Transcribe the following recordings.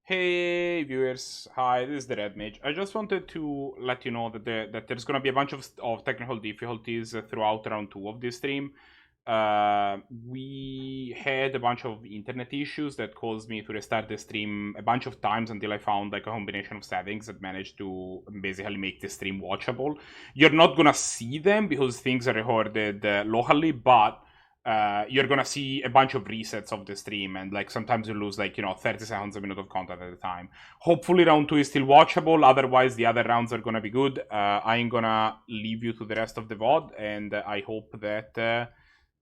Hey viewers, hi, this is the Red Mage. I just wanted to let you know that there's going to be a bunch of technical difficulties throughout round 2 of this stream. We had a bunch of internet issues that caused me to restart the stream a bunch of times until I found like a combination of settings that managed to basically make the stream watchable. You're not going to see them because things are recorded locally, but you're gonna see a bunch of resets of the stream, and like sometimes you lose like 30 seconds a minute of content at a time. Hopefully round 2 is still watchable, otherwise the other rounds are gonna be good. I'm gonna leave you to the rest of the VOD, and I hope that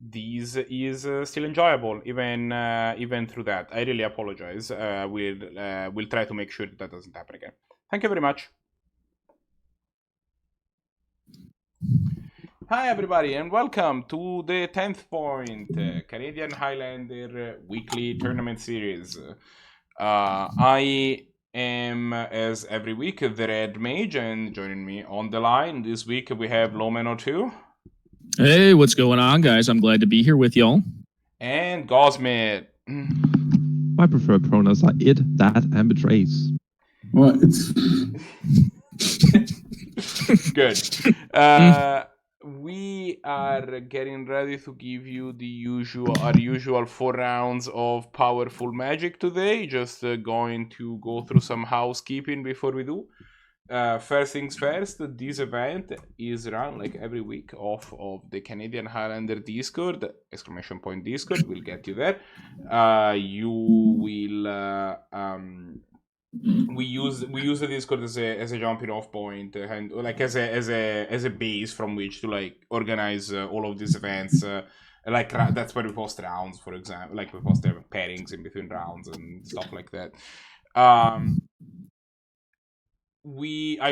this is still enjoyable even through that. I really apologize. We'll try to make sure that doesn't happen again. Thank you very much. Hi everybody, and welcome to the 10th point Canadian Highlander weekly tournament series. I am, as every week, the Red Mage, and joining me on the line this week we have Lomeno2. Hey, what's going on, guys? I'm glad to be here with y'all. And Gosmit. My preferred pronouns are it, that, and betrays. Well, it's good. We are getting ready to give you our usual 4 rounds of powerful magic today. Just going to go through some housekeeping before we do. First things first, this event is run like every week off of the Canadian Highlander Discord, ! Discord, we'll get you there. You will we use the Discord as a jumping off point, and like as a base from which to like organize all of these events. Like that's where we post rounds, for example, like we post pairings in between rounds and stuff like that. I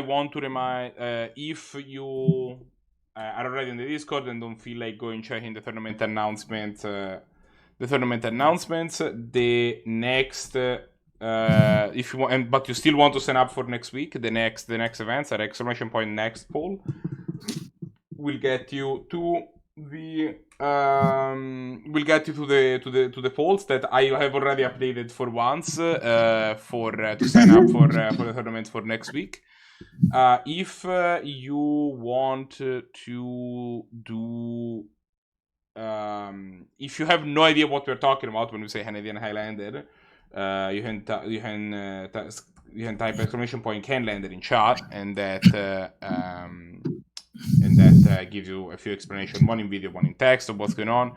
want to remind, if you are already in the Discord and don't feel like going checking the tournament announcements, the next. If you want, but you still want to sign up for next week, the next events are ! Next poll will get you to the polls that I have already updated for once to sign up for the tournament for next week. If you want to do if you have no idea what we're talking about when we say Canadian Highlander, you can type ! Canlander in chat, and that gives you a few explanations, one in video, one in text, of what's going on.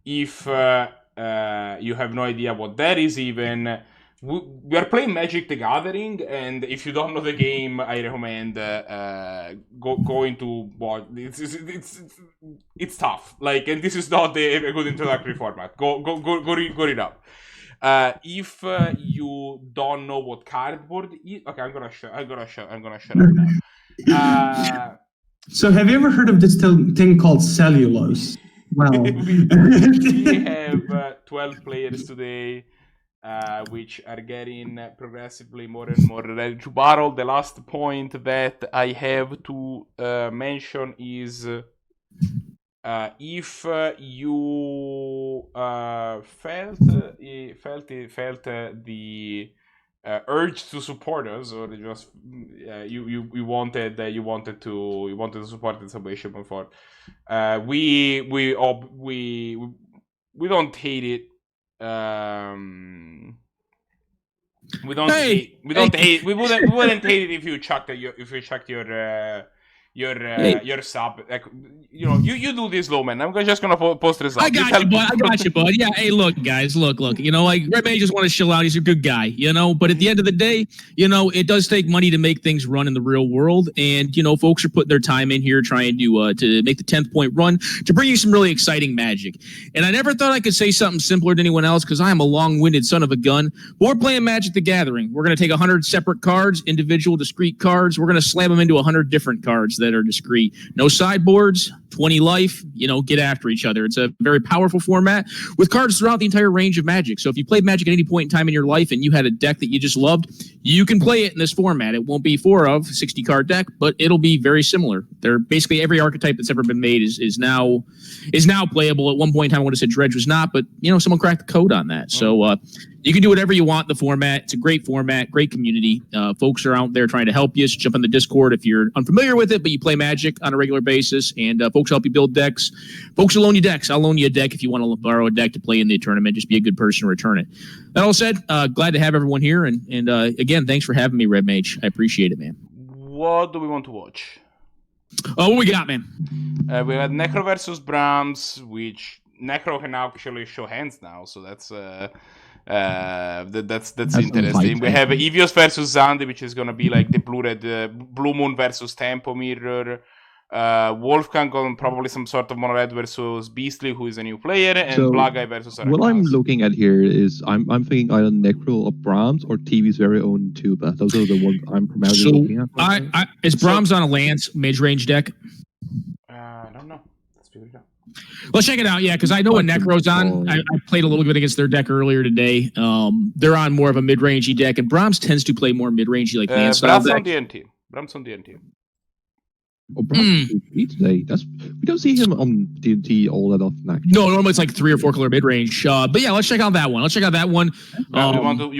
If you have no idea what that is, even we are playing Magic the Gathering, and if you don't know the game, I recommend going to watch. It's tough, like, and this is not a good introductory format. Go read up. If you don't know what cardboard is, okay, I'm gonna shut up now. So have you ever heard of this thing called cellulose? Well, we have 12 players today, which are getting progressively more and more ready to battle. The last point that I have to mention is if you felt the urge to support us, or just you wanted to support in some way, shape, or form, we don't hate it. We wouldn't hate it if you chucked your sub, like, you do this, low man. I'm just gonna post results. I got you, bud. Yeah, hey, look, guys, look. Like Red Mage just want to chill out. He's a good guy, But at the end of the day, it does take money to make things run in the real world, and folks are putting their time in here trying to make the 10th point run to bring you some really exciting magic. And I never thought I could say something simpler than anyone else, because I am a long-winded son of a gun. But we're playing Magic the Gathering. We're gonna take 100 separate cards, individual, discrete cards. We're gonna slam them into 100 different cards that are discrete. No sideboards, 20 life, get after each other. It's a very powerful format with cards throughout the entire range of Magic. So if you played Magic at any point in time in your life and you had a deck that you just loved, you can play it in this format. It won't be 60 card deck, but it'll be very similar. They're basically every archetype that's ever been made is now playable. At one point in time, I would have said Dredge was not, but someone cracked the code on that. So You can do whatever you want in the format. It's a great format, great community. Folks are out there trying to help you. So jump on the Discord if you're unfamiliar with it, but you play Magic on a regular basis. And folks help you build decks. Folks will loan you decks. I'll loan you a deck if you want to borrow a deck to play in the tournament. Just be a good person and return it. That all said, glad to have everyone here. And again, thanks for having me, Red Mage. I appreciate it, man. What do we want to watch? Oh, what we got, man? We had Necro versus Brahms, which Necro can actually show hands now, so that's interesting. We have Evios versus Zannty, which is gonna be like the Blue Moon versus Tempo Mirror. Wolfgang on probably some sort of mono red versus Beastly, who is a new player, and so Blahguy versus Arakasi. What I'm looking at here is I'm thinking either Necro or Brahms or TV's very own Tuba. Those are the ones I'm primarily looking at. Is Brahms on a Lance mid-range deck? I don't know. Let's figure it out. Let's check it out, yeah, because I know when Necro's on. I played a little bit against their deck earlier today. They're on more of a mid-rangey deck, and Brahms tends to play more mid-rangey like Lance style deck. Brahms on DNT. Oh, Brahms today. We don't see him on DNT all that often. Actually. No, normally it's like 3 or 4 color mid-range. But yeah, let's check out that one. You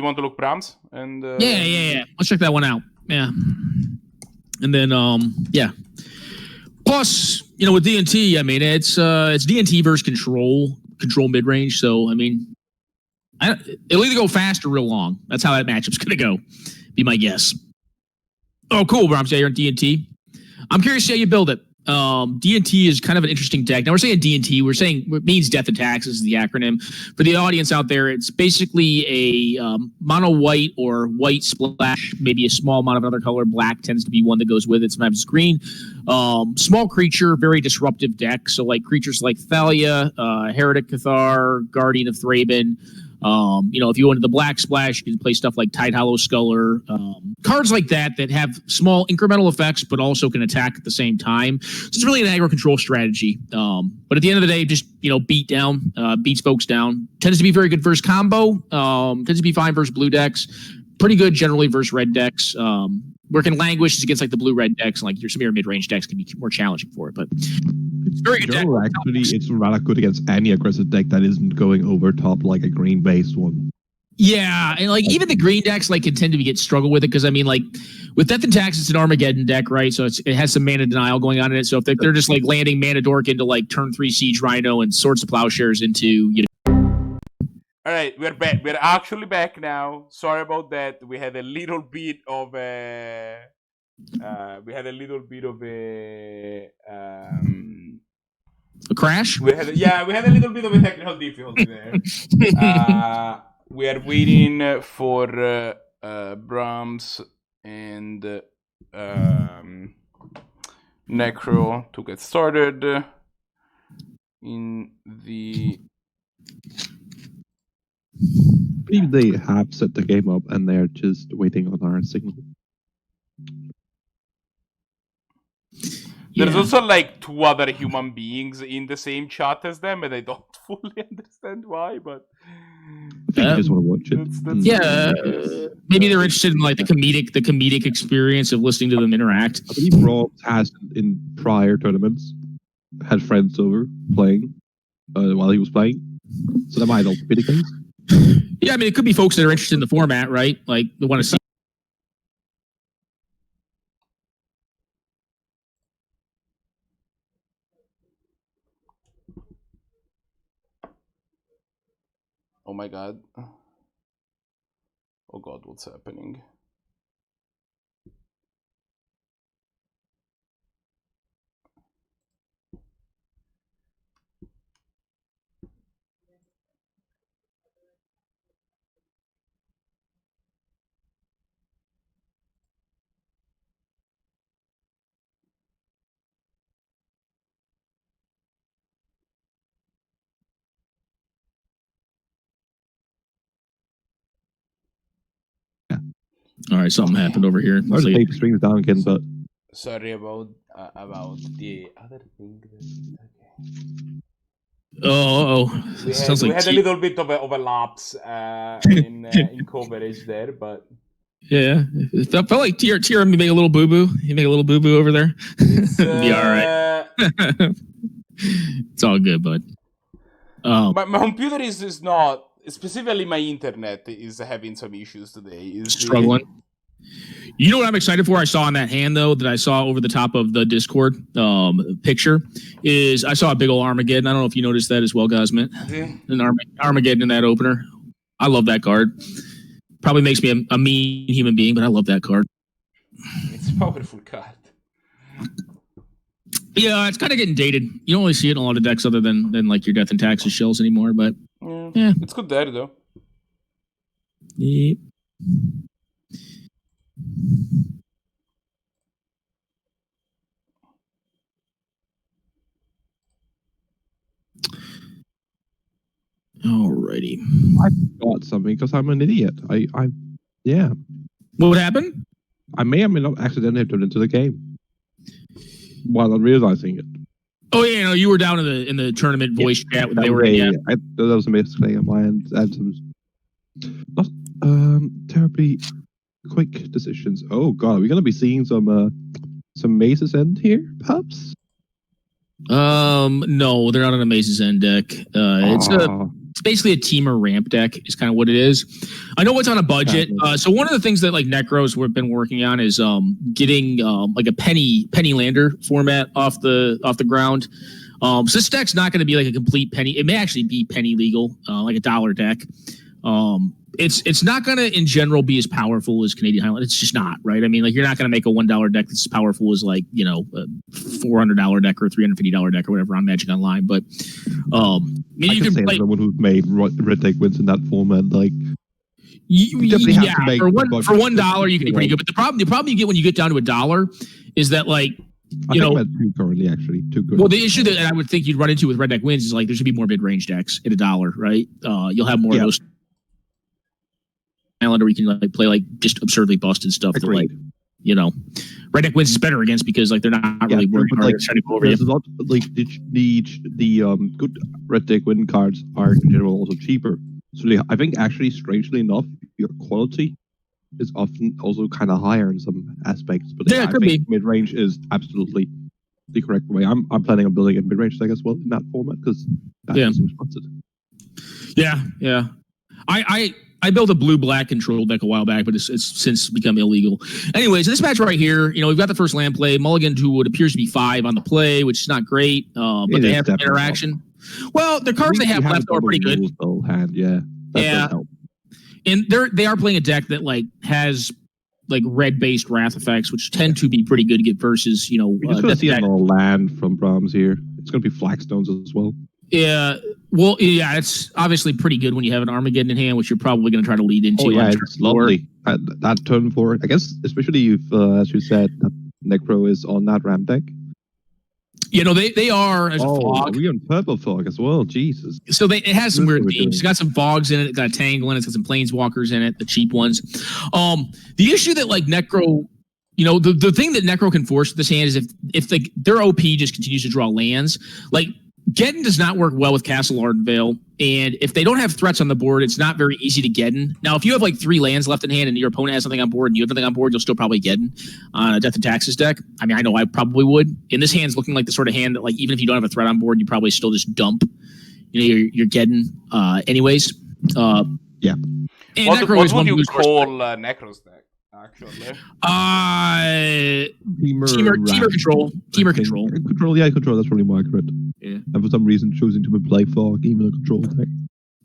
want to look Brahms? And yeah. Let's check that one out. Yeah. And then yeah. Plus, with DNT, I mean, it's DNT versus control mid-range. So, I mean, it'll either go fast or real long. That's how that matchup's going to go, be my guess. Oh, cool, Brahms. Yeah, you're on DNT. I'm curious to see how you build it. DNT is kind of an interesting deck. Now, we're saying DNT. We're saying it means Death Attacks is the acronym. For the audience out there, it's basically a mono white or white splash, maybe a small amount of another color. Black tends to be one that goes with it. Sometimes it's green. Small creature, very disruptive deck. So like creatures like Thalia, Heretic Cathar, Guardian of Thraben. If you wanted the black splash, you can play stuff like Tide Hollow Sculler. Cards like that have small incremental effects, but also can attack at the same time. So it's really an aggro control strategy. But at the end of the day, just, beats folks down. Tends to be very good versus combo. Tends to be fine versus blue decks. Pretty good generally versus red decks. Where can languish against like the blue-red decks, and like some of your mid-range decks can be more challenging for it. But it's very good deck. Actually, it's rather good against any aggressive deck that isn't going over top like a green-based one. Yeah, and like even the green decks like can tend to struggle with it because I mean like with Death and Tax, it's an Armageddon deck, right? So it has some mana denial going on in it. So if they're just like landing Mana Dork into like turn 3 Siege Rhino and Swords to Plowshares into All right, we're back. We're actually back now. Sorry about that. We had a little bit of a crash. We had a little bit of a technical difficulty there. We are waiting for Brahms and Necro to get started in the. I believe they have set the game up and they're just waiting on our signal. There's also like 2 other human beings in the same chat as them, and I don't fully understand why, but I think you just want to watch it. Maybe they're interested in like the comedic experience of listening to them interact. I believe Rob has in prior tournaments had friends over playing while he was playing, so that might also be the case. Yeah, I mean, it could be folks that are interested in the format, right? Like, they want to see. Oh my god. Oh god, what's happening? All right, something happened over here. Let's take the strings down again, but sorry about the other thing. Okay. We had a little bit of a lapse in coverage there, but yeah, it felt like TR made a little boo boo. He made a little boo boo over there. Be all right. It's all good, bud. My computer is not specifically my internet is having some issues today. Is struggling. You know what I'm excited for? I saw on that hand though that I saw over the top of the Discord picture is I saw a big old Armageddon. I don't know if you noticed that as well, Gosmint. Yeah. An Armageddon in that opener. I love that card. Probably makes me a mean human being, but I love that card. It's a powerful card. Yeah, it's kind of getting dated. You don't really see it in a lot of decks other than like your Death and Taxes shells anymore, but yeah. It's good there though. Yep. Alrighty. I forgot something because I'm an idiot. Yeah. What happened? I may or may not accidentally have turned into the game while not realizing it. Oh yeah, no, you were down in the tournament voice chat when they were in. That was a mistake on my end. I had some not terribly quick decisions. Oh god, are we gonna be seeing some Mace's End here, perhaps? No, they're not on a Mace's End deck. It's basically a teamer ramp deck is kind of what it is. I know it's on a budget. So one of the things that like Necros have been working on is getting like a penny lander format off the ground. So this deck's not going to be like a complete penny. It may actually be penny legal, like a dollar deck. It's not going to in general be as powerful as Canadian Highlander. It's just not, right? I mean, like you're not going to make a $1 deck that's as powerful as like, you know, a $400 deck or $350 deck or whatever on Magic Online. But you can play someone who's made red deck wins in that format. Like you definitely have to make for $1 you can do pretty good. But the problem you get when you get down to $1 is that like I think that's two currently actually too good. Well, the issue that I would think you'd run into with red deck wins is like there should be more mid-range decks at $1, right? You'll have more of those Highlander where you can like play like just absurdly busted stuff that like, you know, red deck wins is better against because like they're not really working hard trying to go over you. A lot, like the good red deck win cards are in general also cheaper. So I think actually strangely enough, your quality is often also kind of higher in some aspects. But yeah, I think mid range is absolutely the correct way. I'm planning on building a mid range deck as well in that format because that seems busted. Yeah. I built a blue-black control deck a while back, but it's since become illegal. Anyways, this match right here, you know, we've got the first land play. Mulligan to what appears to be 5 on the play, which is not great, but they have some interaction. Well, the cards they have left are pretty good. And they are playing a deck that like has like red-based wrath effects, which tend to be pretty good to get versus, you know. We're just going to see a land from Brahms here. It's going to be Flagstones as well. Yeah, well, yeah, it's obviously pretty good when you have an Armageddon in hand, which you're probably going to try to lead into. Oh, yeah, it's lovely. That turn 4, I guess, especially if, as you said, that Necro is on that ramp deck. You know, they are. There's a fog. We're on purple fog as well, Jesus. So it has some weird themes. It's got some fogs in it, it's got a tangle in it, it's got some planeswalkers in it, the cheap ones. The issue that, like, Necro... You know, the thing that Necro can force with this hand is if their OP just continues to draw lands, like, Geddon does not work well with Castle Ardenvale, and if they don't have threats on the board, it's not very easy to Geddon. Now, if you have like 3 lands left in hand and your opponent has something on board and you have nothing on board, you'll still probably Geddon on a Death and Taxes deck. I mean, I know I probably would. And this hand's looking like the sort of hand that, like, even if you don't have a threat on board, you probably still just dump. You know, you're Geddon anyways. Yeah. And what would you call Necro's deck? Actually, teamer control. Control, yeah, control. That's probably more accurate. Yeah. And for some reason, choosing to play Fog, even a control deck.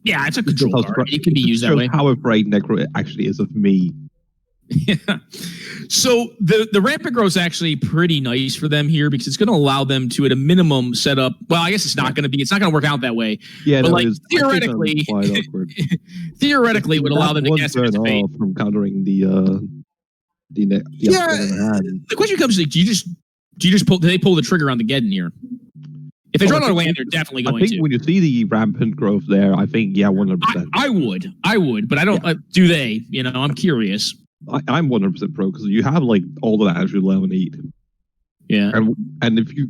Yeah, it's a control card. It can be used that way. How afraid Necro actually is of me. Yeah. So the rampant growth is actually pretty nice for them here because it's going to allow them to, at a minimum, set up. Well, I guess it's not going to be. It's not going to work out that way. Yeah, but like theoretically, theoretically, would allow them to cast from countering the question comes: like, do you just pull? Do they pull the trigger on the Geddon here? If they draw another land, they're definitely going to. I think when you see the rampant growth there, I think 100%. I would, but I don't. Do they? You know, I'm curious. I'm 100% pro because you have like all the lands you'll ever need. Yeah, and if you're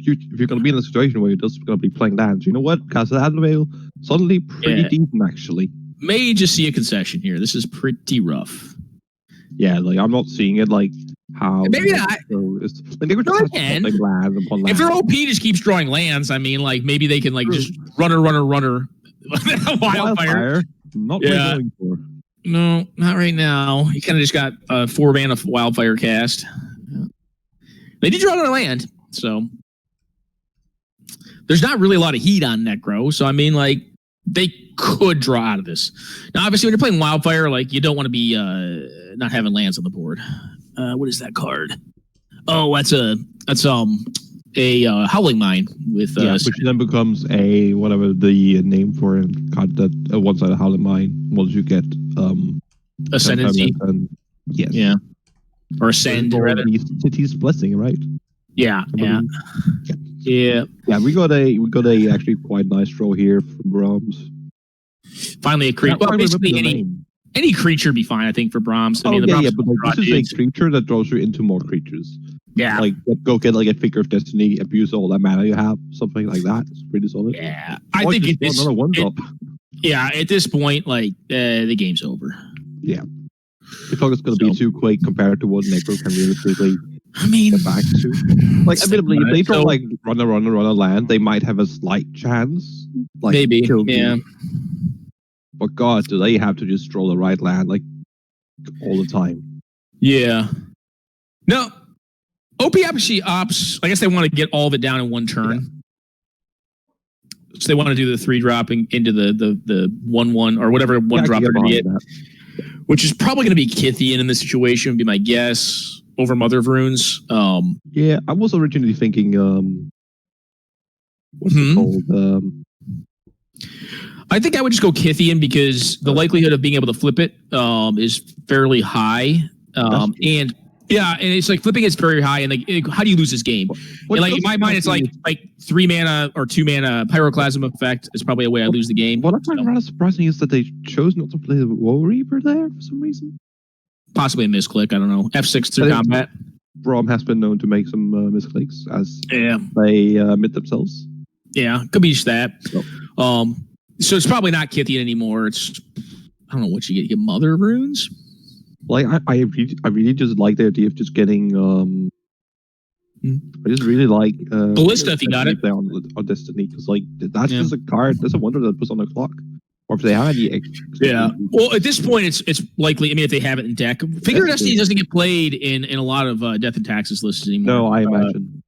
going to be in a situation where you're just going to be playing lands, you know what? Castle Ardenvale suddenly pretty decent actually. May just see a concession here. This is pretty rough. Yeah, like I'm not seeing it like how. Maybe not. If their OP just keeps drawing lands, I mean, like maybe they can like just runner. Wildfire. Not Yeah. really going for. No, not right now. He kind of just got 4 mana Wildfire cast. They did draw another land, so there's not really a lot of heat on Necro. So I mean, like, they could draw out of this. Now, obviously, when you're playing Wildfire, like, you don't want to be not having lands on the board. What is that card? Oh, that's a Howling Mine with which then becomes a whatever the name for it card that one side of Howling Mine once you get Ascendancy. And, yes. Yeah. Or Ascend, rather. City's Blessing, right? Yeah. Yeah. We got a actually quite nice draw here from Brahms. Finally, a creature. Well, basically any creature be fine, I think, for Brahms. I mean, but like, this is a creature that draws you into more creatures. Yeah. Like, go get like a Figure of Destiny, abuse all that mana you have, something like that. It's pretty solid. Yeah. I think it's another one drop. Yeah, at this point, like, the game's over. Yeah. I thought it's going to be too quick compared to what Necro can realistically get back to. Like, admittedly, if they draw like run a land, they might have a slight chance. Like, maybe, yeah. But God, do they have to just draw the right land like all the time? Yeah. No. OP actually opts. I guess they want to get all of it down in one turn. Yeah. So they want to do the 3-dropping into the 1/1 or whatever 1-drop they're going to get. Which is probably going to be Kithian in this situation, would be my guess, over Mother of Runes. Yeah, I was originally thinking, what's it called? I think I would just go Kithian because the likelihood of being able to flip it is fairly high. And it's like flipping is very high. And like, how do you lose this game? And like in my mind, it's like 3 mana or 2 mana Pyroclasm effect is probably a way I lose the game. What I find rather surprising is that they chose not to play the Woe Reaper there for some reason. Possibly a misclick. I don't know. F6 through combat. Braum has been known to make some misclicks as they admit themselves. Yeah, could be just that. So it's probably not Kithian anymore. It's, I don't know what you get. You get Mother of Runes? Like, I really just like the idea of just getting I just really like Ballista if you got it on Destiny, because like that's just a card. That's a wonder that puts on the clock. Or if they have any well, at this point it's likely, I mean, if they have it in deck. Figure Destiny doesn't get played in a lot of Death and Taxes lists anymore. No, I imagine.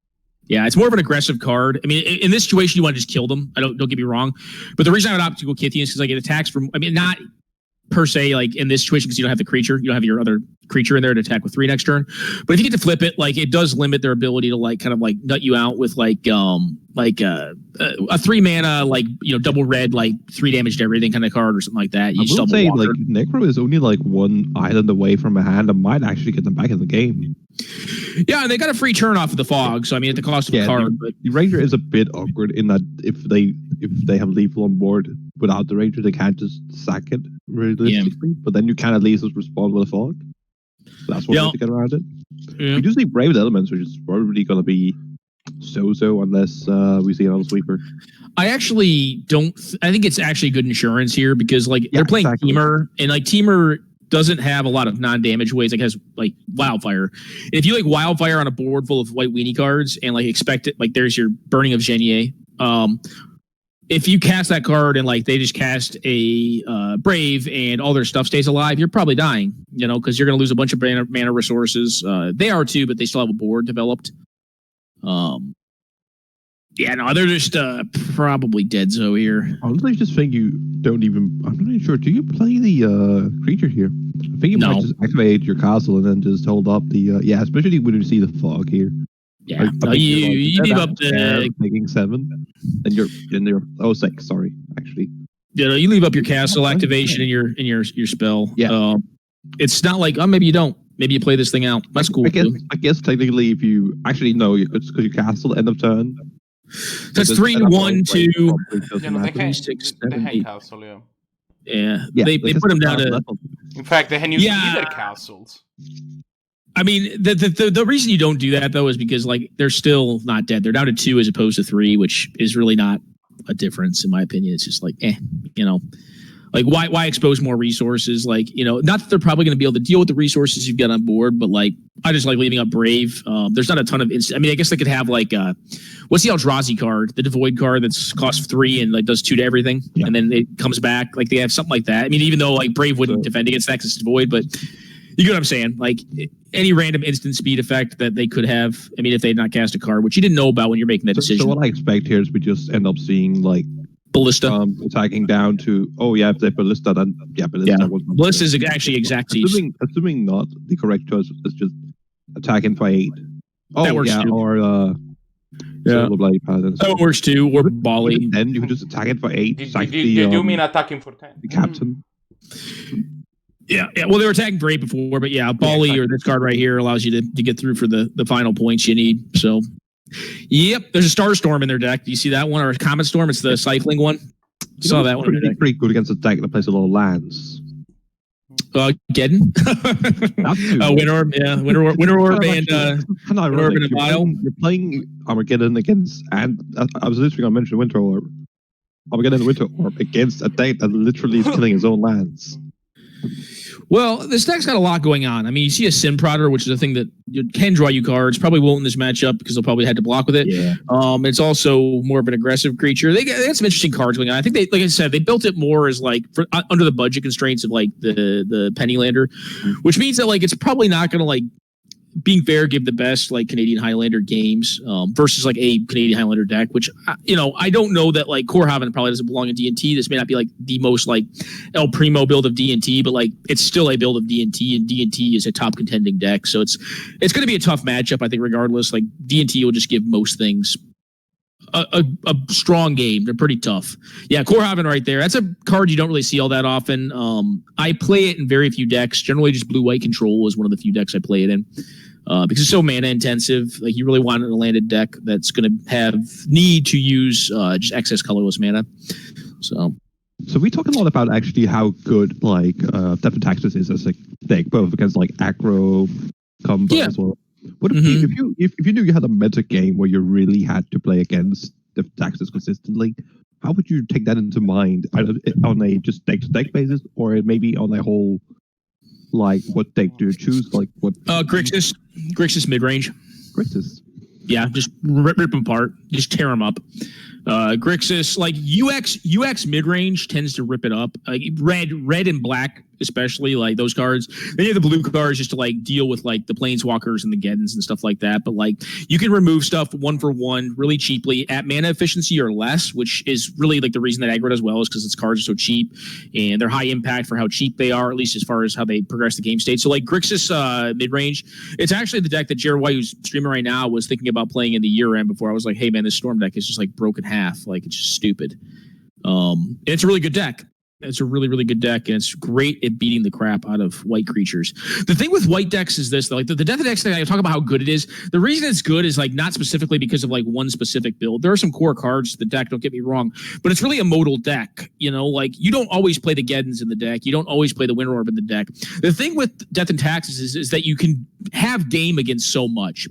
Yeah, it's more of an aggressive card. I mean, in this situation, you want to just kill them. Don't get me wrong, but the reason I would opt to go Kithian is because like it attacks from. I mean, not per se like in this situation because you don't have the creature, you don't have your other creature in there to attack with 3 next turn. But if you get to flip it, like it does limit their ability to like kind of like nut you out with like a 3 mana like double red like 3 damage to everything kind of card or something like that. You I will say like Necro is only like 1 island away from a hand that might actually get them back in the game. Yeah, and they got a free turn off of the fog, so I mean at the cost of a card. But the Ranger is a bit awkward in that if they have lethal on board without the Ranger, they can't just sack it realistically. But then you can at least respond with a fog. So that's one way to get around it. Yeah. We do see Brave Elements, which is probably going to be so unless we see another sweeper. I actually don't. I think it's actually good insurance here because like they're playing Teamer, and like Teamer doesn't have a lot of non-damage ways. Like has like Wildfire. And if you like Wildfire on a board full of white weenie cards and like expect it, like there's your Burning of Genier. If you cast that card and like they just cast a Brave and all their stuff stays alive, you're probably dying. Because you're going to lose a bunch of mana resources. They are too, but they still have a board developed. Yeah, no, they're just probably dead so here. I honestly just think you don't even. I'm not even sure. Do you play the creature here? I think you might just activate your castle and then just hold up the. Yeah, especially when you see the fog here. Yeah, you leave up the taking 7, and you're in there. Oh, 6. Sorry, actually. You leave up your castle activation in your spell. Yeah, it's not like maybe you don't. Maybe you play this thing out. That's cool. I guess technically, if you actually no, it's because you castle end of turn. That's 3, 1, 2, they 3, 6, 7, 8. Castle, yeah. They put them down to. In fact, they hadn't used either castles. I mean, the reason you don't do that though is because like they're still not dead. They're down to 2 as opposed to 3, which is really not a difference in my opinion. It's just like Like, why expose more resources? Like, not that they're probably going to be able to deal with the resources you've got on board, but like, I just like leaving up Brave. There's not a ton of I guess they could have like, what's the Eldrazi card? The Devoid card that's costs 3 and like does 2 to everything. Yeah. And then it comes back. Like, they have something like that. I mean, even though like Brave wouldn't defend against that because it's Devoid, but you get what I'm saying? Like, any random instant speed effect that they could have. I mean, if they had not cast a card, which you didn't know about when you're making that decision. So what I expect here is we just end up seeing like Ballista attacking down to if they Ballista, then Ballista. Ballista is actually exact. Assuming not the correct choice is just attacking for 8. That works too. Or Solar Paladins. That works too. Or Bali. Then you can just attack it for 8. Did you mean attacking for 10? The captain. Yeah. Well, they were attacking for 8 before, but Bali or this card right here allows you to get through for the final points you need. So. Yep, there's a Star Storm in their deck. Do you see that one? Or a Comet Storm? It's the cycling one. Saw that one. Pretty good against a deck that plays a lot of lands. Geddon? Winter Orb, and Winter Orb and a Bile. You're playing Armageddon against, and I was literally going to mention Winter Orb. Armageddon and Winter Orb against a deck that literally is killing his own lands. Well, this deck's got a lot going on. I mean, you see a Sin Prodder, which is a thing that can draw you cards. Probably won't in this matchup because they'll probably have to block with it. Yeah. It's also more of an aggressive creature. They got some interesting cards going on. I think they, like I said, they built it more as like under the budget constraints of like the Pennylander, which means that like it's probably not going to like, being fair, give the best like Canadian Highlander games versus like a Canadian Highlander deck, which I don't know that like Corehaven probably doesn't belong in D&T. This may not be like the most like El Primo build of D&T, but like it's still a build of D&T, and D&T is a top contending deck, so it's going to be a tough matchup. I think regardless, like D&T will just give most things a strong game. They're pretty tough. Yeah, Corehaven right there. That's a card you don't really see all that often. I play it in very few decks. Generally, just blue-white control is one of the few decks I play it in. Because it's so mana intensive, like you really want a landed deck that's going to have need to use just excess colorless mana. So we talk a lot about actually how good like Death and Taxes is as a deck, both against like aggro combo as well. What if you knew you had a meta game where you really had to play against Death and Taxes consistently? How would you take that into mind on a just deck to deck basis, or maybe on a whole? Like, what deck do you choose? Like, what? Grixis midrange. Grixis. Yeah, just rip them apart. Just tear them up. Grixis, like UX midrange tends to rip it up. Like red and black, especially like those cards. Then you have the blue cards just to like deal with like the planeswalkers and the Geddons and stuff like that. But like you can remove stuff 1 for 1 really cheaply at mana efficiency or less, which is really like the reason that aggro does well is because its cards are so cheap and they're high impact for how cheap they are, at least as far as how they progress the game state. So like Grixis midrange, it's actually the deck that Jared White, who's streaming right now, was thinking about playing in the year end before. I was like, hey man, this Storm deck is just like broken half. Like it's just stupid. It's a really good deck. It's a really, really good deck, and it's great at beating the crap out of white creatures. The thing with white decks is this, though, like the Death Deck thing, I talk about how good it is. The reason it's good is like not specifically because of like one specific build. There are some core cards to the deck, don't get me wrong, but it's really a modal deck. Like you don't always play the Geddons in the deck. You don't always play the Winter Orb in the deck. The thing with Death and Taxes is that you can have game against so much.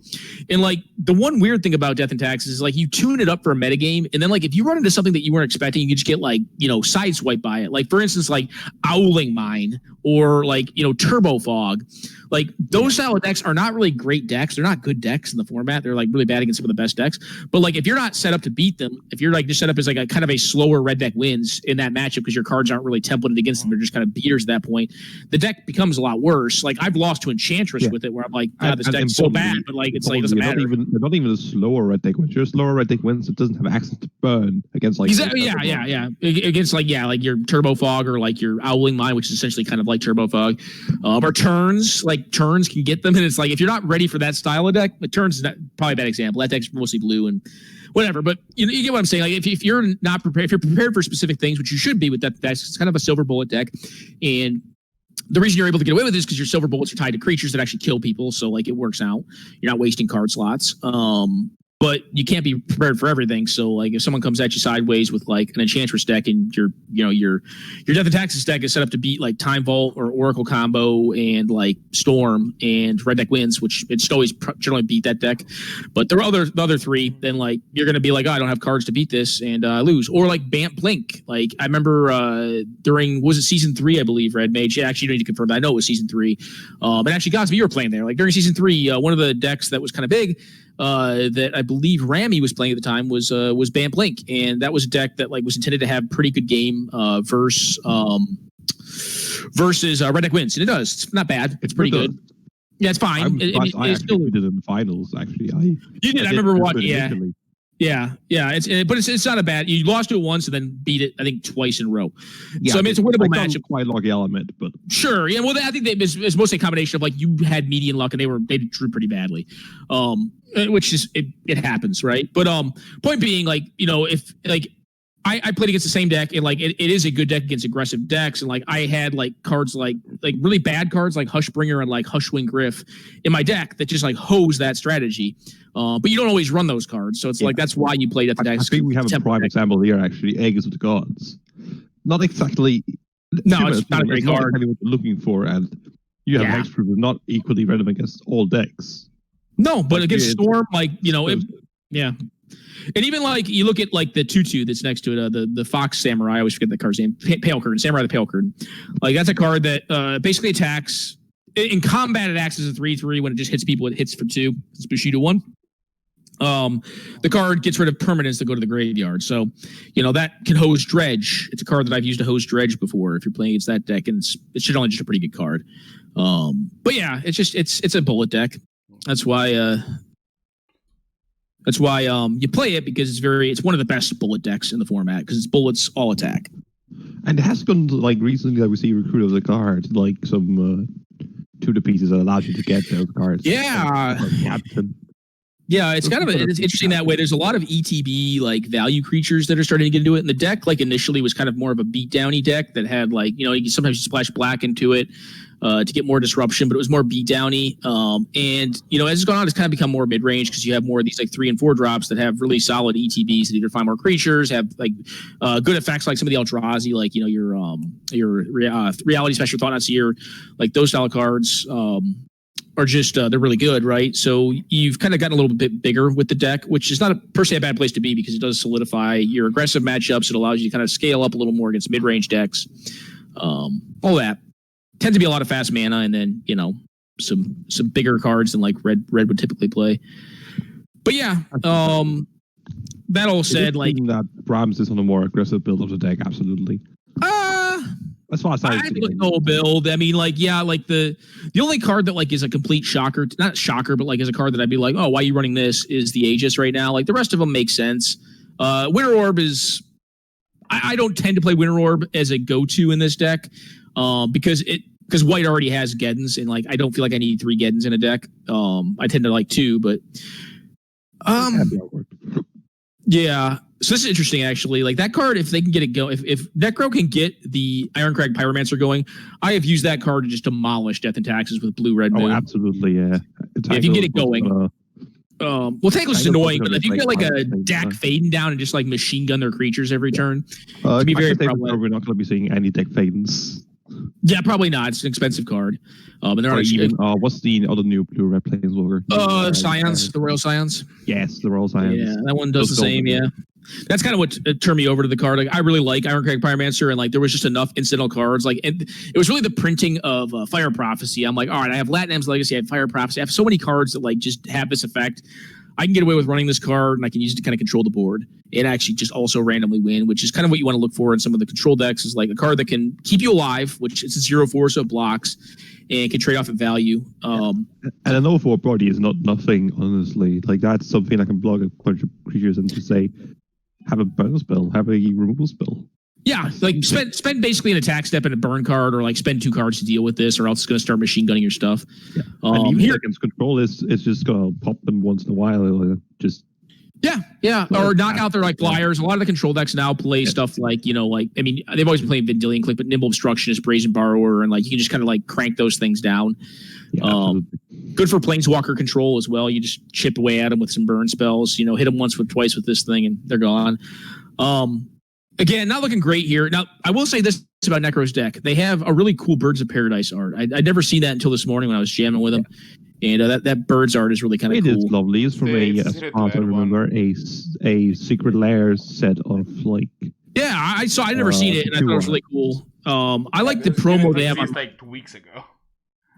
And like the one weird thing about Death and Taxes is like you tune it up for a metagame, and then like if you run into something that you weren't expecting, you can just get like, sideswiped by it. Like for instance, like Owling Mine or like, Turbo Fog. Like those style of decks are not really great decks. They're not good decks in the format. They're like really bad against some of the best decks. But like if you're not set up to beat them, if you're like just set up as like a kind of a slower red deck wins in that matchup because your cards aren't really templated against them, they're just kind of beaters at that point, the deck becomes a lot worse. Like I've lost to Enchantress with it where I'm like, God, this deck's so bad, but like it's like it doesn't matter. They're not even a slower red deck wins. Your slower red deck wins, it doesn't have access to burn against like against like your Turbo Fog or like your Owling Mine, which is essentially kind of like Turbo Fog, or Turns. Like Turns can get them, and it's like if you're not ready for that style of deck, but Turns is not, probably a bad example. That deck's mostly blue and whatever. But you get what I'm saying. Like if you're not prepared, if you're prepared for specific things, which you should be with that deck, it's kind of a silver bullet deck, and the reason you're able to get away with this is because your silver bullets are tied to creatures that actually kill people, so like it works out. You're not wasting card slots. but you can't be prepared for everything. So like if someone comes at you sideways with like an Enchantress deck and your Death and Taxes deck is set up to beat like Time Vault or Oracle combo and like Storm and Red Deck wins, which it's always generally beat that deck. But the other three, then like you're gonna be like, oh, I don't have cards to beat this and lose. Or like Bant Blink. Like I remember during was it season 3, I believe, Red Mage. Yeah, actually you don't need to confirm that. I know it was season 3. But actually Godsby, you were playing there. Like during season 3, one of the decks that was kind of big that I believe Rami was playing at the time was Bant Blink, and that was a deck that like was intended to have pretty good game versus Red Deck wins, and it does. It's not bad. It's pretty good. Yeah, it's fine. I actually did it in the finals. Actually, you did. I remember watching. Yeah. It's not a bad. You lost to it once and then beat it, I think, twice in a row. Yeah, so I mean, it's a winnable match. Quite lucky element, but sure. Yeah. Well, I think it's mostly a combination of like you had median luck and they drew pretty badly, which is it happens, right? But point being, like if like I played against the same deck and like it is a good deck against aggressive decks, and like I had like cards like really bad cards like Hushbringer and like Hushwing Griff in my deck that just like hose that strategy. But you don't always run those cards, so it's like that's why you played at the deck. I think we have a prime example here, actually. Eggs of the Gods. Not exactly. No, it's not a great card. Not exactly what you're looking for, and you have Hexproof, not equally relevant against all decks. No, but against Storm, like yeah. And even like you look at like the 2/2 that's next to it, the Fox Samurai. I always forget the card's name. Pale Curtain, Samurai the Pale Curtain. Like that's a card that basically attacks in combat. It acts as a 3/3 when it just hits people. It hits for 2. It's Bushido 1. The card gets rid of permanents that go to the graveyard. So, that can hose Dredge. It's a card that I've used to hose Dredge before if you're playing against that deck, and it's generally just a pretty good card. But yeah, it's a bullet deck. That's why you play it, because it's one of the best bullet decks in the format because it's bullets all attack. And it has gone like recently that we see Recruit of the card, like some to the pieces that allows you to get those cards. Yeah. Captain. Yeah, it's kind of it's interesting that way. There's a lot of ETB like value creatures that are starting to get into it. And the deck like initially was kind of more of a beatdowny deck that had like, you can sometimes splash black into it to get more disruption, but it was more beatdowny. And as it's gone on, it's kind of become more mid-range because you have more of these like 3 and 4 drops that have really solid ETBs that either find more creatures, have like good effects like some of the Eldrazi, like your Reality Special Thought-Not Seer, like those style of cards. Are just they're really good, right? So you've kind of gotten a little bit bigger with the deck, which is not per se a bad place to be because it does solidify your aggressive matchups. It allows you to kind of scale up a little more against mid-range decks. All that tends to be a lot of fast mana, and then some bigger cards than like red would typically play. But yeah, that all said, like that Brahms is on a more aggressive build of the deck, absolutely. That's what I think the whole build. I mean, like, yeah, like the only card that like is a complete shocker, not shocker, but like is a card that I'd be like, oh, why are you running this? Is the Aegis right now? Like the rest of them make sense. Winter Orb is, I don't tend to play Winter Orb as a go-to in this deck because white already has Geddons, and like I don't feel like I need 3 Geddons in a deck. I tend to like 2, but yeah. So this is interesting, actually. Like that card, if they can get it going, if Necro can get the Ironcrag Pyromancer going, I have used that card to just demolish Death and Taxes with blue red moon. Oh, absolutely, yeah. If you can get it going. Well, Tangless is annoying, but if you get like a deck Faden down and just like machine gun their creatures every turn, it'd be very problematic. We're not going to be seeing any deck Fadens. Yeah, probably not. It's an expensive card. And they're not even. What's the other new blue red planeswalker? Scions, the Royal Scions. Yes, the Royal Scions. Yeah, that one does the same. Yeah. That's kind of what turned me over to the card. Like I really like Ironcrag Pyromancer, and like there was just enough incidental cards. Like it was really the printing of Fire Prophecy. I'm like, all right, I have Latinam's Legacy, I have Fire Prophecy, I have so many cards that like just have this effect. I can get away with running this card, and I can use it to kind of control the board and actually just also randomly win, which is kind of what you want to look for in some of the control decks. Is like a card that can keep you alive, which it's a 0/4, so it blocks, and can trade off at value. And an 0/4 body is not nothing, honestly. Like that's something I can block a bunch of creatures and just say, have a burn spell, have a removal spell. Yeah, like spend basically an attack step and a burn card, or like spend 2 cards to deal with this, or else it's going to start machine gunning your stuff. Yeah. And even against control, it's just going to pop them once in a while. It'll just Yeah, or knock out their like flyers. A lot of the control decks now play stuff like they've always been playing Vendilion Click, but Nimble Obstructionist, Brazen Borrower, and like you can just kind of like crank those things down. Yeah, good for Planeswalker control as well. You just chip away at them with some burn spells. Hit them once or twice with this thing, and they're gone. Again, not looking great here. Now, I will say this about Necro's deck. They have a really cool Birds of Paradise art. I'd never seen that until this morning when I was jamming with them. And that bird's art is really kind of cool. It is lovely. It's from as far as I remember, a Secret Lairs set of like. Yeah, I never seen it, and I thought it was really cool. I like the promo they have on. Like 2 weeks ago.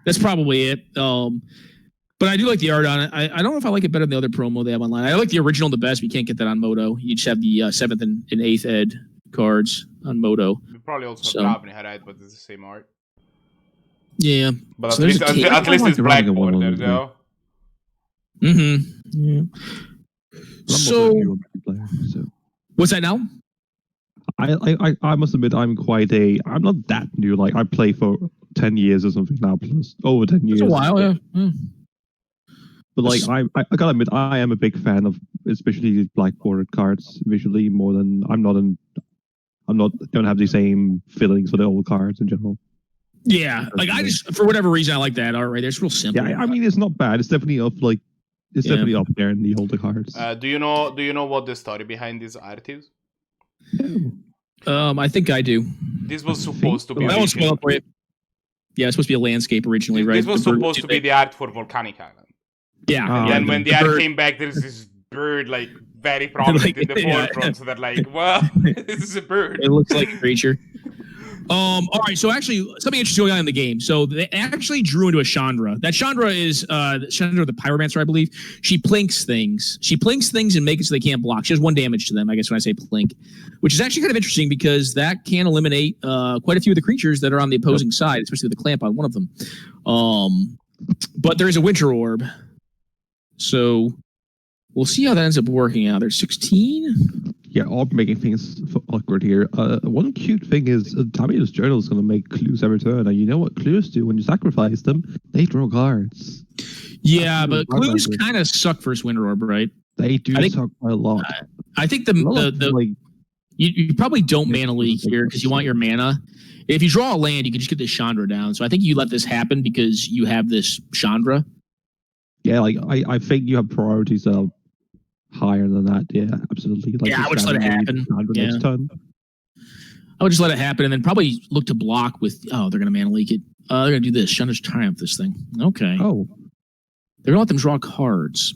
That's probably it. But I do like the art on it. I don't know if I like it better than the other promo they have online. I like the original the best. We can't get that on Moto. You just have the 7th and 8th Ed cards on Moto. We probably also have Pravni, right? But it's the same art. Yeah. But at least it's black border, though. Mm-hmm. Yeah. So, what's that now? I must admit I'm not that new. Like I play for 10 years or something now, plus over 10 years. It's a while, yeah. But like I gotta admit I am a big fan of especially black bordered cards visually more than don't have the same feelings for the old cards in general. Yeah, like I just for whatever reason I like that art right there. It's real simple. Yeah, I mean it's not bad. It's definitely definitely up there in the older cards. Do you know what the story behind this art is? I think I do. This was supposed to be. That one's spoiled for you. Yeah, it's supposed to be a landscape originally, right? This was supposed to be the art for Volcanic Island. Yeah. And when the art came back, there's this bird like very prominent in the foreground. So they're like, well, this is a bird. It looks like a creature. All right, so actually, something interesting going on in the game. So they actually drew into a Chandra. That Chandra is Chandra the Pyromancer, I believe. She plinks things. She plinks things and makes it so they can't block. She has 1 damage to them, I guess, when I say plink, which is actually kind of interesting because that can eliminate quite a few of the creatures that are on the opposing side, especially the clamp on one of them. But there is a Winter Orb. So we'll see how that ends up working out. There's 16. Yeah, orb making things awkward here. One cute thing is Tamiya's journal is going to make clues every turn. And you know what clues do when you sacrifice them? They draw cards. Yeah, but clues kind of suck versus Winter Orb, right? They do suck quite a lot. I think you probably don't mana leak here because you want your mana. If you draw a land, you can just get this Chandra down. So I think you let this happen because you have this Chandra. Yeah, like I think you have priorities that are higher than that. Yeah, absolutely. Like I would just let it happen. Next turn. I would just let it happen and then probably look to block with. Oh, they're gonna mana leak it. They're gonna do this. Chandra's Triumph this thing. Okay. Oh, they're gonna let them draw cards.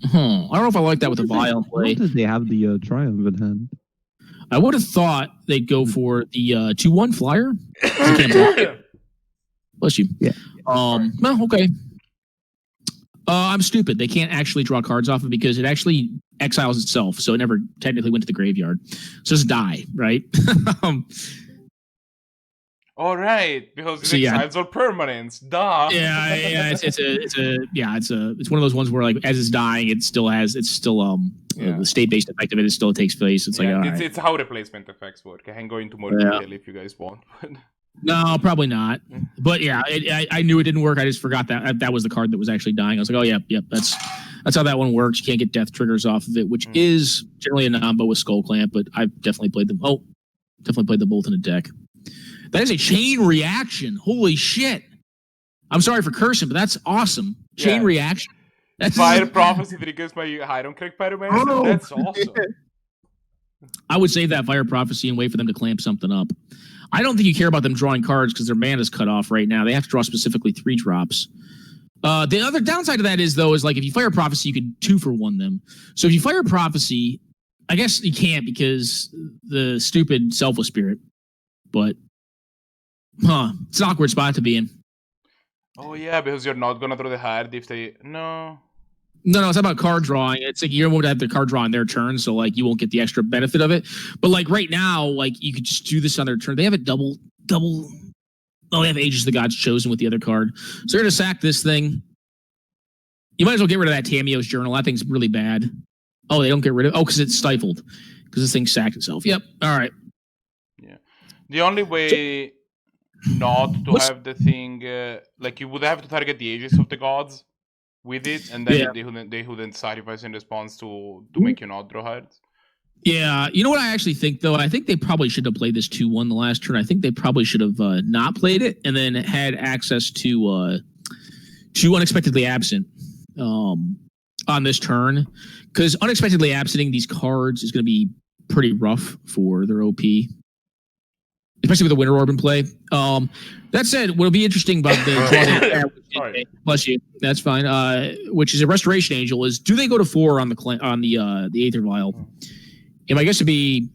I don't know if I like that with a Vial play. Did they have the Triumph in hand? I would have thought they'd go for the 2/1 flyer. Bless you. Yeah. Well, okay. I'm stupid. They can't actually draw cards off of it because it actually exiles itself, so it never technically went to the graveyard. So it's die, right? All right, because it exiles all permanents. Duh. Yeah. It's one of those ones where like as it's dying, the state-based effect of it still takes place. It's it's how replacement effects work. I can go into more detail if you guys want. No, probably not. But yeah, I knew it didn't work. I just forgot that was the card that was actually dying. I was like, oh, yep. That's how that one works. You can't get death triggers off of it, which is generally a nombo with Skull Clamp, but I've definitely played them. Oh, definitely played them both in a deck. That is a chain reaction. Holy shit. I'm sorry for cursing, but that's awesome. Chain reaction. That's Fire Prophecy triggers my Ironcrag Pyromancer. Oh. That's awesome. I would save that Fire Prophecy and wait for them to clamp something up. I don't think you care about them drawing cards because their mana's cut off right now. They have to draw specifically 3 drops. The other downside of that is like if you Fire Prophecy, you could 2-for-1 them. So if you Fire Prophecy, I guess you can't because the stupid Selfless Spirit. But, it's an awkward spot to be in. Oh yeah, because you're not gonna draw the card if they No, it's about card drawing. It's like you don't have the card draw on their turn, so like you won't get the extra benefit of it. But like right now, like you could just do this on their turn. They have it double. Oh, they have Aegis of the Gods Chosen with the other card. So they're gonna sack this thing. You might as well get rid of that Tamiyo's journal. That thing's really bad. Oh, they don't get rid of it? Oh, because it's stifled. Because this thing sacked itself. Yep. All right. Yeah. The only way not to have the thing like you would have to target the Aegis of the Gods. with it, and then they wouldn't sacrifice in response to make you not draw cards. Yeah, you know what I actually think though? I think they probably should have played this 2-1 the last turn. I think they probably should have not played it and then had access to unexpectedly absent on this turn, because unexpectedly absenting these cards is going to be pretty rough for their OP, especially with the Winter Orb in play. That said, what'll be interesting about the bless you, that's fine. Which is a Restoration Angel, is do they go to 4 on the Aether Vial? And my guess would be,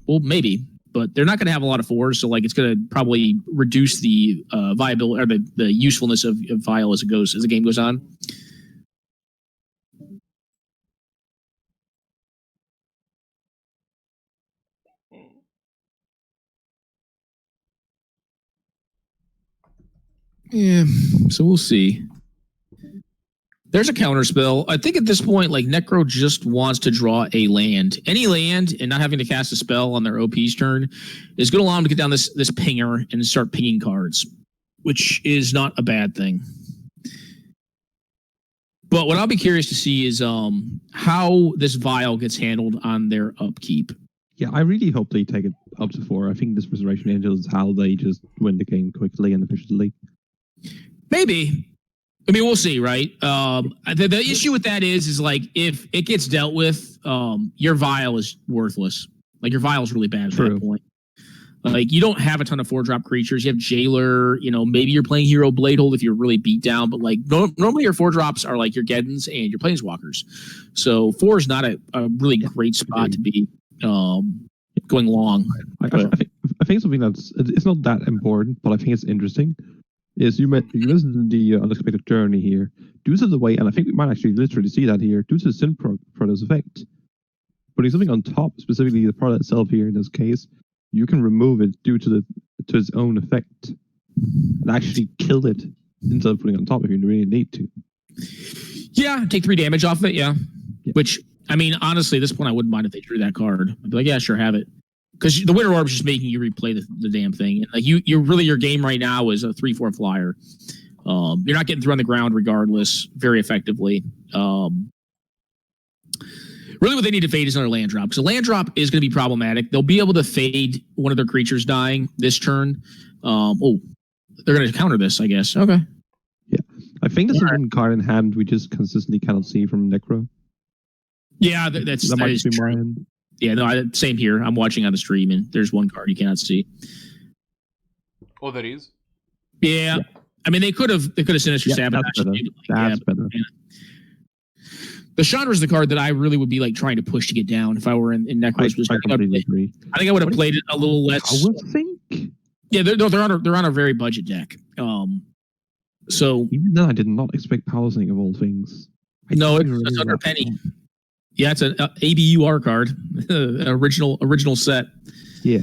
well, maybe, but they're not going to have a lot of 4s, so like it's going to probably reduce the viability or the usefulness of Vial as the game goes on. Yeah, so we'll see. There's a counter spell. I think at this point, like Necro just wants to draw a land. Any land and not having to cast a spell on their OP's turn is going to allow them to get down this pinger and start pinging cards, which is not a bad thing. But what I'll be curious to see is how this Vial gets handled on their upkeep. Yeah, I really hope they take it up to 4. I think this Restoration Angel is how they just win the game quickly and efficiently. Maybe. I mean, we'll see, right? The issue with that is like if it gets dealt with, your Vial is worthless. Like your Vial is really bad at that point. Like you don't have a ton of 4-drop creatures. You have Jailer. You know, maybe you're playing Hero Bladehold if you're really beat down. But like normally your 4-drops are like your Geddons and your Planeswalkers. So 4 is not a really great spot to be going long. I think something it's not that important, but I think it's interesting. Is you mentioned the unexpected journey here. Due to the way, and I think we might actually literally see that here, due to the Sin Product effect, putting something on top, specifically the product itself here in this case, you can remove it due to its own effect and actually kill it instead of putting it on top if you really need to. Yeah, take 3 damage off of it, yeah. Which, I mean, honestly, at this point, I wouldn't mind if they drew that card. I'd be like, yeah, sure, have it. Because the Winter Orb is just making you replay the damn thing. And like your game right now is a 3/4 flyer. You're not getting through on the ground regardless, very effectively. Really, what they need to fade is another land drop. Because a land drop is going to be problematic. They'll be able to fade one of their creatures dying this turn. They're going to counter this, I guess. Okay. Yeah, I think there's one card in hand we just consistently cannot see from Necro. Yeah, that might be my end. Yeah, no, same here. I'm watching on the stream, and there's one card you cannot see. Oh, there is? Yeah. I mean, they could have Sinister Sabotage. That's better. The Chandra is the card that I really would be like trying to push to get down if I were in Necro's position. I completely agree. I think I would have played it a little less. I would think. Yeah, they're on a very budget deck. So even then, I did not expect Pausing of all things. It's under a penny. Yeah, it's an ABUR card, original set. Yeah.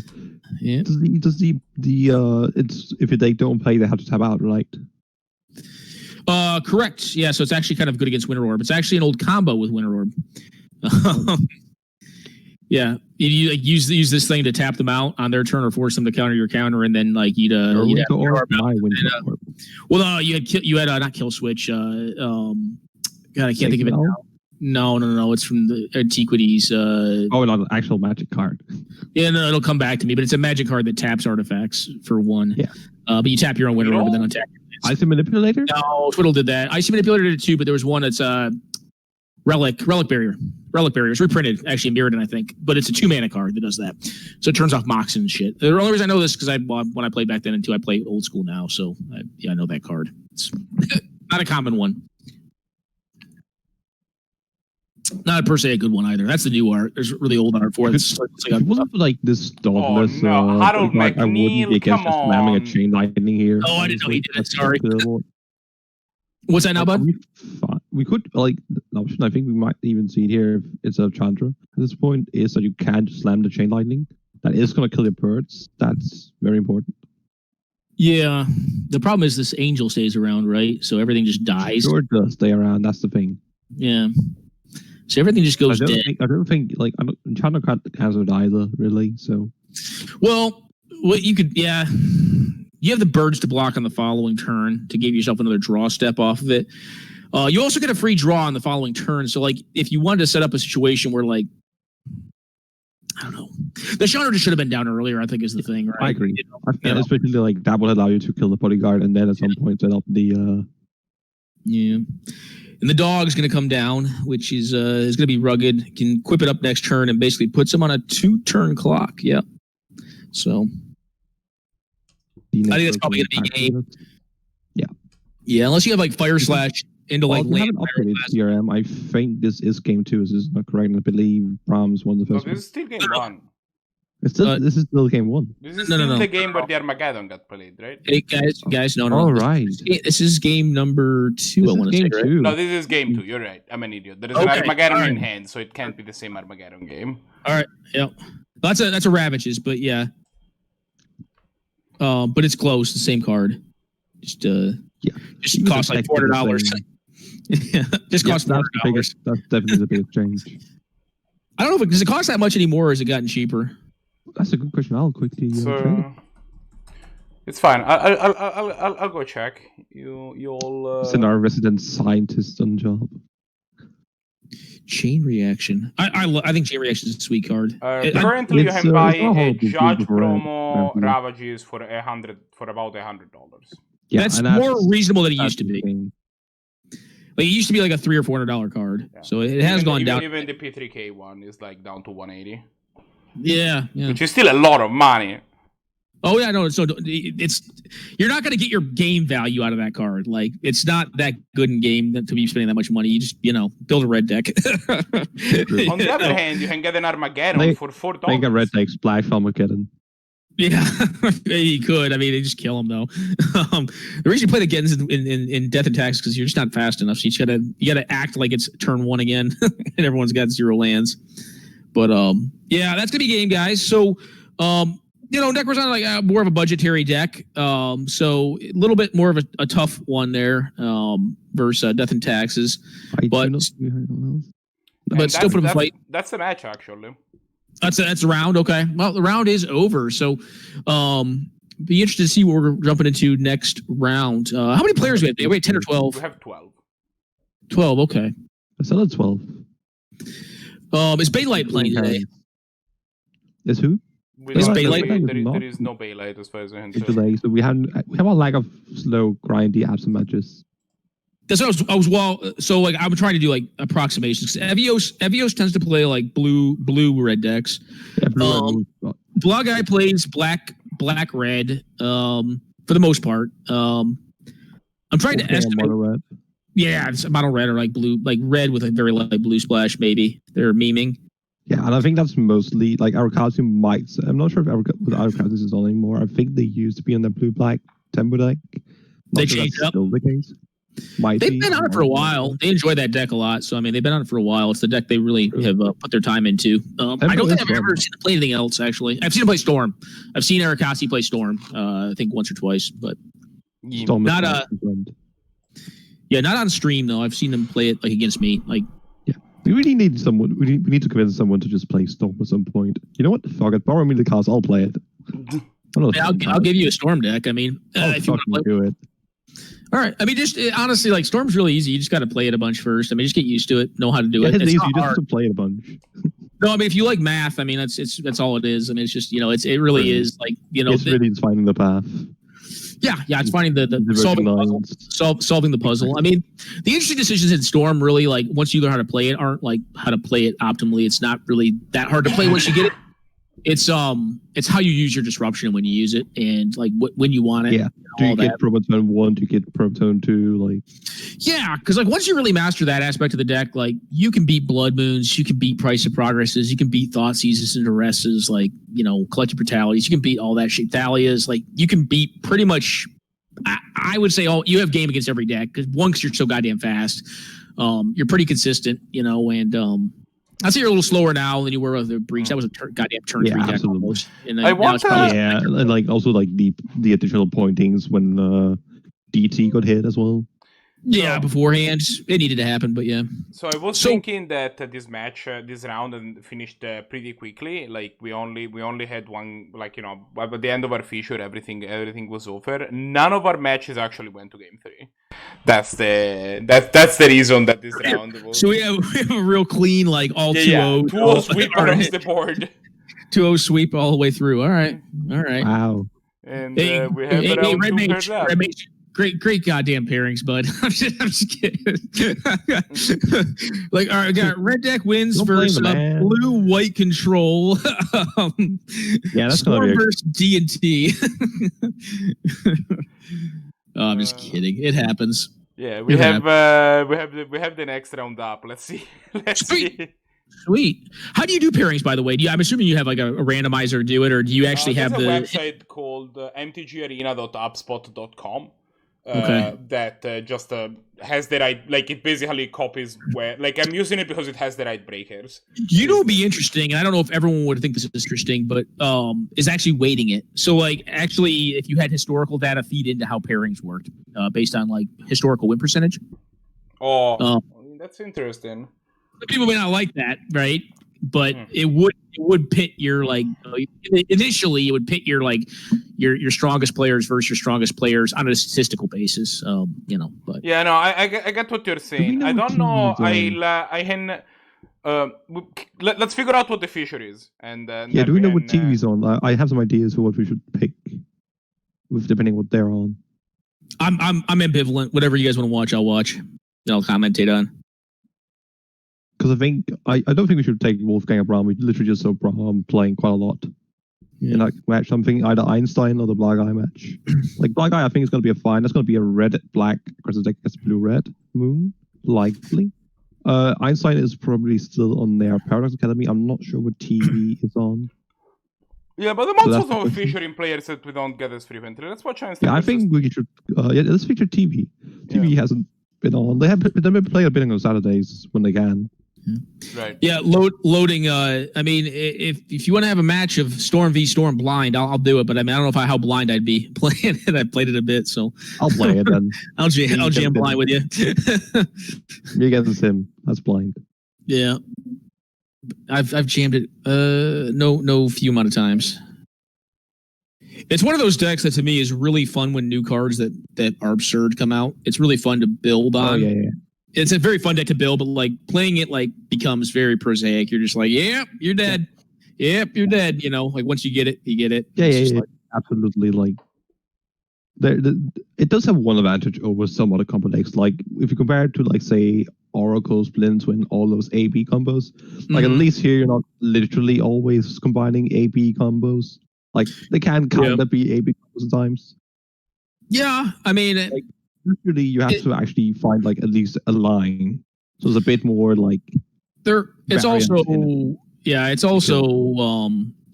Yeah. Does the it's if they don't play, they have to tap out, right? Correct. Yeah, so it's actually kind of good against Winter Orb. It's actually an old combo with Winter Orb. Yeah, you like, use this thing to tap them out on their turn or force them to counter your counter, and then like you'd you had not Kill Switch. God, I can't think of it now. No. It's from the Antiquities. Not an actual Magic card. Yeah, no, it'll come back to me, but it's a Magic card that taps artifacts for 1. Yeah. But you tap your own Winter Orb and then untap. Icy Manipulator? No, Twiddle did that. Icy Manipulator did it too, but there was one that's Relic Barrier. Relic Barrier is reprinted, actually in Mirrodin, I think, but it's a 2-mana card that does that. So it turns off Moxen and shit. The only reason I know this is because when I played back then, and I play old school now, so I know that card. It's not a common one. Not per se a good one either. That's the new art. There's really old art for it. It's like this dauntless. Harold McNeil, I wouldn't be against just slamming a Chain Lightning here. Oh, I didn't know he did it. Sorry. What's that now, bud? We could the option. I think we might even see it here if it's a Chandra. At this point, is that you can't slam the Chain Lightning. That is going to kill your birds. That's very important. Yeah. The problem is this Angel stays around, right? So everything just dies. Sure, it does stay around. That's the thing. Yeah. So everything just goes dead. I don't think Chandra can't hazard either, really. So, well, what you could, you have the birds to block on the following turn to give yourself another draw step off of it. You also get a free draw on the following turn. So, like, if you wanted to set up a situation where, like, I don't know, the Chandra just should have been down earlier, I think is the thing, right? I agree. Especially, like, that would allow you to kill the bodyguard and then at some point set up the... Yeah. And the dog's going to come down, which is going to be rugged. You can equip it up next turn and basically puts him on a 2-turn clock. Yep. So I think that's probably going to be game. Yeah. Yeah, unless you have like Fire Slash into like land. CRM. I think this is game 2. Is this not correct? I believe Brahms won the first one. This is still game 1. This is still game 1. This is still the game where the Armageddon got played, right? Hey guys, no. All right. This is game number 2. I want to say, right? No, this is game 2. You're right. I'm an idiot. There is an Armageddon in hand, so it can't be the same Armageddon game. All right. Yep. That's a Ravages, but yeah. But it's close. The same card. Just costs like $400. Yeah, just costs $400. That's definitely the biggest change. I don't know if does it cost that much anymore, or has it gotten cheaper? That's a good question. I'll quickly check. It's fine. I'll go check. You all. Send our resident scientist on job. Chain Reaction. I think Chain Reaction is a sweet card. Currently, you can buy a Judge promo Ravages for about $100. Yeah, that's more reasonable than it used to be. Like it used to be like a $300 or $400 card, so it has gone down. Even the P3K one is like down to 180. Yeah, which is still a lot of money. Oh yeah, no. So it's you're not going to get your game value out of that card. Like it's not that good in game to be spending that much money. You just build a red deck. On the other hand, you can get an Armageddon for $4. I think a red deck splash Armageddon. Yeah, you could. I mean, they just kill them though. The reason you play the Geddons in Death and Tax because you're just not fast enough. So you gotta act like it's turn 1 again, and everyone's got 0 lands. But yeah, that's gonna be game, guys. So Necrozon like more of a budgetary deck. So a little bit more of a tough one there versus Death and Taxes. But still put him fight. That's the match actually. That's a round. Okay. Well, the round is over. So, be interested to see what we're jumping into next round. How many players do we have? We have 10 or 12. We have 12. 12. Okay. I said at 12. Is Baylight playing today? Is who? Is Baylight? There is no Baylight as far as I can tell. So we have a lack of slow, grindy absent matches. That's what so like I'm trying to do like approximations. Evios tends to play like blue red decks. Yeah, Blahguy plays black red for the most part. I'm trying to estimate. Red. Yeah, it's mono red or like blue, like red with a very light blue splash. Maybe they're memeing. Yeah, and I think that's mostly like Arakasi might. I'm not sure if Arakasi is on anymore. I think they used to be on the blue-black tempo deck. They changed up. Still the case. They've been on it for a while. They enjoy that deck a lot. So I mean, they've been on it for a while. It's the deck they really have put their time into. I don't think I've ever seen them play anything else. Actually, I've seen them play Storm. I've seen Arakasi play Storm. I think once or twice, but not not on stream though. I've seen them play it like against me. Like we really need someone. We need to convince someone to just play Storm at some point. You know what? Fuck it. Borrow me the cards. I'll play it. I'll give you a Storm deck. I mean, if you want to do it. All right. I mean, just honestly, like Storm's really easy. You just got to play it a bunch first. I mean, just get used to it. Know how to do it. It's easy. You just have to play it a bunch. No, I mean, if you like math, I mean, that's all it is. I mean, it's just it really is like It's really just finding the path. Yeah, it's finding the solving the puzzle. Solving the puzzle. I mean, the interesting decisions in Storm really like once you learn how to play it aren't like how to play it optimally. It's not really that hard to play once you get it. It's how you use your disruption when you use it and like when you want it. Yeah. Do you get Proton 1? Do you get Proton 2? Like. Yeah, because like once you really master that aspect of the deck, like you can beat Blood Moons, you can beat Price of Progresses, you can beat Thoughtseizes and Duresses, like Collective Brutalities, you can beat all that shit. Thalias, like you can beat pretty much. I would say you have game against every deck because you're so goddamn fast. You're pretty consistent, and. I'd say you're a little slower now than you were with the Breach. That was a goddamn turn 3 deck almost. And and like also like the additional pointings when DT got hit as well. Yeah, beforehand, it needed to happen, but yeah. So I was thinking that this match, this round, finished pretty quickly. Like we only had one, like by the end of our feature, everything was over. None of our matches actually went to game 3. That's the reason that this round was. So we have a real clean, like all 2-0. 2-0 sweep across the board. 2-0 sweep all the way through. All right. Wow. And we have round Red 2 Mage, left. Red Mage. Great goddamn pairings, bud. I'm just kidding. Like, all right, got Red Deck wins versus Blue-White Control. Yeah, that's Storm gonna be versus D&T. Oh, I'm just kidding. It happens. Yeah, we have the next round up. Let's see. Sweet. How do you do pairings, by the way? I'm assuming you have like a randomizer do it, or do you actually have the website called mtgarena.appspot.com. That just has the right, like it basically copies where, like I'm using it because it has the right breakers. You know, it'd be interesting, and I don't know if everyone would think this is interesting, but is actually weighting it. So like actually, if you had historical data feed into how pairings worked, based on like historical win percentage. That's interesting. People may not like that, right? But it would pit your like initially it would pit your like your strongest players versus your strongest players on a statistical basis. But yeah, no, I get what you're saying. I don't know. I can. Let's figure out what the feature is, and yeah. Do we know what TV's on? I have some ideas for what we should pick, depending on what they're on. I'm ambivalent. Whatever you guys want to watch, I'll watch. And I'll commentate on. Because I think I don't think we should take Wolfgang or Brahms. We literally just saw Brahms playing quite a lot in that match. Something either Einstein or the Blahguy match. Like Blahguy, I think it's going to be a fine. That's going to be a red-black across the deck against blue-red moon, likely. Einstein is probably still on their Paradox Academy. I'm not sure what TV is on. Yeah, but I'm also featuring players that we don't get as frequently. Let's watch Einstein. Yeah, I think we should. Let's feature TV. TV hasn't been on. They've been playing a bit on Saturdays when they can. Right. Yeah, loading. I mean, if you want to have a match of Storm v Storm blind, I'll do it. But I mean, I don't know how blind I'd be playing it. I played it a bit, so I'll play it then. I'll jam blind with you. Me against him. That's blind. Yeah, I've jammed it. No few amount of times. It's one of those decks that to me is really fun when new cards that ARB Surge come out. It's really fun to build on. Oh, yeah. It's a very fun deck to build, but like playing it like becomes very prosaic. You're just like, yep, you're dead. Yep, you're dead. Like once you get it, you get it. Yeah. Absolutely. Like, it does have one advantage over some other combo decks. Like if you compare it to like say Oracle's Blitz and all those AB combos, like at least here you're not literally always combining AB combos. Like they can kind of be AB combos at times. Yeah, I mean. Usually you have to actually find like at least a line, so it's a bit more like it's also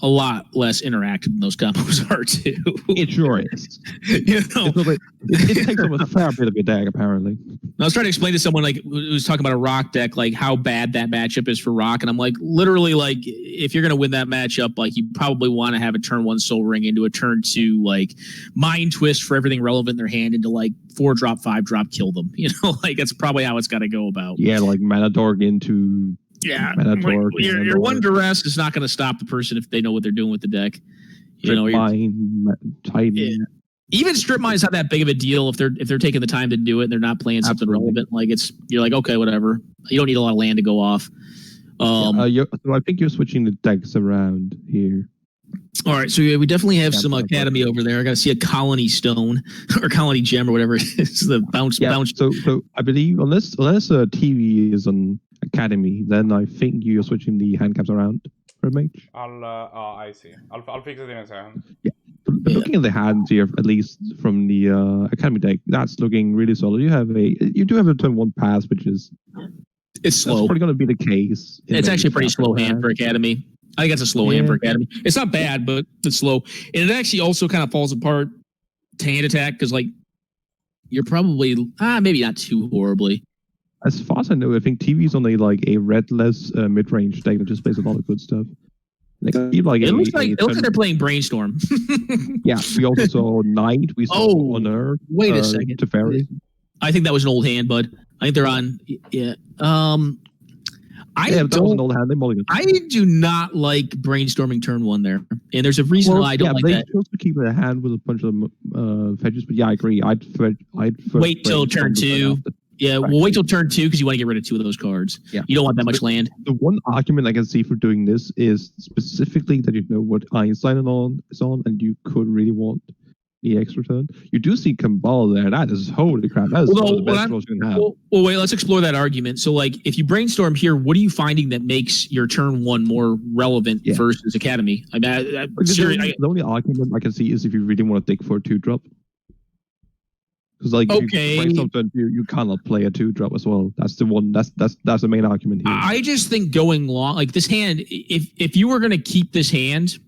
a lot less interactive than those combos are too. It sure is. It takes up a fair bit of your deck apparently. I was trying to explain to someone like who was talking about a rock deck, like how bad that matchup is for rock, and I'm like, literally, like if you're gonna win that matchup, like you probably want to have a turn 1 Soul Ring into a turn 2 like Mind Twist for everything relevant in their hand into like 4-drop, 5-drop, kill them. Like that's probably how it's got to go about. Yeah, like Mana Dork into. Yeah, your one duress is not going to stop the person if they know what they're doing with the deck. Titan. Even strip mine's not that big of a deal if they're taking the time to do it and they're not playing something relevant. Like you're like, okay, whatever. You don't need a lot of land to go off. So I think you're switching the decks around here. All right, so we definitely have some Academy over there. I got to see a Colony Stone or Colony Gem or whatever it is. The bounce. So I believe unless TV is on Academy, then I think you're switching the handcaps around. Red Mage. I see. I'll fix it in a second. Yeah. Looking at the hands here, at least from the Academy deck, that's looking really solid. You do have a turn 1 pass, which is slow. That's probably going to be the case. It's actually a pretty slow hand for Academy. I think it's a slow hand for Academy. It's not bad, but it's slow, and it actually also kind of falls apart to hand attack because like you're probably maybe not too horribly. As far as I know, I think TV's only like a redless mid-range deck that just plays a lot of good stuff. Like, it looks like they're playing Brainstorm. Yeah, we also saw Knight. We saw Honor. Wait a second. Teferi. I think that was an old hand, bud. I think they're on. Yeah. That was an old hand. They mulligan. I do not like brainstorming turn 1 there, and there's a reason why I don't like that. They chose to keep a hand with a bunch of fetches, but yeah, I agree. I'd wait till turn 2. Yeah, we'll wait till turn 2 because you want to get rid of 2 of those cards. Yeah. You don't want that much land. The one argument I can see for doing this is specifically that you know what Einstein is on, and you could really want the extra turn. You do see Cabal there. That is holy crap. That is the best draws you can have. Well, wait, let's explore that argument. So, like, if you brainstorm here, what are you finding that makes your turn 1 more relevant versus Academy? I mean, the only argument I can see is if you really want to dig for a 2-drop. Because like if you brainstorm turn 2, you cannot play a 2-drop as well. That's the one. That's the main argument here. I just think going long, like this hand, if you were going to keep this hand,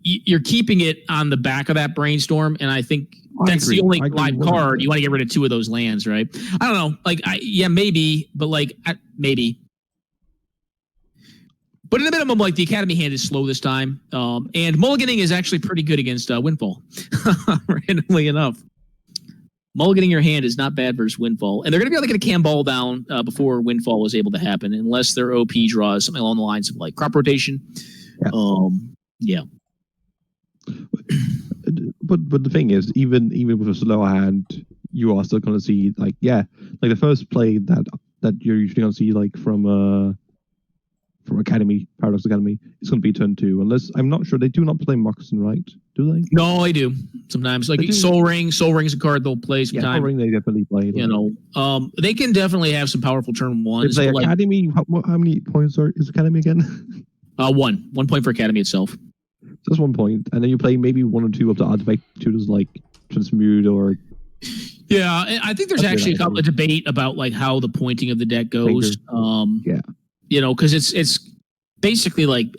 you're keeping it on the back of that brainstorm, and I think that's the only live card. You want to get rid of 2 of those lands, right? I don't know. Like, maybe, but like, maybe. But in the minimum, like the Academy hand is slow this time, and mulliganing is actually pretty good against Windfall, randomly enough. Mulliganing your hand is not bad versus Windfall, and they're going to be able to get a Camball down before Windfall was able to happen, unless their OP draws something along the lines of like crop rotation. Yeah. But the thing is, even with a slow hand, you are still going to see like the first play that you're usually going to see like from Academy, Paradox Academy, it's going to be turn 2. Unless I'm not sure, they do not play Moccasin, right? Do they? No, they do sometimes. Like Soul Ring is a card they'll play sometimes. Yeah, Soul Ring they definitely play. You know, they can definitely have some powerful turn 1s. They play Academy. How many points is Academy again? 1 point for Academy itself. Just 1 point, and then you play maybe 1 or 2 of the artifact tutors like Transmute or. Yeah, I think there's actually a debate about like how the pointing of the deck goes. You know, because it's basically like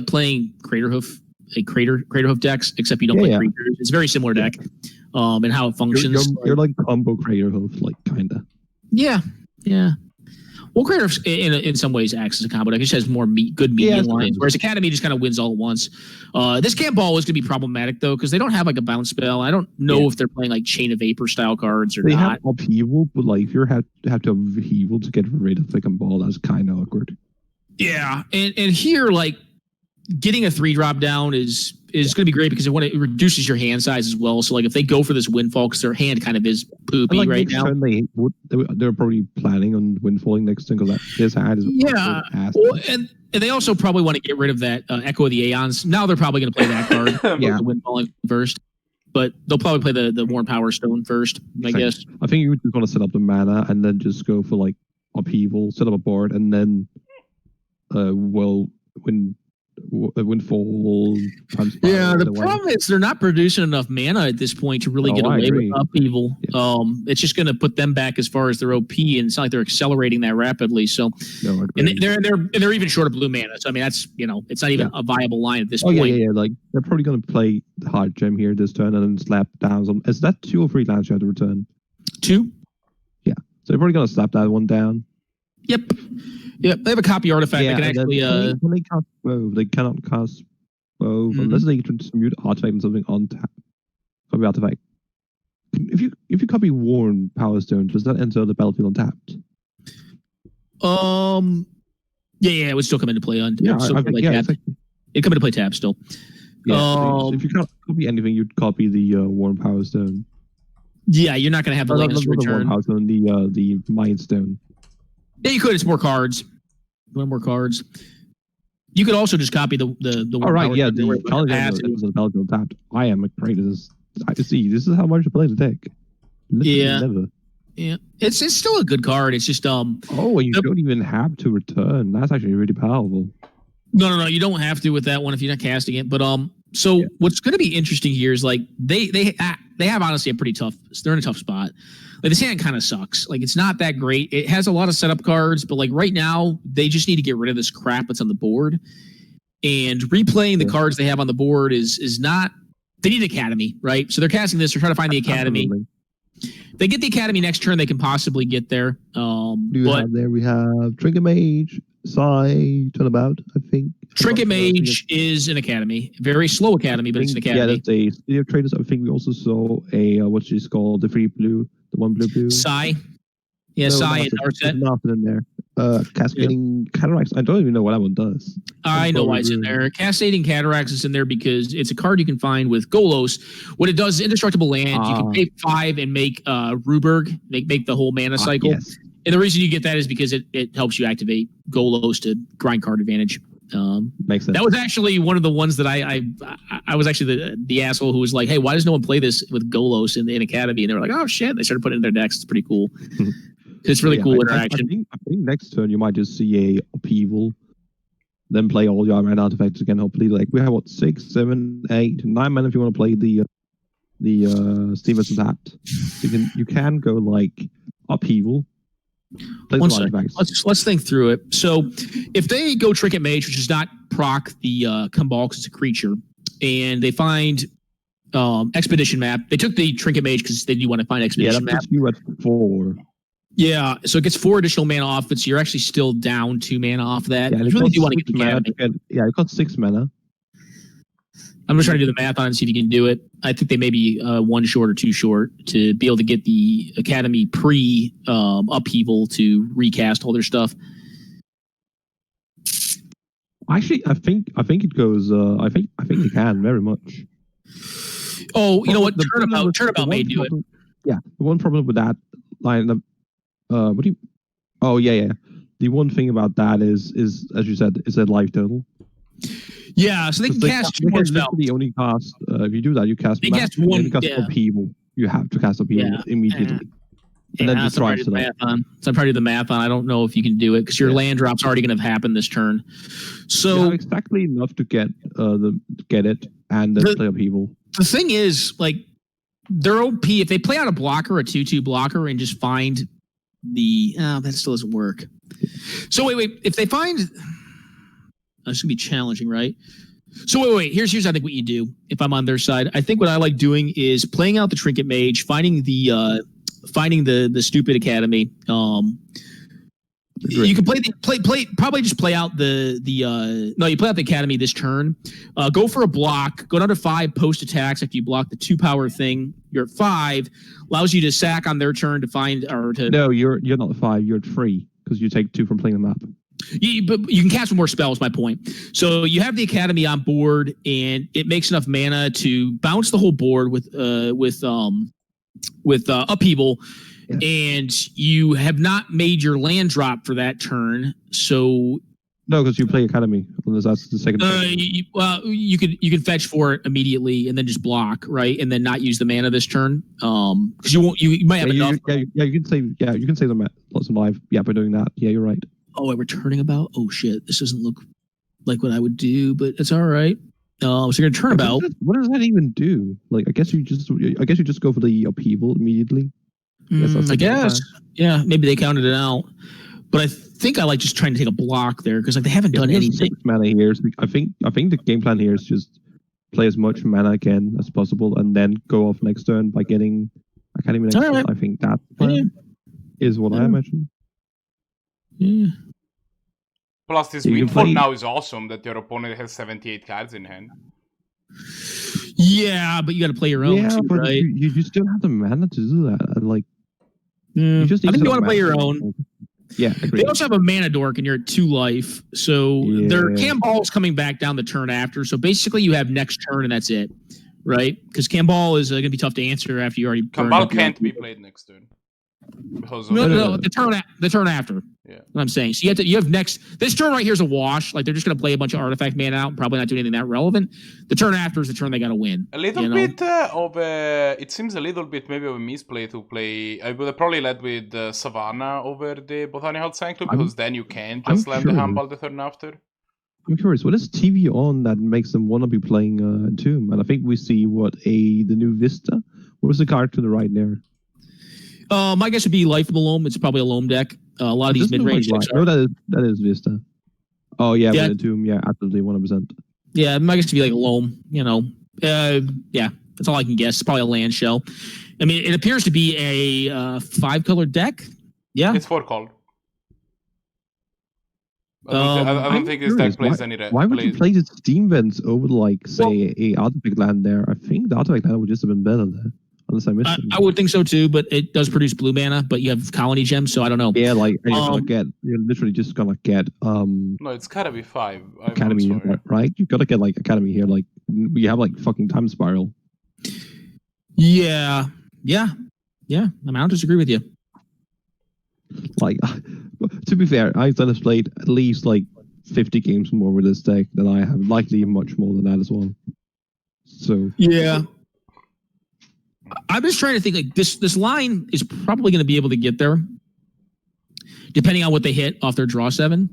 playing Craterhoof, Craterhoof decks, except you don't play creatures. It's a very similar deck, and how it functions. You're like combo Craterhoof, like kinda. Yeah. Well, Craterhoof in some ways acts as a combo deck. It just has more good medium lines, whereas Academy just kind of wins all at once. This Camball is going to be problematic though because they don't have like a bounce spell. I don't know if they're playing like Chain of Vapor style cards or not. They have upheaval, but like if you have to upheaval to get rid of the Camball, that's kind of awkward. Yeah, and here like getting a 3-drop down is going to be great because it reduces your hand size as well. So like if they go for this Windfall because their hand kind of is poopy right now. They're probably planning on Windfalling next turn because this hand is well, and they also probably want to get rid of that Echo of the Aeons. Now they're probably going to play that card. The Windfalling first. But they'll probably play the Worn Power Stone first, I guess. I think you just want to set up the mana and then just go for like upheaval, set up a board, and then Windfall. The problem is they're not producing enough mana at this point to really get away with upheaval. Yeah. It's just going to put them back as far as their OP, and it's not like they're accelerating that rapidly. So, and they're even short of blue mana. So I mean, that's it's not even a viable line at this point. Like they're probably going to play the hard gem here this turn and then slap down some. Is that 2 or 3 lands you have to return? 2. Yeah, so they're probably going to slap that one down. Yep. They have a copy artifact. They can actually. When they cast both, they cannot cast both unless they transmute artifact and something on tap. Copy artifact. If you copy Worn Power Stone, does that enter the battlefield untapped? Yeah, it would still come into play on. Exactly. It'd come into play tap still. Yeah. So if you can't copy anything, you'd copy the Worn Power Stone. Yeah, you're not going to have the lands to return. The Worn Power Stone, the Mind Stone. Yeah, you could. It's more cards. More cards. You could also just copy the. All right. Yeah. The battlefield tapped. I am afraid of this. I see. This is how much to play the deck. Never. Yeah. It's still a good card. It's just and you don't even have to return. That's actually really powerful. No. You don't have to with that one if you're not casting it. But what's going to be interesting here is like they have honestly they're in a tough spot. Like this hand kind of sucks. Like it's not that great. It has a lot of setup cards, but like right now they just need to get rid of this crap that's on the board. And replaying the cards they have on the board is not. They need Academy, right? So they're casting this. They're trying to find the Academy. Absolutely. They get the Academy next turn. They can possibly get there. We have Trigger Mage, Turnabout, I think. Trinket Mage is an academy. Very slow academy, but it's an academy. Yeah, that's a City of Traders. I think we also saw a, what she's called, the free blue, the one blue. Psy. Yeah, no, Psy and there's Narset. nothing in there. Cascading Cataracts. I don't even know what that one does. I know why it's in there. Cascading Cataracts is in there because it's a card you can find with Golos. What it does is indestructible land. You can pay 5 and make Ruberg, make the whole mana cycle. Yes. And the reason you get that is because it helps you activate Golos to grind card advantage. Makes sense. That was actually one of the ones that I was actually the asshole who was like, hey, why does no one play this with Golos in Academy? And they were like, oh shit. They started putting it in their decks. It's pretty cool. It's really cool interaction. I think next turn you might just see a upheaval, then play all your mana artifacts again. Hopefully, like we have 6, 7, 8, 9 mana if you want to play the Steamers of that. You can go like upheaval. One second. Let's think through it. So, if they go Trinket Mage, which does not proc the Cabal because it's a creature, and they find Expedition Map, they took the Trinket Mage because they do want to find Expedition Map. Yeah, that puts you at 4. Yeah, so it gets 4 additional mana off it, so you're actually still down 2 mana off that. Yeah, you really do want to get the Academy. Yeah, it got 6 mana. I'm just trying to do the math on it and see if you can do it. I think they may be 1 short or 2 short to be able to get the Academy pre upheaval to recast all their stuff. Actually, I think it goes. I think it can very much. Oh, you know what? Turnabout may do it. Yeah, the one problem with that line. What do you? Oh yeah. The one thing about that is as you said, is a life total. Yeah, so they can cast 2 more spells. The only cast if you do that, you cast. They cast one. Upheaval. You have to cast upheaval immediately. And then just try to So I'm trying to do the math on. I don't know if you can do it because your land drop's already going to happen this turn. So you have exactly enough to get it and then play upheaval. The thing is, like, they're OP. If they play out a blocker, a 2/2 blocker, and just find that still doesn't work. So wait. If they find, this gonna be challenging, right? So wait. Here's I think what you do. If I'm on their side, I think what I like doing is playing out the Trinket Mage, finding the stupid Academy. You can probably just play out you play out the Academy this turn. Go for a block, go down to 5 post attacks after you block the 2-power thing. You're at 5, allows you to sack on their turn to find or to. No, you're not at 5. You're at 3 because you take 2 from playing the map. But you can cast more spells. My point. So you have the Academy on board, and it makes enough mana to bounce the whole board with upheaval. Yeah. And you have not made your land drop for that turn, so no, because you play Academy. Unless that's the second. You could fetch for it immediately and then just block, right, and then not use the mana this turn. Because you might have enough. You can save them lots of life. Yeah, by doing that. Yeah, you're right. Oh, wait, we're turning about. Oh shit, this doesn't look like what I would do, but it's all right. So you're gonna turn about. What does that even do? Like, I guess you just go for the upheaval immediately. I guess. Yeah, maybe they counted it out. But I think I like just trying to take a block there because they haven't done anything. 6 mana here. I think the game plan here is just play as much mana again as possible and then go off next turn by getting Academy next turn. Right. I think that is what I imagine. Yeah. Plus, this windfall now is awesome that your opponent has 78 cards in hand. Yeah, but you got to play your own too, but right? You still have the mana to do that. And I think you want to play your own. Yeah, they also have a mana dork, and you're at 2 life. So their Camball's coming back down the turn after. So basically, you have next turn, and that's it, right? Because Camball is going to be tough to answer after you already. Camball can't be played next turn. No, the turn after. Yeah, what I'm saying. So you have next. This turn right here is a wash. Like they're just going to play a bunch of artifact mana out and probably not do anything that relevant. The turn after is the turn they got to win. A little bit of a. It seems a little bit maybe of a misplay to play. I would have probably led with Savannah over the Botanical Sanctum because then you can just land the Humble the turn after. I'm curious, what is TV on that makes them want to be playing Tomb? And I think we see the new Vista. What was the card to the right there? My guess would be Life of the Loam. It's probably a Loam deck. A lot of these mid-range decks are. No, that is Vista. Oh, yeah, but the Tomb, absolutely, 100%. Yeah, my guess would be like a Loam, yeah, that's all I can guess. It's probably a land shell. I mean, it appears to be a 5-color deck. Yeah. It's 4 called. I don't think this deck plays any. Why would you play the Steam Vents over, like, say, a Artifact land there? I think the Artifact land would just have been better there. Unless I missed it. I would think so too, but it does produce blue mana, but you have colony gems, so I don't know. Yeah, like, you're literally just gonna get, No, it's gotta be 5. Academy, right? You gotta get, like, Academy here. Like, we have, like, fucking Time Spiral. Yeah. I mean, I don't disagree with you. Like, to be fair, I've played at least, like, 50 games more with this deck than I have. Likely much more than that as well. So. Yeah. I'm just trying to think, like, this line is probably going to be able to get there, depending on what they hit off their draw 7.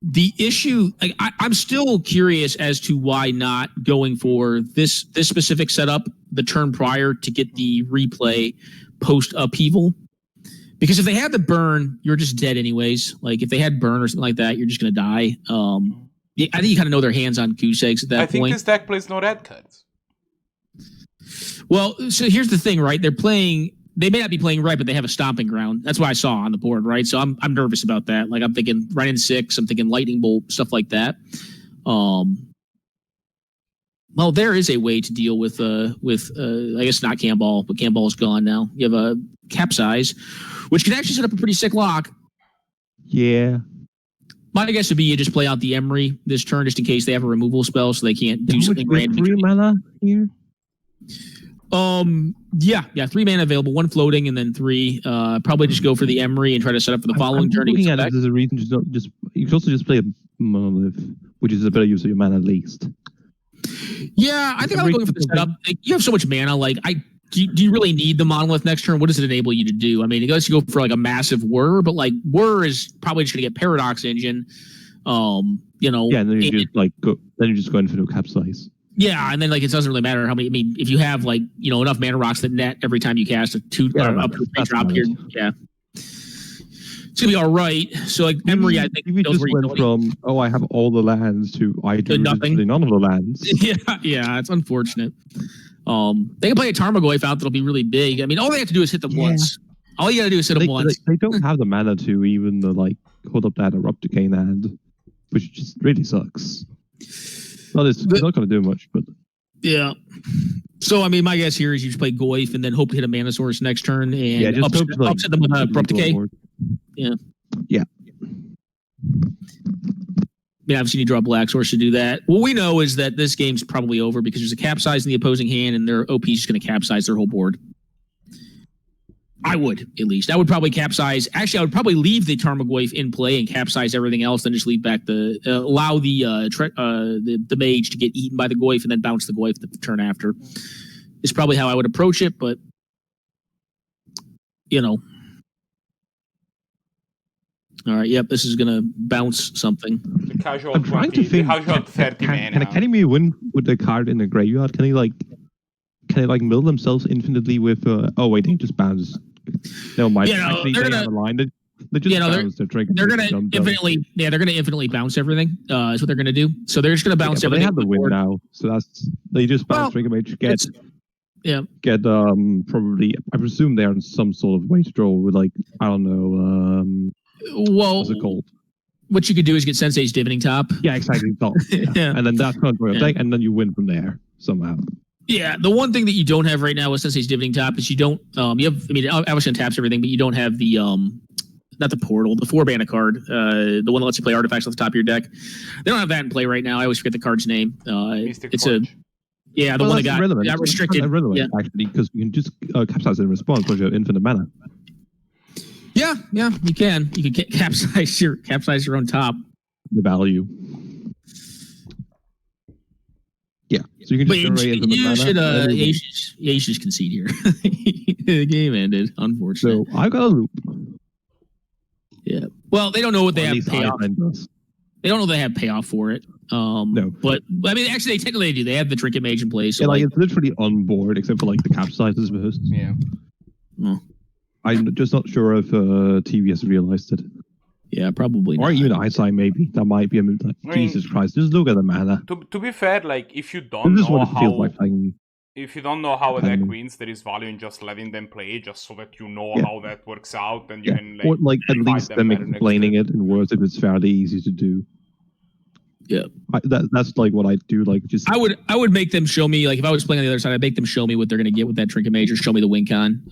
The issue, like, I'm still curious as to why not going for this specific setup the turn prior to get the replay post upheaval. Because if they had the burn, you're just dead anyways. Like, if they had burn or something like that, you're just going to die. I think you kind of know their hands on goose eggs at that point. I think this deck plays no red cards. Well, so here's the thing, right? They may not be playing right, but they have a stomping ground. That's what I saw on the board, right? So I'm nervous about that. Like, I'm thinking right in 6, I'm thinking lightning bolt, stuff like that. Well, there is a way to deal with I guess not Camball, but Camball's gone now. You have a Capsize, which can actually set up a pretty sick lock. Yeah. My guess would be you just play out the Emery this turn just in case they have a removal spell so they can't do something random. 3 mana here? Yeah, 3 mana available, 1 floating, and then 3. Probably just go for the Emery and try to set up for the following turn. Looking at it as a reason to just you could also just play a Monolith, which is a better use of your mana at least. Yeah, I think I'm going for the setup. Like, you have so much mana. Like, do you really need the Monolith next turn? What does it enable you to do? I mean, it lets you go for like a massive Whir, but like Whir is probably just going to get Paradox Engine. Yeah, and then you just go in for no Capsize. Yeah, and then like it doesn't really matter how many. I mean, if you have like enough mana rocks that net every time you cast a 2 up to 3 drop here, yeah, it's gonna be all right. So like Emery, I think we just went from I have all the lands to I do nothing. None of the lands. Yeah, it's unfortunate. They can play a Tarmogoyf out that'll be really big. I mean, all they have to do is hit them once. All you gotta do is hit them once. They don't have the mana to even hold up that Erupt Decay hand, which just really sucks. Well, it's not going to do much, but yeah. So I mean, my guess here is you just play Goyf and then hope to hit a Mana Source next turn and upset them with a Abrupt Decay. Yeah. I mean, obviously you draw Black Source to do that. What we know is that this game's probably over because there's a Capsize in the opposing hand and their OP is just going to capsize their whole board. I would, at least. I would probably capsize. Actually, I would probably leave the Tarmogoyf in play and capsize everything else, then just leave back allow the mage to get eaten by the Goyf and then bounce the Goyf the turn after. Is probably how I would approach it, but All right, yep, this is going to bounce something. The casual I'm trying to think, casual 30 mana. Can Academy win with the card in the graveyard? Can they mill themselves infinitely with oh wait, they just bounce. No, my actually they have a line. They just bounce their trigger. They're gonna infinitely bounce everything. Is what they're gonna do. So they're just gonna bounce everything. They have the win now, so they just bounce trigger mage get probably I presume they're on some sort of way to draw with I don't know what's it called? What you could do is get Sensei's Divining Top. Yeah, exactly. And then that's not your deck, and then you win from there somehow. Yeah, the one thing that you don't have right now with Sensei's Divining Top is you don't you have, I mean, Avacyn taps everything, but you don't have the not the portal, the 4-mana card, the one that lets you play artifacts off the top of your deck. They don't have that in play right now. I always forget the card's name. It's Forge. The one that got restricted. Irrelevant, actually, because you can just capsize it in response because you have infinite mana. Yeah, you can. You can capsize your own top. The value. Yeah, so you can just generate infinite mana. You should just concede here. The game ended, unfortunately. So I've got a loop. Yeah. Well, they don't know what they have payoff. They don't know they have payoff for it. No. But I mean, actually, they technically do. They have the Trinket Mage in place. So yeah, it's literally on board, except for the capsizes first. Yeah. Oh. I'm just not sure if TV has realized it. Yeah, probably. Or even eyesight, maybe. That might be a Jesus Christ. Just look at the mana. To be fair, if you don't this is know what it feels like playing. if you don't know how a deck And- wins, there is value in just letting them play, just so that you know Yeah. how that works out, and you Yeah, can or like at fight least them better next explaining turn. it in words if it's fairly easy to do. Yeah. That's like what I do. Like just I would make them show me, like if I was playing on the other side, I'd make them show me what they're going to get with that Trinket Mage, or show me the win con.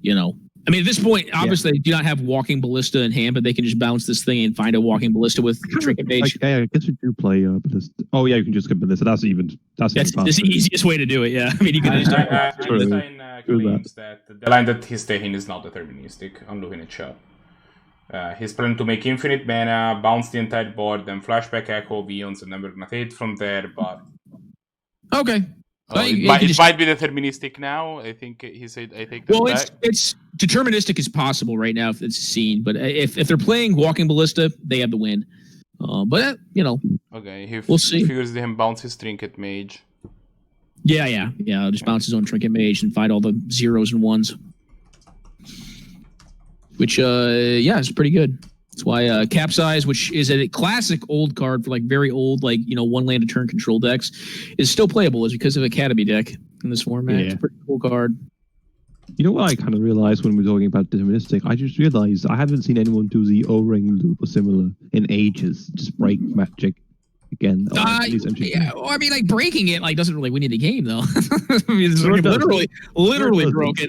You know, I mean, at this point, obviously they do not have Walking Ballista in hand, but they can just bounce this thing and find a Walking Ballista with Trinket Mage. I guess you do play Ballista. Oh yeah, you can just get Ballista. That's the easiest way to do it. Yeah, I mean, you can just. Einstein claims that the line that he's taking is not deterministic. I'm looking at chat. He's planning to make infinite mana, bounce the entire board, then flashback Echo of Eons, and then we're gonna take it from there. But Okay. it might be deterministic now. I think he said. I think. Well, it's deterministic as possible right now if it's seen. But if they're playing Walking Ballista, they have the win. But you know. Okay. We'll see. He figures him bounce his Trinket Mage. Yeah. I'll just bounce his own Trinket Mage and find all the zeros and ones. Which, is pretty good. That's why Capsize, which is a classic old card for like very old, like, you know, one land to turn control decks, is still playable, is because of Academy deck in this format. It's a pretty cool card. You know what I kind of realized when we were talking about deterministic? I just realized I haven't seen anyone do the O-ring loop or similar in ages. Just break magic again. I mean, like breaking it like doesn't really win you the game though. I mean, it's literally broken.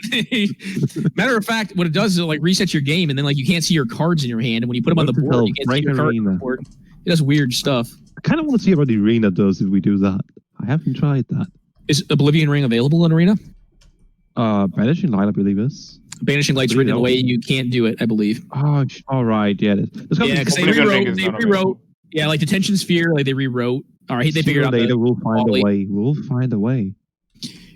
Matter of fact, what it does is it like resets your game, and then like you can't see your cards in your hand, and when you put them on the board, you can't see your cards on the board. It does weird stuff. I kind of want to see what the Arena does if we do that. I haven't tried that. Is Oblivion Ring available in Arena? Banishing Light, I believe is. Banishing Light's written in a way you can't do it, I believe. Oh, all right, yeah. Because they rewrote. Yeah, like Detention Sphere, like they rewrote. All right, they figured out later. We'll find a way. We'll find a way.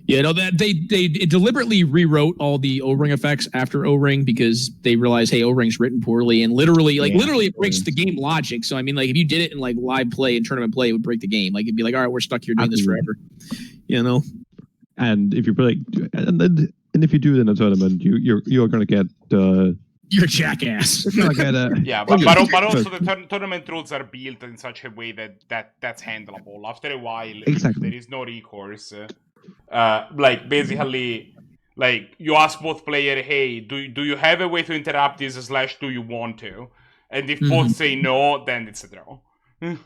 Yeah, no, that they deliberately rewrote all the O-ring effects after O-ring because they realized, hey, O-ring's written poorly, and literally it breaks the game logic. So I mean, like if you did it in like live play and tournament play, it would break the game. Like it'd be like, all right, we're stuck here doing this forever. You know. And if you play, and if you do it in a tournament, you're gonna get. You're a jackass. Yeah, but also the tournament rules are built in such a way that's handleable. After a while, there is no recourse. Like basically, like you ask both players, hey, do you have a way to interrupt this / do you want to? And if both say no, then it's a draw. I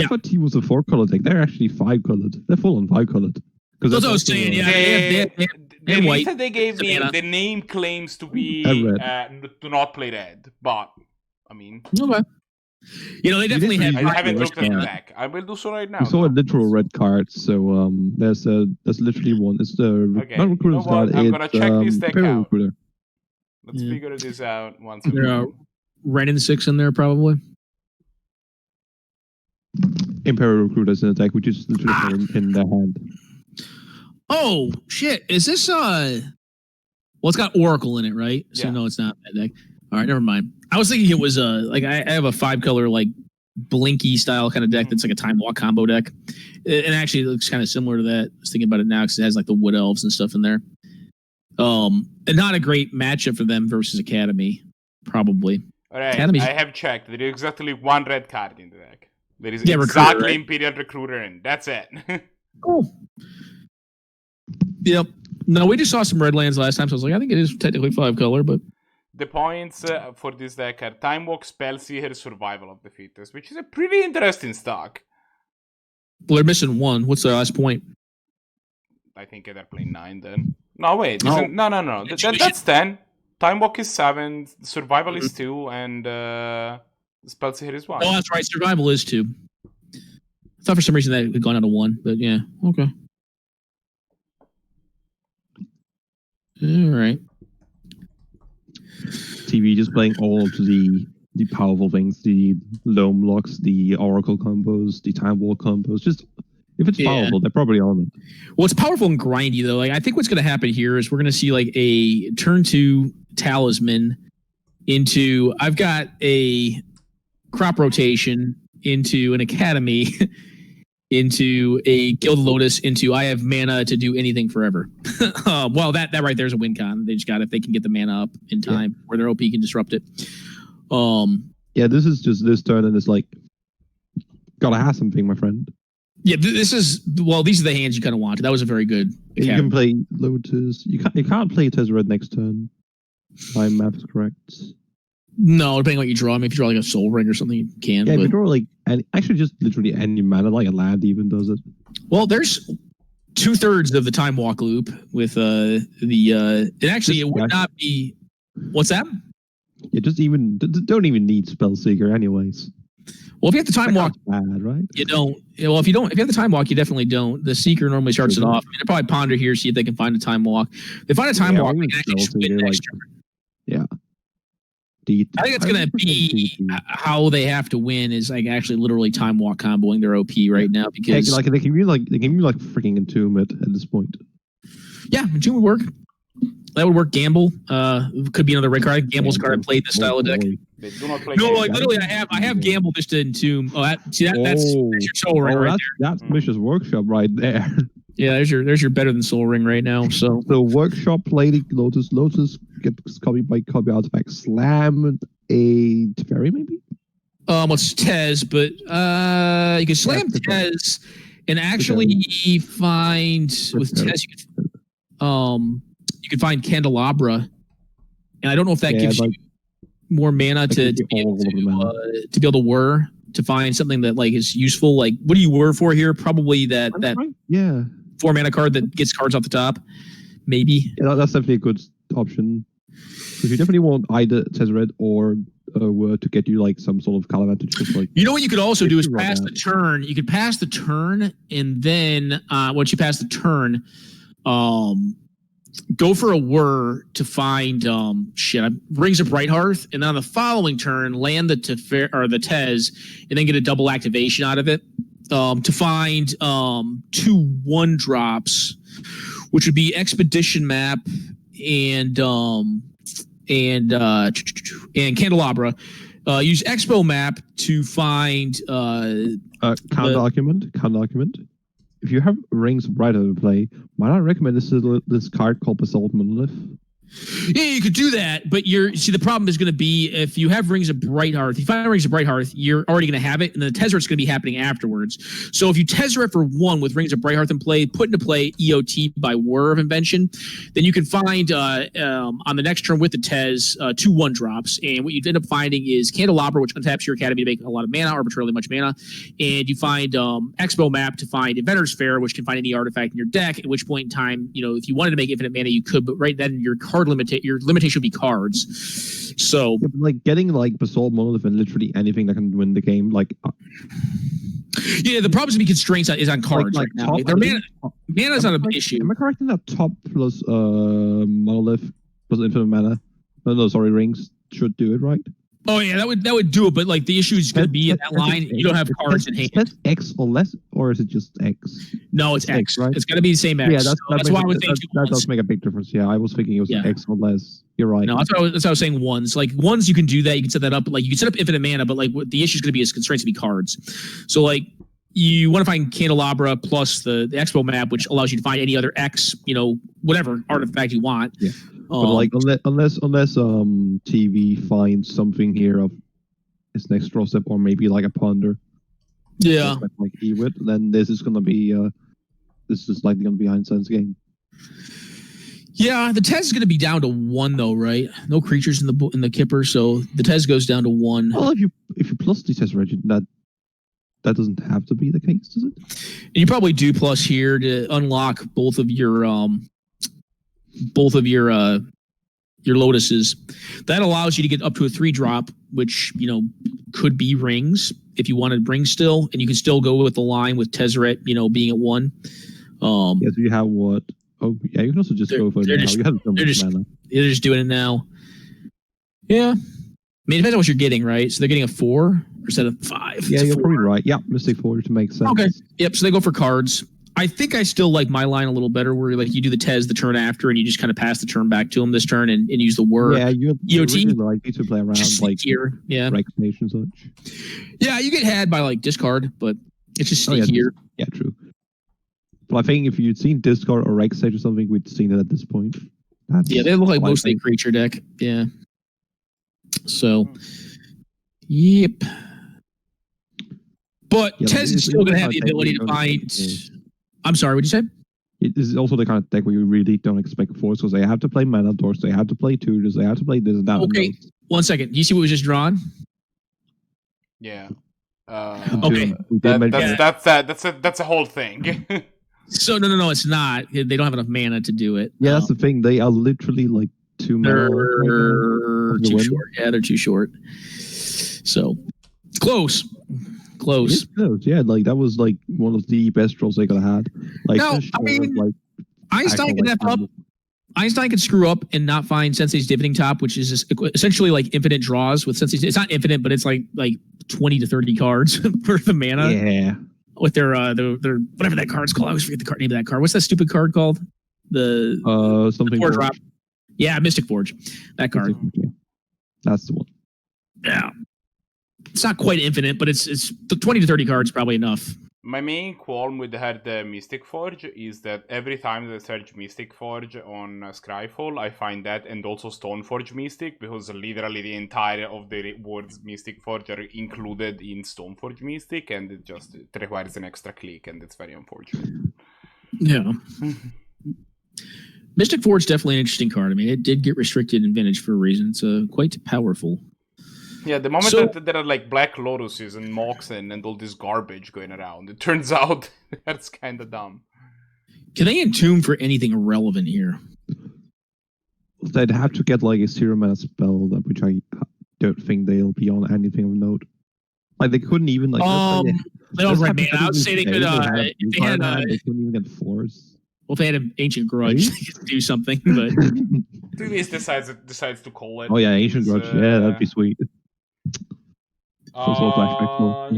thought he was a 4-color deck. They're actually 5-colored. They're full on 5-colored. That's what I was saying. The white. list that they gave me, the name claims to be to not play red, but I mean, okay. You know, they definitely have. I haven't looked at the deck. I will do so right now. We saw a literal red card, so there's literally one. It's the recruiter's card. I'm gonna check this deck out. Recruiter. Let's figure this out once. There are Ren and 6 in there probably. Imperial Recruiters in the deck, which is literally in their hand. Oh shit! Is this Well, it's got Oracle in it, right? So no, it's not that deck. All right, never mind. I was thinking it was like I have a 5-color like Blinky style kind of deck that's like a Time Walk combo deck, and actually it looks kind of similar to that. I was thinking about it now because it has like the Wood Elves and stuff in there. And not a great matchup for them versus Academy, probably. All right, Academy's... I have checked. There is exactly one red card in the deck. There is Recruiter, exactly right? Imperial Recruiter, and that's it. Cool. Yep. No, we just saw some red lands last time, so I was like, I think it is technically 5-color, but the points for this deck are Time Walk, Spellseeker, Survival of the Fittest, which is a pretty interesting stock. Well, they're missing one. What's the last point? I think they're playing 9 then. No, wait. No. That's 10. Time Walk is 7, Survival is 2, and Spellseeker is 1. Oh, that's right. Survival is 2. I thought for some reason that had gone out of 1, but yeah. Okay. All right. TV just playing all of the powerful things, the Loam Locks, the Oracle combos, the Time Walk combos. Just if it's powerful, they're probably on it. Well, it's powerful and grindy though. Like I think what's going to happen here is we're going to see like a turn 2 Talisman into I've got a crop rotation into an Academy. Into a Gilded Lotus, into I have mana to do anything forever. Well, that right there's a win con. They just got if they can get the mana up in time where their OP can disrupt it. Yeah, this is just this turn, and it's like gotta have something, my friend. Yeah, these are the hands you kind of wanted. That was a very good. You can play Lotus. You can't play Tezzeret next turn. My math's correct. No, depending on what you draw. I mean, if you draw like a Soul Ring or something, you can. Yeah, but... if you draw like actually just literally any mana, like a land even does it. Well, there's 2/3 of the Time Walk loop with it actually it would not be. What's that? You just don't even need Spellseeker anyways. Well, if you have the Time Walk, bad, right? you don't. Well, if you have the Time Walk, you definitely don't. The Seeker normally starts it off. I mean, they'll probably ponder here, see if they can find a Time Walk. If they find a Time Walk, they can actually win next turn. Yeah. I think it's going to be how they have to win is like actually literally Time Walk comboing their OP right now because like they can be like freaking Entomb it at this point. Yeah, Entomb would work. That would work. Gamble could be another red card. Gamble's card played this style of deck. They do not play. No, like literally, I have Gamble just to Entomb. Oh, that's your Soul Ring right there. That's Mish's Workshop right there. Yeah, there's your better than Soul Ring right now. So Workshop played Lotus. Lotus gets copied by copy artifact. Slam a Teferi maybe. What's Tez? But you can slam Tez and actually find with Tez you can find Candelabra, and I don't know if that gives you more mana to be able to whir to find something that like is useful. Like, what do you whir for here? Probably that 4 mana card that gets cards off the top. Maybe. Yeah, that's definitely a good option. If you definitely want either Tezzeret or Whir to get you like some sort of card advantage. Like, you know what you could also do is pass the turn. You could pass the turn, and then once you pass the turn, go for a whir to find Rings of Brighthearth, and then on the following turn land the Tez, and then get a double activation out of it to find 2 1-drops, which would be Expedition Map and Candelabra. Use Expo Map to find counter argument. If you have Rings of Brighthearth to play, might I recommend this card called Basalt Monolith? Yeah, you could do that, but the problem is going to be if you have Rings of Brighthearth, if you find Rings of Brighthearth, you're already going to have it, and then the Tezzeret's going to be happening afterwards. So if you Tezzeret for 1 with Rings of Brighthearth in play, put into play EOT by Whir of Invention, then you can find on the next turn with the Tez 2 1-drops, and what you end up finding is Candelabra, which untaps your Academy to make a lot of mana, arbitrarily much mana, and you find Expo Map to find Inventor's Fair, which can find any artifact in your deck, at which point in time, if you wanted to make infinite mana, you could, but right then your limitation would be cards. So like getting like Basalt Monolith and literally anything that can win the game, like yeah, the problem is the constraints is on cards right now. Mana's not an issue. Am I correct in that top plus Monolith plus infinite mana? No, sorry, Rings should do it, right? Oh yeah, that would do it, but like the issue is going to be in that line. You don't have cards in hand. That's X or less, or is it just X? No, it's X. Right? It's going to be the same X. Yeah, that's why I was thinking that does make a big difference. Yeah, I was thinking it was X or less. You're right. No, that's why I was saying ones. Like ones, you can do that. You can set that up. Like you can set up infinite mana, but like what the issue is going to be is constraints to be cards. So like you want to find Candelabra plus the Expo Map, which allows you to find any other X, whatever artifact you want. Yeah. But like unless TV finds something here of its next draw step, or maybe like a ponder. Yeah. Like Ewit, then this is gonna be likely gonna be Einstein's game. Yeah, the Tez is gonna be down to 1 though, right? No creatures in the Kipper, so the Tez goes down to 1. Well, if you plus the Tez Regent, that doesn't have to be the case, does it? And you probably do plus here to unlock both of your Lotuses. That allows you to get up to a 3-drop, which could be Rings if you wanted Rings still, and you can still go with the line with Tezzeret, being at 1. So you have what? Oh yeah, you can also just go for it now. They're just doing it now. Yeah, I mean it depends on what you're getting, right? So they're getting a 4 instead of 5. Yeah, you're probably right. Yeah, Mystic 4 to make sense. Okay. Yep. So they go for cards. I think I still like my line a little better, where like you do the Tez the turn after, and you just kind of pass the turn back to him this turn, and use the Whir. Yeah, you EOT. Really like to play around like here. Yeah, Reclamation and such. Yeah, you get had by like discard, but it's just sneakier. Yeah, true. But I think if you'd seen discard or Rake Sage or something, we'd seen it at this point. They look like mostly a creature deck. Yeah. So, yep. But Yeah, Tez is still going to have the ability to find. I'm sorry, what'd you say? It is also the kind of deck where you really don't expect force because they have to play mana doors, they have to play tutors, they have to play this and that. Okay, 1 second. Do you see what was just drawn? Yeah. Okay. That's a whole thing. So no, it's not. They don't have enough mana to do it. Yeah, that's the thing. They are literally like 2 mana. They're too short. Yeah, they're too short. So close. It's close. Yeah, like that was like one of the best rolls they could have had. Like, no, I mean, like, Einstein can F up. Einstein can screw up and not find Sensei's Divoting Top, which is essentially like infinite draws with Sensei's. It's not infinite, but it's like 20 to 30 cards for the mana. Yeah. With their whatever that card's called. I always forget the name of that card. What's that stupid card called? The something Forge drop. Yeah, Mystic Forge. That card. That's the one. Yeah. It's not quite infinite, but it's the 20 to 30 cards probably enough. My main qualm with the Mystic Forge is that every time that I search Mystic Forge on Scryfall, I find that, and also Stoneforge Mystic, because literally the entire of the words Mystic Forge are included in Stoneforge Mystic, and it requires an extra click, and it's very unfortunate. Yeah. Mystic Forge definitely an interesting card. I mean, it did get restricted in Vintage for a reason. It's quite powerful. Yeah, the moment that there are like Black Lotuses and Moxen and all this garbage going around, it turns out that's kind of dumb. Can they entomb for anything irrelevant here? They'd have to get like a 0 mana spell, which I don't think they'll be on anything of note. Like they couldn't even like. They don't have mana. I would say they could. If they had, they couldn't even get force. Well, if they had an Ancient Grudge, they could do something. But TVs decides to call it. Oh yeah, Ancient Grudge. Yeah, that'd be sweet. You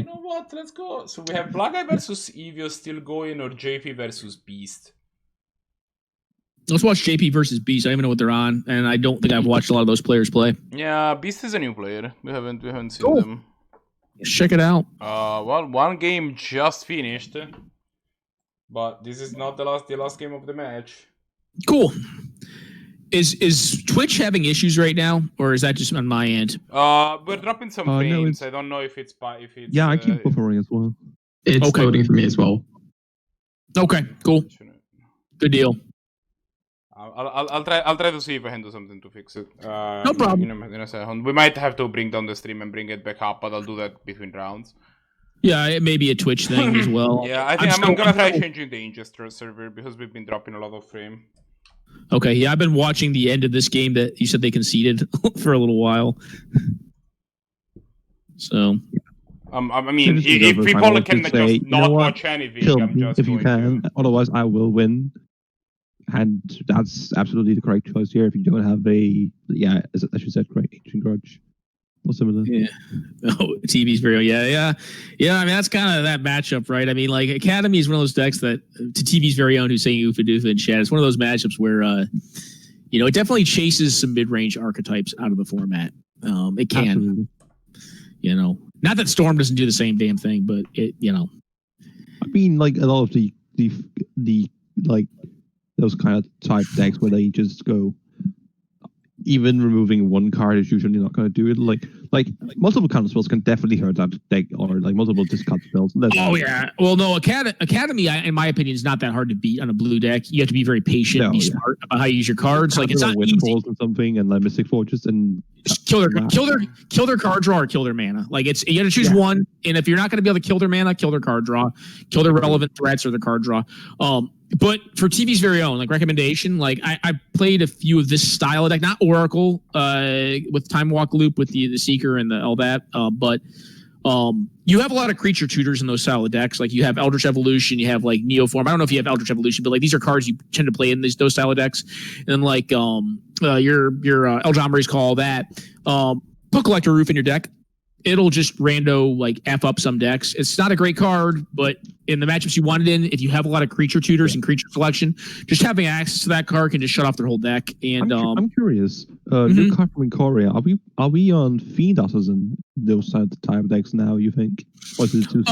know what? Let's go. So we have Blahguy versus Evio still going, or JP versus Beast. Let's watch JP versus Beast. I don't even know what they're on, and I don't think I've watched a lot of those players play. Yeah, Beast is a new player. We haven't seen them. Let's check it out. Well, one game just finished, but this is not the last game of the match. Cool. Is Twitch having issues right now, or is that just on my end? We're dropping some frames. No, I don't know if it's Yeah, I keep buffering as well. It's loading for me as well. Okay, cool. Good deal. I'll try to see if I can do something to fix it. No problem. In a second. We might have to bring down the stream and bring it back up, but I'll do that between rounds. Yeah, it may be a Twitch thing as well. Yeah, I think I'm gonna try changing the Ingester server because we've been dropping a lot of frame. Okay, yeah, I've been watching the end of this game that you said they conceded for a little while. So, I mean, if people can just not watch anything, I'm just if you can. Otherwise, I will win, and that's absolutely the correct choice here. If you don't have as you said, great Ancient Grudge or similar. Yeah. Oh, TVsVeryOwn. Yeah. I mean, that's kind of that matchup, right? I mean, like Academy is one of those decks that to TVsVeryOwn, who's saying Oofa Doofa in chat, it's one of those matchups where, it definitely chases some mid-range archetypes out of the format. It can, absolutely. Not that Storm doesn't do the same damn thing, but it. I mean, like a lot of the like those kind of type decks where they just go. Even removing one card is usually not going to do it. Like multiple counter spells can definitely hurt that deck, or like multiple discard spells. Yeah. Well, no, Academy, in my opinion, is not that hard to beat on a blue deck. You have to be very patient, and be smart about how you use your cards. Like it's not windfalls or something, and like Mystic Fortress, and just kill their card draw or kill their mana. Like you got to choose one, and if you're not going to be able to kill their mana, kill their card draw, kill their relevant threats or their card draw. But for TVsVeryOwn, like recommendation, like I played a few of this style of deck, not Oracle, with Time Walk Loop with the Seeker and all that, but you have a lot of creature tutors in those style of decks. Like you have Eldritch Evolution, you have like Neoform. I don't know if you have Eldritch Evolution, but like these are cards you tend to play in those style of decks. And then like your Eldjamri's Call, that put Collector Roof in your deck. It'll just rando like F up some decks. It's not a great card, but in the matchups you want it in, if you have a lot of creature tutors and creature selection, just having access to that card can just shut off their whole deck. And I'm curious, new card from Korea. Are we on Fiend Utters and those type of decks now? You think? Or is it too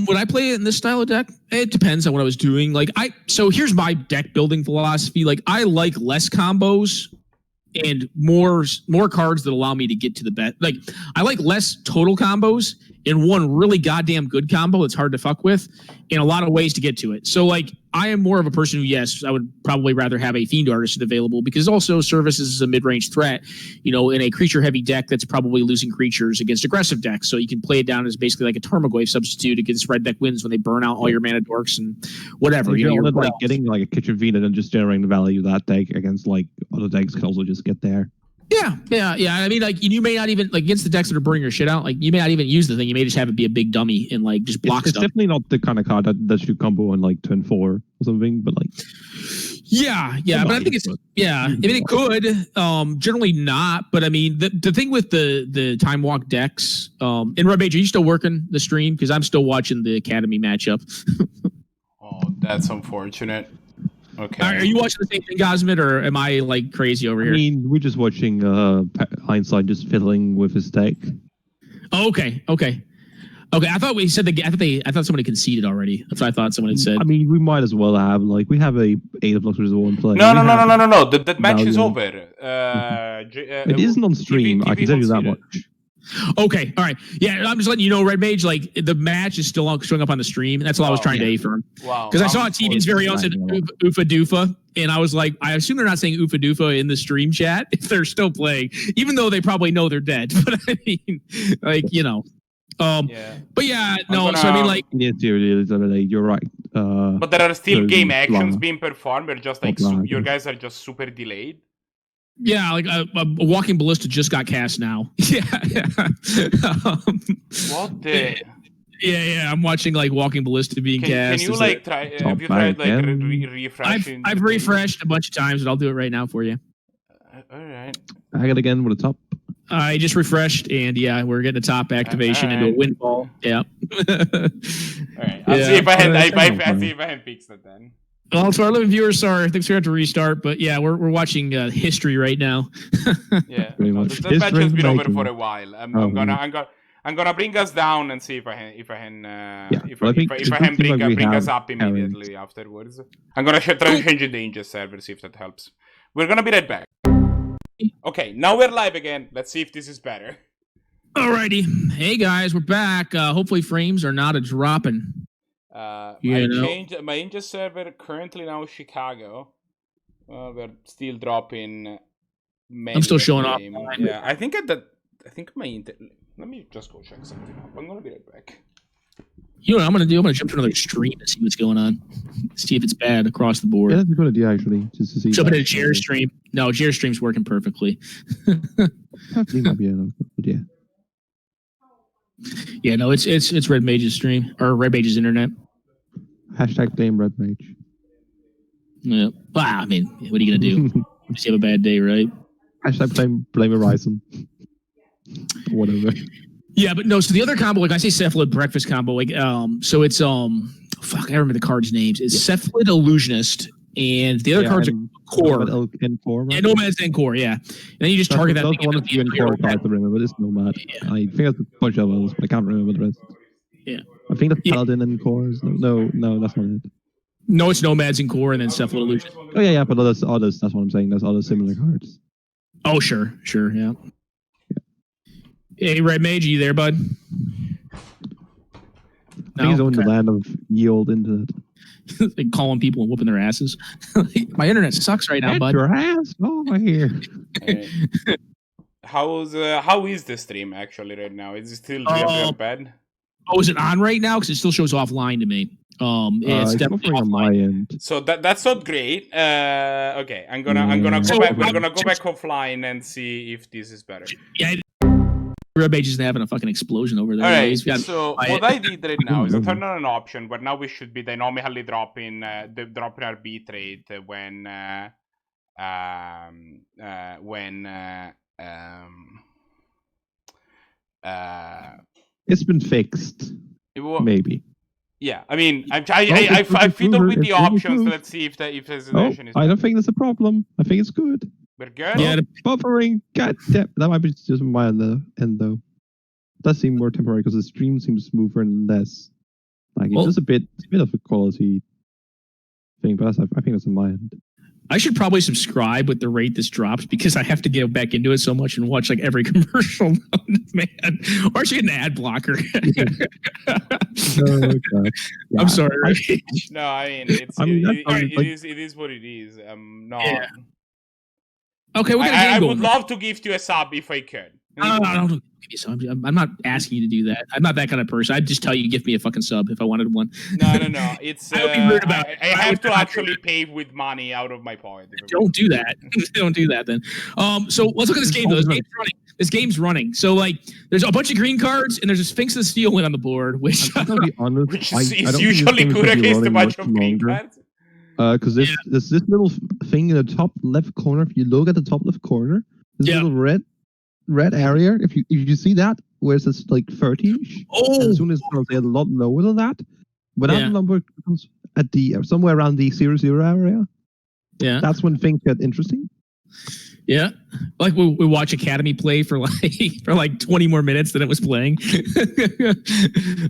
would I play it in this style of deck? It depends on what I was doing. So here's my deck building philosophy. Like I like less combos and more cards that allow me to get to the bet. Like I like less total combos in one really goddamn good combo that's hard to fuck with, and a lot of ways to get to it. So like I am more of a person who, yes, I would probably rather have a Fiend Artist available because it also services as a mid-range threat, in a creature-heavy deck that's probably losing creatures against aggressive decks. So you can play it down as basically like a Tarmogoyf substitute against red deck wins when they burn out all your mana dorks and whatever. You're like getting like a Kitchen Fiend and then just generating the value of that deck against like other decks can also just get there. Yeah. I mean, like you may not even like against the decks that are burning your shit out. Like you may not even use the thing. You may just have it be a big dummy and like just block it's stuff. Definitely not the kind of card that should combo on like turn 4 or something. But like, yeah. But I think it's I mean, it could. Generally not. But I mean, the thing with the Time Walk decks. In Red Mage, are you still working the stream? Because I'm still watching the Academy matchup. Oh, that's unfortunate. Okay. Are you watching the same thing, Cosmid, or am I like crazy over here? I mean, we're just watching Hindsight just fiddling with his deck. Oh, okay. I thought we said I thought somebody conceded already. That's what I thought someone had said. I mean, we might as well have we have a 8 of Luxury as one play. No. That match is over. It isn't on stream. I can tell you that much. Okay, all right. Yeah, I'm just letting you know, Red Mage, like the match is still showing up on the stream. And that's all I was trying to affirm. Wow. Because I saw TVsVeryOwn said Oofa Doofa, and I was like, I assume they're not saying Oofa Doofa in the stream chat if they're still playing, even though they probably know they're dead. But I mean, like, But yeah, no, so I mean, like... You're right. But there are still game actions being performed, but just like your guys are just super delayed. Yeah, like a Walking Ballista just got cast now. Yeah. What the? Yeah. I'm watching like Walking Ballista being cast. Can you like try? Have you tried like refreshing? I've refreshed a bunch of times, but I'll do it right now for you. All right. I got again with a top. I just refreshed, and yeah, we're getting a top activation into a windfall. Yeah. All right. I'll see if I had fixed it then. Well, to our living viewers, sorry, things we have to restart, but yeah, we're watching history right now. Yeah, this match has been over for a while. I'm gonna bring us down and see if I can bring us up immediately afterwards. I'm gonna try to change the Danger server, see if that helps. We're gonna be right back. Okay, now we're live again. Let's see if this is better. Alrighty, hey guys, we're back. Hopefully frames are not a dropping. I changed my Inja server currently now Chicago. We're still dropping. I'm still showing up. Yeah, I think my let me just go check something up. I'm gonna be right back. You know what I'm gonna do? I'm gonna jump to another stream and see what's going on. See if it's bad across the board. Yeah, that's a good idea actually. Just to see. Jump into Jer stream. No, Jer stream's working perfectly. Yeah. Yeah, no, it's Red Mage's stream or Red Mage's internet. #blame Red Mage. Yeah. Well, I mean, what are you gonna do? Just have a bad day, right? #blame Horizon. Whatever. Yeah, but no. So the other combo, like I say, Cephalid breakfast combo, like so it's fuck, I remember the cards' names. It's Cephalid Illusionist, and the other cards are Core. Yeah, Nomad's and Core. Yeah, and then you just target that. One of the Core cards I remember. It's Nomad. Yeah. I think that's a bunch of others, but I can't remember the rest. Yeah, I think that's Paladin and Cores. No, that's not it. No, it's Nomads and Core, and then Cephalid Illusion. Oh yeah, but others. That's what I'm saying. There's other similar cards. Oh sure, yeah. Hey, Red Mage, are you there, bud? I think he's on the land of yield into it. Like calling people and whooping their asses. My internet sucks right now, bud. Your ass over here. How is the stream actually right now? Is it still real bad? Oh, is it on right now? Because it still shows offline to me. It's definitely on my end. So that's not great. Okay, I'm gonna go back. We're gonna go back offline and see if this is better. Yeah. Red Mage is having a fucking explosion over there. All right, so what I did right now is I turned on an option, but now we should be dynamically dropping our beat rate when it's been fixed. Maybe. Yeah, I mean, I fiddled with the options. Let's see if there's an issue. I don't think there's a problem. I think it's good. We're good. Yeah, buffering. God damn, that might be just my end though. It does seem more temporary because the stream seems smoother and less. Like it's just a bit of a quality thing, but I think that's in my end. I should probably subscribe with the rate this drops because I have to get back into it so much and watch like every commercial. Man, or I should get an ad blocker. Yeah, I'm sorry. No, I mean it is what it is. No. Yeah. Okay, we're gonna I game would love to give you a sub if I could. No, don't give me a sub. I'm not asking you to do that. I'm not that kind of person. I'd just tell you, give me a fucking sub if I wanted one. No. It's I would be rude about it. I have to actually pay with money out of my pocket. Don't do that. Don't do that then. So let's look at this game though. This game's running. So like, there's a bunch of green cards and there's a Sphinx of the Steel win on the board, which I'm gonna be honest, which I is don't usually think good it's gonna be against a running bunch much of green longer. cards. Because there's this little thing in the top left corner. If you look at the top left corner, this little red area. If you see that, where it says like 30-ish, and as soon as it's a lot lower than that, when that number comes at the somewhere around the 0 area, that's when things get interesting. Yeah, like we watch Academy play for like 20 more minutes than it was playing.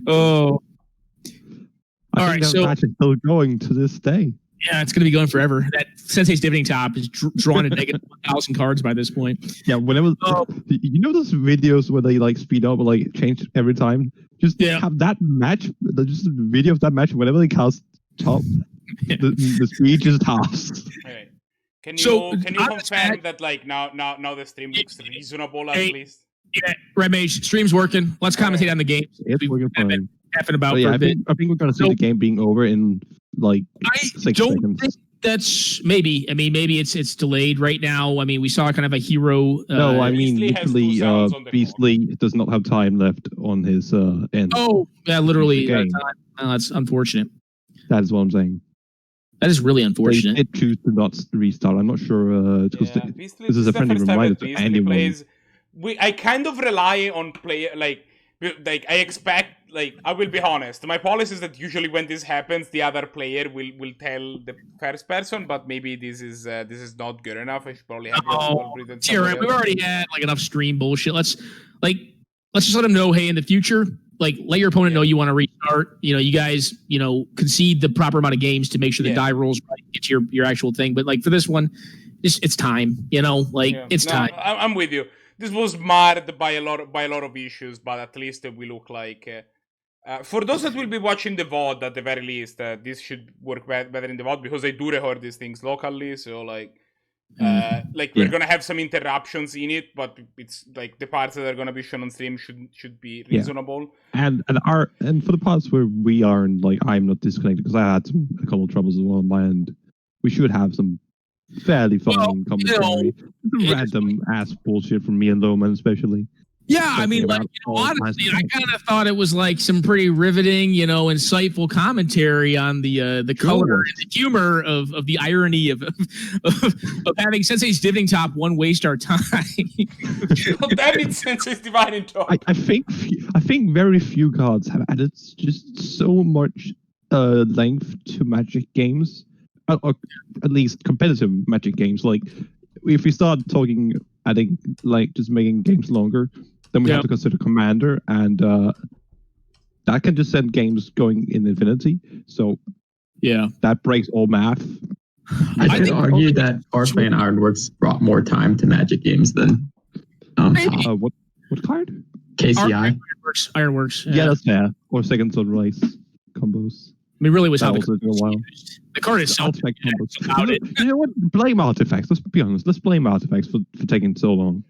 All right, so match is still going to this day. Yeah, it's going to be going forever. That Sensei's Dividing Top is drawn at negative 1,000 cards by this point. Yeah, whenever you know those videos where they like speed up or like change every time. Just have that match. Just a video of that match. Whenever they cast top, the speed just halves. Right. Can you confirm that like now the stream looks reasonable at least? Yeah, Red Mage, stream's working. Let's commentate on the game. It's working fine. About I think we're going to see the game being over in like 6 seconds. Think that's maybe. I mean, maybe it's delayed right now. I mean, we saw kind of a hero. No, I mean literally, Beastly does not have time left on his end. Oh, yeah, literally. That's unfortunate. That is what I'm saying. That is really unfortunate. They did choose to not restart. I'm not sure because this is a friendly reminder to anyone. I kind of rely on player like I expect. Like, I will be honest. My policy is that usually when this happens, the other player will tell the first person, but maybe this is not good enough. I should probably have we've already had like enough stream bullshit. Let's just let them know, hey, in the future, like let your opponent know you want to restart. You know, you guys, concede the proper amount of games to make sure the die rolls right, get your actual thing. But like for this one, it's time. It's time. I'm with you. This was marred by a lot of issues, but at least we look like. For those that will be watching the VOD, at the very least, this should work better in the VOD because I do record these things locally. So we're gonna have some interruptions in it, but it's like the parts that are gonna be shown on stream should be reasonable. And for the parts where we are, like I'm not disconnected because I had a couple of troubles as well on my end. We should have some fairly fun commentary, random ass bullshit from me and Loman especially. Yeah, I mean, honestly, I kind of thought it was like some pretty riveting, insightful commentary on the color and the humor of the irony of having Sensei's Dividing Top one waste our time. That means Sensei's Dividing Top. I think very few cards have added just so much length to Magic games, or at least competitive Magic games. Like, if we start talking, adding like just making games longer. Then we have to consider Commander, and that can just send games going in infinity. So that breaks all math. I could argue that Farplay and Ironworks brought more time to Magic games than what card? KCI. Ironworks. Yeah, that's fair. Or Second Sunrise combos. I mean, really was how the card itself. You know what? Blame artifacts. Let's be honest. Let's blame artifacts for taking so long.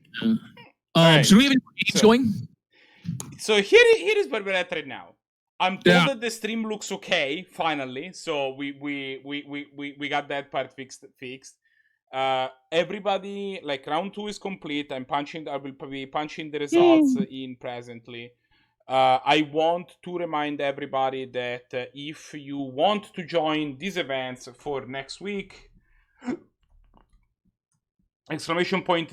So do we have any games going? So here is where we're at right now. I'm told that the stream looks okay, finally. So we got that part fixed. Everybody, like round 2 is complete. I will be punching the results in presently. I want to remind everybody that if you want to join these events for next week,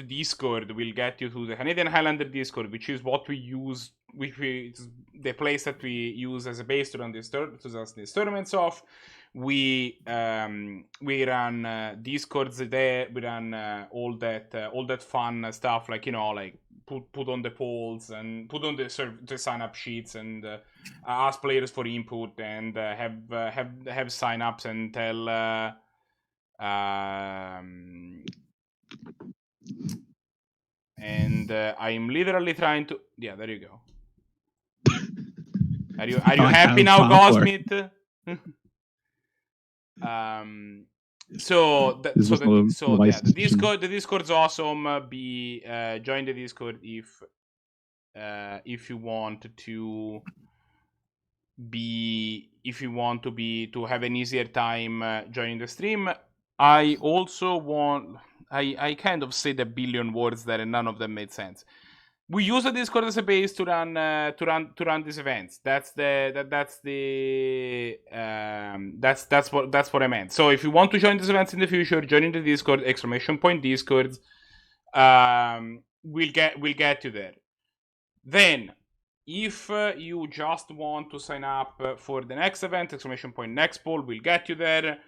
!Discord will get you to the Canadian Highlander Discord, which is what we use, it's the place that we use as a base to run these tournaments off. We run Discords there. We run all that fun stuff, like put on the polls and put on the sign up sheets and ask players for input and have sign ups and tell. And I'm literally trying to. Yeah, there you go. Are you happy now, Gosmith? The Discord's awesome. Join the Discord if you want to have an easier time joining the stream. I also want. I kind of said a billion words there, and none of them made sense. We use the Discord as a base to run these events. That's what I meant. So if you want to join these events in the future, join in the Discord, ! Discord. We'll get you there. Then, if you just want to sign up for the next event, ! Next poll, we'll get you there.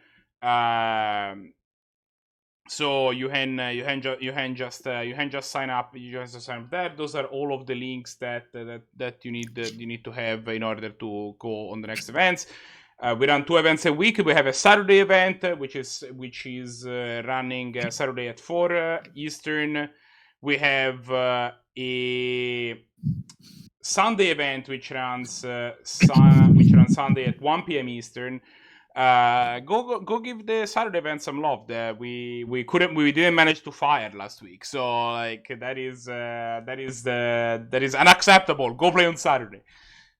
So you can just sign up. You just sign up there. Those are all of the links that you need to have in order to go on the next events. We run 2 events a week. We have a Saturday event, which is running Saturday at 4 Eastern. We have a Sunday event which runs Sunday at 1 p.m. Eastern. Go give the Saturday event some love. We didn't manage to fire last week, so like that is unacceptable. Go play on Saturday.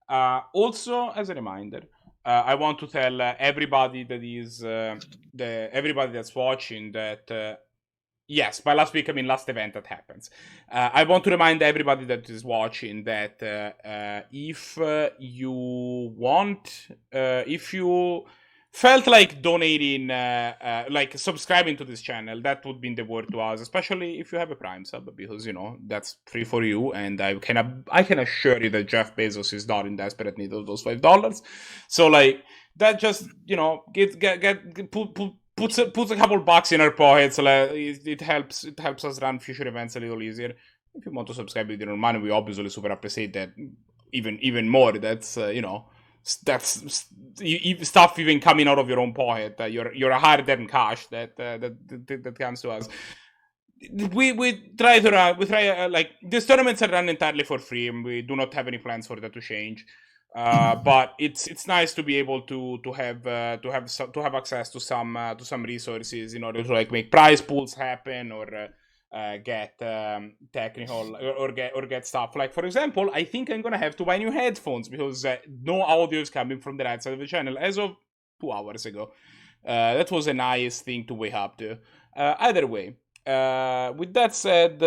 Also, as a reminder, I want to tell everybody everybody that's watching that. Yes, by last week I mean last event that happens. I want to remind everybody that is watching that if you felt like donating, like subscribing to this channel, that would mean the world to us, especially if you have a Prime sub, because that's free for you, and I can assure you that Jeff Bezos is not in desperate need of those $5. So like that just puts a couple bucks in our pockets. It helps us run future events a little easier. If you want to subscribe with your money, we obviously super appreciate that even more. That's that's stuff even coming out of your own pocket. You're a hard earned cash that comes to us. We try like these tournaments are run entirely for free, and we do not have any plans for that to change. But it's nice to be able to have access to some resources in order to like make prize pools happen or get technical or get stuff. Like for example, I think I'm gonna have to buy new headphones because no audio is coming from the right side of the channel as of 2 hours ago. That was a nice thing to wake up to. Either way, with that said,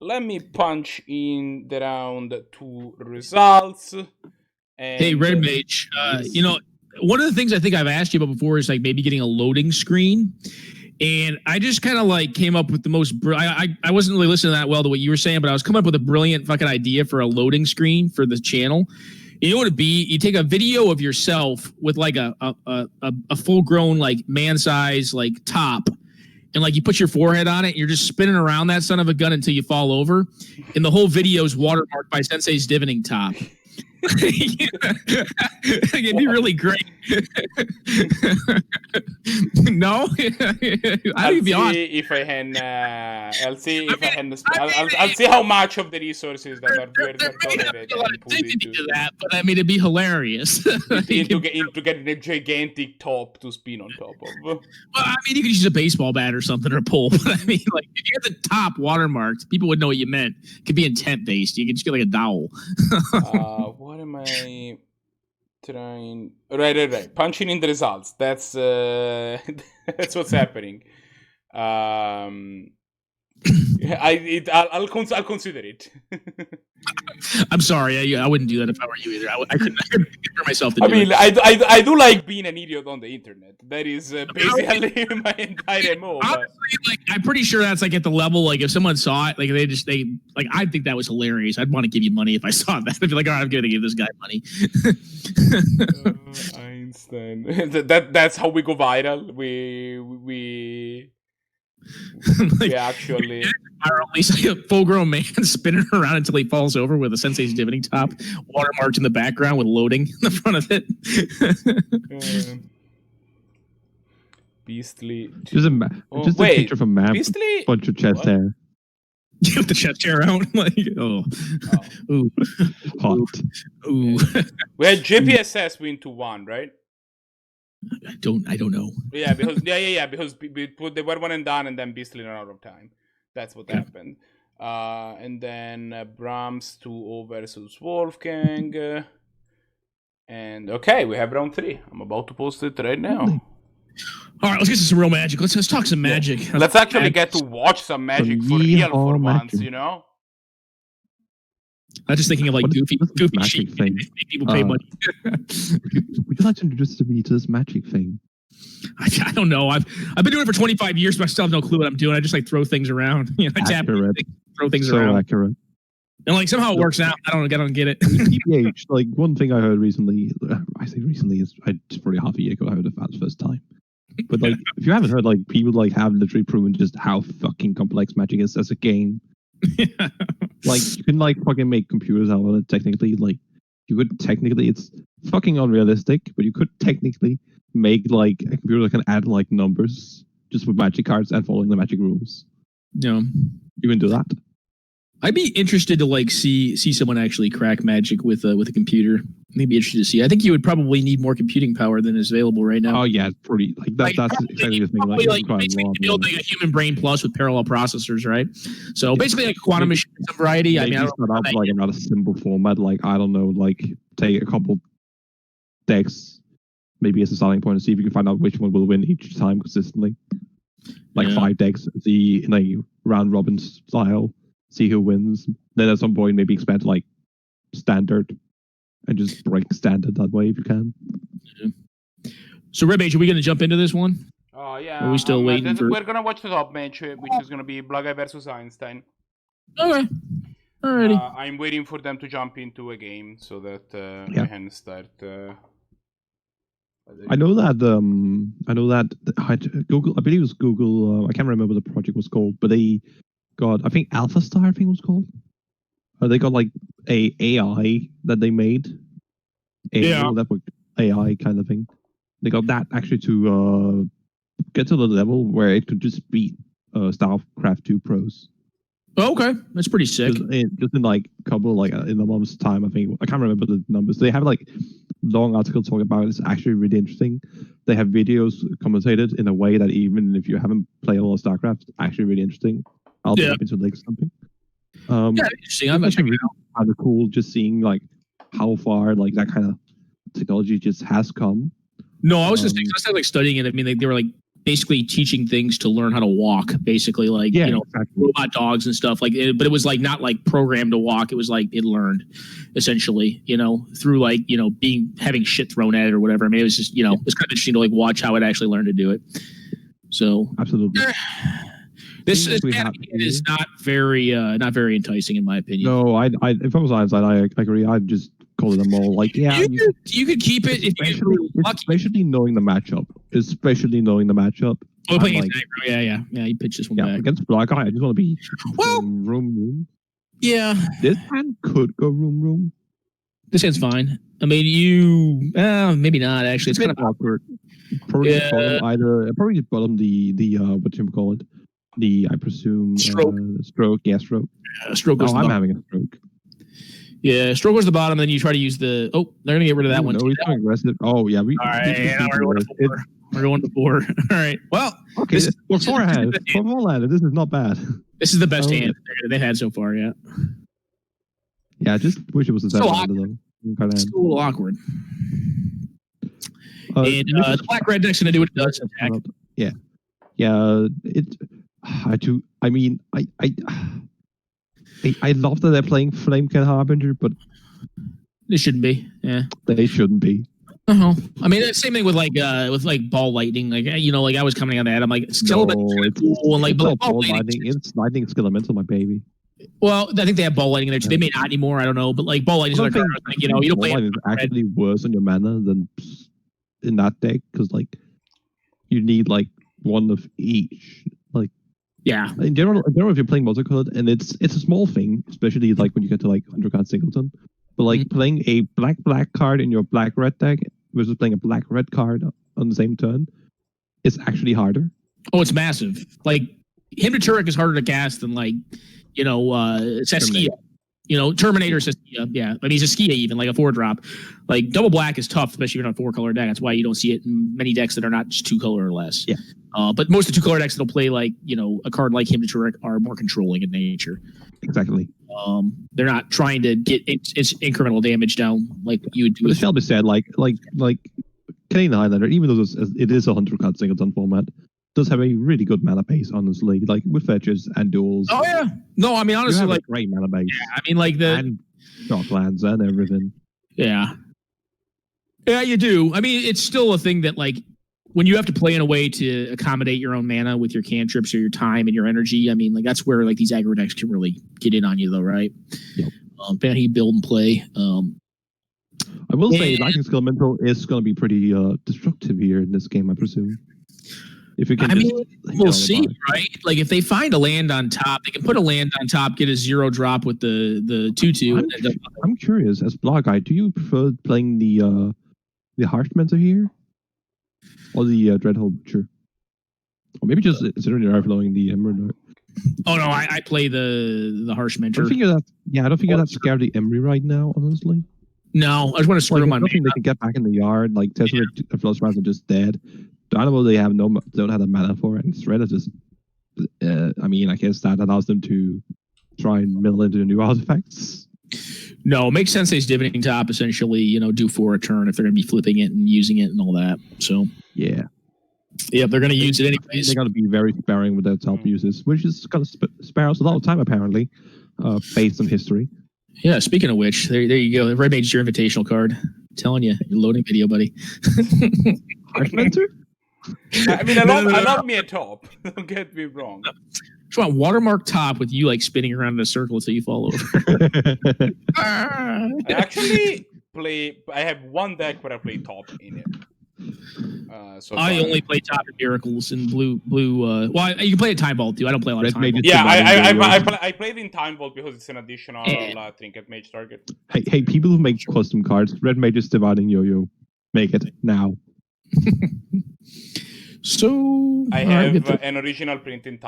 let me punch in the round 2 results. Hey, Red Mage, one of the things I think I've asked you about before is like maybe getting a loading screen. And I just kind of like came up with the most, I wasn't really listening that well to what you were saying, but I was coming up with a brilliant fucking idea for a loading screen for the channel. You know what it'd be? You take a video of yourself with like a full grown like man size like top, and like you put your forehead on it, and you're just spinning around that son of a gun until you fall over. And the whole video is watermarked by Sensei's divining top. It'd be really great. No, I'll be honest. If I can, I'll see if I can. I'll see how much of the resources that are donated and put into that. But I mean, it'd be hilarious. into getting a gigantic top to spin on top of. Well, I mean, you could use a baseball bat or something or a pole. But I mean, like if you had the top watermarked, people would know what you meant. It could be intent based. You could just get like a dowel. What am I trying? Right. Punching in the results. That's that's what's happening. I'll consider it. I'm sorry. I wouldn't do that if I were you either. I couldn't for myself to do it. I do like being an idiot on the internet. That is basically my entire MO. Honestly, like I'm pretty sure that's like at the level like if someone saw it, like they like I'd think that was hilarious. I'd want to give you money if I saw that. I'd be like, all right, I'm going to give this guy money. Einstein. That's how we go viral. We actually like a full-grown man spinning around until he falls over with a Sensei's divining top, watermarked in the background with loading in the front of it. Beastly. Just a wait, picture from map. Beastly. Bunch of chest hair. Give the chest hair out. Like, oh. Ooh. Hot. Ooh. We had JPSS win 2-1, right? I don't know. Yeah, because because they were 1 and done, and then Beastly ran out of time. That's what happened. And then Brahms 2-0 versus Wolfgang. And okay, we have round 3. I'm about to post it right now. All right, let's get to some real magic. Let's talk some magic. Let's actually get to watch some magic for real for once, you know? I'm just thinking of like goofy magic shit. thing. People pay money. Would you like to introduce me to this magic thing? I don't know. I've been doing it for 25 years, but I still have no clue what I'm doing. I just like throw things around. I tap, throw things around. Accurate. And like somehow it works out. I don't get it. TBH, like one thing I heard recently, I say recently is it's probably half a year ago I heard it for the first time. But like if you haven't heard, like people like have literally proven just how fucking complex magic is as a game. Like you can like fucking make computers out of it technically. Like you could technically, it's fucking unrealistic, but you could technically make like a computer that can add like numbers just with magic cards and following the magic rules. Yeah. You can do that. I'd be interested to like see someone actually crack magic with a computer. I'd be interested to see. I think you would probably need more computing power than is available right now. Oh yeah, it's pretty like that. That's exactly the thing. Like basically build like a human brain plus with parallel processors, right? So basically like a quantum machine, some variety. I mean, I don't know like another simple format. Like I don't know, like take a couple decks, maybe as a starting point, and see if you can find out which one will win each time consistently. Like 5 decks, see in a round robin style. See who wins. Then at some point, maybe expand like standard and just break standard that way if you can. Yeah. So, Red Mage, are we going to jump into this one? Oh, yeah. Or are we still waiting for... We're going to watch the top match, which is going to be Blahguy versus Einstein. Okay. Alrighty. I'm waiting for them to jump into a game so that we can start... I know that Google, I believe it was Google, I can't remember what the project was called, but they got, I think Alpha Star, I think it was called. They got like a AI that they made. AI kind of thing. They got that actually to get to the level where it could just beat StarCraft 2 Pros. Oh, okay, that's pretty sick. Just in like a couple, like in a month's time, I think. I can't remember the numbers. They have like long articles talking about it. It's actually really interesting. They have videos commentated in a way that even if you haven't played a lot of StarCraft, it's actually really interesting. I'll be happy to link something. Interesting. I'm actually really kind of cool just seeing like how far like that kind of technology just has come. No, I was just thinking, I started like studying it. I mean, they were like basically teaching things to learn how to walk, basically, like exactly. Robot dogs and stuff like but it was like not like programmed to walk. It was like it learned essentially, through like having shit thrown at it or whatever. I mean, it was just it's kind of interesting to like watch how it actually learned to do it. So absolutely. This is not very enticing in my opinion. No, I if I was Einstein, I agree. I'd just call them all like you could keep it especially knowing the matchup. Oh, playing against Aggro, yeah. He pitched this one back against Blahguy. I just want to be room. Yeah, this hand could go room. This hand's fine. I mean, maybe not actually. It's kind of awkward. Probably just bottom the what you call it. I presume stroke. Stroke. Stroke. Stroke. I'm having a stroke. Yeah, stroke goes to the bottom, then you try to use the. Oh, they're gonna get rid of that one. No, he's going aggressive. Oh yeah, all right, we're going to 4. We're going to 4. All right. Well, okay. Beforehand, this is not bad. This is the best hand they've had so far. Yeah. Yeah, I just wish it was the second hand. It's a little awkward. And the black red deck's gonna do what it does. Attack. Yeah. I love that they're playing Flamekin Harbinger, but they shouldn't be. Yeah, they shouldn't be. I mean, the same thing with like ball lightning. Like like I was coming on that. I'm like cool and like ball lightning. It's lightning skelemental, my baby. Well, I think they have ball lightning in there too. They may not anymore. I don't know, but like ball lightning is you don't play. Is actually worse on your mana than in that deck because like you need like one of each. Like in general, if you're playing multicolored, and it's a small thing, especially like when you get to like undercard singleton. But like playing a black card in your black red deck versus playing a black red card on the same turn, It's actually harder. Oh, it's massive. Like Hymn to Turek is harder to cast than Saskia. Terminator Saskia. Yeah, I mean Saskia even like a 4-drop. Like double black is tough, especially if you're on a 4-color deck. That's why you don't see it in many decks that are not just 2-color or less. Yeah. But most of the 2-color decks that'll play a card like Hymn to Turek are more controlling in nature. Exactly. They're not trying to get its incremental damage down like you would do. But as Shelby said, like Canadian Highlander, even though it is a 100-card singleton format, does have a really good mana base, honestly. Like with fetches and duels. Oh yeah. No, I mean honestly, like great mana base. Yeah, I mean like and Shocklands and everything. Yeah. Yeah, you do. I mean, it's still a thing that like when you have to play in a way to accommodate your own mana with your cantrips or your time and your energy. I mean, like that's where like these aggro decks can really get in on you, though, right? Yep. Depending on how you build and play. I will say, Lightning Skelemental is going to be pretty destructive here in this game, I presume. If you can, we'll see, right? Like if they find a land on top, they can put a land on top, get a 0-drop with the 2/2. I'm curious, as Blahguy, do you prefer playing the Harsh Mentor here, or the Dreadhold Butcher, or maybe just considering you're overflowing the Emerald? Oh no, I play the Harsh Mentor. I don't think that's scared the Emery right now, honestly. No, I just want to screw my mana. They can get back in the yard, like Tesla and Flush are just dead. Dynamo, they have don't have the mana for it, and Shredder just. I mean, I guess that allows them to try and mill into the new artifacts. No, it makes sense. They's dividending top essentially, do 4 a turn if they're going to be flipping it and using it and all that. So yeah, they're going to use it anyways. They're going to be very sparing with their top uses, which is going to spare us a lot of time apparently, based on history. Yeah, speaking of which, there you go. Red Mage's your invitational card. I'm telling you, your loading video, buddy. Harsh Mentor? I mean, I love me a top. Don't get me wrong. Just want watermark top with you like spinning around in a circle until you fall over. I actually I have one deck where I play top in it. I only play top in Miracles and blue. Well, you can play a Time Vault too. I don't play a lot of Time Vault. Yeah, I played in Time Vault because it's an additional trinket mage target. Hey, people who make custom cards, Red Mage is dividing yo-yo. Make it now. So I have an original print in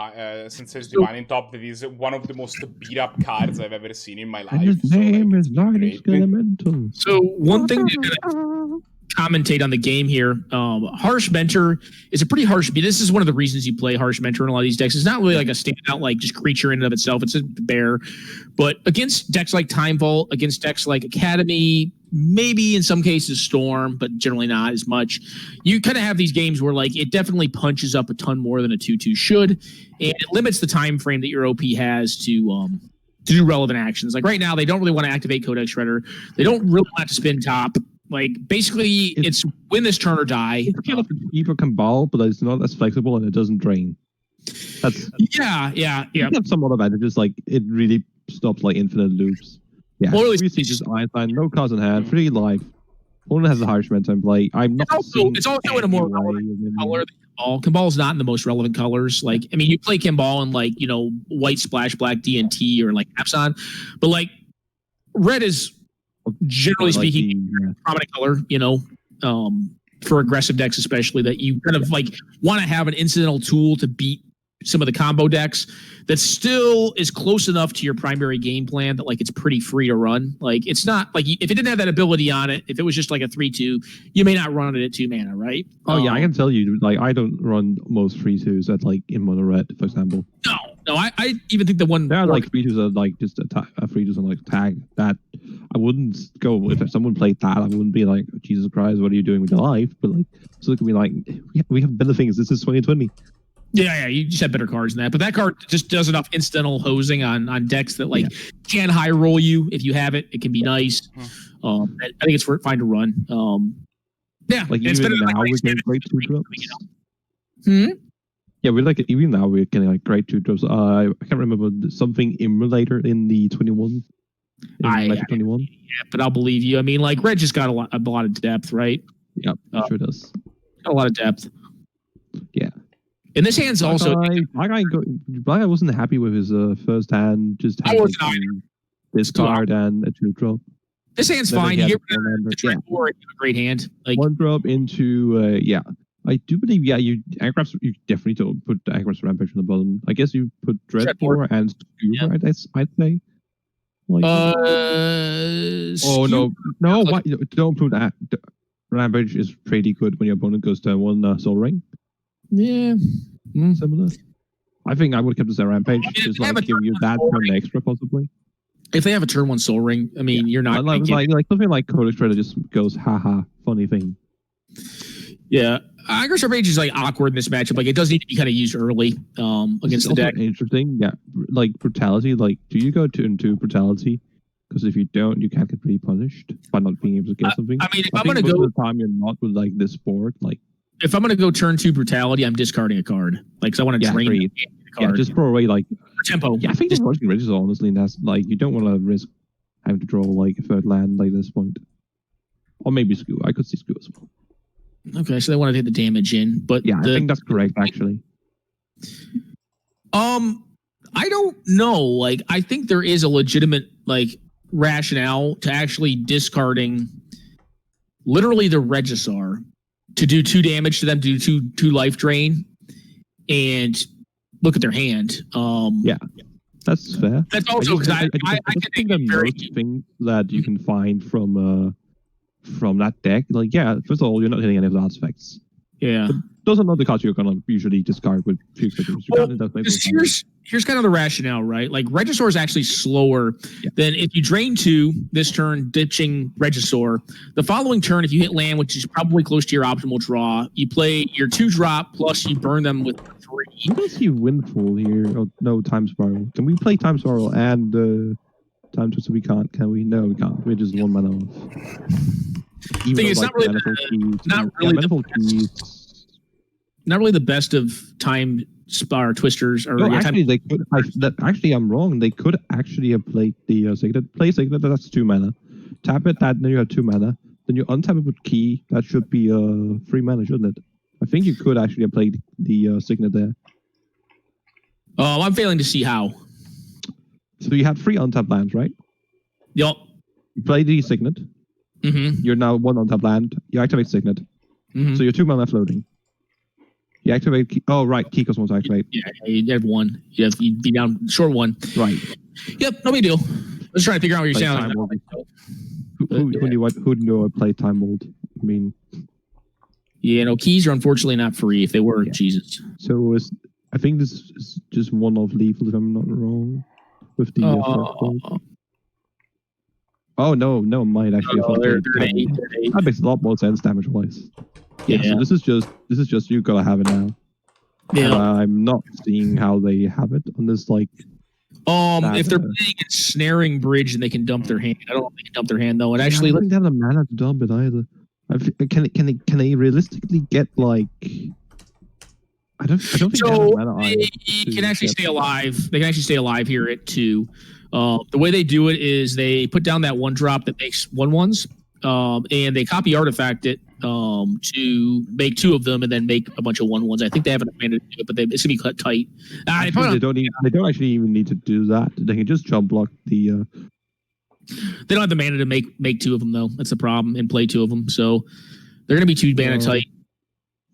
Sensei's Divine in top that is one of the most beat up cards I've ever seen in my life. And his name is Lightning Skelemental. So one thing to commentate on the game here, Harsh Mentor is a pretty harsh. This is one of the reasons you play Harsh Mentor in a lot of these decks. It's not really like a standout like just creature in and of itself. It's a bear, but against decks like Time Vault, against decks like Academy, maybe in some cases Storm, but generally not as much. You kind of have these games where like it definitely punches up a ton more than a 2/2 should, and it limits the time frame that your OP has to do relevant actions. Like right now, they don't really want to activate Codex Shredder. They don't really want to spin top. Like basically, it's win this turn or die. It's kind of Keeper can ball, but it's not as flexible and it doesn't drain. That's yeah. You have some other advantages, like it really stops like infinite loops. Yeah, well, really just Einstein, no cards in hand, 3 life. One has a Harsh Mentor in play. It's also in a more relevant color. Kimbal's not in the most relevant colors. Like, I mean, you play Kimbal in like, white splash, black DNT, or like Epson, but like red is generally speaking prominent color, for aggressive decks, especially that you kind of like want to have an incidental tool to beat some of the combo decks that still is close enough to your primary game plan that like it's pretty free to run. Like it's not like if it didn't have that ability on it, if it was just like a 3/2, you may not run it at 2 mana, right? Oh yeah, I can tell you, like I don't run most 3/2s at like in mono red, for example. No, I even think the one there are like 3/2s that like just a 3/2s on like tag that I wouldn't go if someone played that. I wouldn't be like, Jesus Christ, what are you doing with your life? But like, so it can be like, we have better things. This is 2020. Yeah, you just have better cards than that. But that card just does enough incidental hosing on decks that like can high roll you if you have it. It can be nice. I think it's fine to run. Yeah, like it's even now we're getting great 2-drops. Yeah, we like it. Even now we're getting like great 2-drops. I can't remember something emulator in the 21. Magic 21. Yeah, but I'll believe you. I mean, like red just got a lot of depth, right? Yep, sure does. Got a lot of depth. Yeah. And this hand's also. Blahguy wasn't happy with his first hand. Just had this card and a 2-drop. This hand's fine. You're a great hand. Like 1-drop into I do believe, yeah, you definitely don't put Aggro's Rampage on the bottom. I guess you put Dreadbore and Skewer, I'd say. Like, no, why? Don't put that. Rampage is pretty good when your opponent goes down one Soul Ring. Yeah. Similar. I think I would have kept this a Rampage, just like give you that turn extra, possibly. If they have a turn 1 Soul Ring, I mean, you're not like something like Codex Shredder just goes, haha, funny thing. Yeah, Aggro's Rampage is like awkward in this matchup. Like, it does need to be kind of used early against the deck. Interesting, yeah. Like Brutality, like, do you go into Brutality? Because if you don't, you can't get pretty punished by not being able to get something. I mean, if I'm gonna go, the time you're not with like this board, like. If I'm gonna go turn 2 Brutality, I'm discarding a card. Like, so I want to drain the card. Yeah, just throw away like tempo. Yeah, I think just watching Ridges, honestly, and that's like you don't want to risk having to draw like a third land like this point, or maybe Skew. I could see Skew as well. Okay, so they want to hit the damage in, but yeah, I think that's correct actually. I don't know. Like, I think there is a legitimate like rationale to actually discarding literally the Regisaur to do 2 damage to them, to do two life drain, and look at their hand. Yeah, that's fair. That's also because I think the most things that you can find from that deck, like, yeah, first of all, you're not hitting any of the artifacts. Yeah. But those are not the cards you're gonna usually discard with few stickers. Here's kind of the rationale, right? Like, Regisaur is actually slower than if you drain 2 this turn, ditching Regisaur. The following turn, if you hit land, which is probably close to your optimal draw, you play your 2-drop plus you burn them with 3. I don't see Windfall here. Oh, no, Time Spiral. Can we play Time Spiral and Time Twister? We can't. Can we? No, we can't. We're just 1 mana off. Even it's not really the best of Time Spar Twisters. Or no, actually, they could. Actually, I'm wrong. They could actually have played the Signet. Play Signet. That's 2 mana. Tap it. Then you have 2 mana. Then you untap it with Key. That should be 3 mana, shouldn't it? I think you could actually have played the Signet there. Oh, I'm failing to see how. So you had 3 untapped lands, right? Yup. You play the Signet. Mm-hmm. You're now 1 untapped land. You activate Signet. Mm-hmm. So you're 2 mana floating. You activate Key. Oh, right. Key costs 1 to activate. Yeah, you have 1. You'd be down short 1. Right. Yep, no big deal. I was trying to figure out what you're saying. Who do you play Time Mold? I mean... Yeah, no, keys are unfortunately not free. If they were, Jesus. So I think this is just 1 of lethal, if I'm not wrong. With the oh no, mine actually. That makes a lot more sense damage wise. Yeah. So this is just you gotta have it now. Yeah. I'm not seeing how they have it on this like. If they're playing a snaring bridge and they can dump their hand, I don't know if they can dump their hand though. And actually, I don't have the mana to dump it either. Can they realistically get like? I don't think they can actually stay alive. They can actually stay alive here at 2. The way they do it is they put down that 1-drop that makes 1/1s, and they copy artifact it to make 2 of them and then make a bunch of 1/1s. I think they have enough mana to do it, but it's gonna be cut tight. They don't actually even need to do that. They can just jump block the. They don't have the mana to make 2 of them though. That's the problem, and play 2 of them. So they're gonna be 2 mana tight.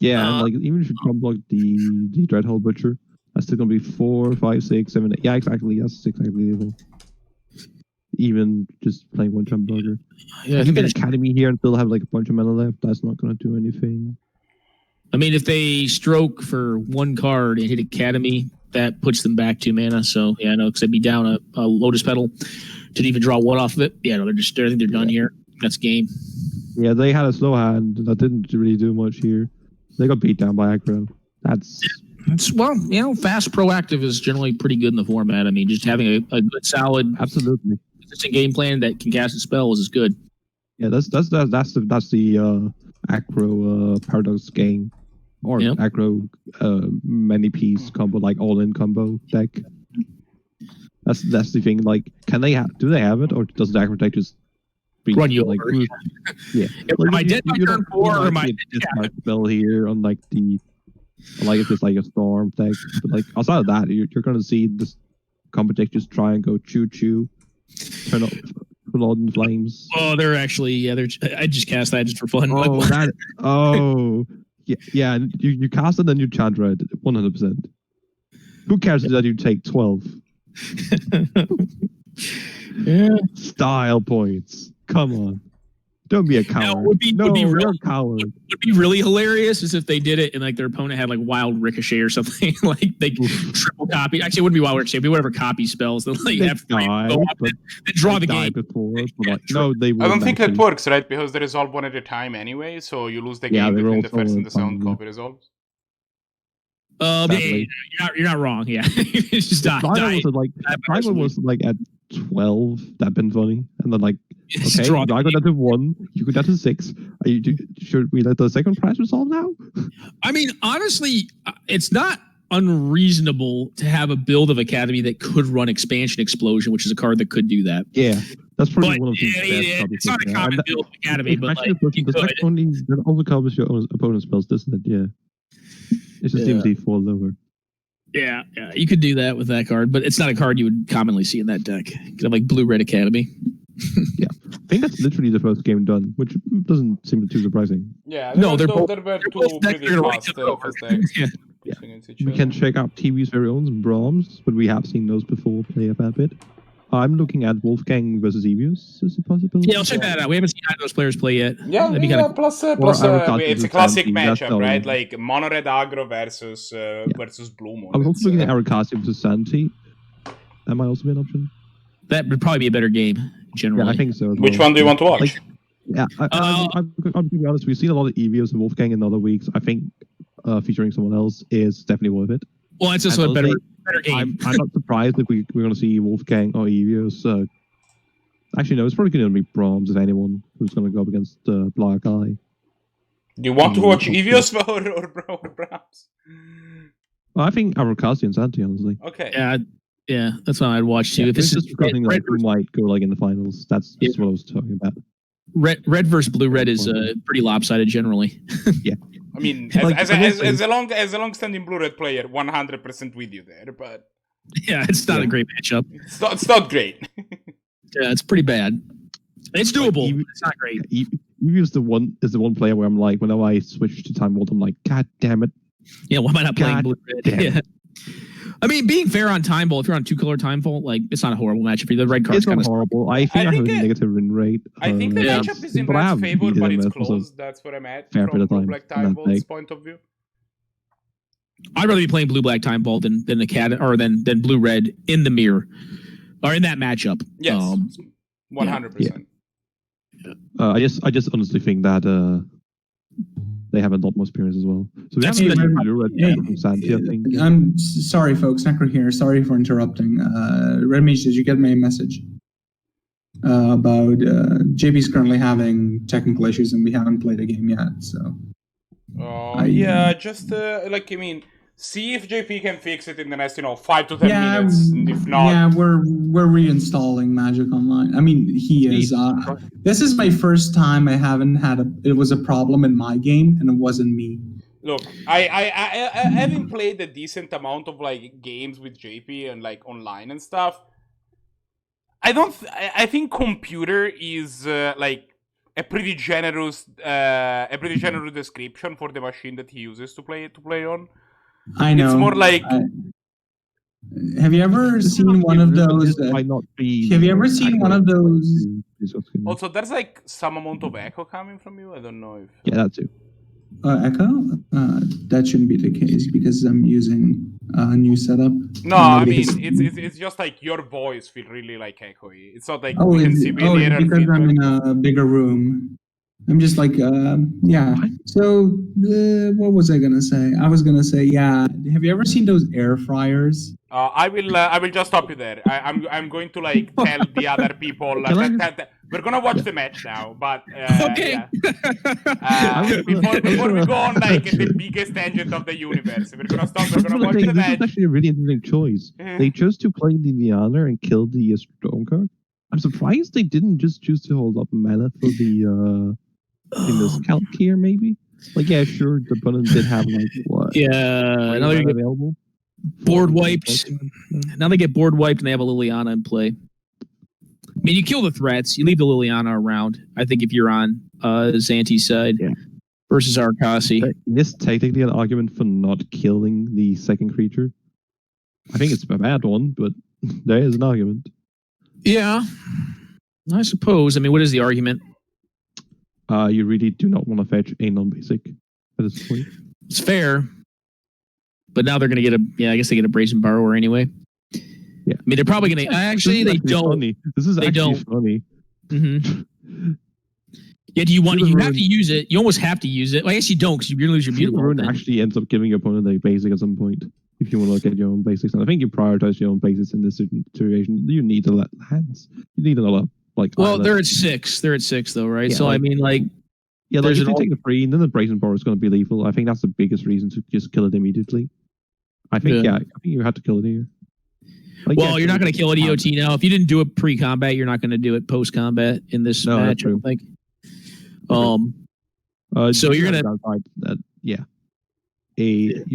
Yeah, and like even if you jump block the Dreadhole Butcher, that's still gonna be 4, 5, 6, 7, 8. Yeah, exactly. That's exactly level. Even just playing 1 jump blocker. Yeah, I think an Academy here and still have like a bunch of mana left. That's not gonna do anything. I mean, if they stroke for 1 card and hit Academy, that puts them back 2 mana. So yeah, I know, because they'd be down a Lotus Petal to even draw 1 off of it. Yeah, no, I think they're done here. That's game. Yeah, they had a slow hand that didn't really do much here. They got beat down by Aggro. Well, fast proactive is generally pretty good in the format. I mean, just having a good, solid, absolutely consistent game plan that can cast spells is good. Yeah, that's the Aggro Paradox game, or Aggro many piece combo, like all in combo deck. That's the thing. Like, do they have it, or does the Aggro deck just run you like, over? Yeah. Am I dead by turn 4, or am I dead spell here on like the if it's like a storm deck? But like outside of that, you're gonna see this combo deck just try and go choo, turn up Blood and Flames. Oh, they're actually I just cast that just for fun. Yeah, you cast it and you chant red, 100%. Who cares that you take 12? Yeah. Style points. Come on. Don't be a coward. Now, would be you're really, a coward. would be really hilarious is if they did it and like their opponent had like wild ricochet or something, like they triple copy. Actually, it wouldn't be wild ricochet, but whatever copy spells that like have they draw the game. Before, but no, they I don't think that works, right? Because they resolve one at a time anyway, so you lose the game between the first and the second copy resolves. You're not wrong. Yeah, it's just die. Primal was like at 12. That'd been funny, and then like. Okay, I got that to 1. You got that to 6. Should we let the second prize resolve now? I mean, honestly, it's not unreasonable to have a build of Academy that could run Expansion Explosion, which is a card that could do that. Yeah, that's probably but, one of the best. It's not a common build of Academy, but like, that also covers your opponent's spells, doesn't it? Yeah. It's just DMC 4 lower. Yeah, you could do that with that card, but it's not a card you would commonly see in that deck. You could have like Blue-Red Academy. Yeah, I think that's literally the first game done, which doesn't seem too surprising. Yeah, no, they're both pretty fast first decks. Yeah. We can check out TV's very own Brahms, but we have seen those before play a fair bit. I'm looking at Wolfgang versus Evius as a possibility. Yeah, I'll check that out. We haven't seen either of those players play yet. Yeah, plus it's a classic matchup, right? Like mono red aggro versus blue mono. I was also looking at Arakasi versus Zannty. That might also be an option. That would probably be a better game, generally. Yeah, I think so. Which one do you want to watch? I'm to be honest, we've seen a lot of Evios and Wolfgang in other weeks. I think featuring someone else is definitely worth it. Well, it's just a better game. I'm not surprised if we're going to see Wolfgang or Evios. Actually, no, it's probably going to be Brahms, if anyone, who's going to go up against Blahguy. Do you want to watch Evios or Brahms? Well, I think Arakasi and Zannty, honestly. Okay. Yeah, that's what I'd watch too. If this is something like who might go like in the finals, that's what I was talking about. Red versus blue-red is pretty lopsided generally. Yeah. I mean, as a long-standing blue-red player, 100% with you there, but yeah, it's not a great matchup. It's not great. Yeah, it's pretty bad. It's doable. It's not great. Eevee is the one player where I'm like, whenever I switch to Time Vault, I'm like, God damn it. Yeah, why am I not playing blue-red? Yeah. I mean, being fair on Time Vault, if you're on 2-color Time Vault, like it's not a horrible matchup for you. The red card's kind of horrible. I think I have a negative win rate. I think the matchup is in Red's favor, but it's close. That's what I'm at from Blue-Black Time Vault's point of view. I'd rather be playing Blue-Black Time Vault than than Blue-Red in the mirror or in that matchup. Yes, 100%. I just honestly think that they have a lot more experience as well. So I'm sorry, folks. Necro here. Sorry for interrupting. Red Mage, did you get my message about JP's currently having technical issues and we haven't played a game yet? So. See if JP can fix it in the next, 5 to 10 minutes. And if not, yeah, we're reinstalling Magic Online. I mean, he is. This is my first time I haven't had it was a problem in my game, and it wasn't me. Look, I having played a decent amount of games with JP and online and stuff. I think computer is a pretty generous description for the machine that he uses to play on. I know. It's more like. Have you ever seen one of those? Have you ever seen one of those? Also, there's some amount of echo coming from you. I don't know if. Yeah, that too. Echo? That shouldn't be the case because I'm using a new setup. No, I mean it's just your voice feel really echoey. It's not we can see because I'm in a bigger room. I'm just yeah. So what was I gonna say? I was gonna say, yeah. Have you ever seen those air fryers? I will just stop you there. I'm going to tell the other people we're gonna watch the match now. But okay. Yeah. Before we go on the biggest tangent of the universe, we're gonna stop. We're gonna watch the match. This is actually a really interesting choice. They chose to play Liliana and kill the Storm card. I'm surprised they didn't just choose to hold up mana for the. In this calc here, maybe? Yeah, sure, the opponent did have, what? Yeah, now they get available. Board wiped. Now they get board wiped and they have a Liliana in play. I mean, you kill the threats, you leave the Liliana around. I think if you're on Zannty's side. Yeah. versus Arakasi. This technically an argument for not killing the second creature. I think it's a bad one, but there is an argument. Yeah, I suppose. I mean, what is the argument? You really do not want to fetch a non-basic at this point. It's fair, but now they're going to get a. Yeah, I guess they get a Brazen Borrower anyway. Yeah, I mean, they're probably going to. Actually, they don't. Funny. This is actually funny. Mm-hmm. Yeah, do you want? You have to use it. You almost have to use it. Well, I guess you don't because you're going to lose your beautiful. Rune actually ends up giving your opponent a basic at some point if you want to look at your own basics. And I think you prioritize your own basics in this situation. You need to let hands. You need another like. Well, island. they're at 6. They're at 6 though, right? Yeah, so like, I mean, like. Yeah, like if you take the free, and then the Brazen Borrower is going to be lethal. I think that's the biggest reason to just kill it immediately. I think I think you have to kill it here. Like, well, you're not going to kill it EOT now. If you didn't do it pre-combat, you're not going to do it post-combat in this match. I don't think. So you're gonna you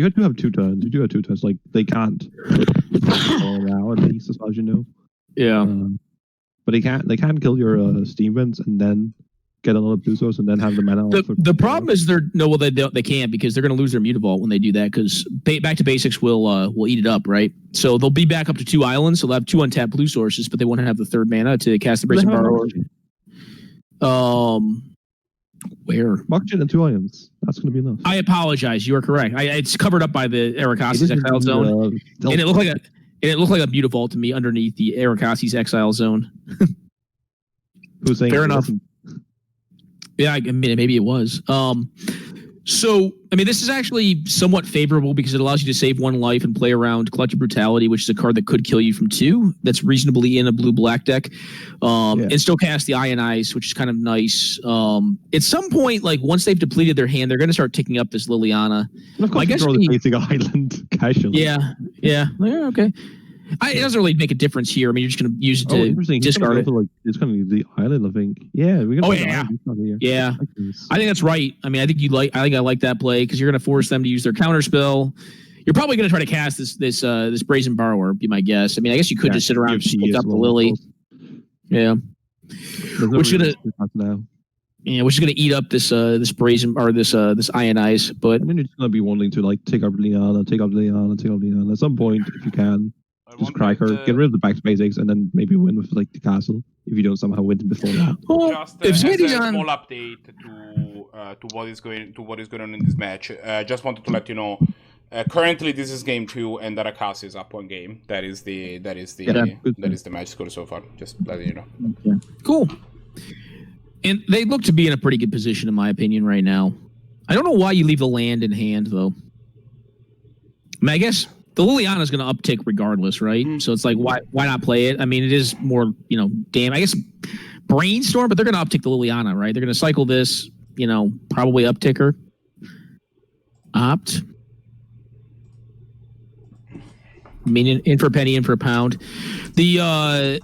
have to have 2 turns. You do have 2 turns. Like they can't now at least as far as you know. Yeah. But they can kill your steam vents and then get another blue source and then have the mana. The problem is they can't because they're going to lose their Mutavault when they do that because back to basics will eat it up, right? So they'll be back up to 2 islands. So they'll have 2 untapped blue sources, but they won't have the 3rd mana to cast the Brazen Borrower. Where? Mockchin and 2 islands. That's going to be enough. I apologize. You are correct. It's covered up by the Arakasi's Exile Zone, and it looked like a Mutavault to me underneath the Arakasi's Exile Zone. Who's saying fair enough? Yeah, I mean, maybe it was. So, I mean, this is actually somewhat favorable because it allows you to save 1 life and play around Clutch of Brutality, which is a card that could kill you from 2. That's reasonably in a blue-black deck. And still cast the Ionize, which is kind of nice. At some point, like once they've depleted their hand, they're going to start ticking up this Liliana. I guess the basic island casually. Yeah, okay. It doesn't really make a difference here. I mean, you're just going to use it to discard it. It's going to be the island, I think. Yeah, we're going to. Yeah, I think that's right. I mean, I think I like that play because you're going to force them to use their counter spell. You're probably going to try to cast this Brazen Borrower. Be my guess. I mean, I guess you could just sit around and just pick up the Lily. Yeah, which is going to eat up this Brazen or this Ionize. But I mean, you're just going to be wanting to like take up Liana. At some point, if you can. Just crack her, get rid of the back basics, and then maybe win with like the castle if you don't somehow win before that. Just if a small update to what is going on in this match. Just wanted to let you know. Currently, this is game 2, and Arakasi is up 1 game. That is the match score so far. Just letting you know. Okay. Cool. And they look to be in a pretty good position, in my opinion, right now. I don't know why you leave the land in hand, though. I mean, I guess. The Liliana is going to uptick regardless, right? So it's like, why not play it? I mean, it is more, I guess Brainstorm, but they're going to uptick the Liliana, right? They're going to cycle this, probably uptick her. Opt. I mean, in for a penny, in for a pound. The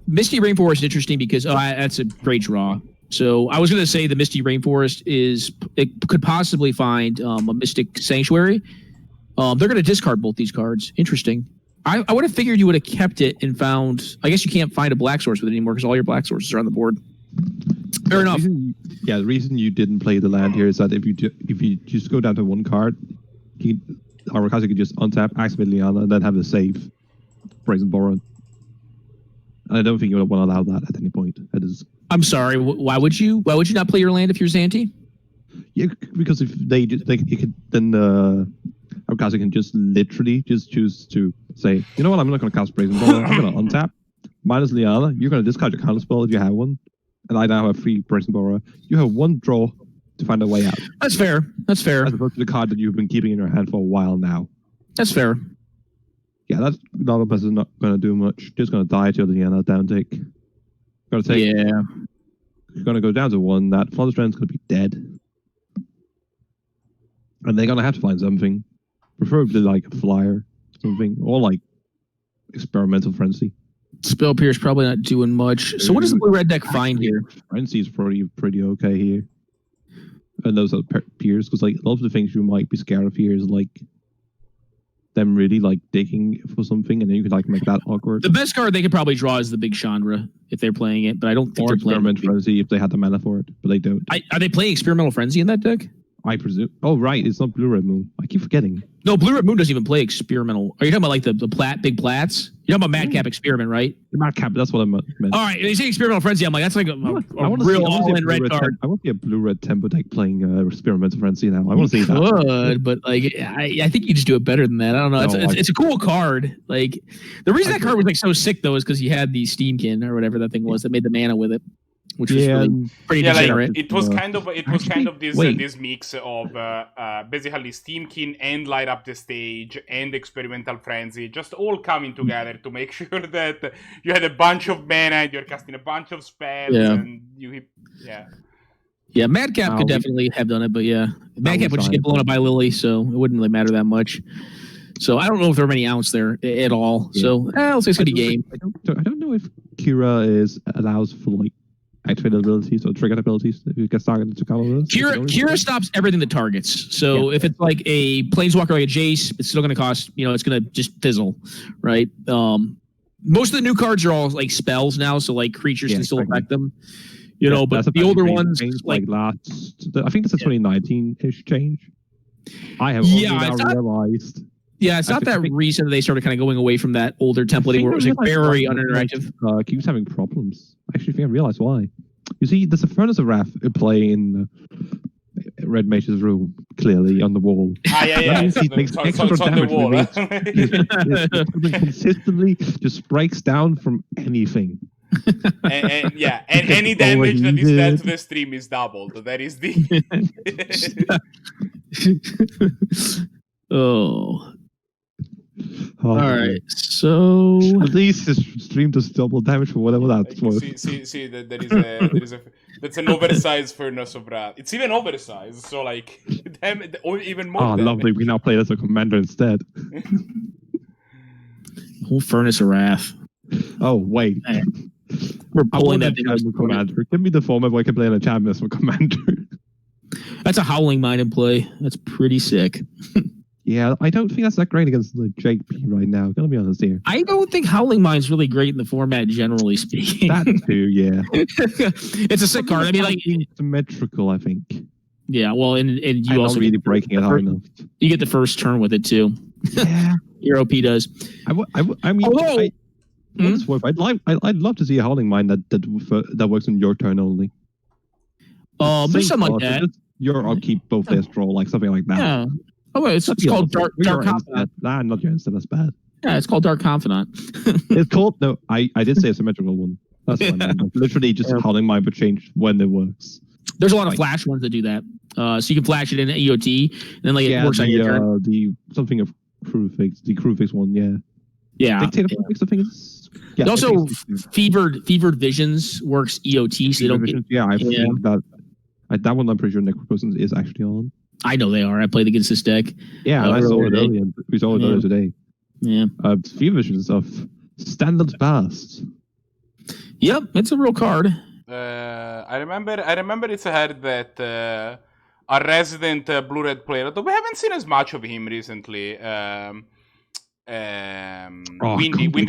Misty Rainforest is interesting because, that's a great draw. So I was going to say the Misty Rainforest could possibly find a Mystic Sanctuary. They're going to discard both these cards. Interesting. I would have figured you would have kept it and found. I guess you can't find a black source with it anymore because all your black sources are on the board. Fair enough. The reason you didn't play the land here is that if you just go down to 1 card, Arakasi could just untap, activate Liana, and then have the save Brazen Borrower. And I don't think you would want to allow that at any point. I'm sorry. Why would you? Why would you not play your land if you're Zannty? Yeah, because if you could then. Arakasi can just literally just choose to say, you know what, I'm not going to cast Brazen Borrower, I'm going to untap, minus Liana, you're going to discard your counter spell if you have one, and I now have 3 Brazen Borrower. You have 1 draw to find a way out. That's fair. As opposed to the card that you've been keeping in your hand for a while now. That's fair. Yeah, that Nautilus is not going to do much. Just going to die to the Liana down tick. You're going to go down to 1, that Flutterstrand's going to be dead. And they're going to have to find something. Preferably like a flyer, something, or like experimental frenzy. Spell Pierce probably not doing much. So what does the blue-red deck find here? Frenzy is pretty okay here. And those are Pierce, because like a lot of the things you might be scared of here is like them really like digging for something, and then you could like make that awkward. The best card they could probably draw is the Big Chandra if they're playing it, but I don't think they're playing Experimental Frenzy if they had the mana for it, but they don't. Are they playing Experimental Frenzy in that deck? I presume. Oh right, it's not Blue Red Moon. I keep forgetting. No, Blue Red Moon doesn't even play Experimental. Are you talking about like the big plats? You're talking about Madcap Experiment, right? The Madcap, that's what I meant. All right, you say Experimental Frenzy. I'm like, that's like a real all-in red card. I want to see a Blue Red Tempo deck playing Experimental Frenzy now. I want to see that. Good, but like, I think you just do it better than that. I don't know. It's a cool card. Like, the reason that card was like so sick though is because you had the Steamkin or whatever that thing was that made the mana with it, which was really pretty degenerate. Like, it was kind of this mix of basically Steamkin and Light Up the Stage and Experimental Frenzy just all coming together to make sure that you had a bunch of mana and you're casting a bunch of spells and you hit, Yeah, Madcap could definitely have done it, but Madcap would just get blown up by Lily, so it wouldn't really matter that much. So I don't know if there are many outs there at all. Yeah. So I'll say it's a good game. I don't know if Kira allows for like activated abilities or triggered abilities if you get targeted to cover this. Kira stops everything that targets. So if it's like a Planeswalker like a Jace, it's still going to cost, it's going to just fizzle, right? Most of the new cards are all like spells now, so like creatures can still affect them. But the older ones like last, I think that's a 2019-ish change. I have only now realized. Yeah, it's not that recent that they started kind of going away from that older templating where it was like very uninteractive. Keeps having problems. I actually think I realized why. You see, there's a Furnace of Wrath playing Red Mage's room, clearly, on the wall. Yeah. He takes extra damage. Consistently just breaks down from anything. and any damage that is dealt to the stream is doubled. That is the... All right, so at least his stream does double damage for whatever that's worth. See, that's an oversized Furnace of Wrath. It's even oversized, so like, even more. Oh, lovely! We now play as a commander instead. Whole Furnace of Wrath. Oh wait, we're pulling that thing commander. Give me the format where I can play an enchantment for commander. That's a Howling Mind in play. That's pretty sick. Yeah, I don't think that's that great against the JP right now. Gonna be honest here. I don't think Howling Mind's really great in the format, generally speaking. That too, yeah. It's a sick card. I mean, like symmetrical, I think. Yeah, well, and you also really breaking it hard enough. You get the first turn with it too. Yeah, your OP does. I'd love to see a Howling Mind that works on your turn only. There's something like that. Your upkeep, both their draw, like something like that. Yeah. Oh, wait, it's called Dark Confidant. Nah, not your instant. That's bad. Yeah, it's called Dark Confidant. It's called no. I did say a symmetrical one. That's fine. Literally just Howling Mind, but changed when it works. There's a lot of flash ones that do that. So you can flash it in EOT, and then like it works on your turn. The something of Crewfix, the Crewfix one, yeah. Dictator Crewfix, I think it's. Yeah, also, Fevered Visions works EOT, so you don't get. Yeah, I think that one. I'm pretty sure Necropotence is actually on. I know they are. I played against this deck. Yeah, I saw it earlier. We saw it earlier today. Yeah. Fever Vision stuff. Standard fast. Yep, it's a real card. I remember it's a card that a resident blue-red player, though we haven't seen as much of him recently. Windy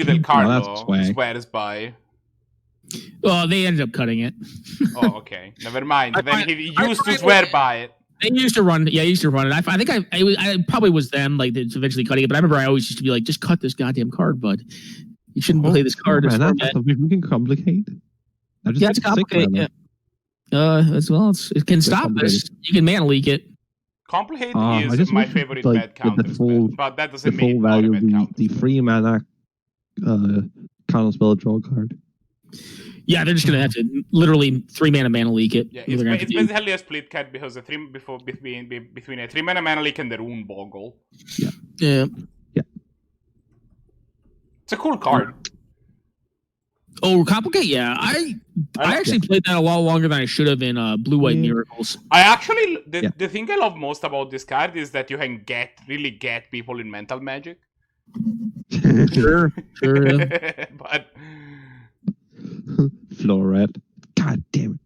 Del Carlo swears by. Well, they ended up cutting it. Oh, okay. Never mind. Then he used to swear by it. They used to run. Yeah, I used to run it. I think I probably was them, like, that's eventually cutting it. But I remember I always used to be like, just cut this goddamn card, bud. You shouldn't play this card. Man, that's something we can complicate. Yeah, it's complicated. As well, it can stop this. You can mana leak it. Complicate is my favorite bad counter, but that doesn't mean the full value of the 3 mana counter spell draw card. Yeah, they're just gonna have to literally 3 mana leak it. Yeah, it's basically a split cat because between a 3 mana leak and the Rune Boggle. Yeah. It's a cool card. Oh, complicate? Yeah, I actually played that a lot longer than I should have in Blue-White Miracles. I actually the thing I love most about this card is that you can really get people in Mental Magic. Sure. But Floret. God damn it.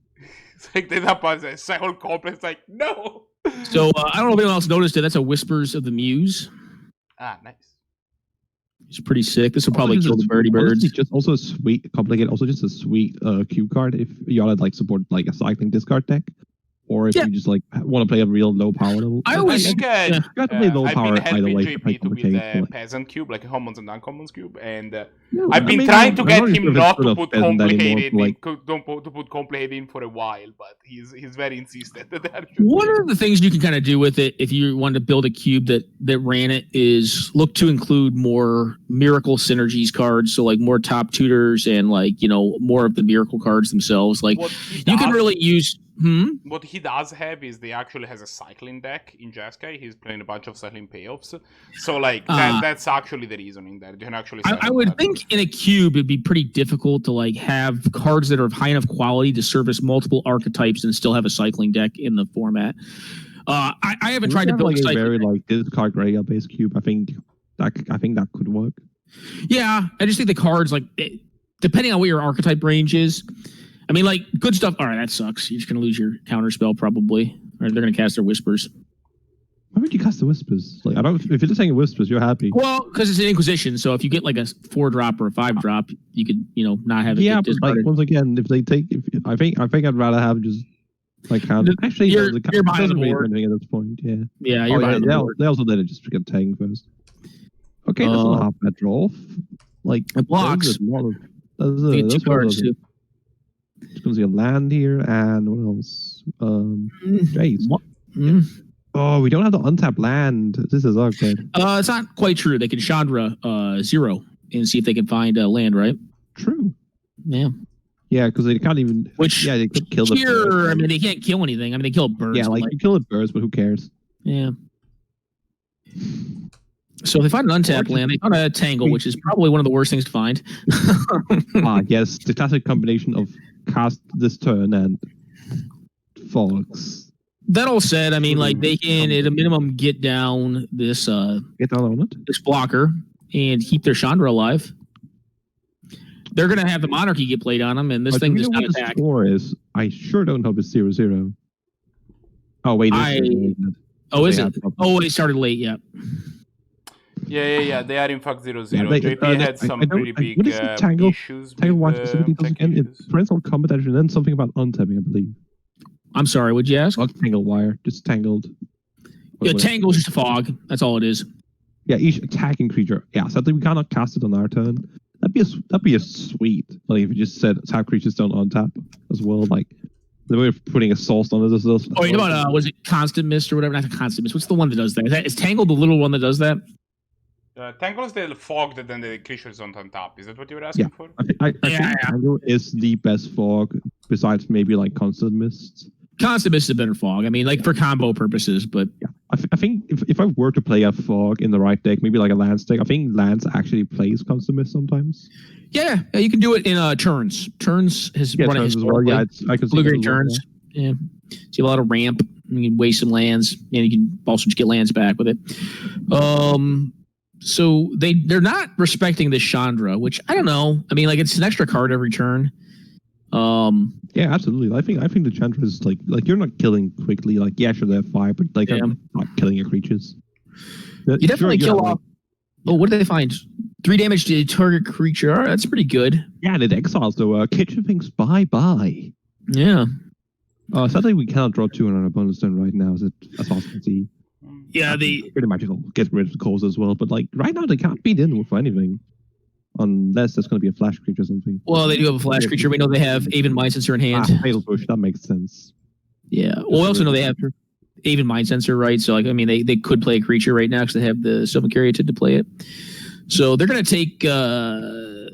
It's like they up on the second complex. It's like, no. So I don't know if anyone else noticed it. That's a Whispers of the Muse. Ah, nice. He's pretty sick. This will probably kill the birdie birds. Just also a sweet, complicated. Also, just a sweet cube card if you want to like support like a cycling discard deck, or if you just like want to play a real low power level. I always think you have to play low power I've been either way. helping JP to be the peasant cube, like a commons and uncommons cube, and I've been trying to get him not to put complicated in for a while, but he's very insistent. One of the things you can kind of do with it, if you want to build a cube that ran it, is look to include more miracle synergies cards, so like more top tutors and like more of the miracle cards themselves. Like you can really use. What he does have is they actually has a cycling deck in Jeskai. He's playing a bunch of cycling payoffs. So like that's actually the reasoning there. You can actually I would think in a cube it'd be pretty difficult to like have cards that are of high enough quality to service multiple archetypes and still have a cycling deck in the format. I haven't tried to build like a very like discard graveyard based cube. I think that could work. Yeah, I just think the cards like depending on what your archetype range is. I mean, like, good stuff. All right, that sucks. You're just going to lose your counter spell, probably. Or they're going to cast their Whispers. Why would you cast the Whispers? Like, if you're just saying Whispers, you're happy. Well, because it's an Inquisition, so if you get, like, a 4-drop or a 5-drop, you could, not have it. Yeah, but, like, once again, if they take... I think I'd rather have just, like, actually, you're behind the board. At this point, yeah. Yeah, you're behind the board. They also let it just get tanked first. Okay, that's not half that draw. Like, it blocks. There's 2 cards, too. It's going to see a land here, and what else? Jace. Oh, we don't have the untapped land. This is awkward. It's not quite true. They can Chandra 0 and see if they can find land, right? True. Yeah. Yeah, because they can't even... they could kill the birds. I mean, they can't kill anything. I mean, they kill birds. Yeah, like, you kill the birds, but who cares? Yeah. So if they find an untapped land, they found a Tangle, which is probably one of the worst things to find. Yes, the classic combination of cast this turn and fogs. That all said, I mean, like they can at a minimum get down this this blocker and keep their Chandra alive. They're gonna have the Monarchy get played on them, and this thing does not attack. Is I sure don't hope it's 0/0. Oh wait, is it? Oh, it started late. Yeah. Yeah. They are in fact 0/0. JP had some pretty big issues. Tangle one specifically doesn't it prevents all combat action and then something about untapping, I believe. I'm sorry, what'd you ask? Not Tangle Wire, just Tangled. Yeah, Tangle's just a fog. That's all it is. Yeah, each attacking creature. Yeah, sadly we cannot cast it on our turn. That'd be a sweet. Like if you just said attack creatures don't untap as well. Like the way of putting a source on it as well. Oh, you know what? Was it Constant Mist or whatever? Not a Constant Mist. What's the one that does that? Is Tangle the little one that does that? Tangle is the fog that then the creatures don't untap. Is that what you were asking for? I think Tangle is the best fog besides maybe like Constant Mist. Constant Mist is a better fog. I mean, like for combo purposes, but yeah, I think if I were to play a fog in the right deck, maybe like a Lance deck, I think Lance actually plays Constant Mist sometimes. Yeah, you can do it in turns. Turns has run it historically. Well. Yeah, I can see blue-green turns. Yeah, so you have a lot of ramp. You can waste some lands, and you can also just get lands back with it. So they're not respecting this Chandra, which I don't know. I mean, like it's an extra card every turn. Yeah, absolutely. I think the Chandra is like you're not killing quickly. Like yeah, sure they have fire, but like I'm not killing your creatures. You definitely kill off. Oh, what did they find? 3 damage to target creature. All right, that's pretty good. Yeah, and it exiles the Kitchen Things. Bye. Yeah. Sadly we cannot draw 2 on our bonus turn right now. As far as I can see. Yeah, pretty magical. Get rid of the calls as well, but like right now they can't beat in for anything, unless there's going to be a flash creature or something. Well, they do have a flash creature. We know they have Aven Mind Sensor in hand. Fatal Push. That makes sense. Yeah. Well, we also know they have Aven Mind Sensor, right? So like, I mean, they could play a creature right now because they have the Sylvan Caryatid to play it. So they're going to take. They're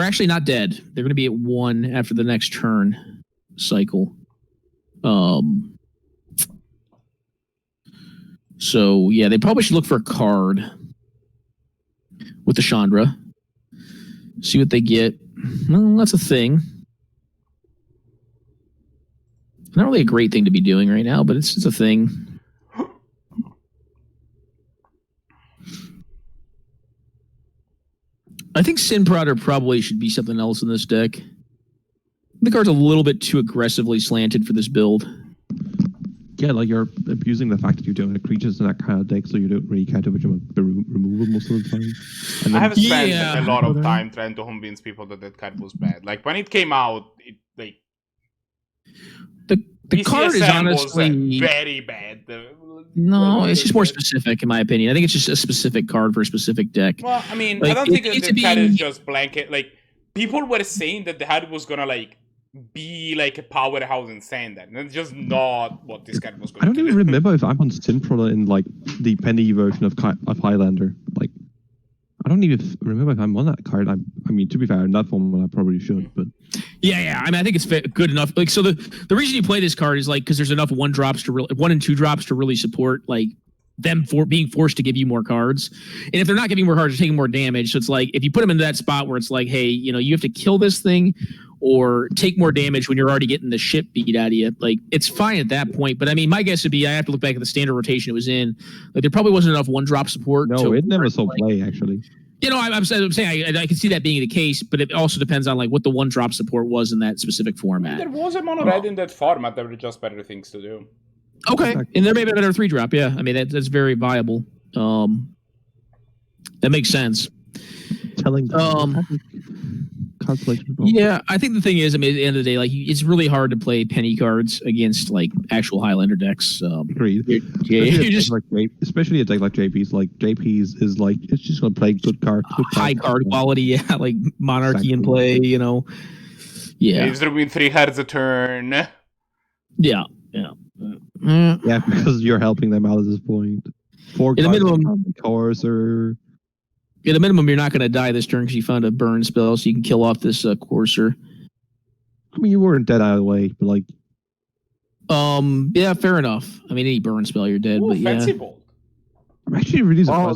actually not dead. They're going to be at 1 after the next turn cycle. So, yeah, they probably should look for a card with the Chandra. See what they get. Well, that's a thing. Not really a great thing to be doing right now, but it's a thing. I think Sin Prodder probably should be something else in this deck. The card's a little bit too aggressively slanted for this build. Yeah, like you're abusing the fact that you're doing the creatures in that kind of deck, so you don't really care too much about the removal most of the time. And I have spent Yeah. a lot of time trying to convince people that card was bad. Like when it came out, the card is PCSM honestly was very bad. No, it's just more specific in my opinion. I think it's just a specific card for a specific deck. Well, I mean, Like, I don't it think needs that to the card be- is just blanket. Like people were saying that the card was gonna like be like a powerhouse in Standard, and it's just not what this card was I going don't to even do. remember if I'm on Synthrola in like the penny version of Highlander. Like, I don't even remember if I'm on that card. I mean, to be fair, in that format I probably should, but Yeah. I mean, I think it's good enough. Like, so the reason you play this card is like because there's enough 1 and 2 drops to really support like them for being forced to give you more cards. And if they're not giving more cards, they're taking more damage. So it's like if you put them into that spot where it's like, hey, you know, you have to kill this thing or take more damage when you're already getting the shit beat out of you. Like it's fine at that point. But I mean, my guess would be I have to look back at the standard rotation it was in. Like there probably wasn't enough 1-drop support. no, it never saw play actually. You know, I'm saying I can see that being the case, but it also depends on like what the 1-drop support was in that specific format. There was a mono red in that format. There were just better things to do. Okay, and there may be a better 3-drop. Yeah, I mean that's very viable. That makes sense. Telling Yeah, I think the thing is, I mean, at the end of the day, like it's really hard to play penny cards against like actual Highlander decks. Agreed. Especially a deck like JP's. Like JP's is like it's just gonna play good cards. High card quality, yeah, like Monarchy in play. You know, yeah. Leaves there been 3 cards a turn. Yeah. Yeah, because you're helping them out at this point. 4 In the cards minimum, on the Courser. at a minimum, you're not going to die this turn because you found a burn spell, so you can kill off this Courser. I mean, you weren't dead out of the way, but like, yeah, fair enough. I mean, any burn spell, you're dead. Ooh, but yeah. fancy bolt. I'm actually really surprised. Oh,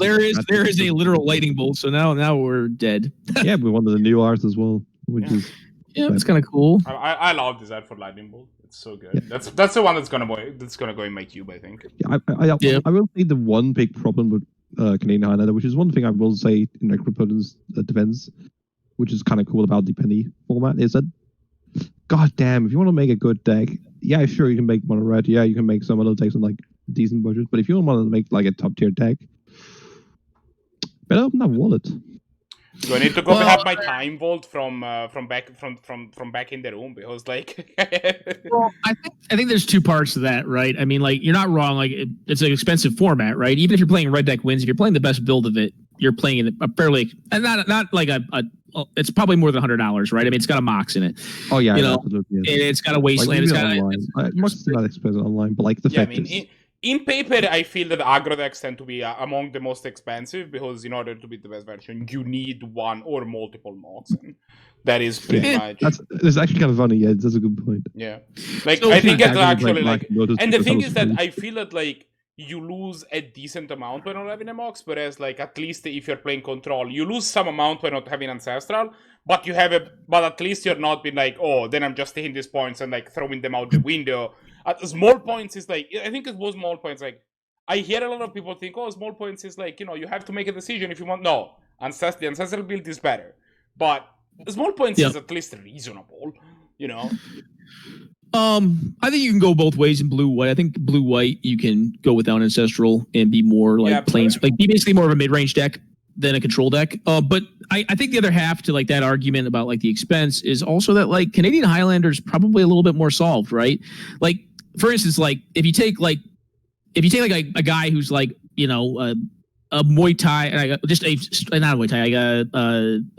there is a literal lightning bolt. So now we're dead. Yeah, we wanted the new art as well, which is that's kind of cool. I love this art for lightning bolt. It's so good. Yeah. That's the one that's gonna go in my cube, I think. Yeah, I will say the one big problem with Canadian Highlander, which is one thing I will say in Necropotence defense, which is kind of cool about the penny format, is that god damn, if you want to make a good deck, yeah, sure, you can make mono red, yeah, you can make some other decks on like decent budget, but if you want to make like a top tier deck, better open that wallet. Do I need to go have my time vault from back in the room because like well, I think there's 2 parts to that, right? I mean, like you're not wrong. Like it's an expensive format, right? Even if you're playing red deck wins, if you're playing the best build of it, you're playing in a fairly and not like a it's probably more than $100, right? I mean, it's got a Mox in it. Oh yeah, you know, absolutely. Yeah. It's got a wasteland. Like, it's Mox is not expensive online, but like the fact is. In paper, I feel that aggro decks tend to be among the most expensive because in order to beat the best version, you need 1 or multiple mocks. And that is pretty much. That's actually kind of funny. Yeah, that's a good point. Yeah, like so, I think it's actually like, and the thing is that I feel that like you lose a decent amount by not having a mox, whereas like at least if you're playing control, you lose some amount by not having ancestral, but you have but at least you're not being like, oh, then I'm just taking these points and like throwing them out the window. At small points is like, I think it was small points. Like, I hear a lot of people think, oh, small points is like, you know, you have to make a decision if you want. No, the ancestral build is better, but small points is at least reasonable, you know. I think you can go both ways in blue-white. I think blue-white you can go without ancestral and be more like planes, like be basically more of a mid-range deck than a control deck. But I think the other half to like that argument about like the expense is also that like Canadian Highlander is probably a little bit more solved, right? Like for instance, like if you take like a guy who's like, you know, a Muay Thai, not a Muay Thai,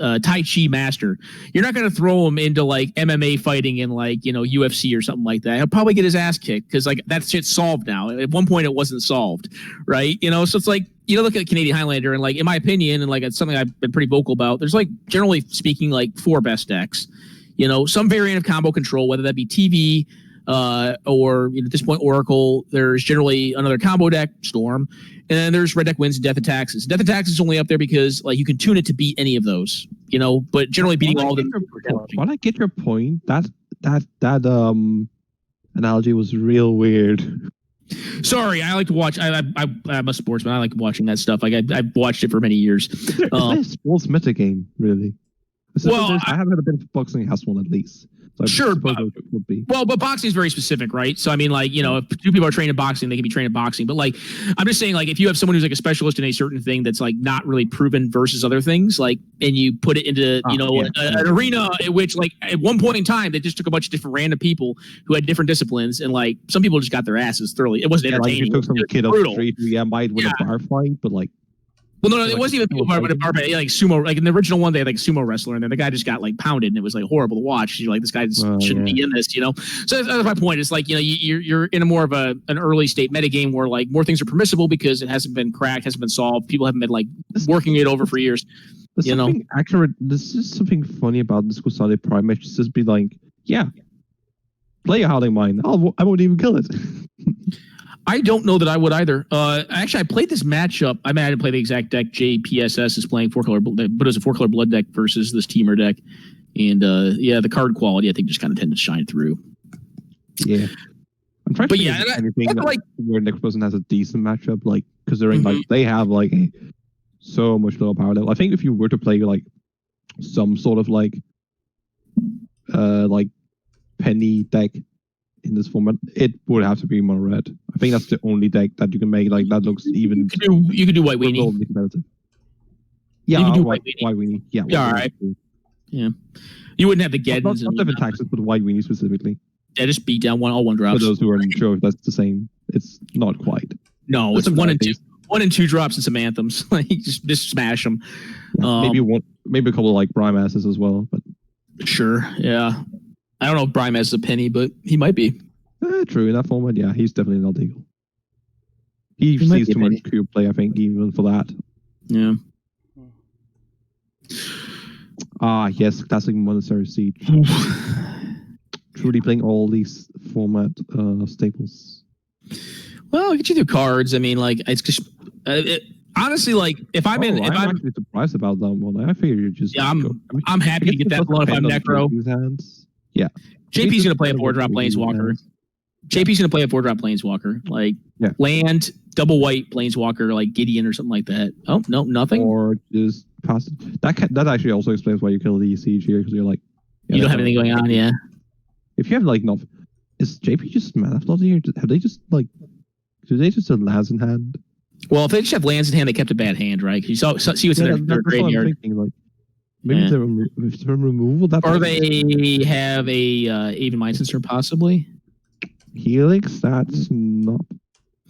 a Tai Chi master. You're not going to throw him into like MMA fighting in like, you know, UFC or something like that. He'll probably get his ass kicked because like that shit's solved now. At one point it wasn't solved, right? You know, so it's like, you know, look at Canadian Highlander and like, in my opinion, and like it's something I've been pretty vocal about, there's like, generally speaking, like 4 best decks. You know, some variant of combo control, whether that be TV, or you know, at this point Oracle. There's generally another combo deck, Storm, and then there's red deck wins and Death and Taxes. Death and Taxes is only up there because like you can tune it to beat any of those, you know, but generally beating all of them. While I get your point, that analogy was real weird. Sorry, I like to watch. I'm a sportsman. I like watching that stuff. Like I've watched it for many years. It's a sports meta game, really. Well, I haven't had a bit of boxing has one at least. So Sure, it would be. Well, but boxing is very specific, right? So I mean, like, if two people are trained in boxing, they can be trained in boxing. But like, I'm just saying, like, if you have someone who's like a specialist in a certain thing that's like not really proven versus other things, like, and you put it into an arena in which, like, at one point in time, they just took a bunch of different random people who had different disciplines, and like some people just got their asses thoroughly. It wasn't entertaining. Like, you took some kid off the street who might win a bar fight, but like. Well, no, it wasn't even people but a bar fight. Like sumo, like in the original one, they had like sumo wrestler, and then the guy just got like pounded, and it was like horrible to watch. You're like, this guy shouldn't be in this, So that's my point. It's like, you're in a more of an early state metagame where like more things are permissible because it hasn't been cracked, hasn't been solved. People haven't been like working it over for years. Accurate. This is something funny about this Kusade Prime match. Just be like, yeah, play a Howling Mine. I won't even kill it. I don't know that I would either. Actually, I played this matchup. I didn't play the exact deck. JPSS is playing 4-color, but it was a 4-color blood deck versus this Teamer deck. And the card quality, I think, just kind of tended to shine through. Yeah. I'm trying to think of anything where Necropotence has a decent matchup, like, considering like they have like so much lower power level. I think if you were to play like some sort of like penny deck in this format, it would have to be mono red. I think that's the only deck that you can make like that looks even. You could do white weenie. Yeah, you could do white weenie. Yeah, all right. Yeah, you wouldn't have the Geddons. Not different taxes, but white weenie specifically. Yeah, just beat down all one drops. For those who aren't sure if that's the same, it's not quite. No, it's 1 and 2. 1 and 2 drops and some anthems. Like just smash them. Yeah, maybe a couple of like Brahms as well, but sure, yeah. I don't know if Brahms is a penny, but he might be. True, in that format, yeah, he's definitely not legal. He sees too much cube play, I think, even for that. Yeah. Yes, classic Monastery Siege. Truly playing all these format staples. Well, get you through cards. I mean, like, it's just honestly, like, if I'm in, I'm actually surprised about that one. I figure you're just. Yeah, I'm happy to get that blood if I'm Necro. Yeah. JP's gonna play a 4-drop Planeswalker. JP's gonna play a 4-drop Planeswalker, like land, double white Planeswalker, like Gideon or something like that. Oh no, nothing. Or just pass it. That actually also explains why you kill the siege here, because you're like, you don't have anything going on, yeah. If you have like enough, is JP just mana flooding here? Have they just like? Do they just have lands in hand? Well, if they just have lands in hand, they kept a bad hand, right? You see what's in their graveyard. Like, maybe they're removal that. Or they have a even mind sensor, possibly. Helix, that's not.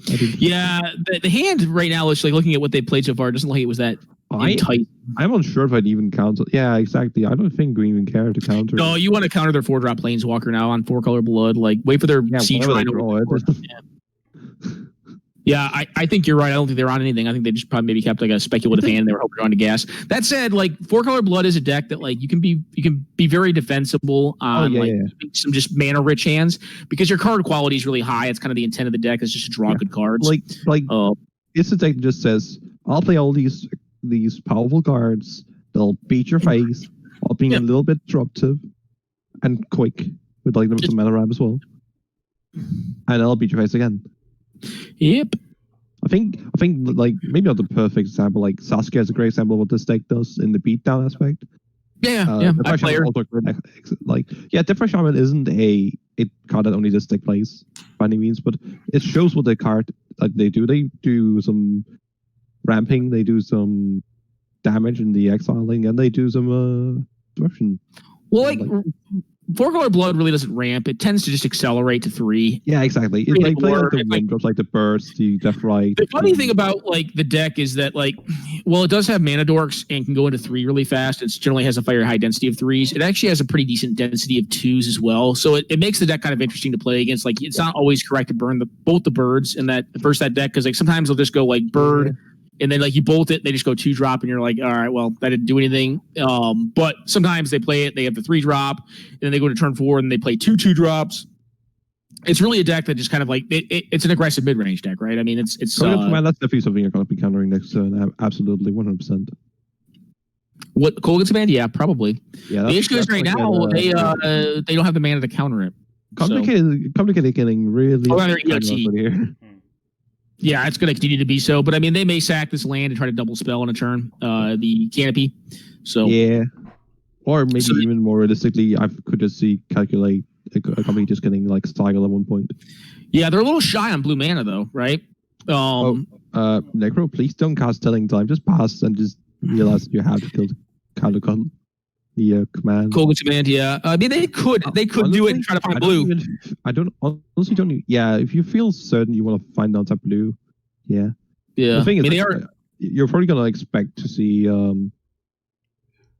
Yeah, the hand right now is like looking at what they played so far. Doesn't look like it was that tight. I'm unsure if I'd even counter. Yeah, exactly. I don't think we even care to counter. No, you want to counter their 4-drop Planeswalker now on 4-color blood. Like, wait for their siege rhino. Yeah, I think you're right. I don't think they're on anything. I think they just probably maybe kept like a speculative hand. They were hoping on to gas. That said, like 4-color blood is a deck that like you can be very defensible on some just mana rich hands because your card quality is really high. It's kind of the intent of the deck is just to draw good cards. Like it's a deck that just says I'll play all these powerful cards that'll beat your face while being a little bit disruptive and quick with like some mana ramp as well, and I'll beat your face again. Yep. I think like maybe not the perfect example. Like Saskia is a great example of what this deck does in the beatdown aspect. Different Shaman isn't a card that only this deck plays by any means, but it shows what the card like they do. They do some ramping, they do some damage in the exiling, and they do some disruption. Well, like 4-color blood really doesn't ramp. It tends to just accelerate to 3. Yeah, exactly. It's like play like the wind drops, like the burst, the death right. The funny thing about like the deck is that like, well, it does have mana dorks and can go into 3 really fast. It generally has a fire high density of 3s. It actually has a pretty decent density of 2s as well. So it makes the deck kind of interesting to play against. Like it's not always correct to burn both the birds in that deck because like sometimes they'll just go like bird. Yeah. And then like you bolt it, they just go 2-drop, and you're like, all right, well, that didn't do anything. But sometimes they play it, they have the 3-drop, and then they go to turn 4 and they play 2-2-drops. It's really a deck that just kind of like it's an aggressive mid-range deck, right? I mean, it's that's definitely something you're going to be countering next turn. Absolutely, 100%. What Kolaghan's command? Yeah, probably. Yeah. The issue is right now they don't have the mana to counter it. Complicated getting really. Oh, they're EOT. Here. Yeah, it's going to continue to be so. But I mean, they may sack this land and try to double spell on a turn, the canopy. So yeah, Or maybe even more realistically, I could just calculate a company just getting like style at one point. Yeah, they're a little shy on blue mana though, right? Necro, please don't cast Telling Time. Just pass and just realize you have to kill the command. Cold command, yeah. I mean, they could honestly, do it and try to find blue. I don't honestly. Yeah, if you feel certain you want to find out blue, yeah. Yeah. The thing is, you're probably gonna expect to see.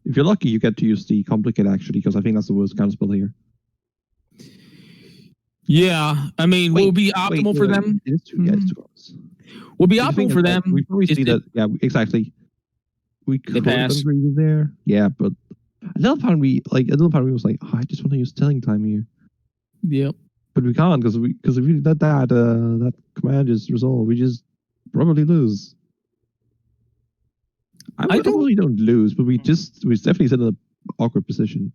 If you're lucky, you get to use the Complicate actually, because I think that's the worst counter spell here. Yeah, I mean, will be optimal for them. It is two, yeah, it's 2 cards. Will be optimal for them. We probably see that. Yeah, exactly. We could agree with there. Yeah, but a little part of me was like, oh, I just want to use Telling Time here. Yep. But we can't because if we let that command just resolve, we just probably lose. I probably don't lose, but we definitely sit in an awkward position.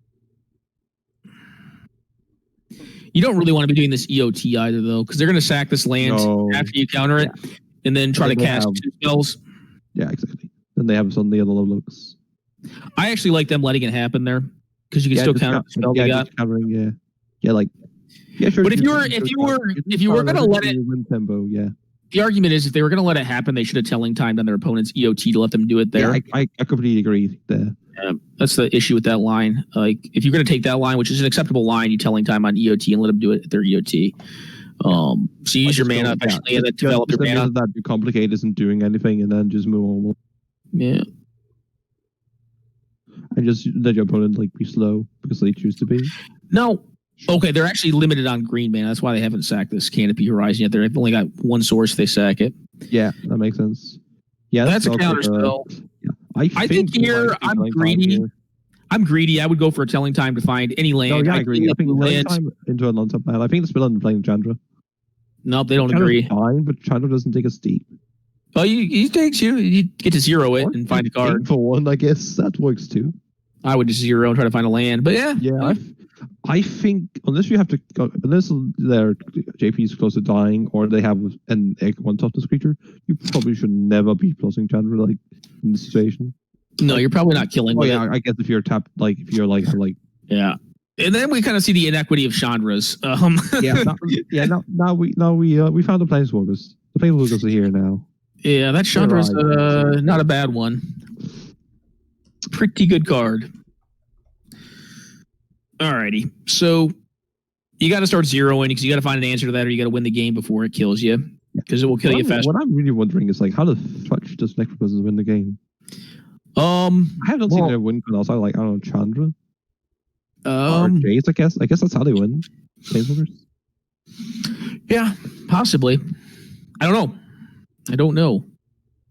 You don't really want to be doing this EOT either, though, because they're going to sack this land after you counter it, and then try to cast 2 spells. Yeah, exactly. Then they have suddenly other looks. I actually like them letting it happen there, because you can still counter the spell they got. Countering, sure. But if you were going to let it win tempo, the argument is if they were going to let it happen, they should have Telling Timed on their opponent's EOT to let them do it there. Yeah, I completely agree there. Yeah, that's the issue with that line. Like, if you're going to take that line, which is an acceptable line, you Telling Time on EOT and let them do it at their EOT. So you use your mana efficiently and then develop your mana. That you complicate isn't doing anything and then just move on. Yeah. And just let your opponent be slow because they choose to be. No. Okay, they're actually limited on green mana. That's why they haven't sacked this Canopy Horizon yet. They've only got 1 source they sack it. Yeah, that makes sense. Yeah, that's a counter spell. I think here I'm greedy. I'm greedy. I would go for a Telling Time to find any land. Oh, yeah, I agree. I think Telling Time into a non-top land. I think it's better than playing Chandra. Nope, they don't agree. Fine, but Chandra doesn't take a steep. Oh, he takes you. You get to 0 it and find a card. For 1, I guess that works too. I would just 0 and try to find a land, but yeah. Yeah, I think unless their JP is close to dying or they have an egg on toughness creature, you probably should never be plusing Chandra in this situation. No, you're probably not killing. Oh yeah, I guess if you're tapped, if you're yeah. And then we kind of see the inequity of Chandras. Now we found the Planeswalkers. The Planeswalkers are here now. Yeah, that Chandra's not a bad one. Pretty good card. Alrighty, so you got to start zeroing because you got to find an answer to that, or you got to win the game before it kills you, because it will kill you fast. What I'm really wondering is how the fuck does Necropotence win the game? I haven't seen their win outside I don't know, Chandra. Or Jace, I guess. I guess that's how they win. Planeswalkers. Yeah, possibly. I don't know.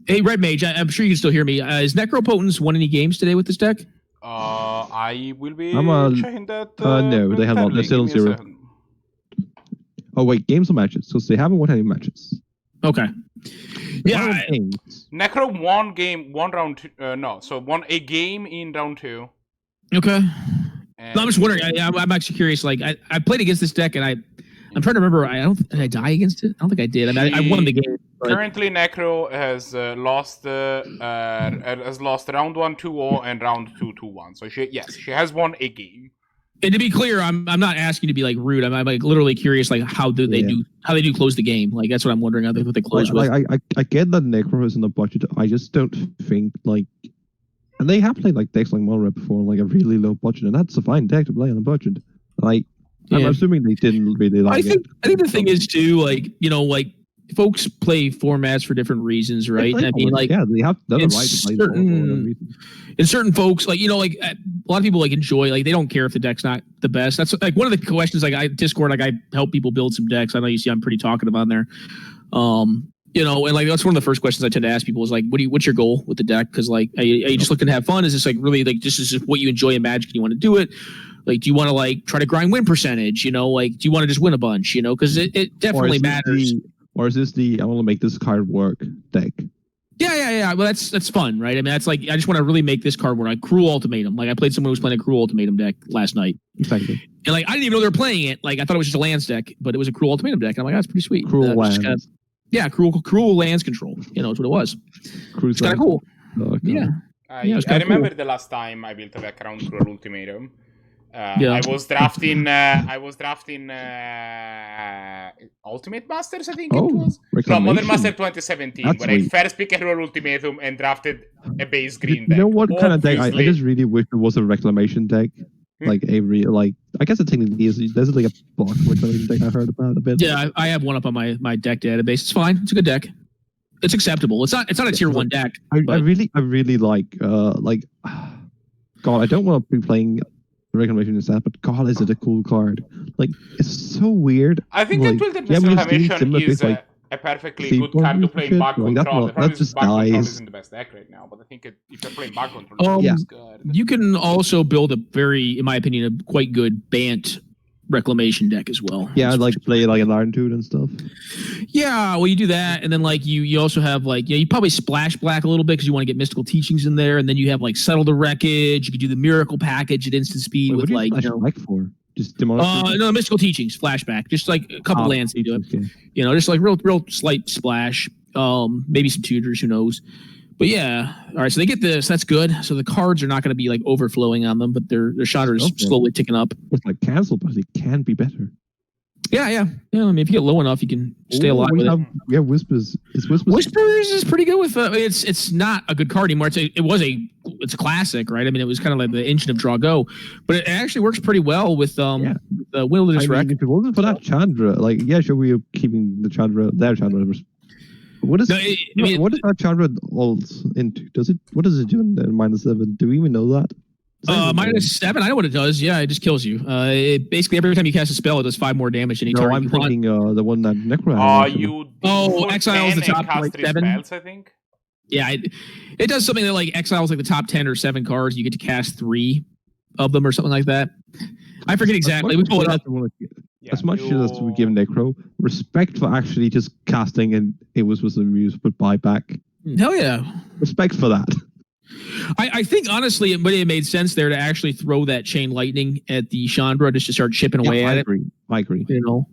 Hey, Red Mage, I'm sure you can still hear me. Is Necropotence won any games today with this deck? I will be checking that. No, they have not. They're still on 0. Oh wait, games or matches? So they haven't won any matches. Okay. Yeah. Necro won round 2. Won a game in round 2. Okay. No, I'm just wondering. I'm actually curious. I played against this deck, and I'm trying to remember. Did I die against it? I don't think I did. I won the game. Currently, Necro has lost round 1 2-0 and round 2 2-1. So she has won a game. And to be clear, I'm not asking you to be rude. I'm literally curious how they do close the game. That's what I'm wondering. I think what they close with. I get that Necro is in the budget. I just don't think and they have played decks like Mono Red before on a really low budget, and that's a fine deck to play on a budget. I'm assuming they didn't really like it. I think the thing is too, folks play formats for different reasons, right? I mean, they have the right to play and certain folks, a lot of people enjoy, they don't care if the deck's not the best. That's one of the questions. Discord, I help people build some decks. I know you see I'm pretty talkative on there. And that's one of the first questions I tend to ask people is what's your goal with the deck? Because are you just looking to have fun? Is this really this is what you enjoy in Magic and you want to do it? Do you want to try to grind win percentage? Do you want to just win a bunch? Because it definitely matters. Or is this I want to make this card work deck? Yeah. Well, that's fun, right? I mean, that's I just want to really make this card work. Cruel Ultimatum. I played someone who was playing a Cruel Ultimatum deck last night. Exactly. And I didn't even know they were playing it. I thought it was just a lands deck, but it was a Cruel Ultimatum deck. And I'm that's pretty sweet. Cruel lands. Cruel lands control. That's what it was. It's kind of cool. Oh, okay. Yeah. I remember the last time I built a background through an ultimatum. I was drafting Ultimate Masters, I think it was. No, Modern Master 2017, where I first picked a Hero Ultimatum and drafted a base green deck. You know what kind of deck? I just really wish there was a Reclamation deck. Like I guess it technically is. There's like a block Reclamation deck I heard about a bit. Yeah, I have one up on my deck database. It's fine. It's a good deck. It's acceptable. It's not a tier 1 deck. I really like God, I don't want to be playing Reclamation instead, but God, is it a cool card? Like, it's so weird. I think that Reclamation is a perfectly good card to play in back control. The problem is back control isn't the best deck right now, but I think if you're playing back control, it's good. You can also build a very, in my opinion, a quite good Bant Reclamation deck as well. Yeah, I'd like to play like a Latitude and stuff. Yeah, well, you do that, and then like you also have like you probably splash black a little bit because you want to get Mystical Teachings in there, and then you have like Settle the Wreckage. You could do the Miracle Package at instant speed with like black for just demolish. No, Mystical Teachings flashback, just like a couple lands you do it. Okay. You know, just like real slight splash. Maybe some tutors, who knows. But yeah, all right. So they get this. That's good. So the cards are not going to be like overflowing on them, but their Chandra is slowly ticking up. It's like cancel, but it can be better. Yeah. I mean, if you get low enough, you can stay alive with it. We have Whispers. Whispers is pretty good with. It's not a good card anymore. It's a classic, right? I mean, it was kind of like the engine of draw go, but it actually works pretty well with the Wilderness Wreck. If it wasn't for that Chandra, like sure, we are keeping the Chandra. Their Chandra. What is what is that Chandra ult into? What does it do in -7? Do we even know that? -7. I know what it does. Yeah, it just kills you. Basically every time you cast a spell, it does 5 more damage than target. I'm thinking the one that Necro. Exiles the top like 7. Spells, I think. Yeah, it does something that like exiles like the top 10 or 7 cards. You get to cast 3 of them or something like that. I forget exactly. We pull it up. As much as we give Necro respect for actually just casting and it was with some use but buyback. Hell yeah. Respect for that. I think honestly it made sense there to actually throw that Chain Lightning at the Chandra just to start chipping away at it. I agree. You know.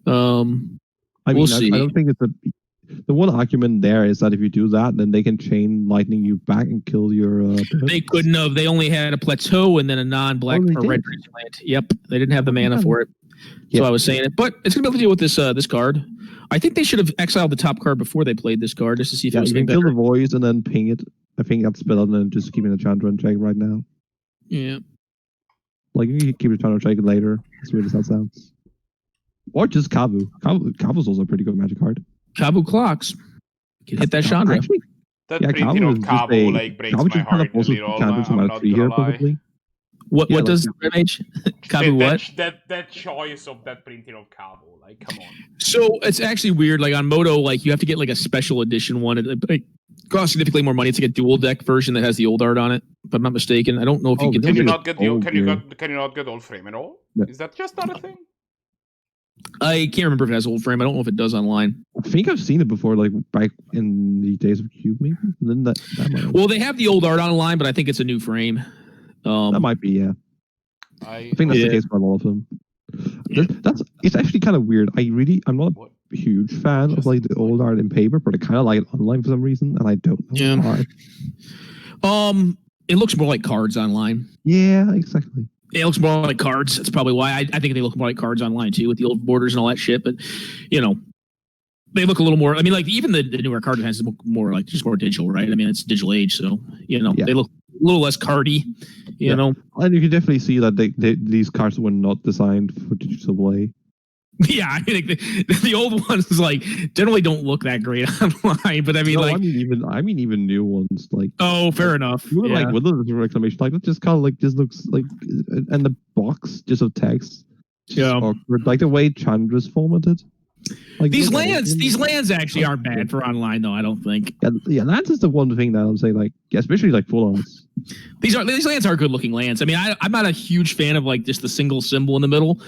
We'll see. I don't think it's the one argument there is that if you do that, then they can Chain Lightning you back and kill your. They couldn't have. They only had a plateau and then a non-black or red land. Yep, they didn't have the mana for it. So I was saying it, but it's gonna be able to deal with this card. I think they should have exiled the top card before they played this card just to see if it was you can kill the voice and then ping it. I think that's better than just keeping the Chandra and check right now. Yeah. Like you can keep the Chandra and check later. As weird as that sounds. Or just Kavu. Kavu's also a pretty good magic card. Kavu clocks. You can hit that Chandra. That printing of Kavu like breaks my heart a little. I'm not gonna lie. What does Midrange? Kavu what? That choice of that printing of Kavu, like come on. So it's actually weird. Like on Moto, like you have to get like a special edition one. It costs significantly more money. It's like a dual deck version that has the old art on it. If I'm not mistaken, I don't know if you can. Can you not get old frame at all? No. Is that just not a thing? I can't remember if it has old frame. I don't know if it does online. I think I've seen it before, like back in the days of Cube, maybe. And then that well, they have the old art online, but I think it's a new frame. That might be, yeah. I think that's the case for a lot of them. Yeah. It's actually kind of weird. I'm not a huge fan of like the old art in paper, but I kind of like it online for some reason, and I don't know why. It looks more like cards online. Yeah, exactly. It looks more like cards. That's probably why. I think they look more like cards online too, with the old borders and all that shit. But you know, they look a little more. I mean, like even the newer card designs look more like just more digital, right? I mean, it's digital age, so you know they look a little less cardy. You know, and you can definitely see that these cards were not designed for digital play. Yeah, I mean, the old ones like generally don't look that great online, but I mean, I mean even new ones like. Oh, fair enough. Like with the Reclamation, like that just kind of like just looks like, and the box just of text. Yeah, awkward. Like the way Chandra's formatted. Like these lands actually aren't bad for online though. I don't think. Yeah, lands is the one thing that I'm saying, like, especially like full arts. These lands are good looking lands. I mean, I'm not a huge fan of like just the single symbol in the middle,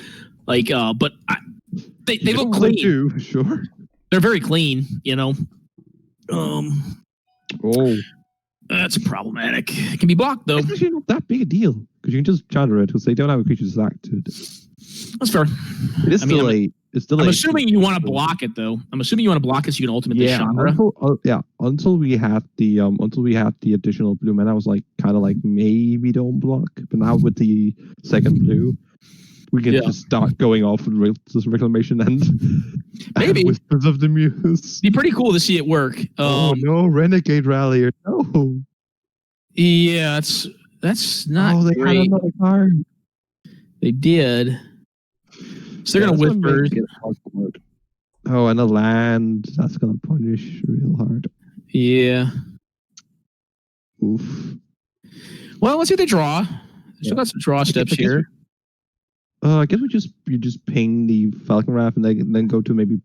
like, but they look clean. They do, sure. They're very clean, you know. That's problematic. It can be blocked though. It's actually not that big a deal because you can just Chandra it because they don't have a creature stack to it. That's fair. It is still it's still. I'm assuming you want to block it though. I'm assuming you want to block it so you can ultimate the Chandra. Until we had the additional blue mana, I was like kind of like maybe don't block. But now with the second blue, we can just start going off with this reclamation and maybe Whispers of the Muse. It'd be pretty cool to see it work. Oh no, Renegade Rallier! No. Yeah, that's not they great. had another card. They did. So they're gonna Whispers. Oh, and a land. That's gonna punish real hard. Yeah. Oof. Well, let's see what they draw. Still got some draw steps here. I guess you just ping the Falcon Wrath and then go to maybe.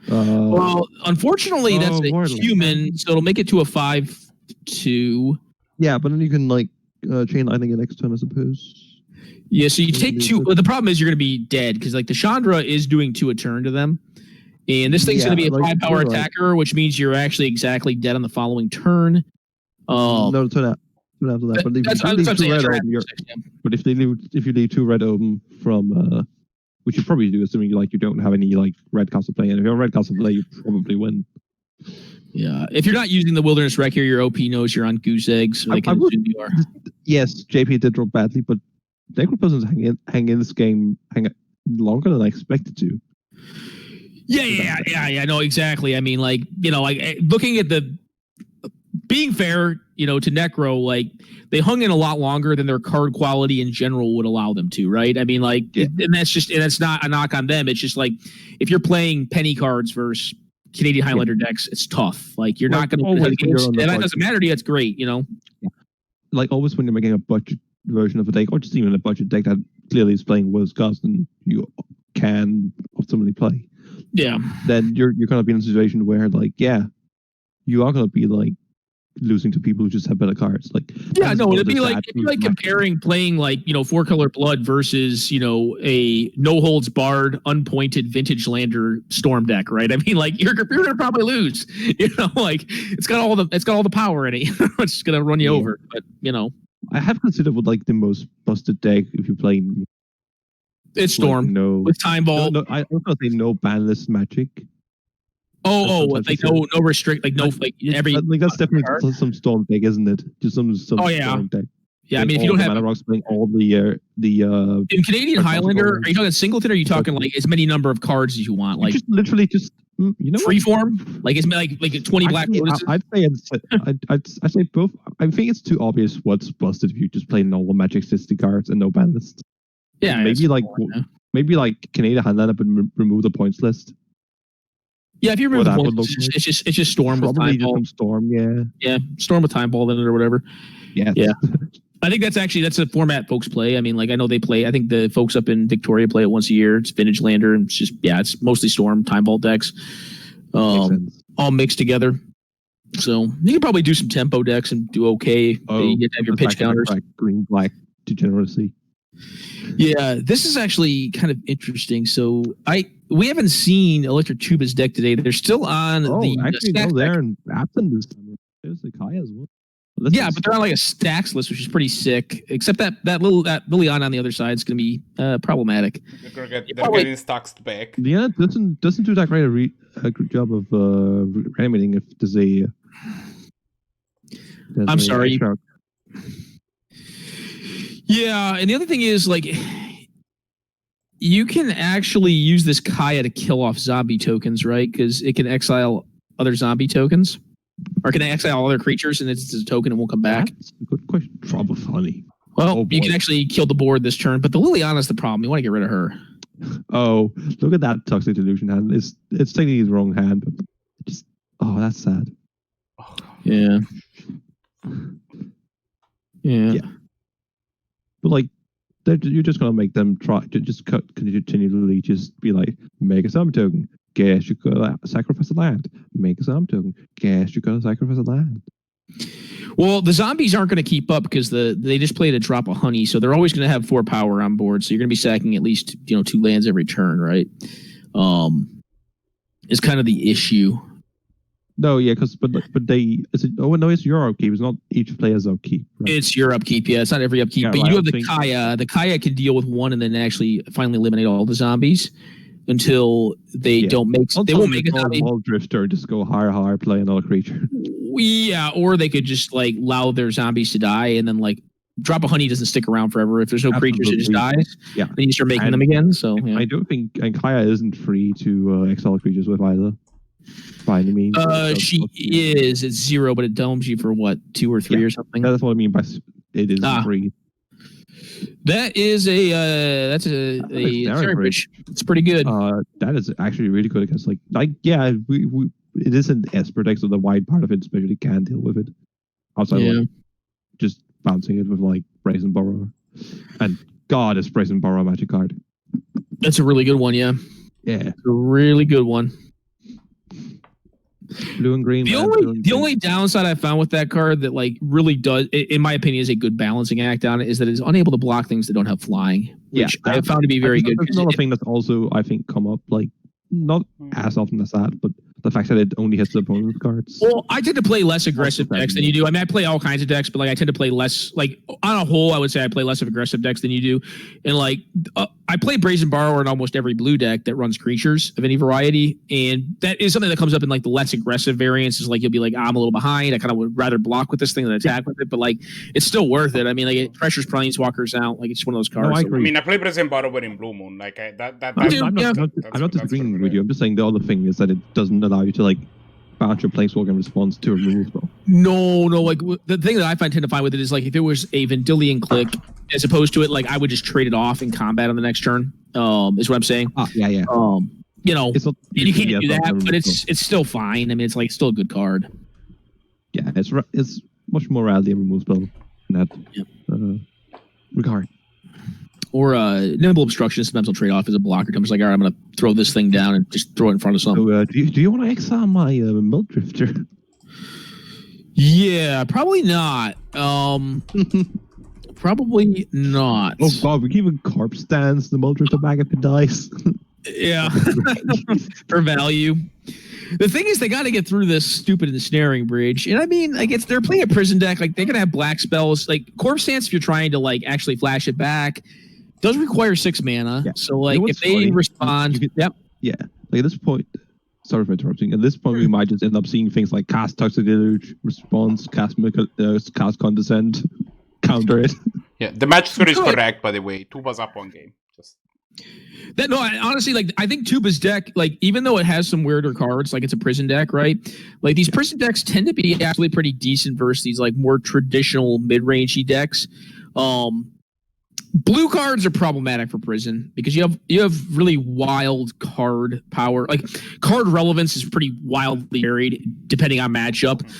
Well, unfortunately, that's a human, so it'll make it to a 5/2. Yeah, but then you can like chain lightning the next turn, I suppose. Yeah, so you take 2. The problem is you're going to be dead because like the Chandra is doing 2 a turn to them, and this thing's going to be a 5-power attacker, which means you're actually exactly dead on the following turn. No, turn out. After that, but if you leave 2 red open from, which you probably do, assuming you don't have any like red cards to play, and if you have red cards to play, you probably win. Yeah, if you're not using the Wilderness Wreck here, your OP knows you're on goose eggs. So they can assume you are. Yes, JP did draw badly, but Necropotence hang in this game longer than I expected to. Yeah. No, exactly. I mean, like looking at the being fair, to Necro, like they hung in a lot longer than their card quality in general would allow them to, right? I mean, and that's not a knock on them. It's just like if you're playing penny cards versus Canadian Highlander decks, it's tough. Like you're not going to win games, and that doesn't matter to you. It's great, Like always when you're making a budget version of a deck, or just even a budget deck that clearly is playing worse cards than you can optimally play. Yeah. Then you're going to be in a situation where you are going to be losing to people who just have better cards. It'd be like comparing playing 4-color blood versus a no holds barred unpointed vintage lander storm deck, right? I mean, you're gonna probably lose. It's got all the power in it. It's just gonna run you over. But I have considered the most busted deck if you play. It's Storm with Time Ball. No, I was gonna say no banless Magic. No restrict, every. That's definitely some Storm deck, isn't it? Just some Storm deck. Yeah, I mean, if you don't have Mana Rocks playing all the in Canadian Highlander, are you talking single-ton, or are you talking as many number of cards as you want? Just literally freeform, it's 20 black notices. I'd say both. I think it's too obvious what's busted if you just play normal Magic 60 cards and no ban list. Yeah, maybe Canadian Highlander, but remove the points list. Yeah, if you remove the points, it's just Storm with Time Ball. Storm, yeah, Storm with Time Ball in it or whatever. Yeah. I think that's a format folks play. I mean, I know they play. I think the folks up in Victoria play it once a year. It's Vintage Lander, and it's mostly Storm Time Ball decks, all mixed together. So you can probably do some tempo decks and do okay. You get to have your pitch counters. Green black degeneracy. Yeah, this is actually kind of interesting. So we haven't seen ElectricTub's deck today. They're still on they're in absent this time. There's the Kaya as well. But they're on a stacks list, which is pretty sick. Except that Liliana on the other side is going to be problematic. They're getting stacks back. Yeah, doesn't do that great a good job of reanimating if there's a. I'm sorry. Yeah, and the other thing is you can actually use this Kaya to kill off zombie tokens, right? Because it can exile other zombie tokens, or can exile other creatures, and it's a token and won't come back. That's a good question. Trouble funny. Well, you can actually kill the board this turn, but the Liliana's the problem. You want to get rid of her. Oh, look at that Toxic Delusion hand. It's technically the wrong hand, but that's sad. Yeah. But you're just gonna make them try to just continually just be make a zombie token. Guess you gotta sacrifice a land. Make a zombie token. Guess you gotta sacrifice a land. Well, the zombies aren't going to keep up because they just played a drop of honey, so they're always going to have 4 power on board. So you're going to be sacking at least 2 lands every turn, right? Is kind of the issue. No, yeah, it's your upkeep. It's not each player's upkeep. Right? It's your upkeep, yeah. It's not every upkeep, but you do have the Kaya. The Kaya can deal with 1 and then actually finally eliminate all the zombies. until they don't make. They won't make a zombie. Wall drifter, just go higher, play another creature. Yeah, or they could just like allow their zombies to die, and then like drop a honey doesn't stick around forever. If there's no creatures, it just dies. Yeah, then you start making them again. So yeah. I don't think Kaya isn't free to exile creatures with either. By any means. She is. It's 0, but it domes you for what, 2 or 3 or something. That's what I mean by it is free. That is a Snarling Bridge. It's pretty good. That is actually really good against we it is an Esper deck, so the wide part of it especially can deal with it. Outside just bouncing it with like Brazen Borrower. And God, is Brazen Borrower a magic card. That's a really good one, yeah. Yeah. It's a really good one. Blue and green. The only downside I found with that card that like really does, in my opinion, is a good balancing act on it, is that it's unable to block things that don't have flying, which I have found to be very good. That's another thing that's also, I think, come up like not as often as that, but the fact that it only hits the opponent's cards. Well, I tend to play less aggressive decks than you do. I mean, I play all kinds of decks, but like I tend to play less. Like on a whole, I would say I play less of aggressive decks than you do. And like I play Brazen Borrower in almost every blue deck that runs creatures of any variety, and that is something that comes up in like the less aggressive variants. Is like you'll be like, I'm a little behind. I kind of would rather block with this thing than attack with it, but like it's still worth it. I mean, like it pressures Planeswalkers out. Like it's one of those cards. No, I agree. I mean, I play Brazen Borrower in Blue Moon. Like I'm not disagreeing with you. I'm just saying the other thing is that it doesn't allow you to like bounce your Planeswalker in response to a removal spell. No. Like the thing that I tend to find with it is like if it was a Vendilion click as opposed to it, like I would just trade it off in combat on the next turn. Is what I'm saying. Yeah. You know, you can't do that, but it's still fine. I mean, it's like still a good card. Yeah, it's much more rarely a removal spell in that regard. Or Nimble Obstruction, sometimes I'll trade off as a blocker. I'm just like, all right, I'm going to throw this thing down and just throw it in front of something. So, do you want to exile my Milk Drifter? Yeah, probably not. Probably not. Oh, God, we're giving Corpse Dance the Milk Drifter back if it dies. Yeah. For value. The thing is, they got to get through this stupid ensnaring bridge. And I mean, like, they're playing a prison deck. Like, they're going to have black spells. Like, Corpse Dance, if you're trying to, like, actually flash it back, does require 6 mana. Yeah. So, like, if they respond... Yeah. Like, at this point... Sorry for interrupting. At this point, we might just end up seeing things like cast Toxic Deluge, response, cast Condescend, counter it. Yeah, the match score is correct, by the way. 2 was up on game. Honestly, like I think Tuba's deck, like even though it has some weirder cards, like it's a prison deck, right? Like these prison decks tend to be actually pretty decent versus these like more traditional mid-rangey decks. Blue cards are problematic for prison because you have really wild card power. Like card relevance is pretty wildly varied depending on matchup.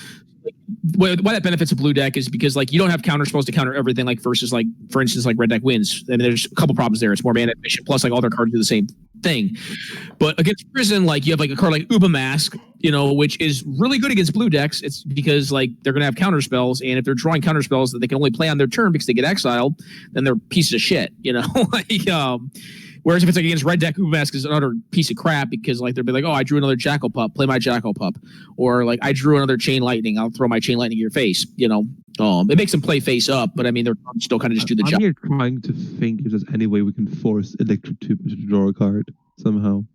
Why that benefits a blue deck is because like you don't have counter spells to counter everything, like versus like for instance like red deck wins. I mean, there's a couple problems there. It's more mana efficient, plus like all their cards do the same thing. But against prison, like you have like a card like Uba Mask, you know, which is really good against blue decks. It's because like they're gonna have counter spells, and if they're drawing counter spells that they can only play on their turn because they get exiled, then they're pieces of shit, you know. Whereas if it's like against red deck, Uba Mask is another piece of crap because like they'll be like, oh, I drew another Jackal Pup, play my Jackal Pup, or like I drew another Chain Lightning, I'll throw my Chain Lightning in your face. You know, it makes them play face up, but I mean they're still kind of just do the job. I'm trying to think if there's any way we can force ElectricTub to draw a card somehow.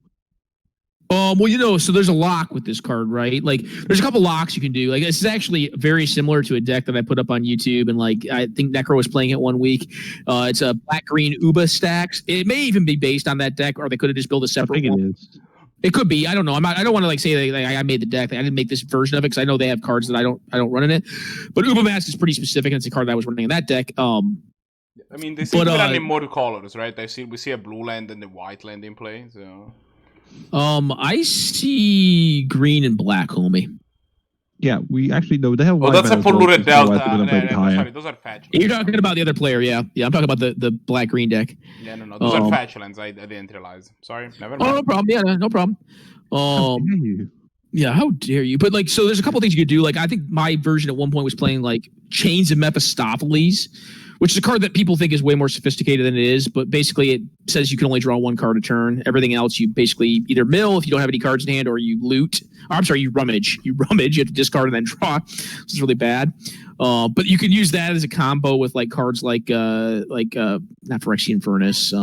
Well, you know, so there's a lock with this card, right? Like, there's a couple locks you can do. Like, this is actually very similar to a deck that I put up on YouTube, and like, I think Necro was playing it one week. It's a black-green Uba stacks. It may even be based on that deck, or they could have just built a separate. I think one. It is. It could be. I don't know. I don't want to like say that I made the deck. I didn't make this version of it because I know they have cards that I don't run in it. But Uba Mask is pretty specific, and it's a card that I was running in that deck. I mean, they seem to run in more colors, right? We see a blue land and the white land in play, so. I see green and black, homie. Yeah, we actually know they have. Oh, that's a polluted delta. Sorry, those are fetch. You're talking about the other player, yeah. I'm talking about the black green deck. Yeah, no, those are fetch lands. I didn't realize. Sorry, never mind. Oh, no problem. Yeah, no problem. Yeah, how dare you? But like, so there's a couple things you could do. Like, I think my version at one point was playing like Chains of Mephistopheles, which is a card that people think is way more sophisticated than it is. But basically, it says you can only draw 1 card a turn. Everything else, you basically either mill if you don't have any cards in hand, or you loot. Or, I'm sorry, you rummage. You rummage. You have to discard and then draw. This is really bad. But you can use that as a combo with like cards like not Phyrexian Furnace.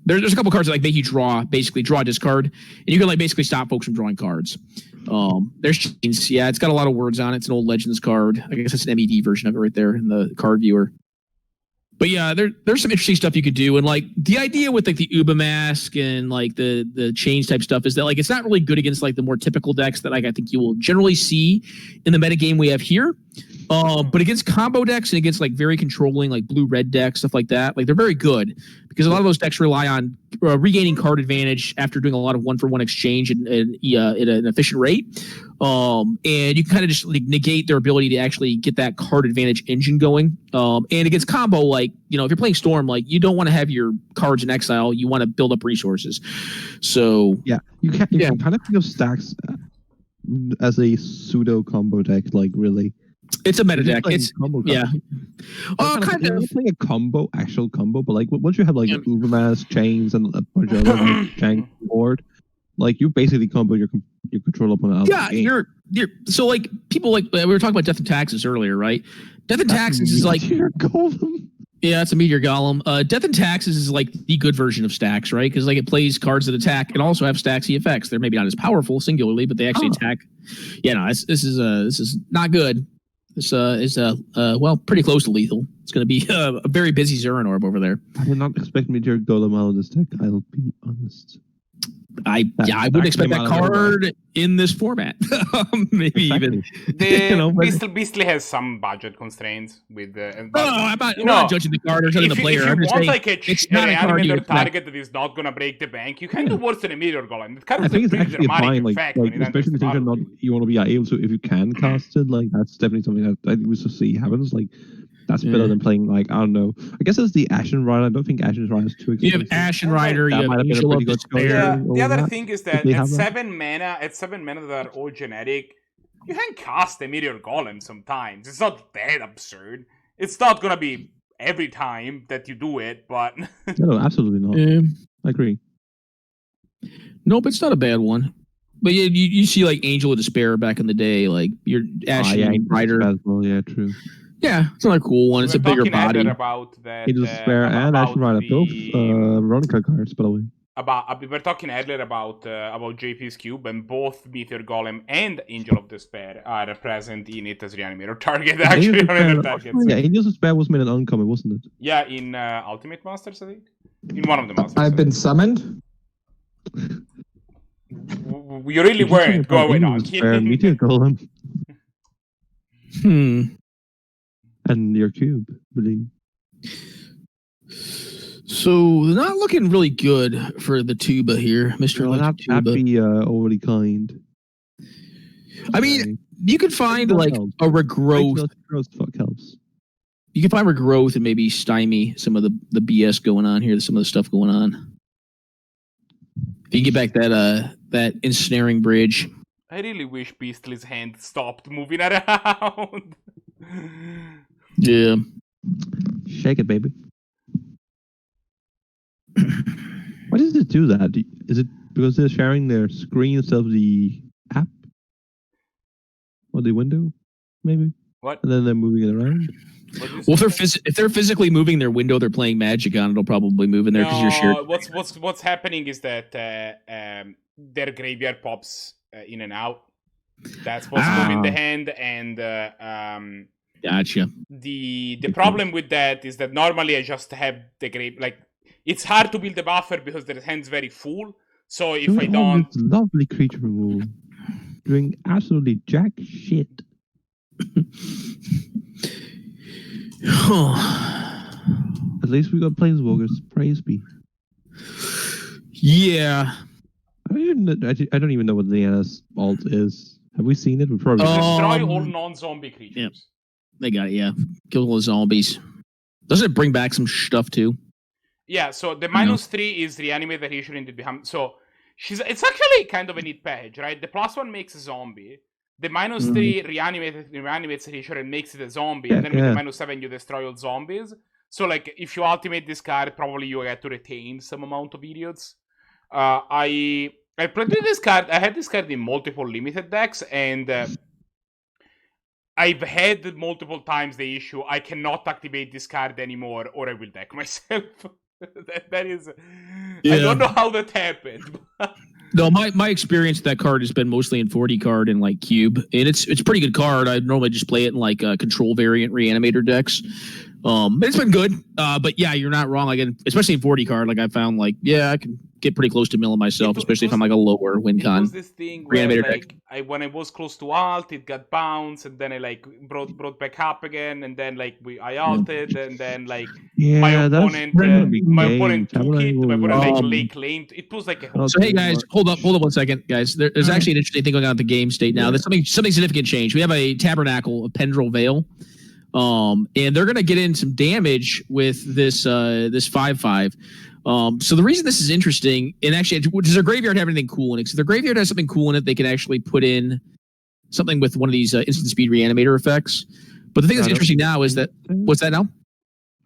there's a couple cards that like make you draw a discard, and you can like basically stop folks from drawing cards. There's chains. Yeah, it's got a lot of words on it. It's an old Legends card. I guess it's an MED version of it right there in the card viewer. But yeah, there's some interesting stuff you could do, and like the idea with like the Uba Mask and like the change type stuff is that like it's not really good against like the more typical decks that like I think you will generally see in the metagame we have here. But against combo decks and against like very controlling like blue-red decks, stuff like that, like they're very good because a lot of those decks rely on regaining card advantage after doing a lot of one-for-one exchange at an efficient rate. And you can kind of just like negate their ability to actually get that card advantage engine going. And against combo, like, you know, if you're playing Storm, like you don't want to have your cards in exile. You want to build up resources. So yeah, you can kind of think of stacks as a pseudo combo deck, like really. It's a meta deck. It's yeah. Kind of playing a actual combo, but like once you have like Ubermass, chains, and a bunch of other jank board, like you basically combo your control opponent out. Yeah, you're so like people like we were talking about Death and Taxes earlier, right? Death and Taxes is like golem. Yeah, it's a Meteor Golem. Death and Taxes is like the good version of stacks, right? Because like it plays cards that attack and also have stacksy effects. They're maybe not as powerful singularly, but they actually attack. Yeah, no, this is not good. This is well, pretty close to lethal. It's going to be a very busy Zuran Orb over there. I did not expect Meteor Golem out of this deck. I'll be honest. I wouldn't expect that card in this format. Maybe even. Beastly has some budget constraints with the. I'm not judging the card or judging the player. If you want like it's not a card you target that is not going to break the bank, you can do worse than a Meteor Golem. I think it's actually fine, like especially since you want to be able to, if you can cast it, like that's definitely something that I think we should see happens. Like that's better than playing like I don't know. I guess it's the Ashen Rider. I don't think Ashen Rider is too expensive. You have Ashen Rider. You have Angel of Despair. Yeah, the other thing is that at 7 mana that are all genetic, you can cast a Meteor Golem sometimes. It's not that absurd. It's not gonna be every time that you do it, but no, absolutely not. I agree. Nope, it's not a bad one. But yeah, you see like Angel of Despair back in the day, like your Ashen Rider. Well, yeah, true. Yeah, it's another cool one. It's a bigger body. About that, Angel of Despair and Ashen Rider, both Veronica cards, by the way. We were talking earlier about JP's Cube, and both Meteor Golem and Angel of Despair are present in it as reanimator target. Actually, yeah, Angel of Despair was made an uncommon, wasn't it? Yeah, in Ultimate Masters, I think. In one of the Masters. I've been summoned. You really weren't. Go away now. Meteor Golem. And your cube, believe. So not looking really good for the tuba here, Mr. Not be overly kind. I mean, you could find like a regrowth. Fuck helps. You can find regrowth and maybe stymie some of the BS going on here, some of the stuff going on. If you get back that ensnaring bridge. I really wish Beastly's hand stopped moving around. Yeah. Shake it, baby. Why does it do that? Is it because they're sharing their screen instead of the app? Or the window? Maybe? What? And then they're moving it around? Well, if they're physically moving their window, they're playing Magic on, it'll probably move in there because you're sharing. What's happening is that their graveyard pops in and out. That's what's moving the hand, and gotcha. The problem with that is that normally I just have the grave, like it's hard to build a buffer because the hand's very full. So if I don't, lovely creature removal, doing absolutely jack shit. At least we got Planeswalkers. Praise be. Yeah. I don't even know what the NS alt is. Have we seen it? We probably destroy all non-zombie creatures. Yeah. They got it, yeah. Kill all the zombies. Doesn't it bring back some stuff too? Yeah, so the -3 is reanimate the creature in the behind. So it's actually kind of a neat package, right? The +1 makes a zombie. The -3 reanimates the creature and makes it a zombie, and then with the -7 you destroy all zombies. So like if you ultimate this card, probably you get to retain some amount of idiots. I played this card. I had this card in multiple limited decks, and I've had multiple times the issue I cannot activate this card anymore, or I will deck myself. that is I don't know how that happened. No, my experience with that card has been mostly in 40 card and like cube, and it's a pretty good card. I normally just play it in like control variant reanimator decks. It's been good, but yeah, you're not wrong. Like, especially in 40 card, like I found, like I can get pretty close to milling myself, especially if I'm like a lower win con. It was this thing where like when I was close to alt, it got bounced, and then I like brought back up again, and then like I alted, and then like my opponent took it, my opponent like claimed. It was like a so hey guys, hold up 1 second, guys. There's actually an interesting thing going on at the game state now. There's something significant change. We have a Tabernacle, a Pendril Veil. And they're gonna get in some damage with this 5/5. So the reason this is interesting, and actually, does their graveyard have anything cool in it? So their graveyard has something cool in it. They can actually put in something with one of these instant speed reanimator effects. But the thing that's interesting now is that what's that now?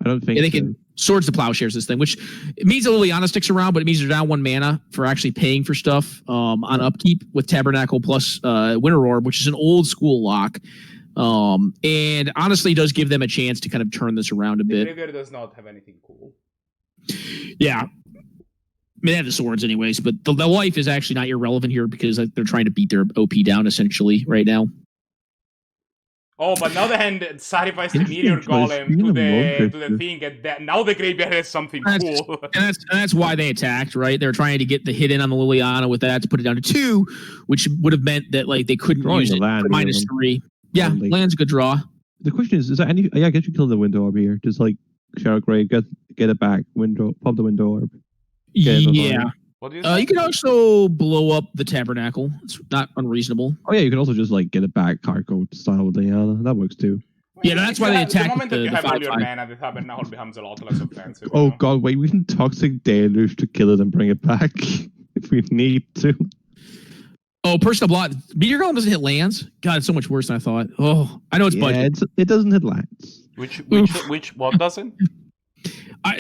I don't think they can Swords to Plowshares this thing, which it means a Liliana sticks around, but it means they're down 1 mana for actually paying for stuff on upkeep with Tabernacle plus Winter Orb, which is an old school lock. And honestly does give them a chance to kind of turn this around a bit. The graveyard does not have anything cool. Yeah. I mean, they have the swords anyways, but the life is actually not irrelevant here because they're trying to beat their OP down essentially right now. Oh, but now the hand sacrificed the Meteor Golem to the thing, and now the graveyard has something cool. And that's why they attacked, right? They're trying to get the hit in on the Liliana with that to put it down to 2, which would have meant that like they couldn't use it for -3. Yeah, land's a good draw. The question is there any? Yeah, I guess you kill the window orb here. Just like Shadow Grave, get it back. Pop the window orb. Yeah. You can also blow up the Tabernacle. It's not unreasonable. Oh yeah, you can also just like get it back, Cargo style with Diana. That works too. Yeah, that's why they attack. The moment that you have all your mana, the Tabernacle becomes a lot less offensive. Oh god, wait, we can Toxic Deluge to kill it and bring it back if we need to. Oh, Personal Blot. Meteor Golem doesn't hit lands? God, it's so much worse than I thought. Oh, I know it's budget. It doesn't hit lands. Which what doesn't?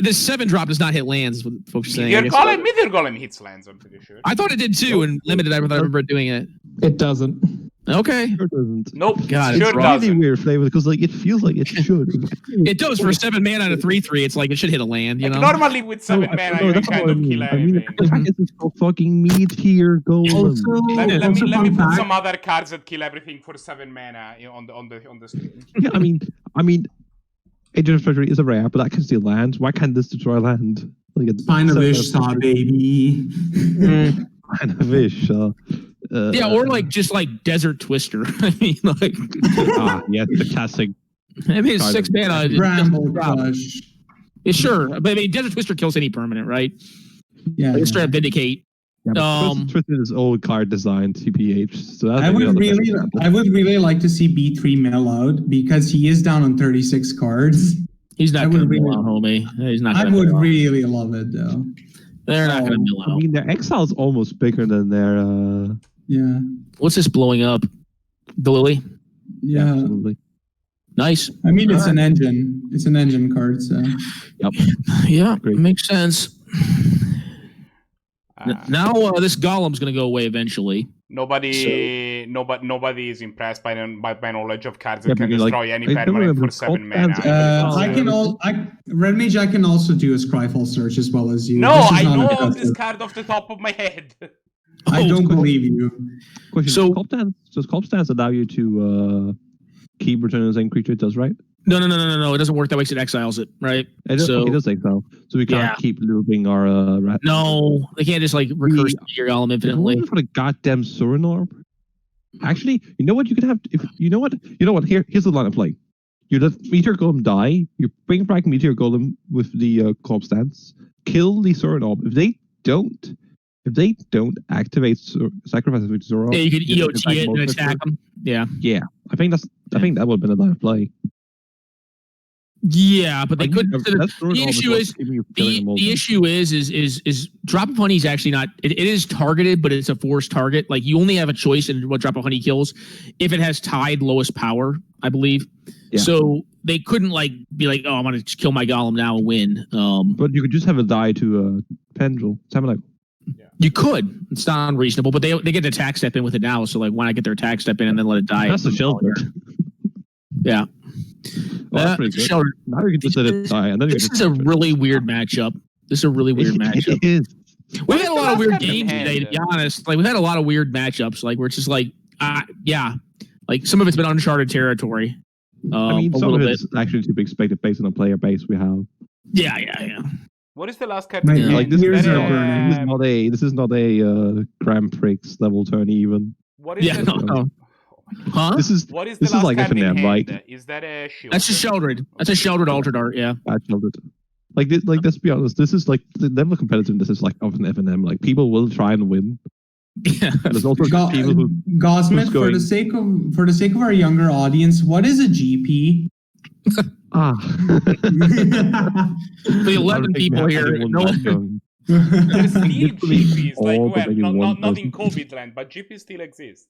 The 7-drop does not hit lands, is what folks are saying. Meteor Golem hits lands, I'm pretty sure. I thought it did too, and limited, I remember doing it. It doesn't. Okay. Sure doesn't. Nope. God, it's really weird flavor because like it feels like it should. It does for 7 mana and a 3/3. It's like it should hit a land. You know. Normally with 7 mana, you kind of kill everything. The fact is it's called fucking Meteor Golem. Let me put some other cards that kill everything for 7 mana on the screen. Yeah, I mean, Agent of Treasury is a rare, but that can steal lands. Why can't this destroy land? Like it's Fine of Ishtar, baby. Fine of Ishtar. Yeah, or like just like Desert Twister. I mean, like yeah, the classic. I mean, it's 6 mana. Bramble Crush. Yeah, sure, but I mean, Desert Twister kills any permanent, right? Yeah. Let's try to Vindicate. Yeah, Twister is old card design, TPH. So I would really like to see B3 mill out because he is down on 36 cards. He's not going to mill out, homie. He's not. I would really love it though. They're not going to mill out. I mean, their exile's almost bigger than their. Yeah. What's this blowing up? The Lily? Yeah. Absolutely. Nice. I mean, it's an engine. It's an engine card, so. Yep. Yeah, makes sense. Now this Golem's going to go away eventually. Nobody is impressed by my knowledge of cards that can destroy any permanent for 7 mana. Red Mage, I can also do a Scryfall Search as well as you. No, I know of this card off the top of my head. I don't believe you. Question, does Corpse Stance allow you to keep returning the same creature it does, right? No. It doesn't work that way because it exiles it, right? It does exile. So we can't keep looping our rat. No, they can't just like recurse your Golem infinitely. For the goddamn Surin Orb. Actually, you know what? You can have you know what? Here's the line of play. You let Meteor Golem die, you bring back Meteor Golem with the Corpse Stance, kill the Surin Orb. If they don't activate sacrifice with Zoro. Yeah, you could EOT it and attack them. Yeah. Yeah. I think that would have been a line of play. Yeah, but they couldn't. The issue is Drop of Honey is actually not. It is targeted, but it's a forced target. Like you only have a choice in what Drop of Honey kills if it has tied lowest power, I believe. Yeah. So they couldn't like be like, oh, I'm gonna kill my Golem now and win. But you could just have it die to Pendril. You could. It's not unreasonable, but they get the attack step in with it now. So like, why not get their attack step in and then let it die? That's a shelter. Yeah. Well, that's pretty good. Now you can just let it die, and then this is a really weird matchup. It is. We've had a lot of weird games today, to be honest. Like, we've had a lot of weird matchups, like, where it's just like, like, some of it's been uncharted territory. I mean, some of it's actually to be expected based on the player base we have. Yeah. What is the last card? Like, this is not a Grand Prix level turn even. What is no. Huh? What is the last like card in FNM, hand? right? Is that a shield? That's a Sheldred. That's a Sheldred Altered Art, yeah. Like, let's be honest, this is like the level of competitiveness is like of an FNM. Like, people will try and win. Yeah. There's also people who Gosmith, for the sake of our younger audience, what is a GP? The 11 people here. There's still GPs, like, not in COVID land, but GPs still exist.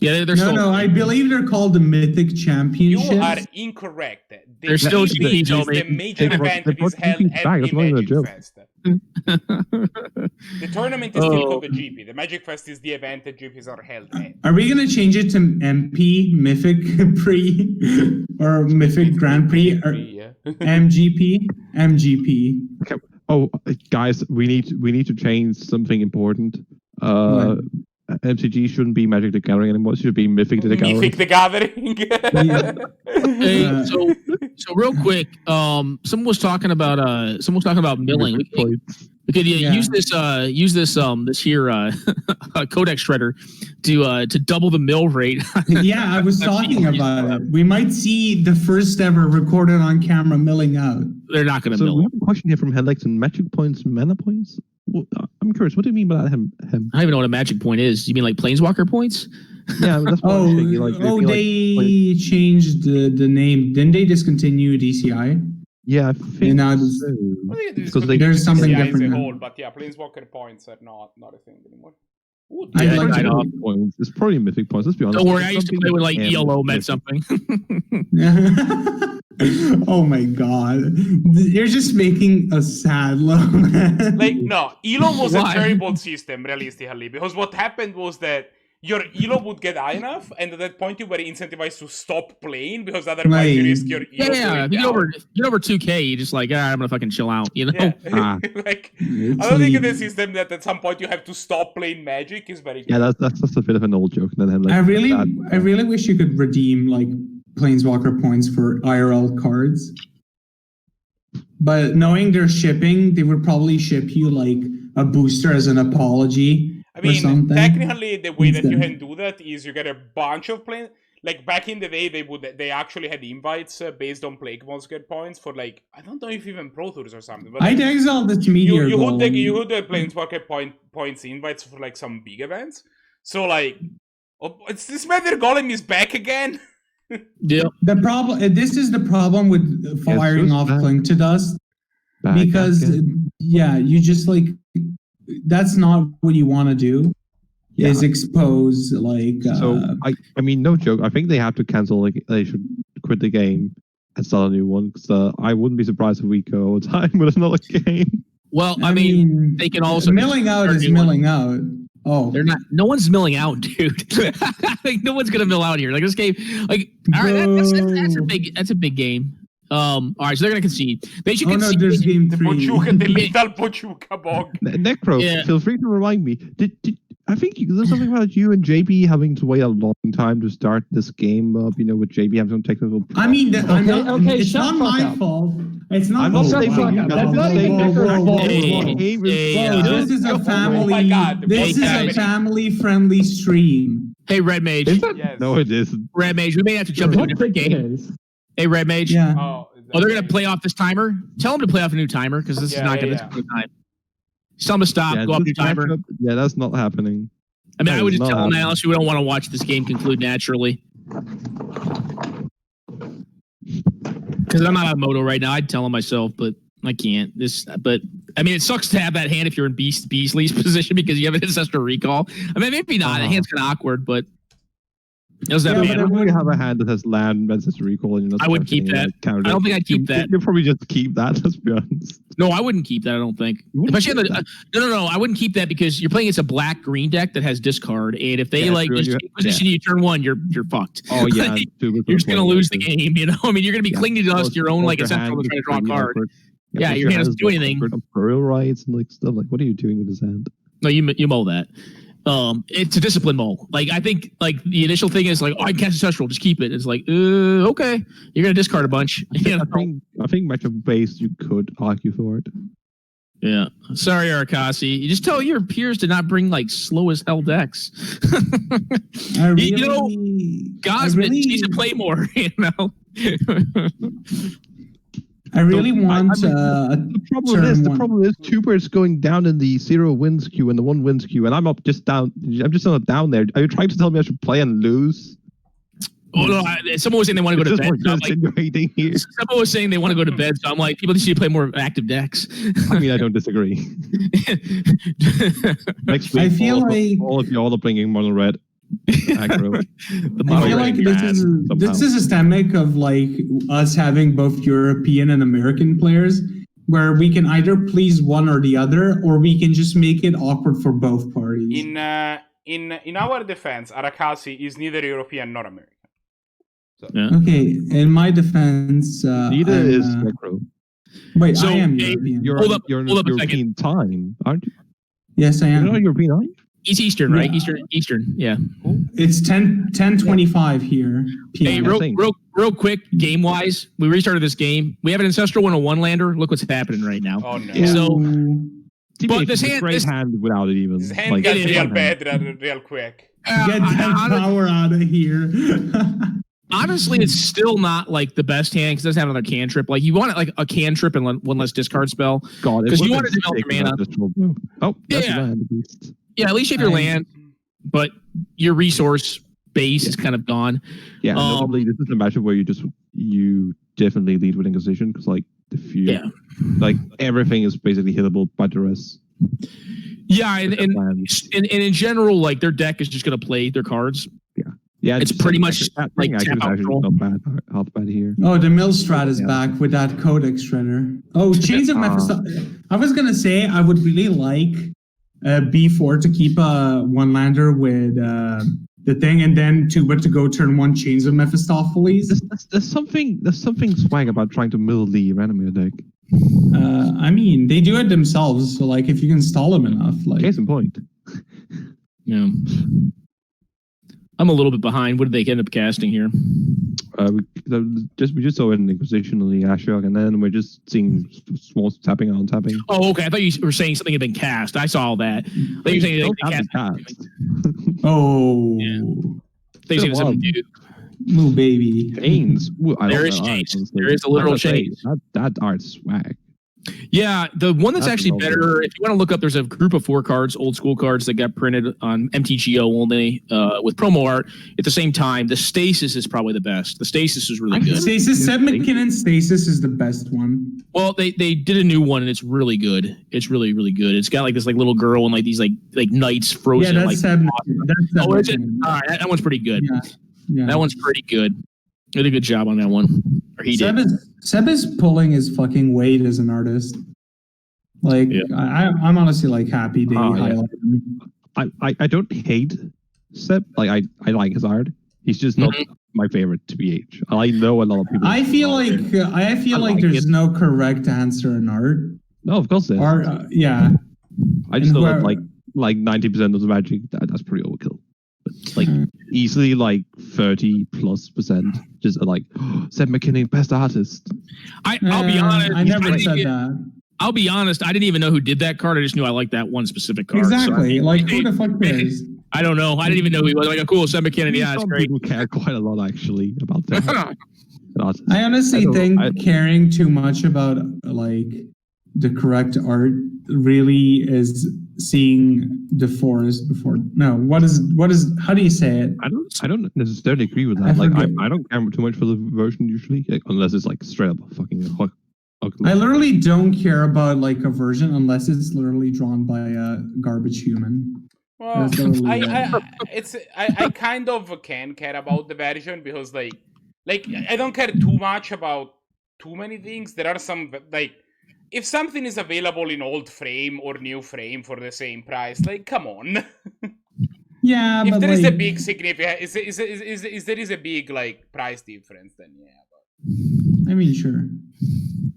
Yeah, they're still. No, I believe they're called the Mythic Championships. You are incorrect. They're still GP GPs, is the major event that is held at the Magic Fest. The tournament is still called the GP. The Magic Fest is the event that GPs are held at. Are we going to change it to MP, Mythic Prix, or Mythic Grand Prix, or MGP? MGP. Okay. Oh, guys, we need to change something important. MCG shouldn't be Magic the Gathering anymore. It should be Mythic the Gathering. Mythic the Gathering. Hey, so real quick, someone was talking about milling. We could use this here codex shredder to double the mill rate. Yeah, I was talking about it. We might see the first ever recorded on camera milling out. They're not going to mill. We have a question here from Headlex and magic points, mana points. Well, I'm curious. What do you mean by that? Him? I don't even know what a magic point is. You mean like planeswalker points? Yeah, that's what I'm thinking. They changed the name. Didn't they discontinue DCI? Yeah, I think so. There's something different. Whole, but yeah, planeswalker points are not a thing anymore. Ooh, points. It's probably mythic points. Let's be honest. Don't worry, I used to play with like ELO meant something. Oh my god, you're just making a sad look. Like, no, ELO was a terrible system, realistically, because what happened was that your ELO would get high enough, and at that point you were incentivized to stop playing, because otherwise you risk your ELO. Yeah, you get over 2K, you just like, I'm gonna fucking chill out, you know? Yeah. Like, I don't think in the system that at some point you have to stop playing Magic is very good. Yeah, that's just a bit of an old joke. And then, like, I really wish you could redeem like Planeswalker points for IRL cards. But knowing they're shipping, they would probably ship you like a booster as an apology. I mean, technically, the way that you can do that is you get a bunch of planes. Like, back in the day, they actually had invites based on Plague Monster points for, like, I don't know if even Pro Tours or something. But I'd exile the Meteor you would the Planeswalker points invites for, like, some big events. So, like, it's this Meteor Golem is back again. Yeah. The problem. This is the problem with firing off Clink to Dust. Because, you just, like... That's not what you want to do. Yeah. Is expose like. So I mean, no joke. I think they have to cancel. Like, they should quit the game and start a new one. Because I wouldn't be surprised if we go over time with another game. Well, I mean, they can also milling out is milling out. Oh, they're not. No one's milling out, dude. Like, no one's gonna mill out here. Like, this game. Like, all right, that's a big game. All right, so they're gonna concede. They should concede. There's game 3. The lethal Pochuka bog. Necro, feel free to remind me. I think there's something about you and JP having to wait a long time to start this game up, with JP having some technical problems. I mean, it's not my fault. It's not my fault. This is a family. Oh my God. This is a family-friendly stream. Hey, Red Mage. Yes. No, it isn't. Red Mage, we may have to jump into a different game. Hey, Red Mage. Yeah. Oh, they're going to play off this timer? Tell them to play off a new timer, because this is not going to be time. Tell them to stop, go off the timer. Yeah, that's not happening. I mean, I would just tell them now, unless we don't want to watch this game conclude naturally. Because I'm not on Moto right now. I'd tell them myself, but I can't. But I mean, it sucks to have that hand if you're in Beastly's position because you have an Ancestral Recall. I mean, maybe not. The hand's kind of awkward, but... But if we have a hand that has land Ancestral Recall, and I wouldn't keep that. I don't think I'd keep that. You'll probably just keep that, let's be honest. No, I wouldn't keep that, I don't think. Especially no, I wouldn't keep that because you're playing against a black-green deck that has discard, and if they position you turn one, you're fucked. Oh, yeah. Like, you're just going to lose the game, I mean, you're going to be clinging to dust your own, like, Ancestral to try to draw a card. Yeah, your hand doesn't do anything. Burial rights and like stuff. Like, what are you doing with his hand? No, you mow that. It's a discipline mow. Like, I think like the initial thing is like, oh, I can cast Ancestral, just keep it. It's like, okay, you're gonna discard a bunch. I think matchup based you could argue for it. Yeah. Sorry, Arakasi. You just tell your peers to not bring like slow as hell decks. Gosman needs to play more, you know. I really want the problem is Tuber's going down in the 0 wins queue and the 1 wins queue, and I'm just not down there. Are you trying to tell me I should play and lose? Oh no! Someone was saying they want to go to bed. Someone was saying they want to go to bed. So I'm like, people need to play more active decks. I mean, I don't disagree. Next week, I feel all of y'all are bringing mono red. Aggro. I feel like this is systemic of like us having both European and American players, where we can either please one or the other, or we can just make it awkward for both parties. In our defense, Arakasi is neither European nor American. So. Yeah. Okay, in my defense, neither is Aggro. Wait, so I am European. You're on European time, aren't you? Yes, I am. You're not European, are you? It's Eastern, right? Eastern, yeah. It's 10:25 here. PM. Hey, real quick, game-wise, we restarted this game. We have an Ancestral 101 lander. Look what's happening right now. Oh, no. Yeah. So, but this hand without it even. This hand got real bad real quick. Get that power out of here. Honestly, it's still not like the best hand because it doesn't have another cantrip. Like, you want like a cantrip and one less discard spell. Because you want to develop your mana. Oh, that's yeah, at least you have your land, but your resource base is kind of gone. Yeah, normally this is a matchup where you definitely lead with Inquisition because like like everything is basically hittable by the rest. Yeah, and in general, like their deck is just going to play their cards. Yeah, it's pretty much like actually not bad. Half bad here. Oh, the mill strat is back with that Codex Shredder. Oh, Chains of Mephistopheles. I was gonna say I would really like B4 to keep a one-lander with the thing, and then Tuba to go turn 1 Chains of Mephistopheles. There's something swag about trying to mill the Randomir deck. I mean, they do it themselves. So, like, if you can stall them enough, like. Case in point. Yeah. I'm a little bit behind. What did they end up casting here? We just saw it in Inquisition on the Ashok, and then we're just seeing small tapping on tapping. Oh, okay. I thought you were saying something had been cast. I saw that. I thought you were saying they cast. Oh. Yeah. They say something new. Ooh, baby. Chains. There is chains. There is a literal chains. That art's swag. Yeah, the one that's actually better, if you want to look up, there's a group of 4 cards, old school cards that got printed on MTGO only with promo art. At the same time, the Stasis is probably the best. The Stasis is really good. Stasis, Seb McKinnon Stasis is the best one. Well, they did a new one and it's really good. It's really, really good. It's got like this like little girl and like these like knights frozen. Yeah, that's like, Seb. Oh, is it? All right, that one's pretty good. Yeah. That one's pretty good. Did a good job on that one. Or he did. Seb is pulling his fucking weight as an artist. Like, I'm honestly like happy they highlighted him. I don't hate Seb. Like I like his art. He's just not my favorite to BH. I know a lot of people. I feel like there's no correct answer in art. No, of course there's. I just know that like 90% of the Magic that's pretty overkill. Like easily like 30+% just like Seb McKinney, best artist. I'll be honest. I never said that. I'll be honest. I didn't even know who did that card. I just knew I liked that one specific card. Exactly. So, like who the fuck cares? I don't know. I didn't even know who he was. Like a cool Seb McKinney. Yeah, it's great. People care quite a lot actually about that. I honestly think caring too much about like the correct art really is seeing the forest before. No, what is? How do you say it? I don't necessarily agree with that. I don't care too much for the version usually, unless it's like straight up fucking. I literally don't care about like a version unless it's literally drawn by a garbage human. Well, I kind of can care about the version because like I don't care too much about too many things. There are some like. If something is available in old frame or new frame for the same price, like, come on. Yeah, if there is a big significant, if there is a big like price difference, then yeah. But. I mean, sure.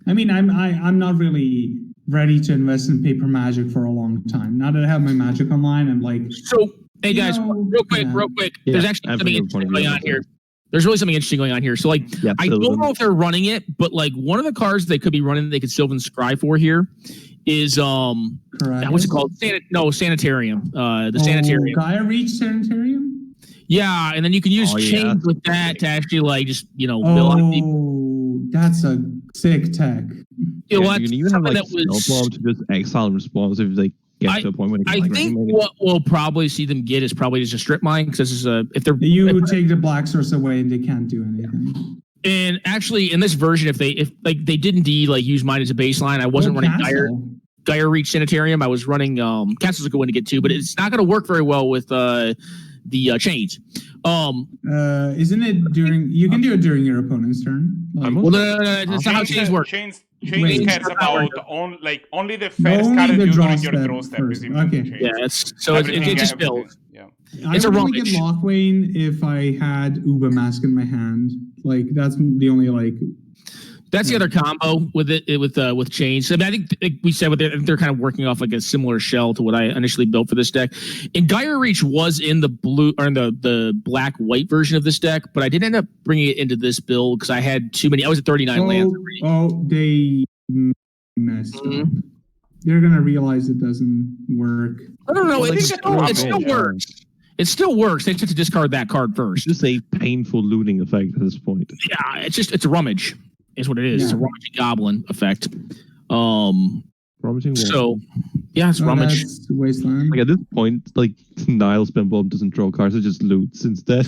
I mean, I'm not really ready to invest in paper Magic for a long time. Now that I have my Magic Online, I'm like. So, hey guys, real quick. Yeah, There's actually something interesting going on here. There's really something interesting going on here. So, like, I don't know if they're running it, but like one of the cards they could be running, they could Sylvan Scry for here, is what's it called? Sanitarium. The Sanitarium. Gaia Reach Sanitarium. Yeah, and then you can use chains with that to actually like just build on people. That's a sick tech. You can even have like Snowball to just exile and response if they get to a point when I think what we'll probably see them get is probably just a strip mine because this is if they're take the black source away and they can't do anything. And actually, in this version, if they did indeed like use mine as a baseline, I wasn't running Gaia Reach Sanitarium. I was running Castle's a good one to get to, but it's not going to work very well with the chains. Isn't it during? You can do it during your opponent's turn. Like, well, no, that's not how chains work. Chains cares about only the first card you do during your draw step. Okay. Yeah, it just builds. Yeah. It's a rummage. I would get Lockwayne if I had Uba Mask in my hand. Like that's the only like. That's the other combo with it with chains. I mean, I think like we said they're kind of working off like a similar shell to what I initially built for this deck. And Gaia Reach was in the blue or in the black white version of this deck, but I did end up bringing it into this build because I had too many. I was at 39 lands. They messed up. They're gonna realize it doesn't work. I don't know. It still works. It still works. They just have to discard that card first. It's just a painful looting effect at this point. Yeah, it's a rummage. Is what it is. Yeah. It's a rummaging goblin effect. Rummaging. So, yeah, it's rummage. Wasteland. Like at this point, like Niall Spinbomb doesn't draw cards; it just loots instead.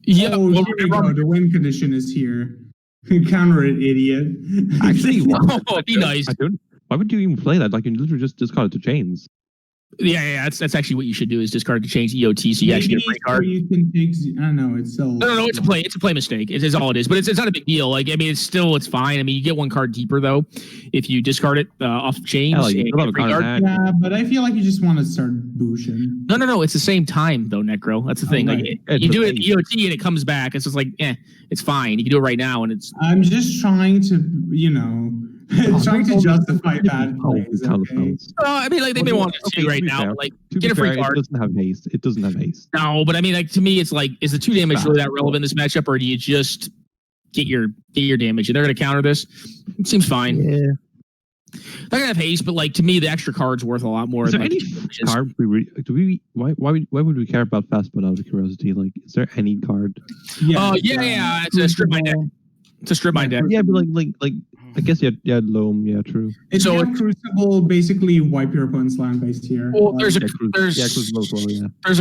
Yeah, the win condition is here. Counter it, idiot. Actually, it'd be nice. Why would you even play that? Like you literally just discard it to chains. Yeah, that's actually what you should do is discard to change EOT so you actually get a free card. You can take, I don't know, it's so... No, it's a play mistake. It's all it is, but it's not a big deal. Like, I mean, it's fine. I mean, you get one card deeper, though, if you discard it off chains. Yeah, but I feel like you just want to start boosting. No, it's the same time, though, Necro. That's the thing. Okay. Like, you do it EOT and it comes back. It's just like, it's fine. You can do it right now, and it's... I'm just trying to, trying to justify bad plays. Okay? I mean, like they may want to see right now, like get a free card. It doesn't have haste. No, but I mean, like to me, it's like, is the 2 damage really that relevant in this matchup, or do you just get your damage? And they're going to counter this. It seems fine. Yeah. They're gonna have haste, but like to me, the extra card's worth a lot more. Is there any card why would we care about Fastball out of curiosity? Like, is there any card? Yeah. It's a strip mine deck. It's a strip mine deck. Yeah, but like. I guess you had Loam, yeah, true. It's so Crucible basically wipe your opponent's land base here. Well, there's a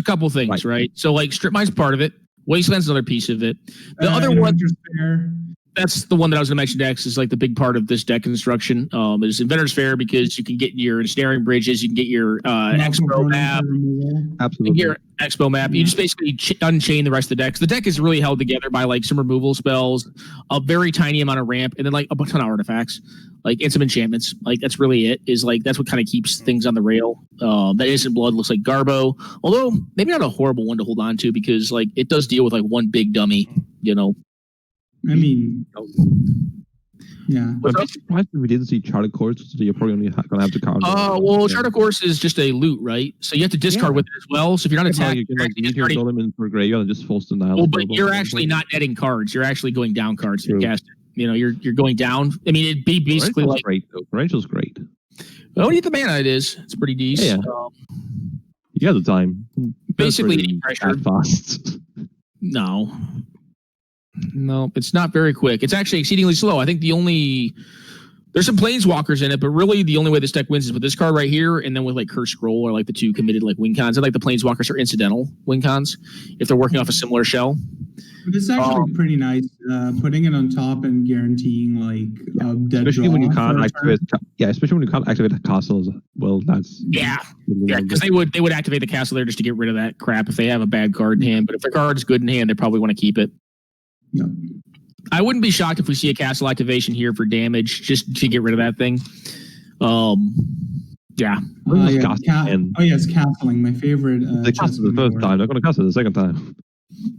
couple things, right? So like Strip Mine's part of it. Wasteland's another piece of it. The other one, that's the one that I was going to mention next, is like the big part of this deck construction. Is Inventor's Fair because you can get your ensnaring bridges, you can get your Expo map. Absolutely. Your Expo map. You just basically unchain the rest of the deck. So the deck is really held together by like some removal spells, a very tiny amount of ramp, and then like a ton of artifacts, like and some enchantments. Like that's really it. Is like that's what kind of keeps things on the rail. That Innocent Blood looks like Garbo, although maybe not a horrible one to hold on to because like it does deal with like one big dummy, I mean, yeah. But I'm surprised if we didn't see Charted Course, so you're probably only going to have to count. Well, Charted Course is just a loot, right? So you have to discard with it as well. So if you're not attacking, you can use your Golem for graveyard and just force the Nile. Well, but you're actually not netting cards. You're actually going down cards to cast it. You're going down. I mean, it'd be basically like great though. Rachel's great. Well, when you get the mana, it is. It's pretty decent. Yeah. You got the time. Basically, any pressure. Fast. No, it's not very quick. It's actually exceedingly slow. I think there's some planeswalkers in it, but really the only way this deck wins is with this card right here, and then with like Curse Scroll or like the 2 committed like win cons. And like the planeswalkers are incidental win cons if they're working off a similar shell. But it's actually pretty nice putting it on top and guaranteeing like dead especially when you can't activate. Especially when you can't activate the castle as well. That's because they would activate the castle there just to get rid of that crap if they have a bad card in hand. But if their card's good in hand, they probably want to keep it. Yeah. I wouldn't be shocked if we see a castle activation here for damage just to get rid of that thing. Yeah. It's castling, my favorite. They castled the first time. They're going to castle the second time.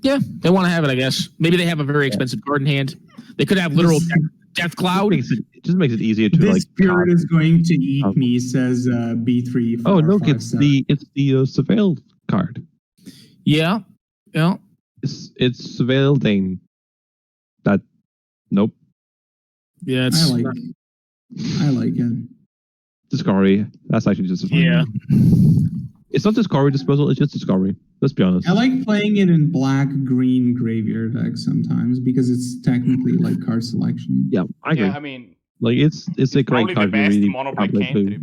Yeah, they want to have it, I guess. Maybe they have a very expensive card in hand. They could have literal Death Cloud. It just makes it easier to This like. spirit is going to eat me, says B3. Oh look, it's the Surveil card. Yeah. It's Surveil Dane. That nope. Yeah, I like it. Discovery. That's actually just It's not Discovery disposal, it's just Discovery. Let's be honest. I like playing it in black-green graveyard deck sometimes because it's technically like card selection. Yeah, I agree. Yeah, I mean, like it's a great probably card. the best really mono black can't play cantrip.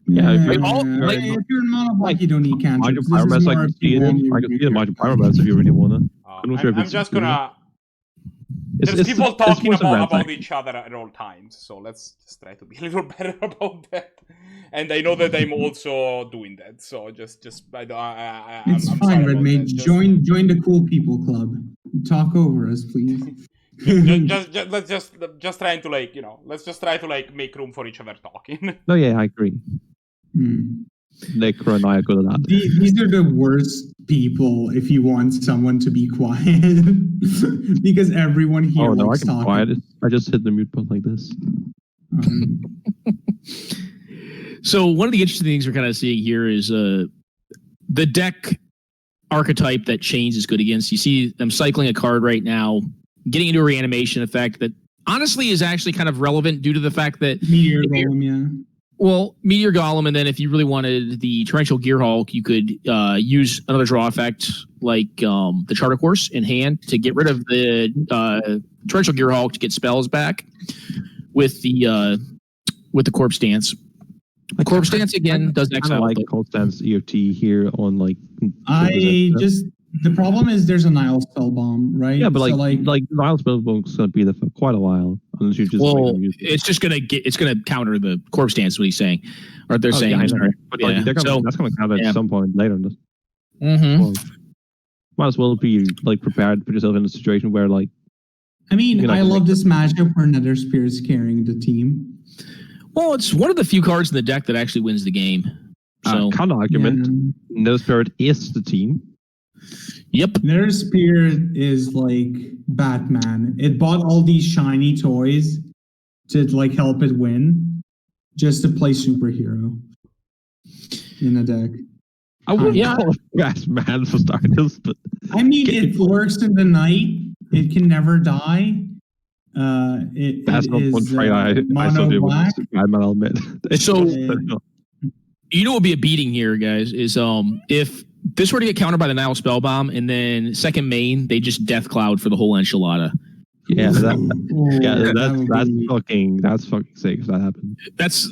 If you're in mono black, you don't need cantrips. This is more I if can see you it. want I can see the Magic Pyromancer if you really wanna. I'm just gonna. There's people talking about each other at all times, so let's just try to be a little better about that. And I know that I'm also doing that, so just it's I'm fine, Red sorry Mage. Join the cool people club. Talk over us, please. let's just trying to like let's just try to like make room for each other talking. No, yeah, I agree. Necro and I are good at that. These are the worst people if you want someone to be quiet because everyone here. Oh no, I likes can be talking. quiet. I just hit the mute button like this. So one of the interesting things we're kind of seeing here is the deck archetype that Chains is good against. You see them cycling a card right now, getting into a reanimation effect that honestly is actually kind of relevant due to the fact that Meteor Golem, yeah. Well, Meteor Golem, and then if you really wanted the Torrential Gearhulk, you could use another draw effect like the Charter Course in hand to get rid of the Torrential Gearhulk to get spells back with the Corpse Dance. The Corpse Dance again does excellent. I like Corpse Dance EOT here on like. The problem is there's a Nile Spellbomb, right? Yeah, but like Nile Spellbomb's gonna be there for quite a while unless you just. It's gonna counter the Corpse Dance. What he's saying, or they're saying. I'm sorry. But yeah, that's gonna counter at some point later. Well, might as well be like prepared, put yourself in a situation where like. I mean, I love this matchup where Nether Spirit's carrying the team. Well, it's one of the few cards in the deck that actually wins the game. So counter argument: Nether Spirit is the team. Yep. Nether Spirit is like Batman. It bought all these shiny toys to like help it win, just to play superhero in a deck. I wouldn't call it Batman for starters, but I mean, it works in the night. It can never die. That's not one trait I mono black. Batman, I'll admit. So you know what would be a beating here, guys, is if this were to get countered by the Nile Spellbomb and then second main, they just Death Cloud for the whole enchilada. Yeah, that's fucking sick if that happened. That's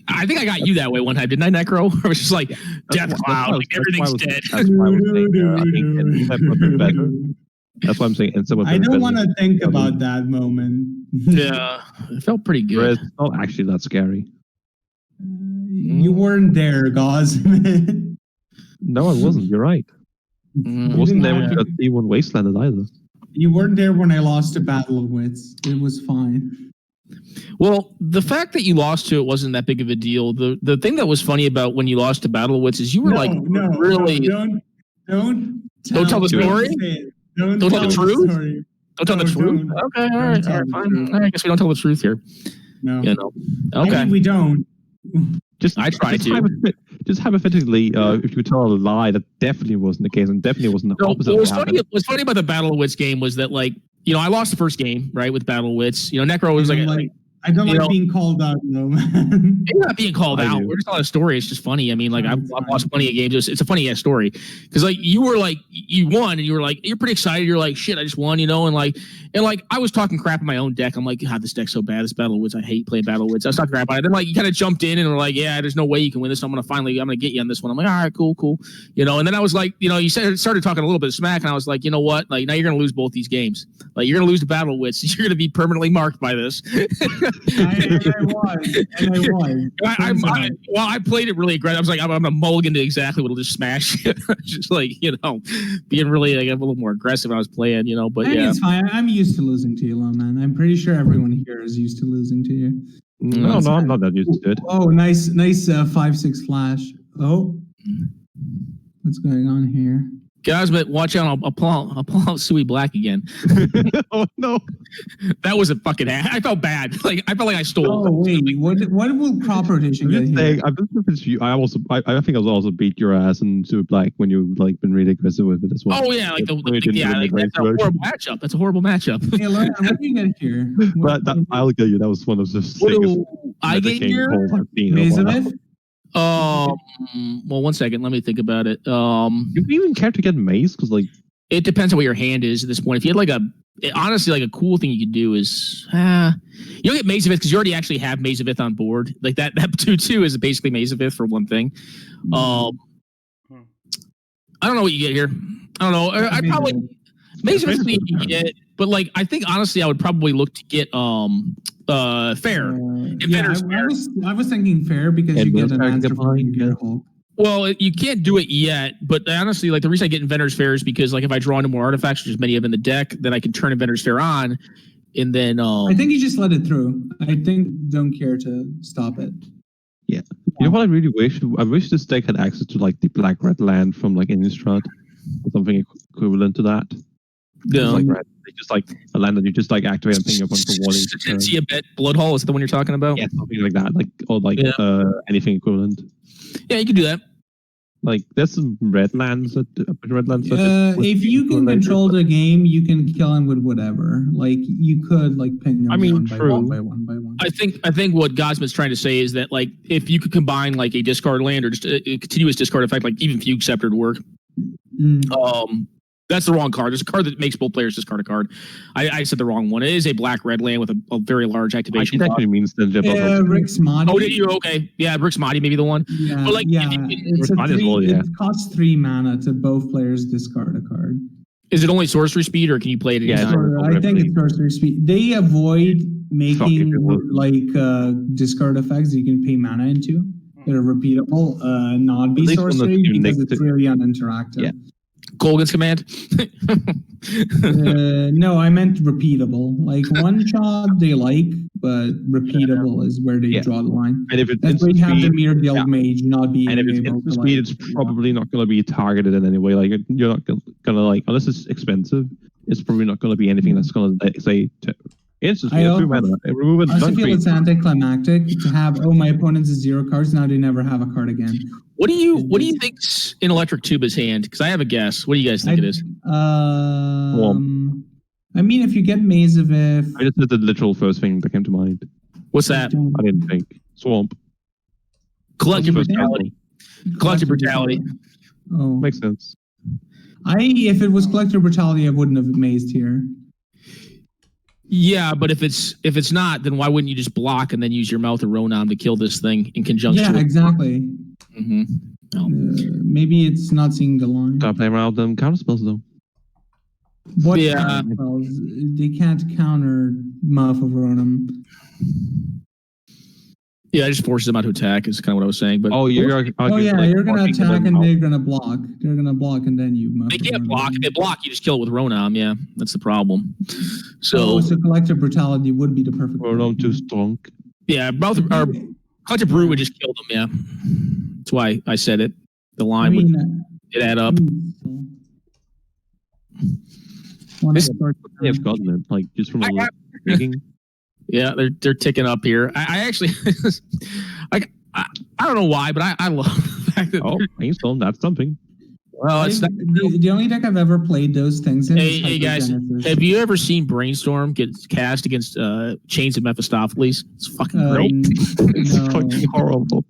I think I got you that way one time, didn't I, Necro? I was just like Death Cloud, like everything's dead. That's why I was saying, I think better. That's why I'm saying. I don't want to think about that moment. Yeah, it felt pretty good. It's not actually that scary. You weren't there, Gauze. No, I wasn't. You're right. I wasn't there when you got D1 Wastelanded either. You weren't there when I lost to Battle of Wits. It was fine. Well, the fact that you lost to it wasn't that big of a deal. The thing that was funny about when you lost to Battle of Wits is you were really don't tell the story. Don't tell the truth. Don't tell the truth. Okay, all right, fine. I guess we don't tell the truth here. No. Okay. I mean, we don't. I try to. Just hypothetically, if you tell a lie, that definitely wasn't the case, and definitely wasn't the opposite. What's funny about the Battle of Wits game was that, like, I lost the first game, right, with Battle of Wits. Necro was I don't like being called out, no, man. You're not being called out. We're just telling a story. It's just funny. I mean, like, I've lost plenty of games. It's a funny ass story. Because, like, you were like, you won, and you were like, you're pretty excited. You're like, shit, I just won, and like, I was talking crap in my own deck. I'm like, God, this deck's so bad. This Battle of Wits, I hate playing Battle of Wits. I was talking crap on it. Then, like, you kind of jumped in and were like, yeah, there's no way you can win this. I'm gonna get you on this one. I'm like, all right, cool. And then I was like, you started talking a little bit of smack, and I was like, you know what? Like, now you're gonna lose both these games. Like, you're gonna lose the Battle of Wits. You're gonna be permanently marked by this. I won. I played it really aggressive. I was like, I'm gonna mulligan to exactly what'll just smash. Just like, being really like a little more aggressive when I was playing, but I mean, it's fine. I'm used to losing to you, man. I'm pretty sure everyone here is used to losing to you. No, I'm not that used to it. Oh, nice 5/6 flash. Oh, what's going on here? Guys, but watch out! I'll pull out Suey Black again. Oh no, that was a fucking. I felt bad. Like I felt like I stole. Oh wait, what will crop rotation get here? I think I was also beat your ass in Super Black when you like been really aggressive with it as well. Oh yeah, like that's a horrible matchup. That's a horrible matchup. Hey, Lauren, what do you get here? I'll get you. That was one of the sickest. I get here. Well, 1 second. Let me think about it. You even care to get maze? Because like it depends on what your hand is at this point. If you had like honestly, like a cool thing you could do is you don't get Maze of Ith because you already actually have Maze of Ith on board. Like that 2/2 is basically Maze of Ith for one thing. I don't know what you get here. I don't know. I probably Maze of Ith you get, but like I think honestly I would probably look to get Fair. I was thinking Fair because you get an answer from your Hulk. Well, you can't do it yet, but honestly, like the reason I get Inventor's Fair is because like if I draw into more artifacts, which is many of in the deck, then I can turn Inventor's Fair on, and then I think you just let it through. I think don't care to stop it. Yeah. You know what I really wish? I wish this deck had access to like the black-red land from like Innistrad or something equivalent to that. No. Like red. Just like a land that you just like activate and ping up on the wall. See a bet Bloodhall is the one you're talking about? Yeah, something like that. Like or like anything equivalent. Yeah, you can do that. Like there's some red lands if you can control the game, you can kill him with whatever. Like you could like ping him one by one. I think what Gosman's trying to say is that like if you could combine like a discard land or just a continuous discard effect, like even Fugue Scepter would work. That's the wrong card. There's a card that makes both players discard a card. I said the wrong one. It is a black-red land with a very large activation. It actually means Rix Mahdi. Oh, did you? Okay. Yeah, Rix Mahdi may be the one. Yeah, but like, it costs 3 mana to both players discard a card. Is it only sorcery speed, or can you play it anytime? I think it's sorcery speed. They avoid making discard effects you can pay mana into that are repeatable, not be sorcery because it's really uninteractive. Yeah. Colgan's command? No, I meant repeatable. Like one shot they like, but repeatable is where they draw the line. And if that's where you have the Mirror Guild Mage not being and if it's able to speed, it's probably not going to be targeted in any way. Like you're not going to like unless it's expensive. It's probably not going to be anything that's going to say. I also feel it's anticlimactic to have my opponent's 0 cards, now they never have a card again. What do you think's in ElectricTub's hand? Because I have a guess. What do you guys think it is? I mean, if you get Maze of Ith, I just said the literal first thing that came to mind. What's that? I didn't think Swamp. Collective Brutality. Collective Brutality. Oh, makes sense. If it was Collective Brutality, I wouldn't have mazed here. Yeah, but if it's not, then why wouldn't you just block and then use your Mouth of Ronan to kill this thing in conjunction? Yeah, exactly. Mm-hmm. Maybe it's not seeing the line. Stop playing around them counter spells though. What counter spells? They can't counter Mouth of Ronan. Yeah, it just forces them out to attack. Is kind of what I was saying. But you're going to attack and they're going to block. They're going to block and then you. They can't block. If they block, you just kill it with Ronan. Yeah, that's the problem. So Collective Brutality would be the perfect. Ronan too strong. Yeah, Collective Brew would just kill them. Yeah, that's why I said it. The line would add up. I've gotten it like just from thinking. Yeah, they're ticking up here. I actually, I don't know why, but I love the fact that Brainstorm, that's something. Well, it's not, the only deck I've ever played those things in. Hey guys, have you ever seen Brainstorm get cast against Chains of Mephistopheles? It's fucking great. It's fucking horrible.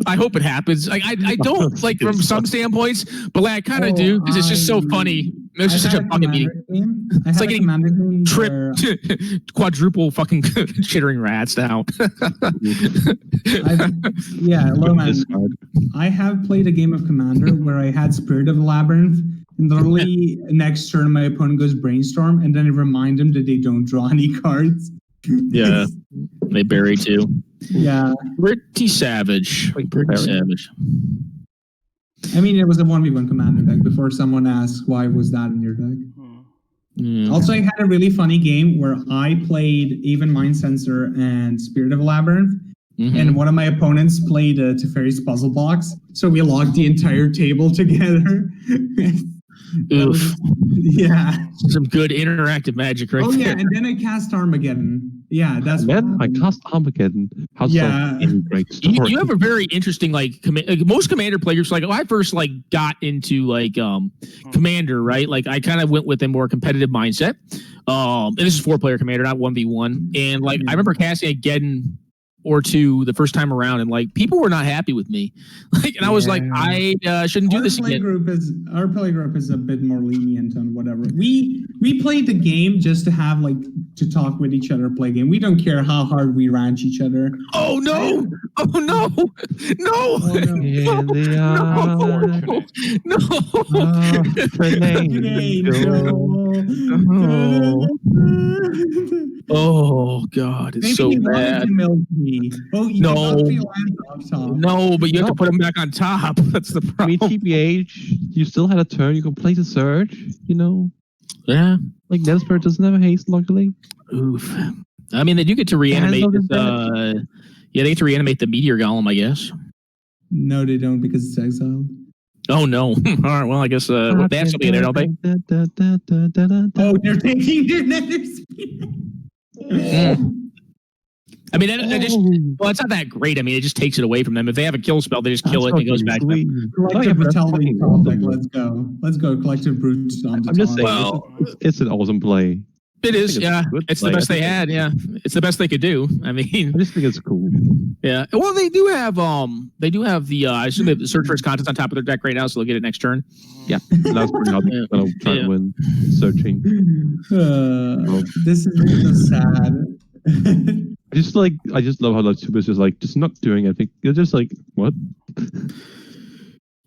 I hope it happens. I don't like from some standpoints, but like I kind of do because it's just so funny. It's just such a fucking meeting. It's like getting quadruple fucking chittering rats down. Low man. I have played a game of Commander where I had Spirit of the Labyrinth, and literally next turn my opponent goes Brainstorm, and then I remind them that they don't draw any cards. Yeah, they bury too. Yeah, pretty savage. Pretty savage. I mean, it was a 1v1 Commander deck. Before someone asks why was that in your deck. Also, I had a really funny game where I played Even Mind Sensor and Spirit of a Labyrinth, And one of my opponents played Teferi's Puzzle Box, so we locked the entire table together. Oof. Yeah. Some good interactive magic right there. Oh, yeah, and then I cast Armageddon. Yeah, that's then I cast Armageddon. Great story. You have a very interesting, like, most Commander players, like, when I first, like, got into, like, Commander, right? Like, I kind of went with a more competitive mindset. And this is 4-player Commander, not 1v1. And, like, I remember casting a Geddon or two the first time around, and like people were not happy with me, like, and I was like, I shouldn't do this again. Our play group is a bit more lenient on whatever. We played the game just to have like to talk with each other, play game. We don't care how hard we ranch each other. Oh no! Oh no! No! Oh god, it's so bad. No, but you have to put them back on top. That's the problem. I mean, TBH, you still had a turn. You can play the Surge, you know? Yeah. Like, Esper doesn't have a haste, luckily. Oof. I mean, they do get to reanimate they get to reanimate the Meteor Golem, I guess. No, they don't, because it's exiled. Oh, no. All right, well, I guess they have something in there, don't they? Oh, they're taking their nether spear. I mean, it's not that great. I mean, it just takes it away from them. If they have a kill spell, they just kill it and it goes back to them. Collective Brutality, let's go. Let's go, Collective Brute. I'm just saying, it's an awesome play. It is, yeah. It's the best they had, yeah. It's the best they could do. I mean, I just think it's cool. Yeah. Well, they do have the I assume they have the Search for its contents on top of their deck right now, so they'll get it next turn. Yeah, that's pretty how they're trying to win. Searching. This is so sad. I just love how Super is just like just not doing anything. You're just like, what?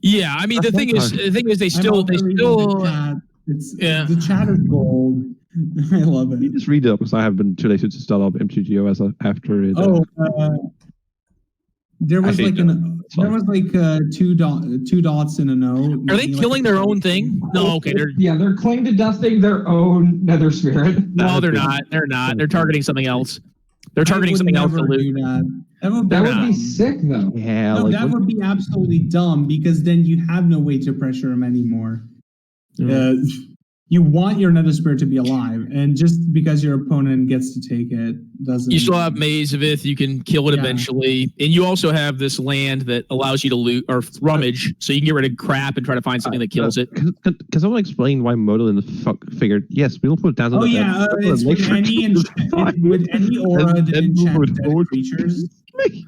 Yeah, I mean the thing is they still the chat is gold. I love it. You just read it up because I have been too late to start up MTGOS after it. There was like two dots in a no. Are they killing their own thing? No, okay. They're cling to dusting their own Nether Spirit. No, they're not. They're not. They're targeting something else. They're targeting something else to loot. That would be sick, though. Yeah, no, that would be absolutely dumb because then you have no way to pressure him anymore. You want your Nether Spirit to be alive, and just because your opponent gets to take it doesn't. You still have Maze of Ith. You can kill it eventually, and you also have this land that allows you to loot or rummage, so you can get rid of crap and try to find something that kills it. Can someone explain why Model figured? Yes, we'll put it down. It's with any aura that enchants creatures.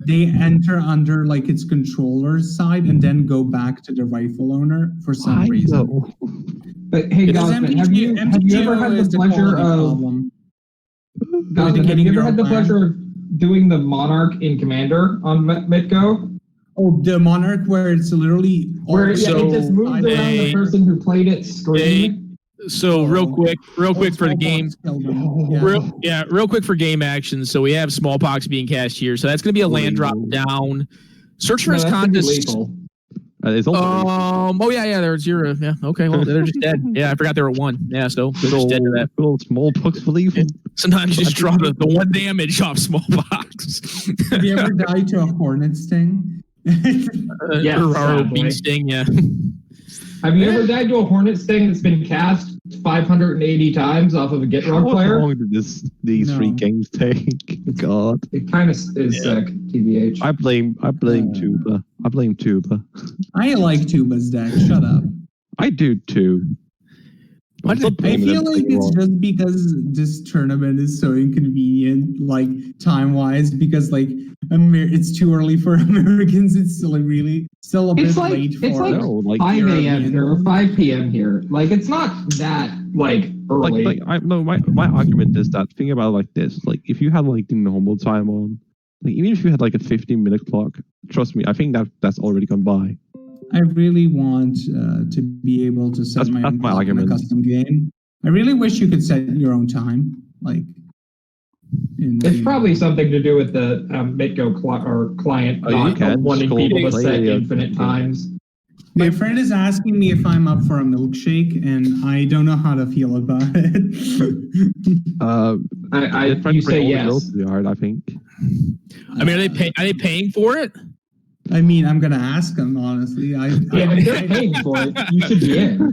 They enter under like its controller's side and then go back to the rightful owner for some reason. But hey, Gosman, have you ever had the pleasure of doing the Monarch in Commander on Mitgo? Oh, the Monarch where it's literally it just moves around the person who played it screen. So real quick for the game. Real quick for game actions. So we have Smallpox being cast here. So that's going to be a land drop down. Search for his contest. They're 0. Yeah, okay. Well, they're just dead. Yeah, I forgot they were at 1. Yeah, so they're just dead to that. Little Smallpox for leaving. Sometimes you just draw the 1 damage off Smallpox. Have you ever died to a Hornet Sting? Bean Sting, yeah. Have you ever died to a Hornet Sting that's been cast 580 times off of a Gitrog player? How long did these 3 games take? God. It kind of is sick, TBH. I blame Tuba. I blame Tuba. I like Tuba's deck. Shut up. I do too. I feel like it's just because this tournament is so inconvenient, like time-wise, because like it's too early for Americans. It's still a bit late for. It's 5 a.m. here or 5 p.m. here. Like it's not that early. My argument is that think about it like this: like if you had like the normal time on, like even if you had like a 15-minute clock, trust me, I think that's already gone by. I really want to be able to set my own clock in a custom game. I really wish you could set your own time. It's probably something to do with the Mitgo client not wanting people to set infinite times. My friend is asking me if I'm up for a milkshake, and I don't know how to feel about it. You say yes. I think. I mean, are they paying for it? I mean, I'm gonna ask them honestly. If they're paying for it, you should be in.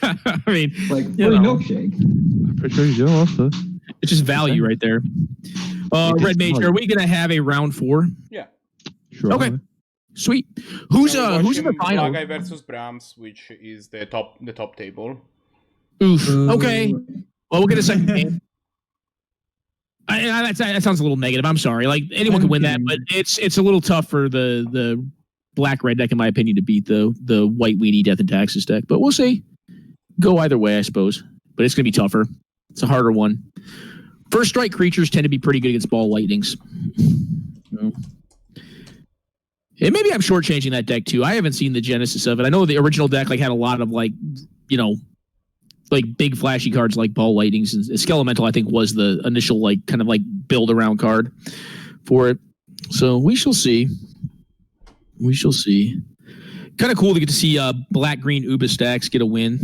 I mean, Like free milkshake. I'm pretty sure you do also. It's just value right there. Red Mage, are we gonna have a round 4? Yeah. Sure. Okay. Sweet. Who's in the final? Blahguy versus Brahms, which is the top table. Oof. Okay. Well, we'll get a second game. That sounds a little negative. I'm sorry. Like anyone can win that, but it's a little tough for the black red deck, in my opinion, to beat the white weenie Death and Taxes deck. But we'll see. Go either way, I suppose. But it's gonna be tougher. It's a harder one. First strike creatures tend to be pretty good against ball lightnings. So. And maybe I'm shortchanging that deck too. I haven't seen the genesis of it. I know the original deck had a lot of big flashy cards like ball lightnings, and Skelemental I think was the initial build around card for it. So we shall see. Kind of cool to get to see black green Uba stacks get a win.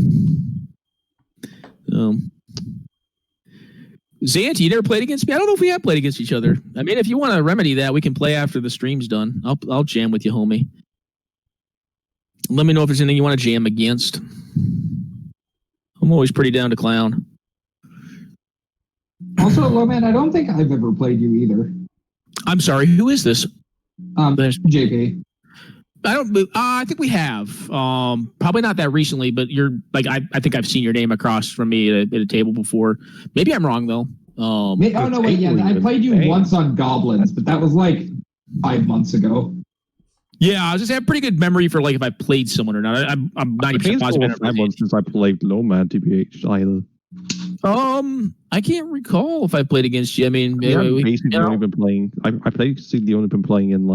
Zannty, you never played against me? I don't know if we have played against each other. I mean, if you want to remedy that, we can play after the stream's done. I'll jam with you, homie. Let me know if there's anything you want to jam against. I'm always pretty down to clown. Also, Lowman, I don't think I've ever played you either. I'm sorry, who is this? JP. I think we have. Probably not that recently, but I think I've seen your name across from me at a table before. Maybe I'm wrong though. I played you once on Goblins, but that was 5 months ago. Yeah, I was just have pretty good memory for if I played someone or not. I'm 90% positive. Since I played Lowman TVsVeryOwn. I can't recall if I played against you. I mean, basically only been playing. I basically only been playing in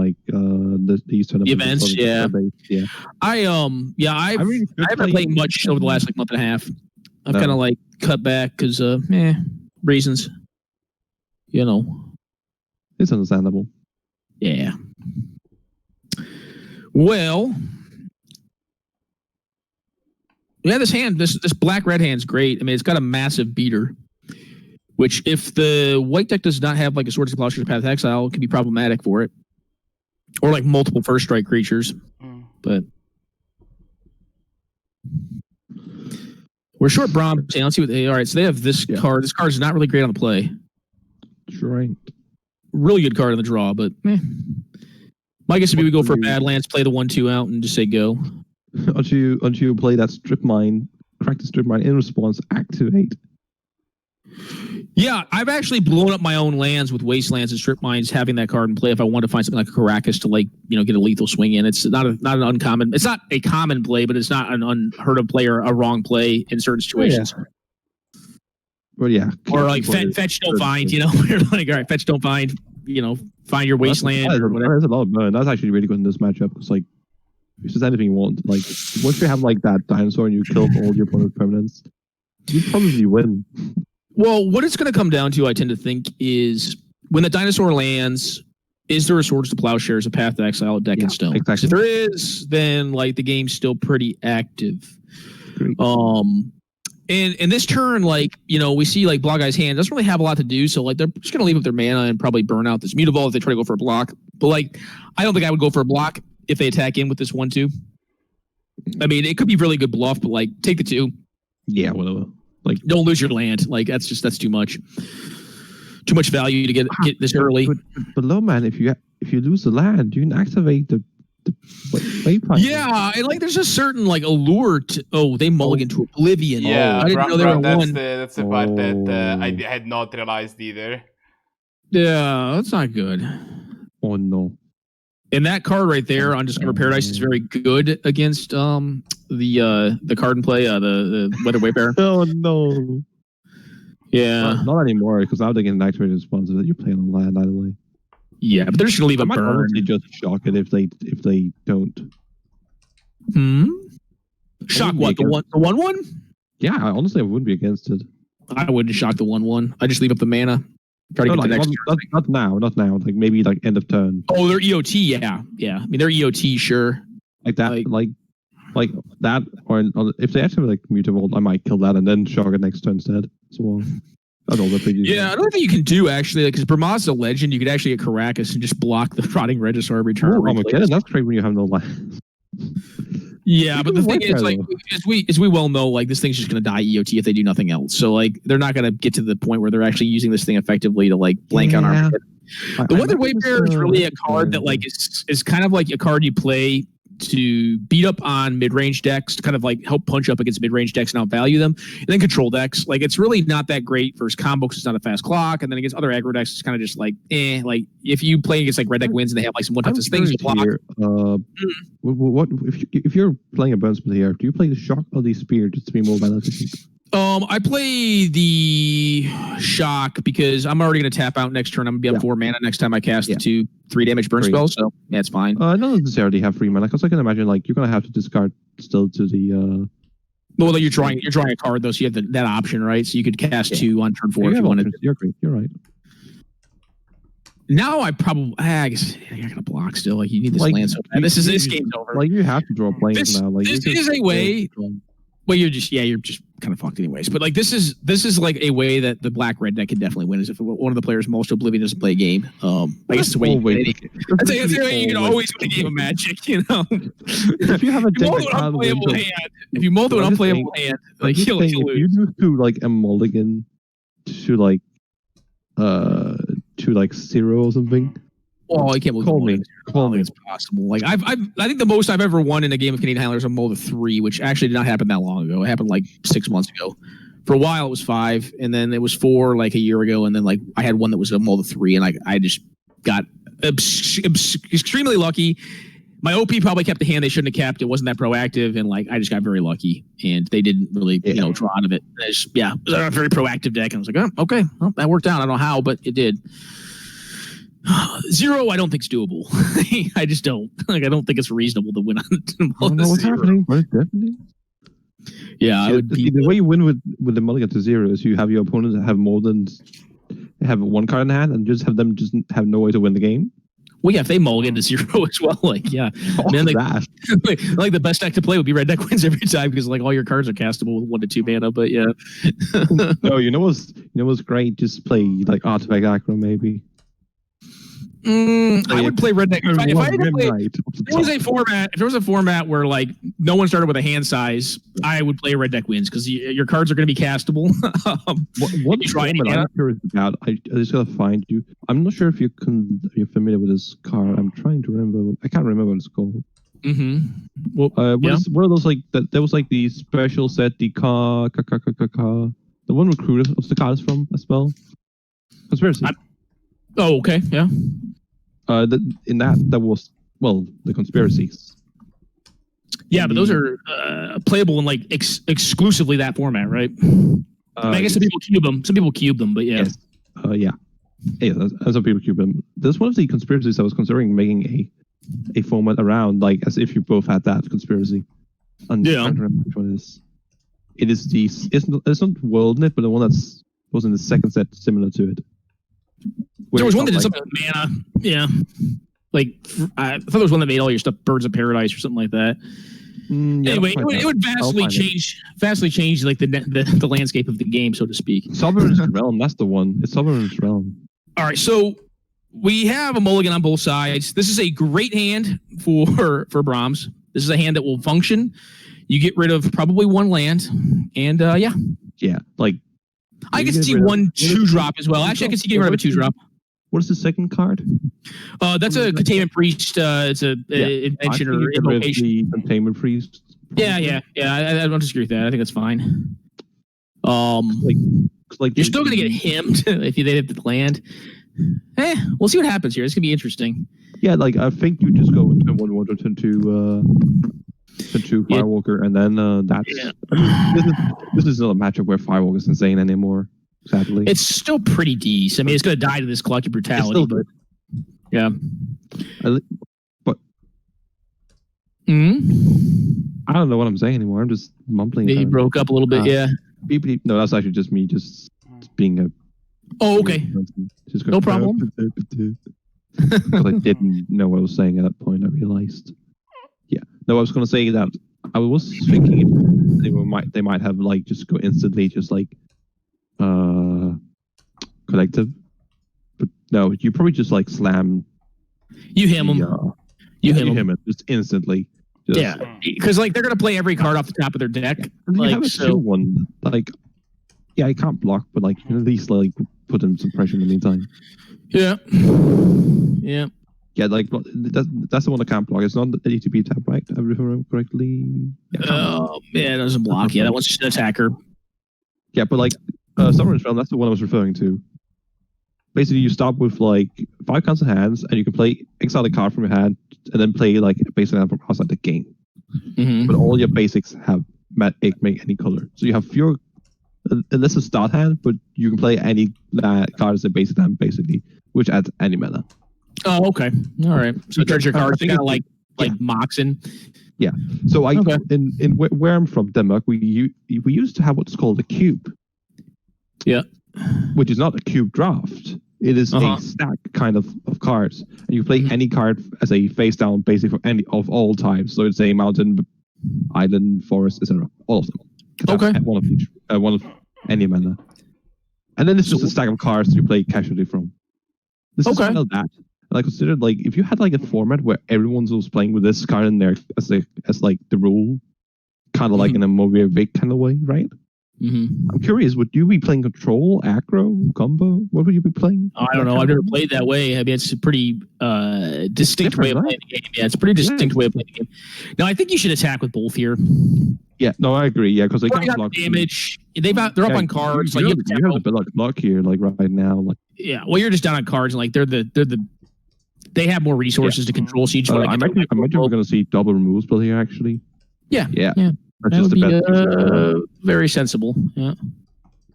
these tournaments. Events, yeah. Yeah. I haven't played much over the last month and a half. I've kind of cut back because reasons. It's understandable. Yeah. Well. Yeah, this black-red hand's great. I mean, it's got a massive beater, which if the white deck does not have a Swords of Plowshares or Path of Exile, it can be problematic for it. Or multiple first strike creatures. But we're short Brahms. Let's see what they. All right, so they have this card. This card is not really great on the play. Sure ain't. Really good card on the draw, but my guess would be we go for Badlands, play the 1/2 out, and just say go. Once you play that strip mine, crack the strip mine in response, activate. Yeah, I've actually blown up my own lands with Wastelands and strip mines, having that card in play if I want to find something like a Karakas to get a lethal swing in. It's not an uncommon. It's not a common play, but it's not an unheard of play or a wrong play in certain situations. Well, yeah. Or fetch don't find. You're all right, fetch don't find. Find your Wasteland or whatever. There's a lot of burn. That's actually really good in this matchup because if there's anything you want, once you have that dinosaur and you kill all your opponent's permanents, you probably win. Well, what it's going to come down to, I tend to think, is when the dinosaur lands, is there a Swords to Plowshares, a Path to Exile, a deck in stone? Exactly. If there is, then the game's still pretty active. Great. And in this turn, we see Blahguy's hand doesn't really have a lot to do, so they're just going to leave up their mana and probably burn out this Mutavault if they try to go for a block. But I don't think I would go for a block if they attack in with this 1/2. I mean, it could be really good bluff, but take the 2. Yeah, whatever. Don't lose your land. That's too much. Too much value to get this early. But Lowman, if you lose the land, you can activate the waypoint. Yeah, and there's a certain allure to they mulligan to Oblivion. Yeah, I didn't know they were one. That's the part that I had not realized either. Yeah, that's not good. Oh no. And that card right there on Discover Paradise is very good against the card in play, the Weather Wayfarer. Oh no. Yeah. Not anymore, because now they get an activated response that you're playing on land either way. Yeah, but they're just gonna leave a burn. I might just shock it if they don't. Shock what? The 1/1? Yeah, I wouldn't be against it. I wouldn't shock the 1/1. I just leave up the mana. Try to get the next not now. Maybe end of turn. Oh, they're EOT, yeah. I mean, they're EOT, sure. That, Like that, or if they actually like mutable, I might kill that and then shock it next turn instead. So I don't know if they do. Yeah, I don't think you can do actually, because Brahms is a legend. You could actually get Arakasi and just block the Rotting Registrar every turn. That's great when you have no life. Yeah, but the thing is, like, as we well know, like this thing's just going to die EOT if they do nothing else. So like they're not going to get to the point where they're actually using this thing effectively to like blank on our. The Weather Wayfarer is really a card that like is kind of like a card you play to beat up on mid-range decks, to kind of like help punch up against mid-range decks and outvalue them, and then control decks. Like it's really not that great versus combo because it's not a fast clock, and then against other aggro decks, it's kind of just like like if you play against like red deck wins and they have like some one touch things you block. What if you're playing a burn spell here? Do you play the shock or the spear just to be more beneficial? I play the shock because I'm already going to tap out next turn. I'm going to be up 4 mana next time I cast the 2/3 damage burn spell. So yeah, it's fine. Not necessarily have 3 mana because I can imagine like you're going to have to discard still to the. Well, you're drawing a card though, so you have that option, right? So you could cast 2 on turn 4 if you wanted. You're great. You're right. Now I guess you're going to block still. Like you need this land so bad. This game's over. Like you have to draw planes now. Like this is a way. Well, you're just kind of fucked anyways. But like this is like a way that the black red deck can definitely win is if one of the players most oblivion doesn't play a game. I guess it's a way you can always win a game of Magic. You know, if you have a if you mold to an unplayable hand, like he'll lose. If you do like a mulligan to like 0 or something. Well, I can't believe it's possible. Like I think the most I've ever won in a game of Canadian Highlanders is a mold of 3, which actually did not happen that long ago. It happened like 6 months ago. For a while it was 5, and then it was 4 like a year ago, and then like I had one that was a mold of 3, and I just got extremely lucky. My OP probably kept the hand they shouldn't have kept. It wasn't that proactive, and like I just got very lucky, and they didn't really draw out of it. It was a very proactive deck, and I was like, oh, okay, well, that worked out. I don't know how, but it did. 0, I don't think is doable. I just don't. Like, I don't think it's reasonable to win on what's 0. happening, but definitely. Yeah, the way you win with the mulligan to 0 is you have your opponents have more than have 1 card in hand and just have them just have no way to win the game. Well, yeah, if they mulligan to 0 as well, like man, like the best deck to play would be red deck wins every time because like all your cards are castable with 1 to 2 mana. But yeah, no, you know what's great? Just play like Artifact Aggro maybe. I would play red deck. If there was a format where like no one started with a hand size, I would play red deck wins because your cards are going to be castable. What you try I'm curious about? I just gotta find you. I'm not sure if you're familiar with this card. I'm trying to remember. I can't remember what it's called. Mm-hmm. Well, what are those like? There was like the special set, the the one Recruiter of the cards from as well. Conspiracy. Oh, okay, yeah. That was the conspiracies. Yeah, but those are playable in like exclusively that format, right? I guess some people cube them. Some people cube them, but yeah. Yes. Some people cube them. There's one of the conspiracies I was considering making a format around, like as if you both had that conspiracy. And I can't remember which one it is. It is it's not WorldNet, but the one was in the second set similar to it. There was one that did something with mana. Yeah. Like, I thought there was one that made all your stuff Birds of Paradise or something like that. Anyway, it would vastly change like the landscape of the game, so to speak. Sovereign's Realm, that's the one. It's Sovereign's Realm. All right, so we have a mulligan on both sides. This is a great hand for Brahms. This is a hand that will function. You get rid of probably 1 land, and Yeah, like... I can see 1 2-drop as well. Actually, I can see getting rid of a 2-drop. What is the second card? That's a Containment Priest. It's a invention or invocation. The Containment Priest. Yeah. I don't disagree with that. I think that's fine. You're still gonna get hemmed if they hit the land. We'll see what happens here. It's gonna be interesting. Yeah, like I think you just go turn 1 to turn 2. To Firewalker, and then that's. Yeah. I mean, this is not a matchup where Firewalker is insane anymore. Sadly, it's still pretty decent. I mean, it's going to die to this collective brutality, but yeah. But I don't know what I'm saying anymore. I'm just mumbling. You broke up a little bit, yeah. No, that's actually just me, just being a. Oh, okay. Just no problem. Because I didn't know what I was saying at that point. I realized. Yeah. No, I was going to say that I was thinking they might have like just go instantly, just like collective. But no, you probably just like slam. You him them. You him them just instantly. Just, yeah, because like they're gonna play every card off the top of their deck. Yeah. Like, you have a 2/1, like yeah, I can't block, but like you can at least like put in some pressure in the meantime. Yeah. Yeah. Yeah, like that's the one that can't block. It's not the ATB tab, right? I remember correctly. Oh man, it doesn't block. Yeah, that one's just an attacker. Yeah, but like Summoners Realm, that's the one I was referring to. Basically, you start with like 5 cards in hands, and you can play exile a card from your hand, and then play like a basic hand from outside the game. Mm-hmm. But all your basics have make any color. So you have fewer, unless it's start hand, but you can play any card as a basic hand, basically, which adds any mana. Oh, okay. All right. So treasure cards, kind of like Moxen. Yeah. So in where I'm from, Denmark, we used to have what's called a cube. Yeah. Which is not a cube draft. It is a stack kind of cards, and you play any card as a face down basic for any of all types. So it's a mountain, island, forest, etc. All of them. Okay. One of each. One of any mana. And then it's just a stack of cards you play casually from. This is kind of that. And I considered like if you had like a format where everyone was playing with this card in there as like the rule, kind of like in a more big kind of way, right? Mm-hmm. I'm curious, would you be playing control, aggro, combo? What would you be playing? Oh, I don't know. I've never played that way. I mean, it's a pretty distinct way of playing the game. Yeah, it's a pretty distinct way of playing the game. Now, I think you should attack with both here. Yeah, no, I agree. Yeah, because they can't block damage. They're up on cards. You have the block here, like right now. Like yeah, well, you're just down on cards, and like they have more resources to control. So you just I'm actually going to see double removes play here. Actually, yeah. That's that just would be very sensible. Yeah.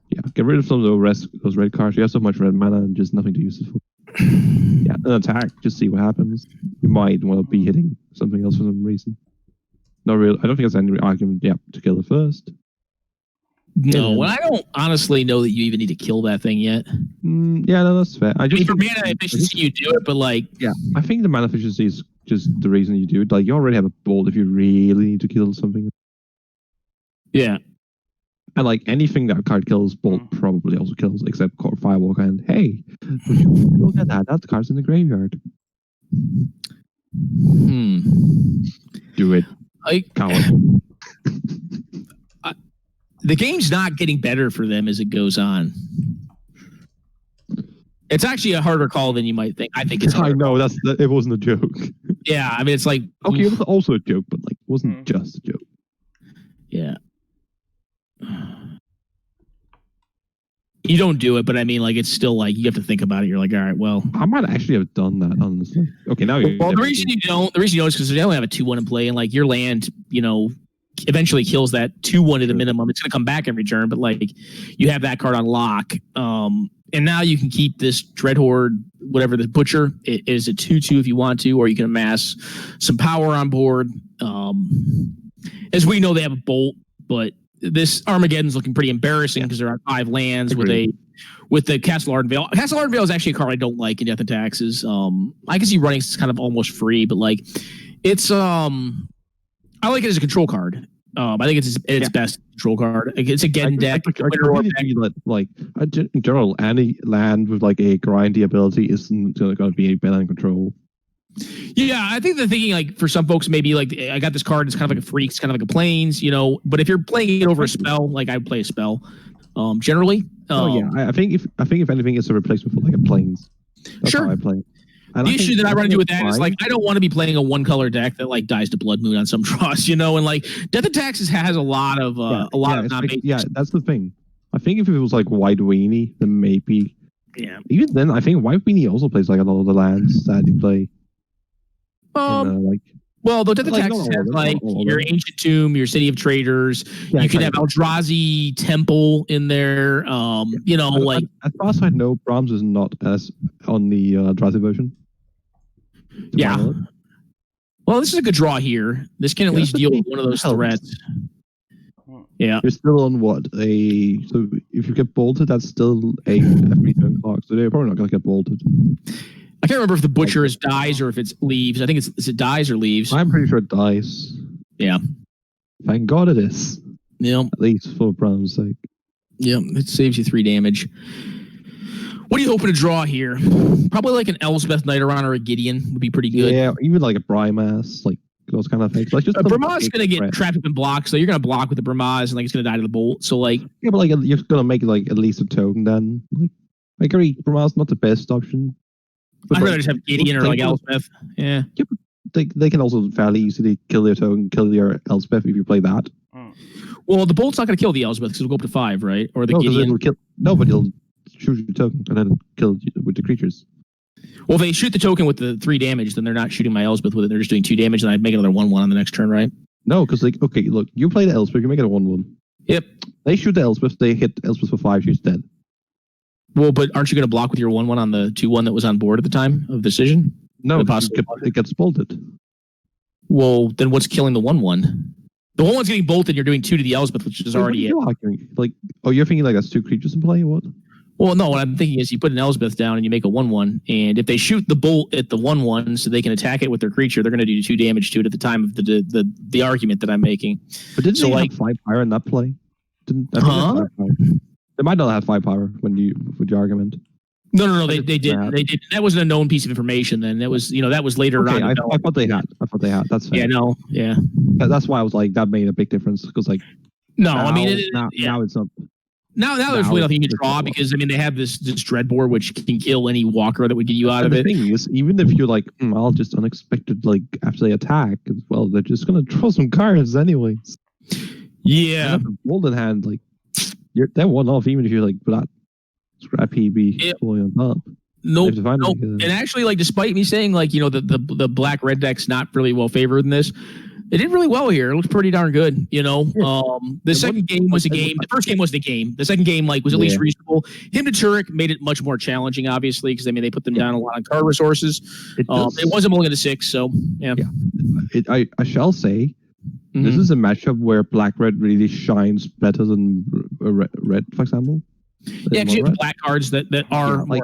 Yeah. Get rid of some of those red cards. You have so much red mana and just nothing to use it for. Yeah, an attack. Just see what happens. You might want to be hitting something else for some reason. No real. I don't think there's any argument. Yeah, to kill it first. No, and I don't honestly know that you even need to kill that thing yet. Yeah, no, that's fair. I for mana efficiency, you do it, but like, yeah, I think the mana efficiency is just the reason you do it. Like, you already have a bolt if you really need to kill something. Yeah. And like anything that card kills, bolt probably also kills, except Firewalker. And hey, look at that. That card's in the graveyard. Do it. Coward. The game's not getting better for them as it goes on. It's actually a harder call than you might think. I think it's harder. I know, it wasn't a joke. Yeah, I mean, it's like... Okay, it was also a joke, but like, it wasn't just a joke. Yeah. You don't do it, but I mean, like, it's still like, you have to think about it. You're like, all right, well... I might actually have done that, honestly. Okay, now you... Well, the reason you don't is because they only have a 2/1 in play, and like, your land, eventually kills that 2/1 at a minimum. It's going to come back every turn, but like, you have that card on lock. And now you can keep this Dreadhorde, whatever the Butcher, it is a 2/2 if you want to, or you can amass some power on board. As we know, they have a Bolt, but this Armageddon's looking pretty embarrassing because there are 5 lands with the Castle Ardenvale. Castle Ardenvale is actually a card I don't like in Death and Taxes. I can see running it's kind of almost free, but like, it's I like it as a control card. I think it's its best control card. It's a Geddon deck. Like in general, any land with like a grindy ability isn't going to be better than control. Yeah, I think the thinking, like, for some folks, maybe like, I got this card, it's kind of like a freak, it's kind of like a planes, but if you're playing it over a spell, like I would play a spell, generally. I think if anything, it's a replacement for like a planes. That's how I play. And the issue that I run into with that is like, I don't want to be playing a 1-color deck that like dies to Blood Moon on some draws, and like Death and Taxes has a lot of non-basic. Yeah, that's the thing. I think if it was like White Weenie, then maybe. Yeah. Even then, I think White Weenie also plays like a lot of the lands that you play. Well, the Death and Taxes has like your Ancient Tomb, your City of Traders. Yeah, you can have Eldrazi Temple in there. Like as far as I know, Brahms is not as on the Eldrazi version. Yeah. Well, this is a good draw here. This can at least deal with one of those threats. Yeah. You're still on what? So if you get bolted, that's still a free turn clock. So they're probably not going to get bolted. I can't remember if the Butcher is dies or if it's leaves. I think is it dies or leaves? I'm pretty sure it dies. Yeah. Thank God it is. Yeah. At least for Brahms' sake. Yeah, it saves you 3 damage. What are you hoping to draw here? Probably like an Elspeth Knightaron or a Gideon would be pretty good. Yeah, even like a Brymas, like those kind of things. Like just Brahmas is going to get trapped up in blocks, so you're going to block with the Brahmas and like it's going to die to the bolt. So like, yeah, but like you're going to make like at least a token then. Like I agree, Brahmas not the best option. I'd rather just have Gideon or like Elspeth. Yeah. They can also fairly easily kill their token, kill your Elspeth if you play that. Well, the bolt's not going to kill the Elspeth because it'll go up to 5, right? Or the Gideon. But it'll shoot your token and then kill you with the creatures. Well, if they shoot the token with the 3 damage, then they're not shooting my Elspeth with it. They're just doing 2 damage, and I'd make another 1/1 on the next turn, right? No, because like, okay, look, you play the Elspeth, you make it a 1/1. Yep. They shoot the Elspeth, they hit Elspeth for 5, she's dead. Well, but aren't you going to block with your 1/1 on the 2/1 that was on board at the time of decision? No, it gets bolted. Well, then what's killing the 1/1? The 1/1's getting bolted, you're doing 2 to the Elspeth, which is already it. Like, oh, you're thinking like that's 2 creatures in play, what? Well, no, what I'm thinking is you put an Elspeth down and you make a 1/1, and if they shoot the bolt at the 1/1 so they can attack it with their creature, they're going to do 2 damage to it at the time of the argument that I'm making. But didn't they have 5 power in that play? They might not have 5 power with your argument. No, they did. They did. That wasn't a known piece of information. Then that was later on. I thought they had. That's fair. Yeah, no, yeah. That's why I was like that made a big difference because like. No, now, I mean now it's not. Now there's really nothing you can draw because I mean they have this Dreadbore which can kill any walker that would get you out of it. The thing is, even if you're like, I'll just unexpected like after they attack as well, they're just gonna draw some cards anyways. Yeah. Golden hand, like they're 1 off even if you're like that scrappy be fully on top. Nope. And actually, like despite me saying like the black red deck's not really well favored in this. It did really well here. It looked pretty darn good, The second game was a game. The first game was the game. The second game, was at least reasonable. Him to Turek made it much more challenging, obviously, because they put them down a lot on card resources. It wasn't only to 6, so yeah. I shall say, this is a matchup where black-red really shines better than red, for example. Yeah, because you have black cards that are like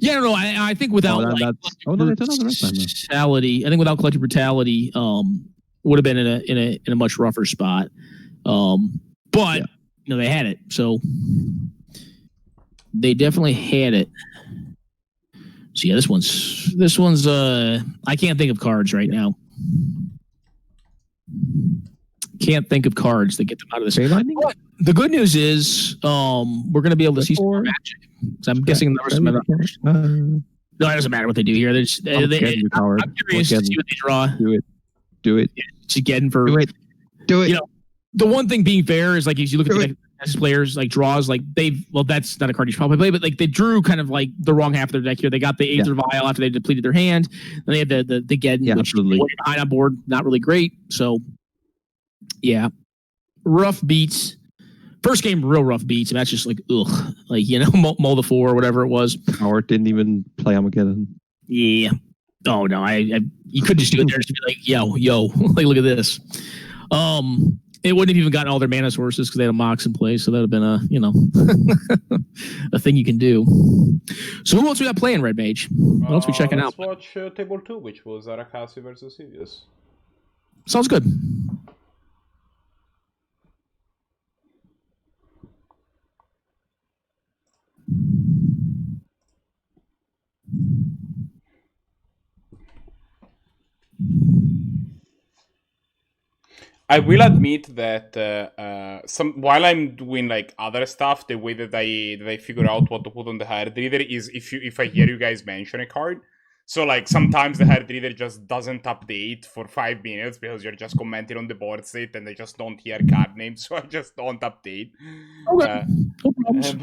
Yeah, no, I think without brutality, I think without collective brutality, would have been in a much rougher spot. But they had it, so they definitely had it. So yeah, this one's I can't think of cards right now. Can't think of cards that get them out of this. But the good news is we're going to be able to see some more magic. So I'm guessing the rest of my no, it doesn't matter what they do here. I'm curious to see what they draw. Do it. Just getting for do it. The one thing being fair is like if you look at the players like draws like that's not a card you should probably play, but like they drew kind of like the wrong half of their deck here. They got the Aether Vial after they depleted their hand. Then they had the Geddon, which behind on board, not really great. So yeah, rough beats. First game, real rough beats, and that's just like, ugh. Like, Mull the 4 or whatever it was. Howard didn't even play Armageddon. Yeah. Oh, no, you could just do it there just to be like, yo, like, look at this. It wouldn't have even gotten all their mana sources because they had a Mox in place, so that would have been a thing you can do. So who else we got playing Red Mage? What else we checking out? Let's watch Table 2, which was Arakasi versus Izzet. Sounds good. I will admit that while I'm doing like other stuff, the way that I figure out what to put on the Hard Reader is if I hear you guys mention a card. So like sometimes the Hard Reader just doesn't update for 5 minutes because you're just commenting on the board state and I just don't hear card names, so I just don't update. Okay. No problems.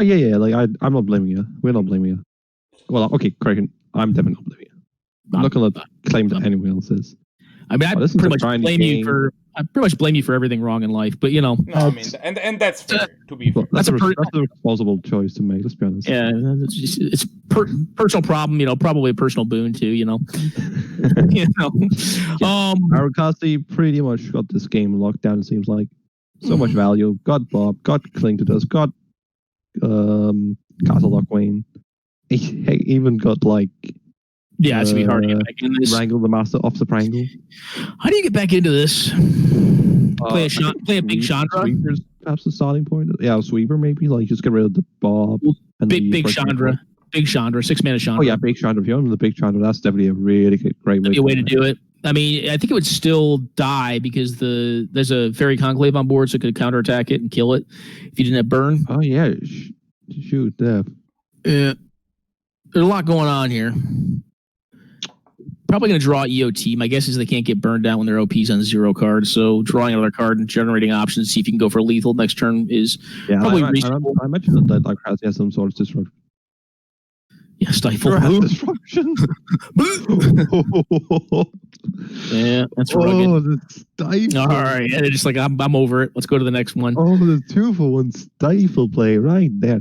Yeah. Like I'm not blaming you. We're not blaming you. Well, okay, Craig, I'm definitely not blaming you. I'm not gonna claim that anyone else is. I mean, I pretty much blame you for everything wrong in life, but No, I mean, and that's fair, to be fair. That's a responsible choice to make. Let's be honest. Yeah, it's personal problem. Probably a personal boon too. Arakasi pretty much got this game locked down. It seems like so much value. Got Bob. Got Cling to Dust. Got Castle Lock Wayne. He even got like Yeah, it's gonna be hard to get back into this. Wrangle the master off the Prangle. How do you get back into this? Play a big Chandra. Sweeper's perhaps the starting point. Yeah, a sweeper maybe. Like just get rid of the Bob. And Big Chandra. Big Chandra. 6-mana Chandra. Oh yeah, big Chandra. If you're on the big Chandra, that's definitely a really great way to do it. I mean, I think it would still die because there's a Fairy Conclave on board, so it could counterattack it and kill it if you didn't have burn. Oh yeah, shoot, yeah. Yeah, there's a lot going on here. Probably going to draw EOT. My guess is they can't get burned down when their OP's on 0 cards. So drawing another card and generating options, see if you can go for lethal next turn is probably reasonable. I mentioned that like has some sort of disruption. Yeah, stifle. Disruption. Yeah, that's rugged. Oh, the stifle. All right, yeah, just like I'm over it. Let's go to the next one. Oh, the 2-for-1 stifle play right there.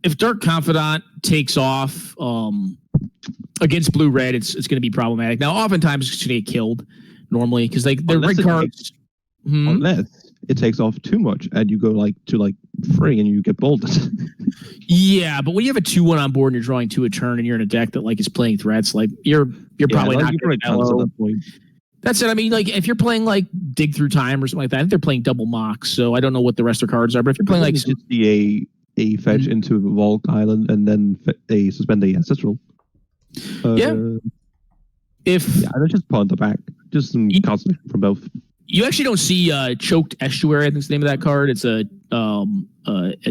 If Dark Confidant takes off against blue red, it's going to be problematic. Now, oftentimes it's going to get killed normally because they're red cards. Unless it takes off too much and you go to free and you get bolted. Yeah, but when you have a 2-1 on board and you're drawing 2 a turn and you're in a deck that is playing threats, you're probably not going to at that point. That's it. I mean, if you're playing Dig Through Time or something like that, I think they're playing double mocks, so I don't know what the rest of their cards are. But if you're playing just a fetch into Volk Island and then a suspend the ancestral. Let's just punt the back. Just some concentration from both. You actually don't see Choked Estuary. I think is the name of that card. It's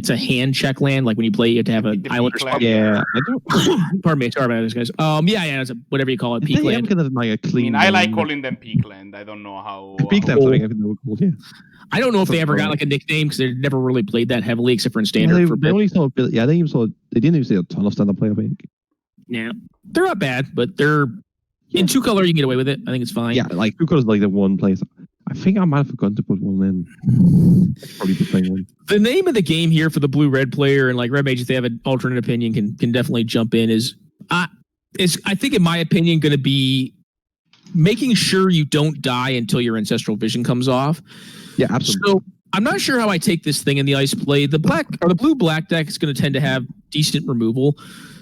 a hand check land. Like when you play, you have to have an Islander spot. Yeah. Pardon me. Sorry about this, guys. Yeah. It's whatever you call it. Peak land. Kind of a clean. I like calling them peak land. I don't know how. Peak land. I think they were called. Yeah. I don't know if they ever got a nickname because they never really played that heavily except for in standard. They only saw. Yeah, they didn't even see a ton of standard play. I think. Yeah, they're not bad, but they're in 2 color. You can get away with it. I think it's fine. Yeah, 2 colors the one place. I think I might have forgotten to put one in. Probably the same one. The name of the game here for the blue-red player and red mage, if they have an alternate opinion, can definitely jump in. Is I think, in my opinion, going to be making sure you don't die until your Ancestral Vision comes off. Yeah, absolutely. So I'm not sure how I take this thing in the ice play. The blue-black deck is going to tend to have decent removal.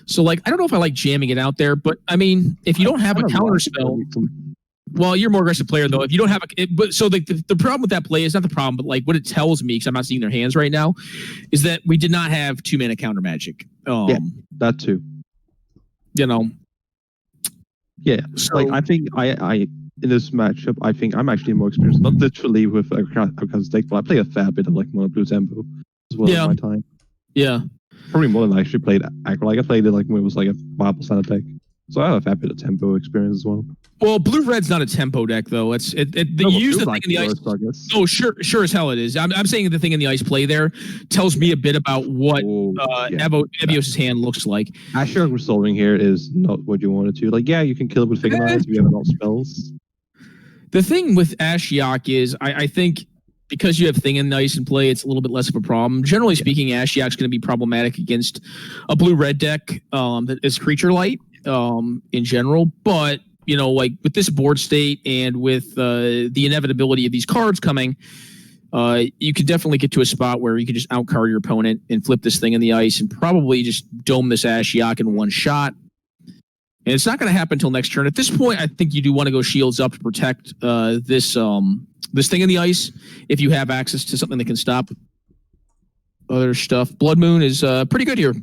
So I don't know if I like jamming it out there, but I mean, if you don't have a counter spell. Well, you're a more aggressive player, though. If you don't have the problem with that play is not the problem, but what it tells me, because I'm not seeing their hands right now, is that we did not have 2-mana counter magic. Yeah, that too. Yeah, so, I think I in this matchup, I think I'm actually more experienced, not literally with Arakasi deck, but I play a fair bit of mono blue tempo as well in my time. Yeah. Probably more than I actually played Aggro. I played it when it was a viable standard deck. So I have a fair bit of tempo experience as well. Well, blue red's not a tempo deck though. You use the thing in the ice. Oh, sure as hell it is. I'm saying the thing in the ice play there tells me a bit about what Evios' hand looks like. Ashiok resolving here is not what you wanted to. You can kill it with Figure Knives if you have enough spells. The thing with Ashiok is I think because you have Thing in the Ice in play, it's a little bit less of a problem. Generally speaking, Ashiok's going to be problematic against a blue-red deck that is creature light in general. But, with this board state and with the inevitability of these cards coming, you can definitely get to a spot where you can just outcard your opponent and flip this Thing in the Ice and probably just dome this Ashiok in one shot. And it's not going to happen until next turn. At this point, I think you do want to go shields up to protect this Thing in the Ice if you have access to something that can stop other stuff. Blood Moon is pretty good here.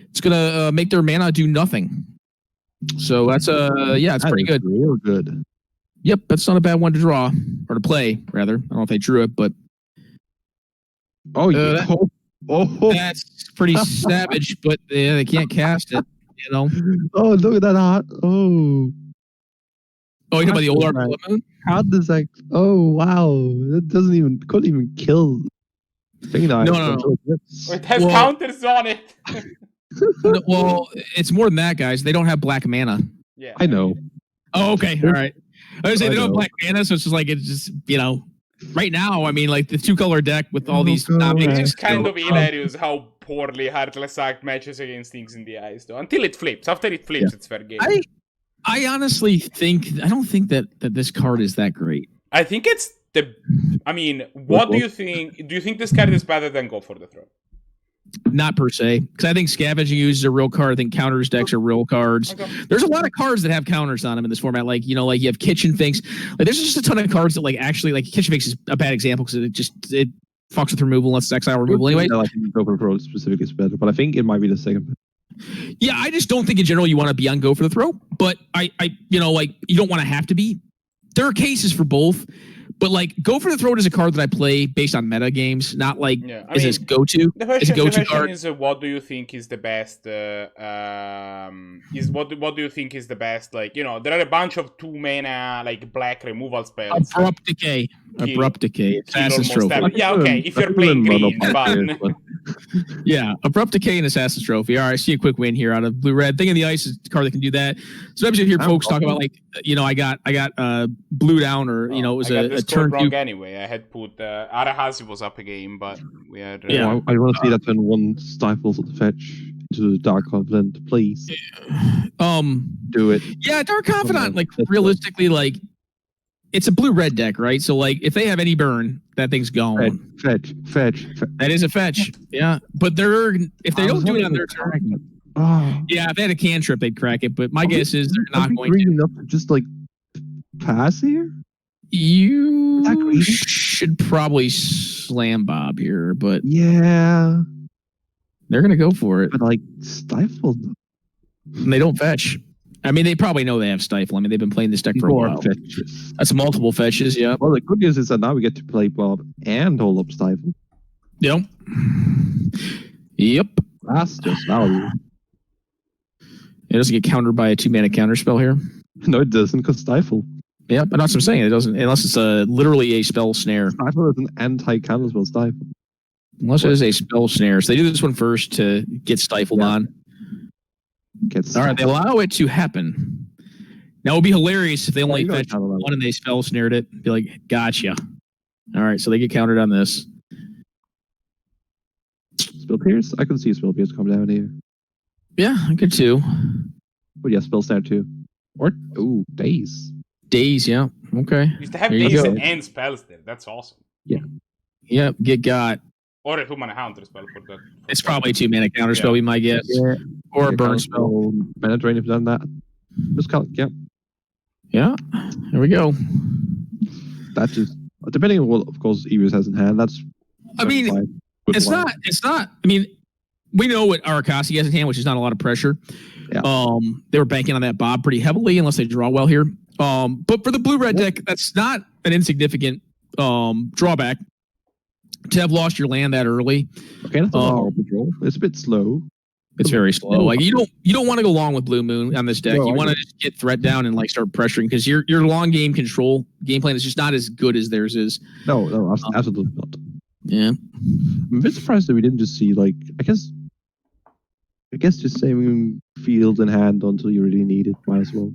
It's going to make their mana do nothing. So that's it's pretty good. Real good. Yep, that's not a bad one to draw or to play rather. I don't know if they drew it, but that's pretty savage. But they can't cast it. Oh, look at that hot! Oh, you talking about the old Blood Moon? How does that? Oh, wow! That couldn't even kill. No. It has counters on it. Well, it's more than that, guys. They don't have black mana. Yeah, I know. Oh, okay, all right. I was saying they don't have black mana, so it's just right now. I mean, the 2-color deck with all these. It's just kind of hilarious how poorly Heartless Act matches against Things in the Ice, though. Until it flips. After it flips, it's fair game. I honestly don't think that this card is that great. I think it's what do you think? Do you think this card is better than Go for the Throw? Not per se, because I think Scavenging Ooze is a real card. I think Counters decks are real cards. Okay. There's a lot of cards that have counters on them in this format. Like, you have Kitchen Finks. Like, there's just a ton of cards that actually Kitchen Finks is a bad example because it fucks with removal unless it's exile removal anyway. I think Go for the Throw specifically is better, but I think it might be the second. Yeah, I just don't think in general you want to be on Go for the Throw, but I you don't want to have to be. There are cases for both. But Go for the Throat is a card that I play based on meta games, not is this go-to. The question, it's a go-to card. Is what do you think is the best? What do you think is the best? There are a bunch of 2-mana black removal spells. Abrupt Decay, Assassin's Trophy. Yeah, okay. If you're playing green, but yeah, Abrupt Decay and Assassin's Trophy. All right, I see a quick win here out of blue red. Thing in the Ice is a card that can do that. Sometimes you hear folks talk about I got blue down or it was a turn wrong anyway. I had put Arakasi was up a game, but we had I want to see that turn one stifles the fetch into the Dark Confidant, please. Do it. Yeah, Dark Confidant, realistically, it's a blue-red deck, right? So, if they have any burn, that thing's gone. Fetch. That is a fetch. Yeah, but if they don't do it on their turn, yeah, if they had a cantrip, they'd crack it. But my guess is they're not going to. Just pass here. You should probably slam Bob here, but yeah, they're gonna go for it. But stifled, and they don't fetch. I mean, they probably know they have stifle. I mean, they've been playing this deck for a while. Fetches. That's multiple fetches. Yeah. Well, the good news is that now we get to play Bob and hold up stifle. Yep. That's just value. It doesn't get countered by a 2-mana counter spell here. No, it doesn't, because stifle. Yeah, but that's what I'm saying. It doesn't, unless it's literally a spell snare. Stifle is an anti-counter spell stifle. Unless it is a spell snare. So they do this one first to get stifled on. All right, they allow it to happen. Now, it would be hilarious if they only fetched one and they spell snared it. Be like, gotcha. All right, so they get countered on this. Spell Pierce? I can see Spell Pierce come down here. Yeah, I could too. But yeah, Spell Snare too. Or, Daze. Daze, yeah. Okay. You used to have Daze and spells there. That's awesome. Yeah. Yep, get got. Or a 2-mana counter spell for that. It's probably a 2-mana counter spell, we might guess. Yeah. Or a burn spell. Mana Drain if you've done that. Just count, yeah. Yeah, there we go. That's just, depending on what, of course, Eris has in hand, that's... I mean, it's not, I mean, we know what Arakasi has in hand, which is not a lot of pressure. Yeah. They were banking on that Bob pretty heavily, unless they draw well here. But for the blue-red deck, that's not an insignificant drawback to have lost your land that early. Okay, that's a horrible draw. It's a bit slow. It's very slow. You don't want to go long with Blue Moon on this deck. You want to just get threat down and start pressuring because your long game control game plan is just not as good as theirs is. No, absolutely not. Yeah, I'm a bit surprised that we didn't just see I guess just saving field in hand until you really need it. Might as well.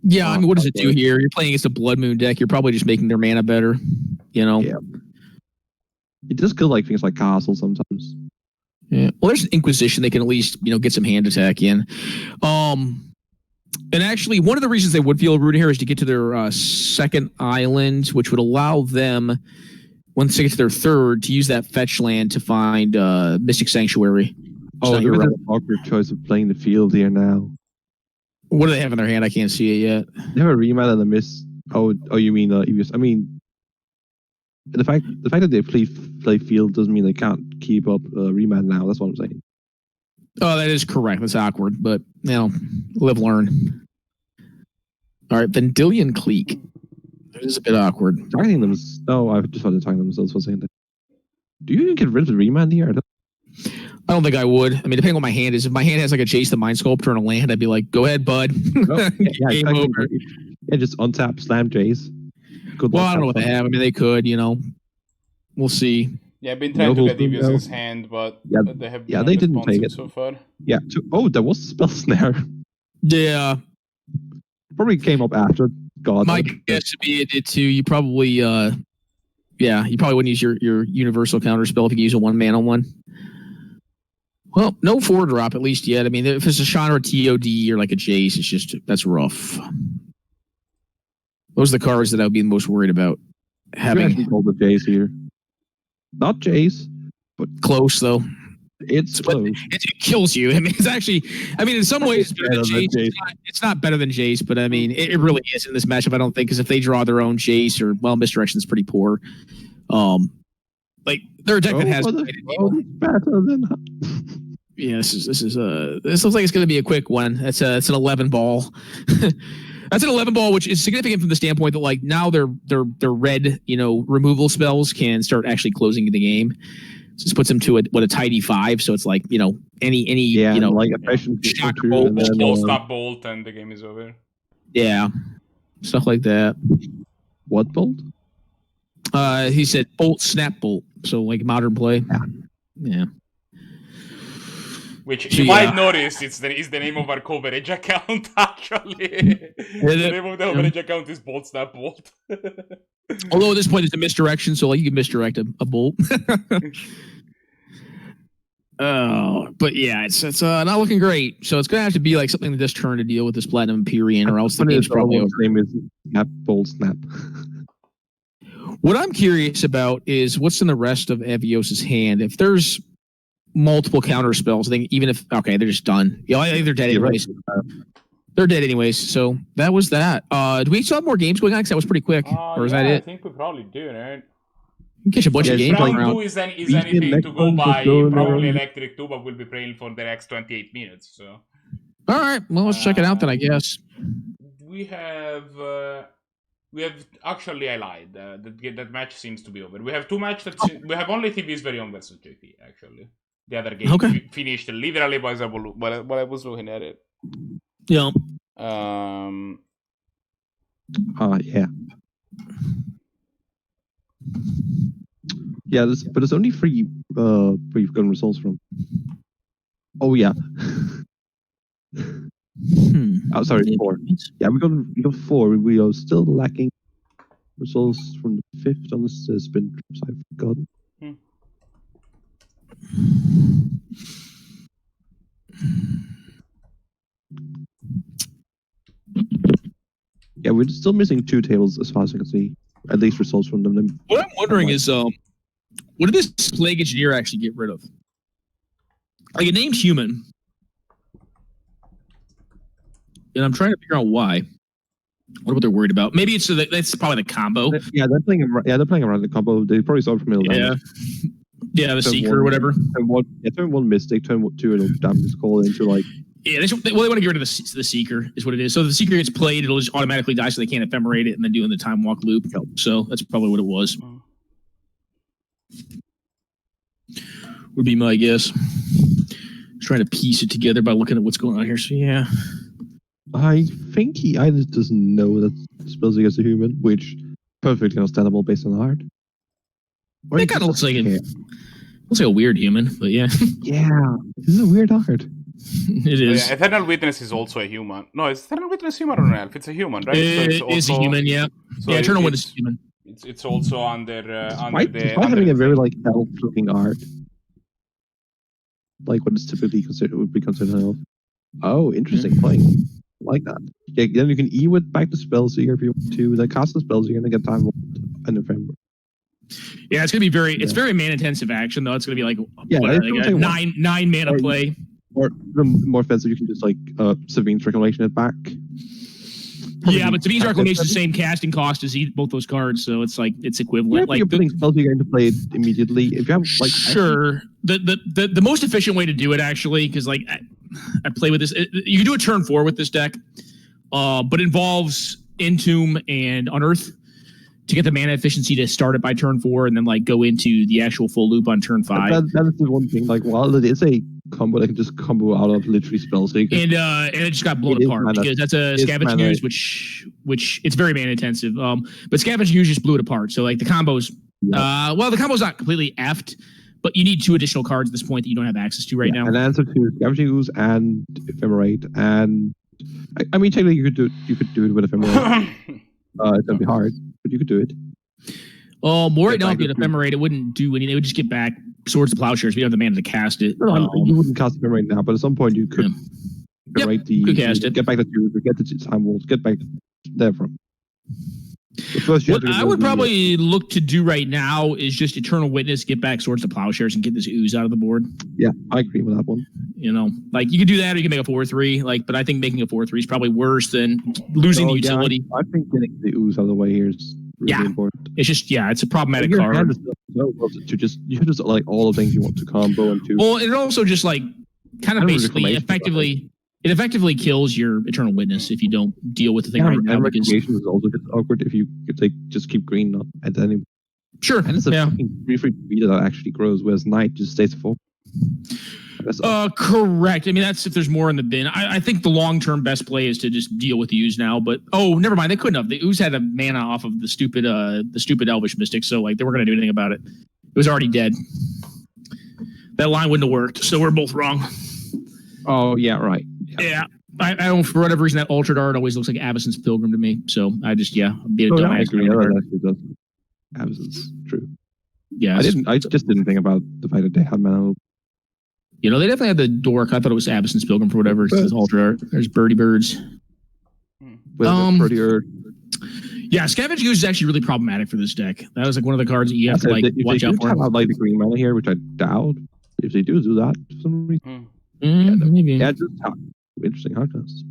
Yeah, I mean, what does it do here? You're playing against a Blood Moon deck. You're probably just making their mana better. Yeah. It does kill things like Castle sometimes. Yeah. Well, there's an Inquisition. They can at least get some hand attack in. And actually, one of the reasons they would feel rooted here is to get to their second island, which would allow them, once they get to their third, to use that fetch land to find Mystic Sanctuary. You're an awkward choice of playing the field here now. What do they have in their hand? I can't see it yet. They have a Remand and a Miss. Oh, you mean Evius? I mean, the fact that they play field doesn't mean they can't keep up Remand now. That's what I'm saying. Oh, that is correct. That's awkward, but live, learn. All right, Vendilion Clique. That is a bit awkward. Targeting them. No, I just wanted to target themselves for saying that. Do you even get rid of the Remand here? I don't think I would. I mean, depending on what my hand is. If my hand has a Jace the Mind Sculptor and a land, I'd be like, go ahead, bud. Game over. Yeah, just untap, slam Jace. Well, I don't know what they have. I mean, they could, We'll see. Yeah, I've been trying to get Evius' hand, but they have they didn't take it so far. Yeah. There was a spell snare. Yeah. Probably came up after. God. My guess would be it did too. You probably, you probably wouldn't use your universal counter spell if you use a 1-mana one. Well, no 4-drop at least yet. I mean, if it's a Sean or a TOD or like a Jace, that's rough. Those are the cards that I would be the most worried about having. Hold the Jace here. Not Jace. but close though. it's close. It kills you. I mean, it's actually. I mean, in some ways, it's better than Jace. It's not better than Jace, but I mean, it really is in this matchup. I don't think because if they draw their own Jace or misdirection's pretty poor. Like their deck that has. Better than. Yeah, this looks like it's going to be a quick one. It's an 11 ball. That's an 11 ball, which is significant from the standpoint that like now their red removal spells can start actually closing the game. So this puts them to a tidy 5. So it's like any like efficient shock bolt, stop bolt, and the game is over. Yeah, stuff like that. What bolt? He said bolt, snap bolt. So like modern play. Yeah. Which you might notice is the name of our coverage account, actually. The name of the coverage account is Bolt Snap Bolt. Although at this point it's a misdirection, so like you can misdirect a bolt. But yeah, it's not looking great. So it's gonna have to be like something this turn to deal with this Platinum Empyrean, or else the game's probably over. Name is Snap Bolt Snap. What I'm curious about is what's in the rest of Avios's hand. If there's multiple counter spells, I think even if they're just done. I think they're dead anyways. They're dead anyways. So that was that. Do we still have more games going on? Because that was pretty quick. Or is that it? I think we probably do, right? You catch a bunch of games round around. 2 is anything to go by. Probably ElectricTub, but we'll be playing for the next 28 minutes. So. All right. Well, let's check it out then, I guess. We have actually I lied. That match seems to be over. We have 2 matches. We have only TVsVeryOwn versus JP actually. The other game finished literally while I was looking at it. Yeah. Yeah. Yeah, but there's only 3 we've gotten results from. Oh yeah. Oh, sorry, 4. Yeah, we got 4. We are still lacking results from the 5th on the spin trips. I've forgotten. Yeah, we're still missing 2 tables as far as I can see. At least results from them. What I'm wondering is, what did this Plague Engineer actually get rid of? Like, it name's human. And I'm trying to figure out why. What they're worried about? Maybe that's probably the combo. Yeah, they're playing around the combo. They probably saw from Yeah, the Seeker or whatever. Turn 1 Mystic, turn 2 it'll damage call into like. Yeah, they want to get rid of the Seeker is what it is. So the Seeker gets played, it'll just automatically die, so they can't ephemerate it and then doing the time walk loop. So that's probably what it was. Would be my guess. Trying to piece it together by looking at what's going on here. So yeah. I think he either doesn't know that spells against a human, which perfectly understandable based on art. It kind of looks like a weird human, but yeah. Yeah, this is a weird art. It is. Yeah, Eternal Witness is also a human. No, is Eternal Witness human or an elf? It's a human, right? It is a human, yeah. So yeah, Eternal Witness is human. It's also under having a very like elf-looking art, like what is typically would be considered an elf. Oh, interesting playing. Like that. Yeah, then you can E-Wit back to Spellseeker if you want to. Then cast the Spellseeker and then get time in November. Yeah, it's gonna be it's very mana intensive action though. It's gonna be like a 9 mana play. Or more offensive, you can just like Savine's Reclamation it back. Yeah, but Savine's Reclamation is the same casting cost as both those cards, so it's like it's equivalent. Yeah, like you're putting Spellseeker into play immediately. If you have like the most efficient way to do it actually, because like I play with this. You can do a turn 4 with this deck, but involves Entomb and Unearth to get the mana efficiency to start it by turn 4 and then like go into the actual full loop on turn 5. That is the one thing. Like while it is a combo that can just combo out of literally Spellseeker, and it just got blown apart because that's a Scavenge Use, which it's very mana intensive. But Scavenge Use just blew it apart. So like the combos, the combo's not completely effed. But you need 2 additional cards at this point that you don't have access to right now. And answer to Scavenge Use and Ephemerate, and I mean technically you could do it with Ephemerate. It's gonna be hard, but you could do it. More right now if you Ephemerate, it wouldn't do anything. It would just get back Swords of Plowshares. We don't have the mana to cast it. No, you wouldn't cast Ephemerate now, but at some point you could could cast it. Get back the 2, get the time walls, get back there from. What I would probably look to do right now is just Eternal Witness, get back Swords to Plowshares, and get this ooze out of the board. Yeah, I agree with that one. You know, like you could do that, or you can make a 4/3. Like, but I think making a 4/3 is probably worse than losing the utility. I think getting the ooze out of the way here is really important. It's just it's a problematic card. You just like all the things you want to combo into. Well, it also just like kind of basically effectively kills your Eternal Witness if you don't deal with the thing right now. Because is also just awkward if you just keep green up at any. Sure. And it's a fucking free beat that actually grows, whereas Knight just stays full. Correct. I mean, that's if there's more in the bin. I think the long-term best play is to just deal with the ooze now. But never mind. They couldn't have. The ooze had a mana off of the stupid Elvish Mystic, so like they weren't going to do anything about it. It was already dead. That line wouldn't have worked. So we're both wrong. Oh yeah, right. Yeah. I don't, for whatever reason, that altered art always looks like Avacyn's Pilgrim to me. So I just beat a dumbass. I agree. Avacyn's true. Yeah. I just didn't think about the fact that they had mana. You know, they definitely had the dork. I thought it was Avacyn's Pilgrim for whatever. It's this altered art. There's birdie birds. Prettier. Yeah, Scavenge Goose is actually really problematic for this deck. That was like one of the cards that you have to like watch out for. Have, like the green mana here, which I doubt. If they do that for some reason. Maybe. Yeah, just interesting hardness.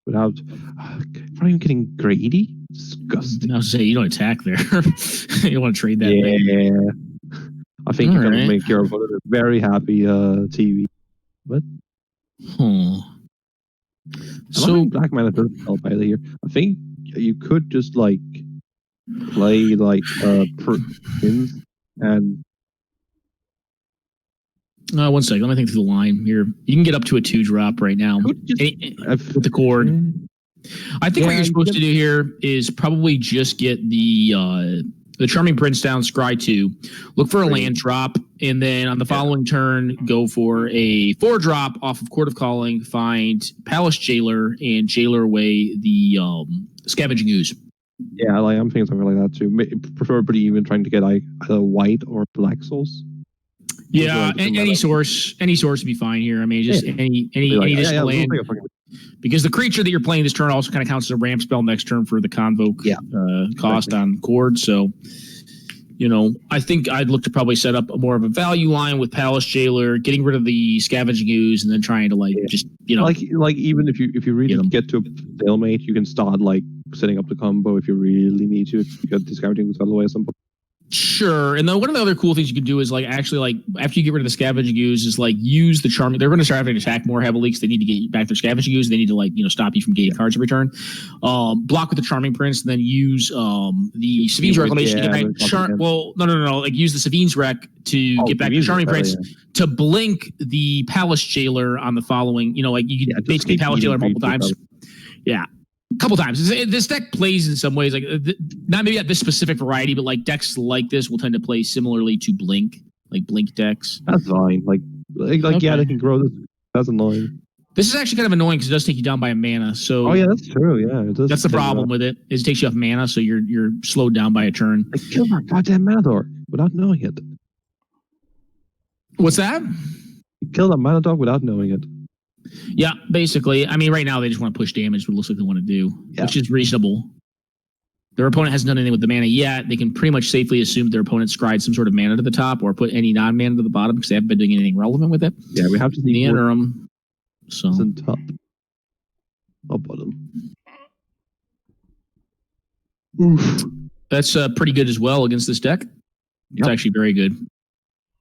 Without not even getting greedy. Disgusting. I was saying you don't attack there. You don't want to trade that. Yeah. I think you're gonna make your opponent a very happy TV. What? So black mana doesn't help either here. I think you could just like play like pins and 1 second, let me think through the line here. You can get up to a 2-drop right now with the cord. I think what you're supposed to do here is probably just get the Charming Prince down, scry 2, look for a land drop, and then on the following turn, go for a 4-drop off of Court of Calling, find PalaceJailer, and jailer away the Scavenging Ooze. Yeah, like I'm thinking something like that too. Preferably even trying to get either white or black souls. Yeah, any source would be fine here. I mean, just any additional land. Because the creature that you're playing this turn also kind of counts as a ramp spell next turn for the Convoke cost on Cord. So, you know, I think I'd look to probably set up more of a value line with PalaceJailer, getting rid of the Scavenging Ooze, and then trying to just, you know. Like even if you really get to a stalemate, you can start like setting up the combo if you really need to. If you get the Scavenging Ooze out of the way at some point. Sure. And then one of the other cool things you can do is like actually like after you get rid of the Scavenging Ooze is like use the Charming. They're going to start having to attack more heavily because they need to get back their Scavenging Ooze. They need to like, you know, stop you from getting cards every turn. Block with the Charming Prince and then use the Savine's Reclamation to get back. No. Like use the Savine's Rec to get back the Charming Prince to blink the PalaceJailer on the following, you know, like you can basically PalaceJailer multiple times. Yeah. A couple times. This deck plays in some ways like not maybe at this specific variety, but like decks like this will tend to play similarly to Blink, like Blink decks. That's fine. Like yeah, they can grow this. That's annoying. This is actually kind of annoying because it does take you down by a mana. So that's true. Yeah, it does. That's the problem with it. Is it takes you off mana, so you're slowed down by a turn. Like kill my goddamn mana dog without knowing it. What's that? You kill that mana dog without knowing it. Yeah, basically. I mean, right now they just want to push damage, what it looks like they want to do, which is reasonable. Their opponent hasn't done anything with the mana yet. They can pretty much safely assume their opponent scried some sort of mana to the top or put any non-mana to the bottom because they haven't been doing anything relevant with it. Yeah, we have to see the interim. So top or bottom. Oof. That's pretty good as well against this deck. It's actually very good.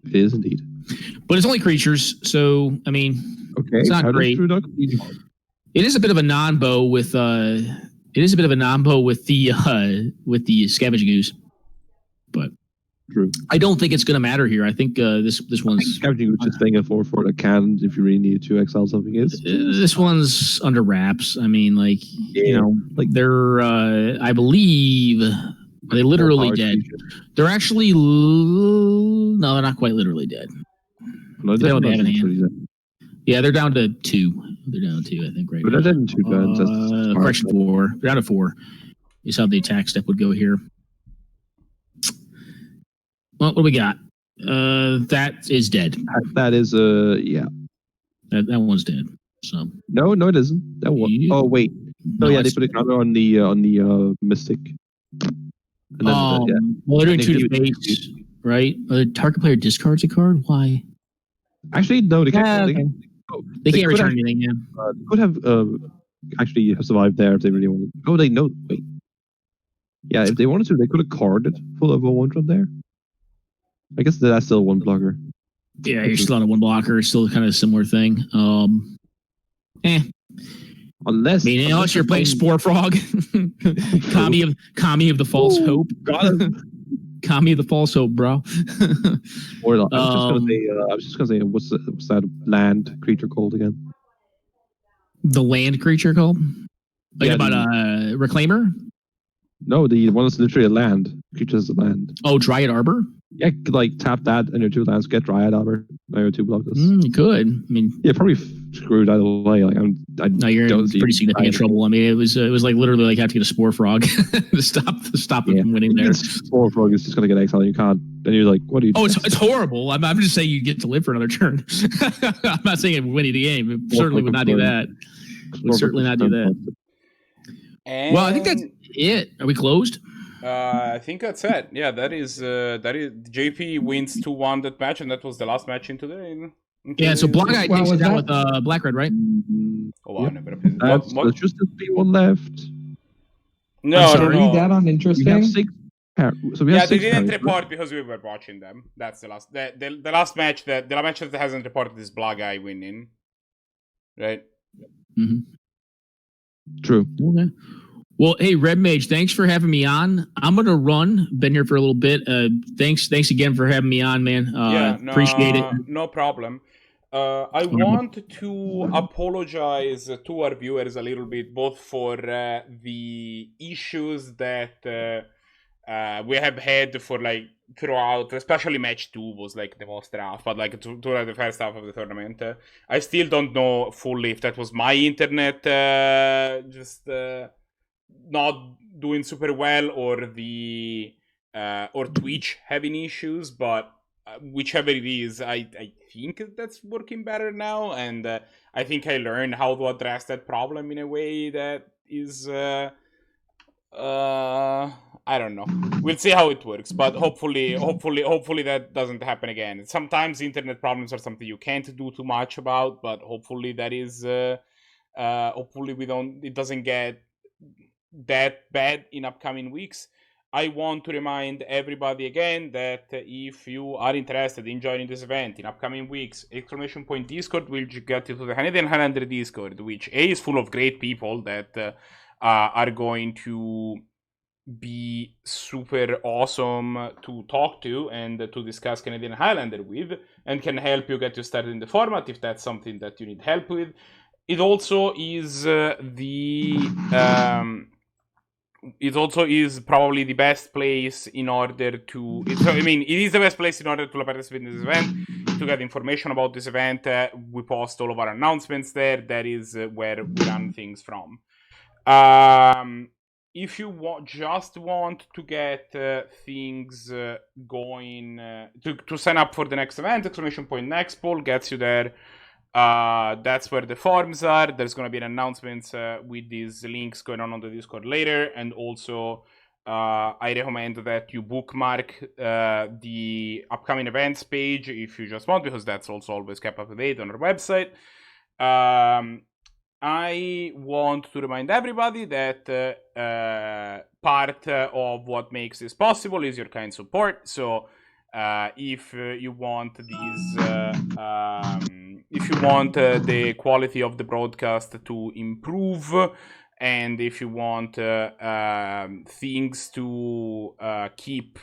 It is indeed. But it's only creatures, so I mean, it's not great. It is a bit of a non-bow with the Scavenging Ooze, but true. I don't think it's going to matter here. I think this one's Scavenging Ooze just staying a 4/4 that can, if you really need to exile something. This one's under wraps. I mean, like you know, like they're I believe. Are they literally dead? They're actually no, they're not quite literally dead. No, they have in hand. Yeah, they're down to 2. They're down to 2, I think, right now. But they're down to 2 guns. Correction 4. They're down to 4. Is how the attack step would go here. Well, what do we got? That is dead. That is yeah. That one's dead. So no, it isn't. That one. Oh wait. No, yeah, they put a counter on the Mystic. And then, well, they're doing 2 to face, right? The target player discards a card. Why? Actually, no, they can't. Okay. They can't return anything. Yeah. They could have actually survived there if they really wanted. Oh, they know. Wait. Yeah, if they wanted to, they could have carded full of a 1 from there. I guess that's still 1 blocker. Yeah, you're still on a 1 blocker. Still kind of a similar thing. Unless you're playing Spore Frog, Kami of the False Hope. Kami of the False Hope, bro. Or I was just gonna say, what's that land creature called again? The land creature called? Like about a Reclaimer? No, the one that's literally a land. Creatures a land. Oh, Dryad Arbor? Yeah, like tap that and your 2 lands, get Dryad Arbor. Now your 2 blockers. You could. I mean, yeah, probably screwed either way. Like no, you're in pretty significant trouble. I mean, it was like literally like have to get a Spore Frog to stop them from winning there. Spore Frog is just gonna get exiled. You can't. Then you're like, what do you? Oh, it's horrible. I'm just saying you get to live for another turn. I'm not saying it would win you the game. It certainly would not do that. Would certainly not do that. Well, I think that's it. Are we closed? I think that's it. Yeah, that is JP wins 2-1 that match, and that was the last match in today. Yeah, so Blahguy takes it down with Black Red, right? Oh, I never played. There's just the P1 left. No. Read that on interesting. We have 6. So we have 6 they didn't report because we were watching them. That's the last. The last match the match that hasn't reported is Blahguy winning, right? Mm-hmm. True. Okay. Well, hey, Red Mage, thanks for having me on. I'm gonna run. Been here for a little bit. Thanks again for having me on, man. Appreciate it. No problem. I want to apologize to our viewers a little bit, both for the issues that we have had for like throughout, especially match 2 was like the most rough, but like throughout the first half of the tournament. I still don't know fully if that was my internet not doing super well or the or Twitch having issues, but whichever it is, I think that's working better now, and I think I learned how to address that problem in a way that is I don't know. We'll see how it works, but hopefully that doesn't happen again. Sometimes internet problems are something you can't do too much about, but hopefully that is hopefully it doesn't get that bad in upcoming weeks. I want to remind everybody again that if you are interested in joining this event in upcoming weeks, !Discord will get you to the Canadian Highlander Discord, which is full of great people that are going to be super awesome to talk to and to discuss Canadian Highlander with, and can help you get you started in the format if that's something that you need help with. It also is it also is probably the best place in order to... it is the best place in order to participate in this event, to get information about this event. We post all of our announcements there. That is where we run things from. If you just want to get things going, to sign up for the next event, !Next poll gets you there. That's where the forms are. There's going to be an announcement with these links going on the Discord later, and also I recommend that you bookmark the upcoming events page if you just want, because that's also always kept up to date on our website. I want to remind everybody that part of what makes this possible is your kind support. So if you want if you want the quality of the broadcast to improve, and if you want things to keep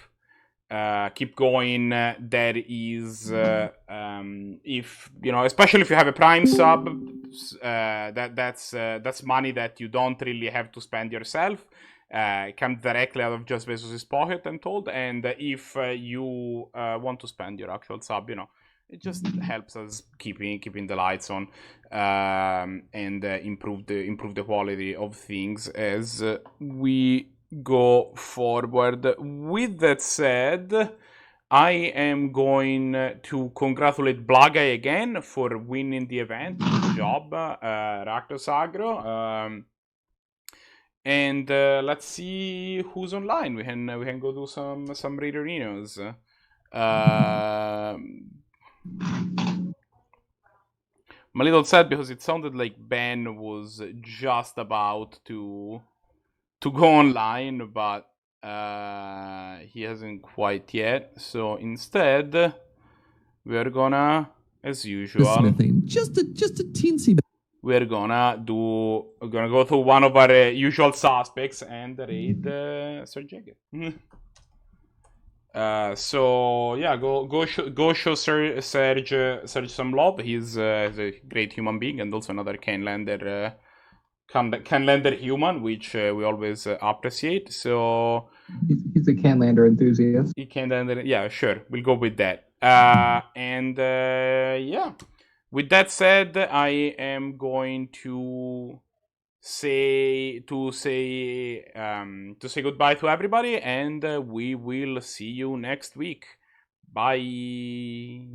going, there is if especially if you have a Prime sub, that's money that you don't really have to spend yourself. It comes directly out of Jeff Bezos' pocket, I'm told. And if you want to spend your actual sub, it just helps us keeping the lights on and improve the quality of things as we go forward. With that said, I am going to congratulate Blahguy again for winning the event. Good job, Rakdos Aggro. And let's see who's online. We can go do some raid arenas. I'm a little sad because it sounded like Ben was just about to go online, but he hasn't quite yet. So instead, we're gonna, as usual, just a teensy bit. We're gonna go to one of our usual suspects and raid Sir Jagged. So yeah, go show Serge some love. He's a great human being and also another Highlander human, which we always appreciate. So he's a Highlander enthusiast. Yeah, sure, we'll go with that. And yeah. With that said, I am going to say goodbye to everybody, and we will see you next week. Bye.